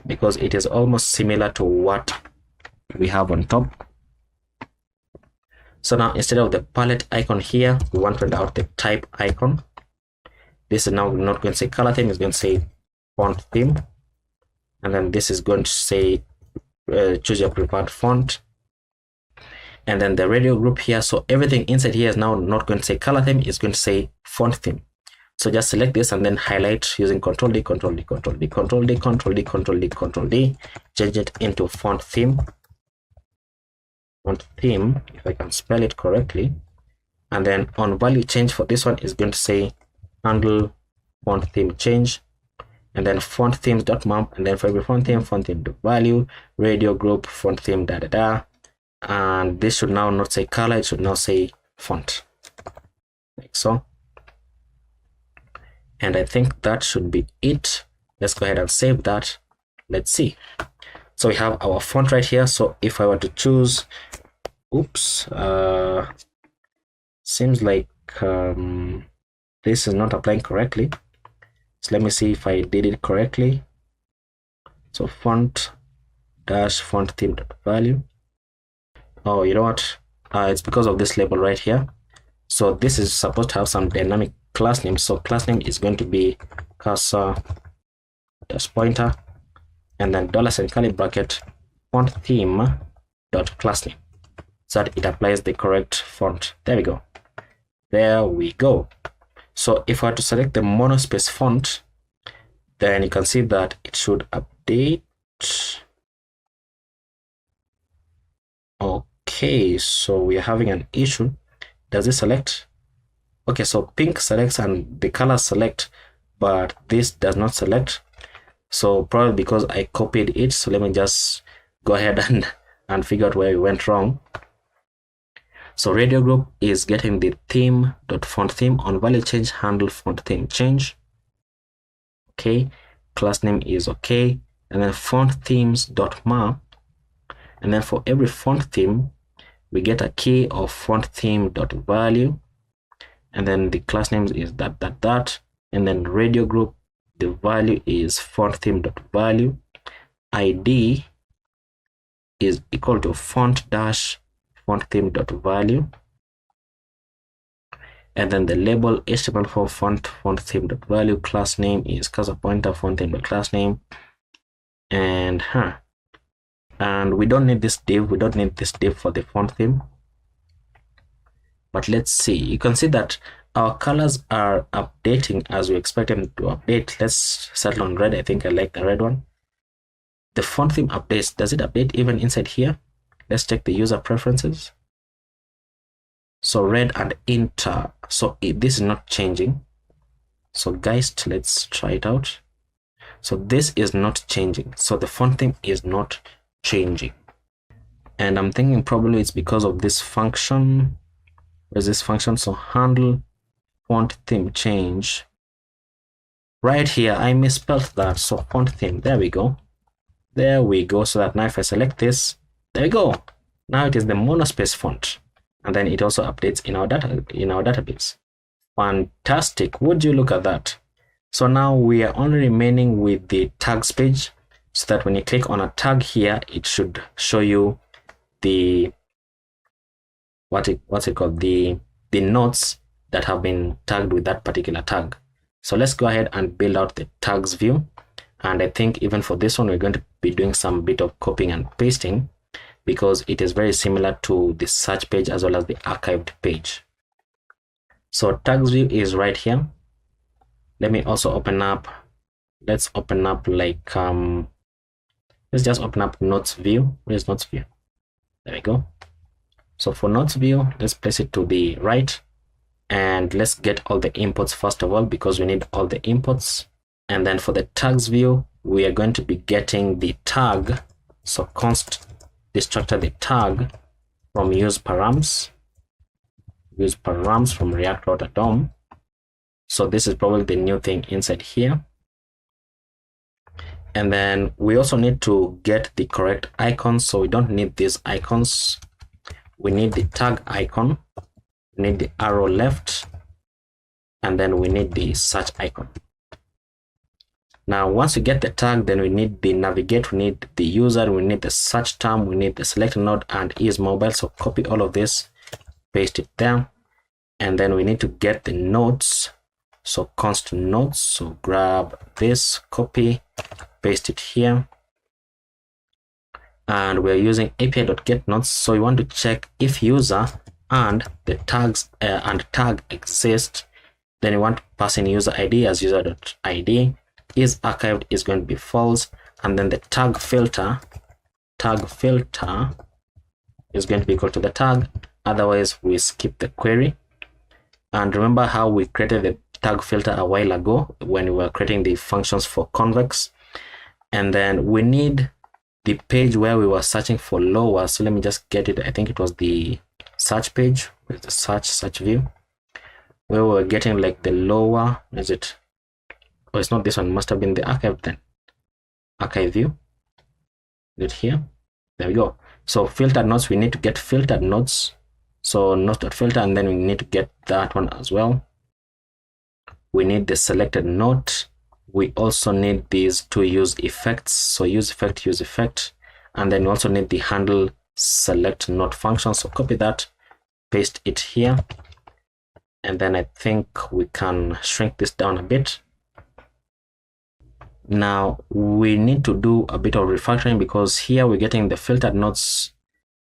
because it is almost similar to what we have on top. So now instead of the palette icon here, we want to render out the type icon. This is now not going to say color theme, it's going to say font theme. And then this is going to say choose your preferred font. And then the radio group here, so everything inside here is now not going to say color theme, it's going to say font theme. So just select this and then highlight using Ctrl D, Ctrl D, Ctrl D, Ctrl D, Ctrl D, Ctrl D, Ctrl D, change it into font theme. Font theme, if I can spell it correctly. And then on value change for this one is going to say handle font theme change, and then font themes dot map, and then for every font theme value, radio group, font theme and this should now not say color, it should now say font, like so. And I think that should be it. Let's go ahead and save that. Let's see. So we have our font right here. So if I were to choose, oops, seems like this is not applying correctly. So let me see if I did it correctly. So font dash font theme value. Oh, you know what? It's because of this label right here. So this is supposed to have some dynamic class name. So class name is going to be cursor dash pointer and then $ curly bracket font theme dot class name, so that it applies the correct font. There we go. There we go. So if I were to select the monospace font, then you can see that it should update. Okay, so we are having an issue. Does it select? Okay, so pink selects and the color select, but this does not select. So probably because I copied it. So let me just go ahead and figure out where we went wrong. So radio group is getting the theme.font theme on value change handle font theme change. Okay, class name is okay, and then font themes.map, and then for every font theme we get a key of font theme.value, and then the class name is that, and then radio group, the value is font theme.value, ID is equal to font dash font theme.value, and then the label HTML4 font theme.value, class name is cursor pointer font theme.class name, and we don't need this div. We don't need this div for the font theme. But let's see. You can see that our colors are updating as we expect them to update. Let's settle on red. I think I like the red one. The font theme updates. Does it update even inside here? Let's check the user preferences. So red and inter. So this is not changing. So guys, let's try it out. So this is not changing. So the font theme is not changing. And I'm thinking probably it's because of this function. Where's this function? So handle font theme change. Right here, I misspelled that. So font theme. There we go. There we go. So that now if I select this, there we go. Now it is the monospace font. And then it also updates in our database. Fantastic. Would you look at that? So now we are only remaining with the tags page, so that when you click on a tag here, it should show you the what's it called, the notes that have been tagged with that particular tag. So let's go ahead and build out the tags view. And I think even for this one, we're going to be doing some bit of copying and pasting, because it is very similar to the search page as well as the archived page. So tags view is right here. Let me also open up, let's open up like let's just open up notes view. Where's notes view? There we go. So for notes view, let's place it to the right, and let's get all the inputs first of all, because we need all the inputs. And then for the tags view, we are going to be getting the tag. So const destructor the tag from use params from React.DOM. So this is probably the new thing inside here. And then we also need to get the correct icons. So we don't need these icons. We need the tag icon, we need the arrow left, and then we need the search icon. Now, once we get the tag, then we need the navigate, we need the user, we need the search term, we need the select node, and is mobile. So copy all of this, paste it there, and then we need to get the nodes. So const nodes. So grab this, copy, paste it here. And we're using api.getNodes. So we want to check if user and the tags and tag exist. Then we want to pass in user ID as user.id. Is archived is going to be false, and then the tag filter is going to be equal to the tag. Otherwise, we skip the query. And remember how we created the tag filter a while ago when we were creating the functions for Convex. And then we need the page where we were searching for lower. So let me just get it. I think it was the search page with the search view, where we were getting like the lower. Is it? Oh, it's not this one. Must have been the archive then. Archive view. Is it here? There we go. So filtered nodes, we need to get filtered nodes. So nodes.filter, and then we need to get that one as well. We need the selected node. We also need these to use effects. So use effect, and then we also need the handle select node function. So copy that, paste it here, And then I think we can shrink this down a bit. Now we need to do a bit of refactoring, because here we're getting the filtered notes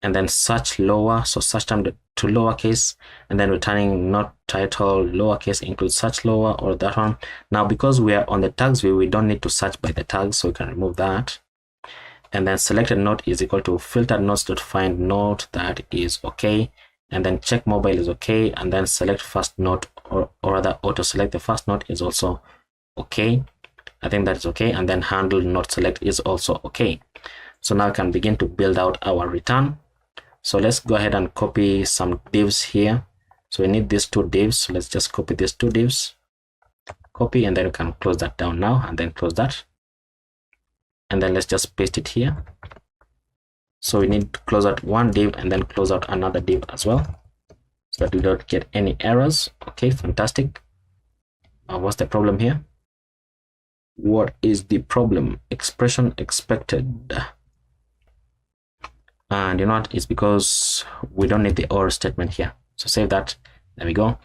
and then search lower, so search term to lowercase, and then returning not title lowercase includes search lower, or that one. Now because we are on the tags view, we don't need to search by the tags, so we can remove that. And then selected note is equal to filtered notes.find note, that is okay. And then check mobile is okay, and then select first note, or rather auto select the first note is also okay. I think that's okay. And then handle not select is also okay. So now I can begin to build out our return. So let's go ahead and copy some divs here. So we need these two divs. So let's just copy these two divs, copy, and then we can close that down now, and then close that. And then let's just paste it here. So we need to close out one div and then close out another div as well, so that we don't get any errors. Okay, fantastic. What's the problem here? What is the problem? Expression expected. And you know what? It's because we don't need the or statement here. So save that. There we go.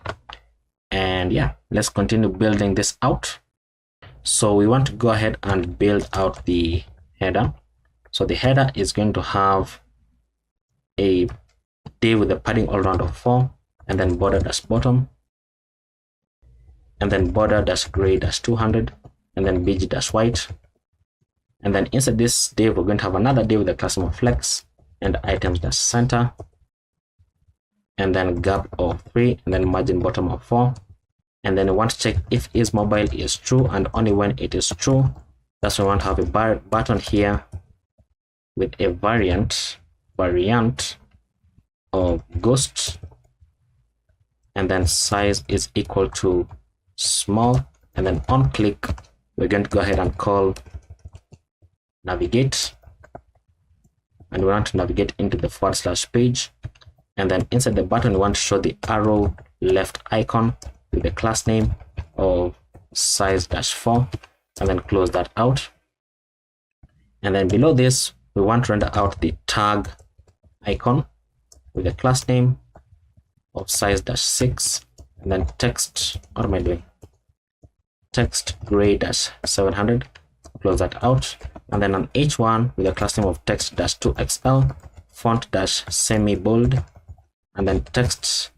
And yeah, let's continue building this out. So we want to go ahead and build out the header. So the header is going to have a div with a padding all around of 4, and then border dash bottom, and then border dash gray dash 200, and then bg dash white. And then inside this div, we're going to have another div with a class name of flex, and items dash center, and then gap of 3, and then margin bottom of 4. And then we want to check if is mobile is true, and only when it is true. That's why we want to have a button here with a variant of ghost, and then size is equal to small. And then on click, we're going to go ahead and call navigate, and we want to navigate into the / page. And then inside the button, we want to show the arrow left icon with the class name of size -4, and then close that out. And then below this, we want to render out the tag icon with the class name of size -6, and then text, what am I doing? Text gray -700, close that out. And then on H1 with the class name of text -2XL, font semi bold, and then text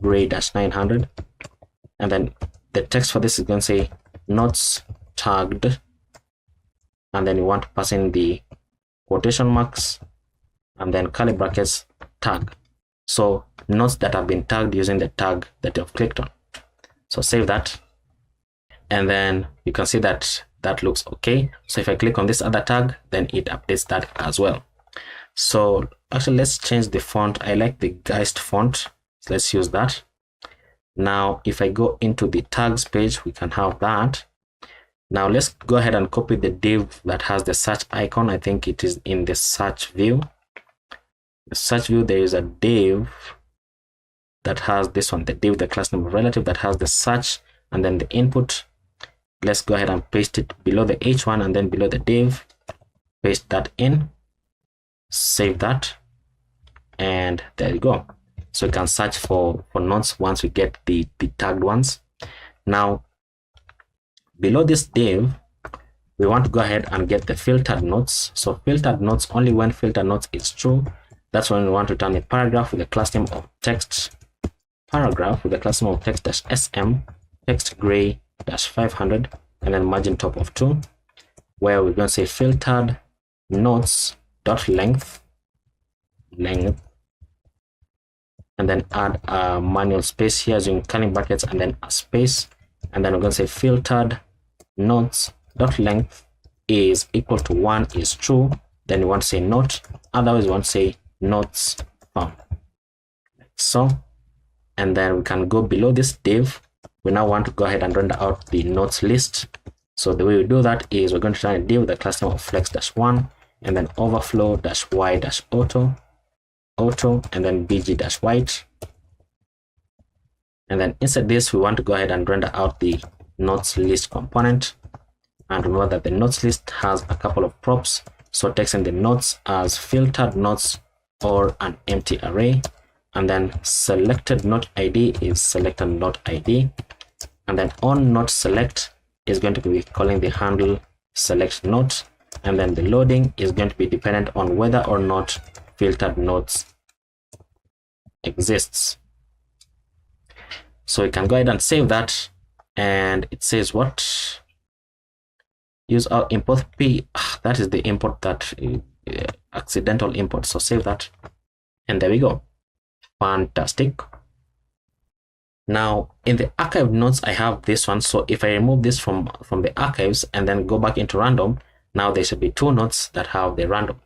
gray -900. And then the text for this is going to say notes tagged, and then you want to pass in the quotation marks and then curly brackets tag. So notes that have been tagged using the tag that you've clicked on. So save that, and then you can see that that looks okay. So if I click on this other tag, then it updates that as well. So actually, let's change the font. I like the Geist font, so let's use that. Now if I go into the tags page, we can have that. Now let's go ahead and copy the div that has the search icon. I think it is in the search view. The search view, there is a div that has this one, the div, the class name of relative, that has the search and then the input. Let's go ahead and paste it below the H1 and then below the div. Paste that in, save that, and there you go. So you can search for notes once we get the tagged ones. Now below this div, we want to go ahead and get the filtered notes. So filtered notes, only when filtered notes is true, that's when we want to return a paragraph with the class name of text paragraph with the class name of text-sm, text gray -500, and then margin top of 2, where we're going to say filtered notes dot length, and then add a manual space here using curly brackets and then a space. And then we're going to say filtered notes dot length is equal to 1 is true. Then you want to say note, otherwise you want to say notes found, like so. And then we can go below this div. We now want to go ahead and render out the notes list. So the way we do that is we're going to try a div with the class name of flex-1, and then overflow -y auto, and then bg -white. And then inside this, we want to go ahead and render out the notes list component. And remember that the notes list has a couple of props. So text in the notes as filtered notes or an empty array. and then selected note ID is selected note ID, and then on note select is going to be calling the handle select note, and then the loading is going to be dependent on whether or not filtered notes exists. So we can go ahead and save that, and it says what? Use our import P. That is the import that accidental import. So save that, and there we go. Fantastic. Now in the archived notes I have this one, so if I remove this from the archives and then go back into random, now there should be two notes that have the random.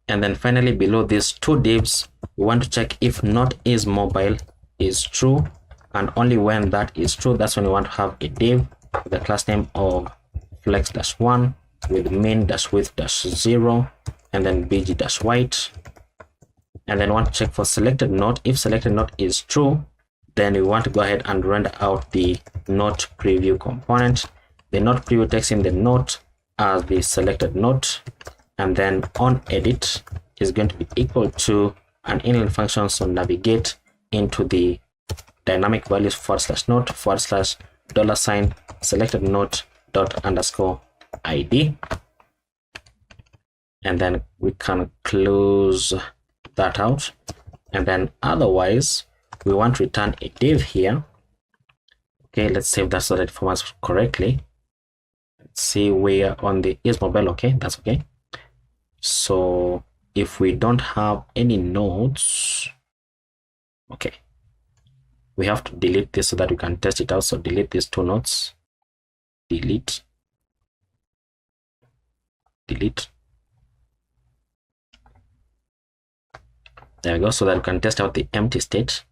And then finally below these two divs, we want to check if not is mobile is true, and only when that is true, that's when we want to have a div with the class name of flex-1 with min-width-0 and then bg-white. And then want to check for selected note. If selected note is true, then we want to go ahead and render out the note preview component. The note preview takes in the note as the selected note, and then on edit is going to be equal to an inline function. So navigate into the dynamic values /note $$ selected note ._id, and then we can close that out. And then otherwise we want to return a div here. Okay, let's save that so that it formats correctly. Let's see, we're on the is mobile. Okay, that's okay. So if we don't have any nodes, okay, we have to delete this so that we can test it out. So delete these two nodes, delete. There we go, so that we can test out the empty state.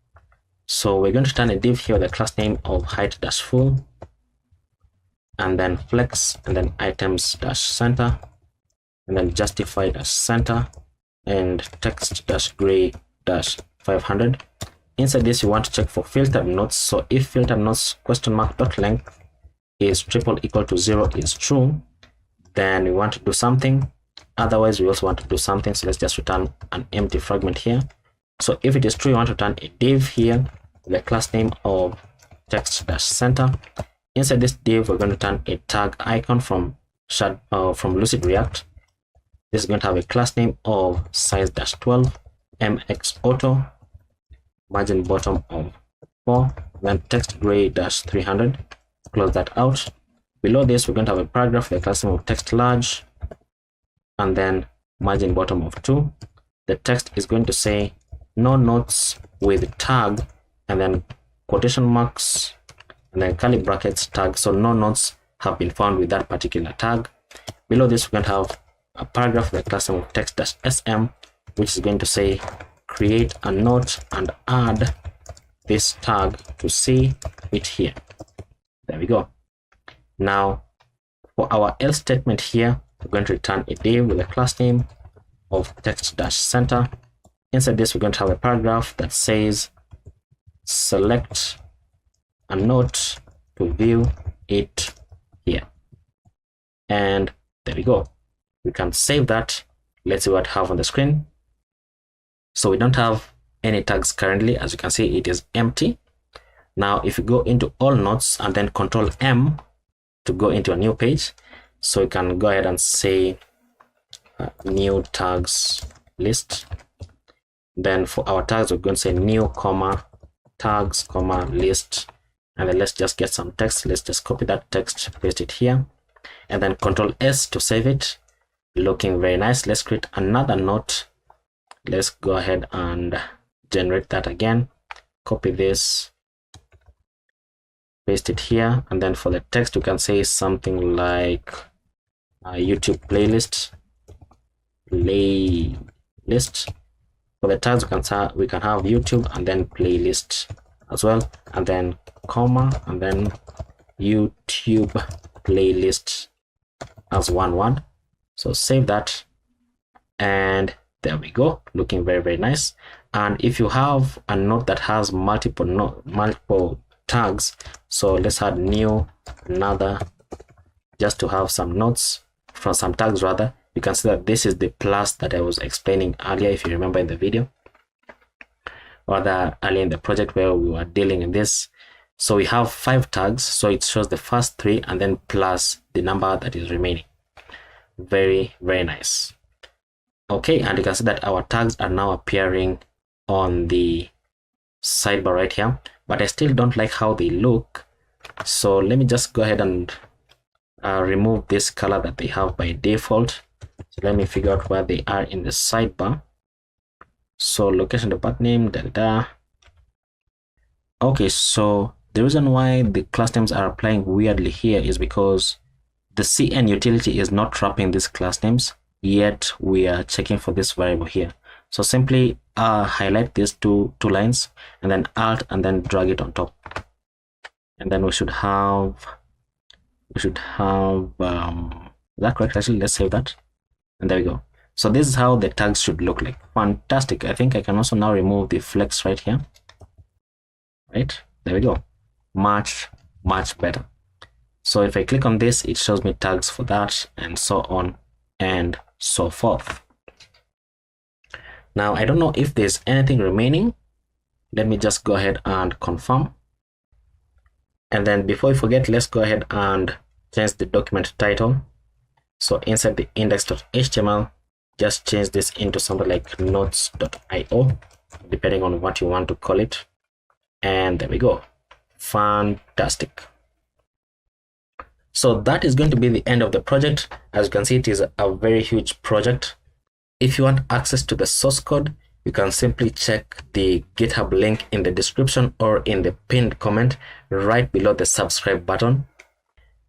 So we're going to turn a div here with the class name of height-full, and then flex, and then items-center, and then justify-center, and text-gray-500. Inside this, you want to check for filtered notes. So if filtered notes (.length is =0 is true, then we want to do something. Otherwise, we also want to do something. So let's just return an empty fragment here. So if it is true, you want to return a div here with the class name of text-center. Inside this div, we're going to return a tag icon from Lucid React. This is going to have a class name of size-12, mx auto, margin bottom of 4, then text gray-300. Close that out. Below this, we're going to have a paragraph with the class name of text large, and then margin bottom of 2. The text is going to say no notes with tag, and then quotation marks, and then curly brackets tag. So no notes have been found with that particular tag. Below this, we're going to have a paragraph with the class name of text-sm, which is going to say create a note and add this tag to see it here. There we go. Now for our else statement here, we're going to return a div with a class name of text-center. Inside this, we're going to have a paragraph that says select a note to view it here. And there we go. We can save that. Let's see what I have on the screen. So we don't have any tags currently. As you can see, it is empty. Now if you go into all notes and then Control M to go into a new page, so you can go ahead and say new tags list. Then for our tags, we're going to say new tags list, and then let's just get some text. Let's just copy that text, paste it here, and then Control S to save it. Looking very nice. Let's create another note. Let's go ahead and generate that again. Copy this, paste it here, and then for the text, you can say something like YouTube playlist. For the tags, we can have YouTube and then playlist as well, and then comma, and then YouTube playlist as one word. So save that, and there we go, looking very, very nice. And if you have a note that has multiple tags, so let's add new another, just to have some notes from some tags rather. You can see that this is the plus that I was explaining earlier, if you remember in the video. rather early in the project where we were dealing in this. So we have 5 tags, so it shows the first 3 and then plus the number that is remaining. Very, very nice. Okay, and you can see that our tags are now appearing on the sidebar right here, but I still don't like how they look. So let me just go ahead and remove this color that they have by default. So let me figure out where they are in the sidebar. So location, the path name, Okay, so the reason why the class names are applying weirdly here is because the CN utility is not wrapping these class names, yet we are checking for this variable here. So simply highlight these two lines and then Alt and then drag it on top. And then we should have is that correct? Actually, let's save that. And there we go. So this is how the tags should look like. Fantastic. I think I can also now remove the flex right here. Right, there we go. Much better. So if I click on this, it shows me tags for that and so on and so forth. Now I don't know if there's anything remaining. Let me just go ahead and confirm. And then before we forget, let's go ahead and change the document title. So inside the index.html, just change this into something like notes.io, depending on what you want to call it. And there we go. Fantastic. So that is going to be the end of the project. As you can see, it is a very huge project. If you want access to the source code, you can simply check the GitHub link in the description or in the pinned comment right below the subscribe button.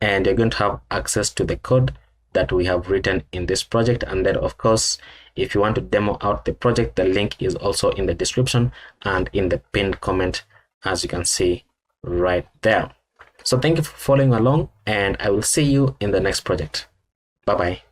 And you're going to have access to the code that we have written in this project. And then of course, if you want to demo out the project, the link is also in the description and in the pinned comment, as you can see right there. So thank you for following along, and I will see you in the next project. Bye bye.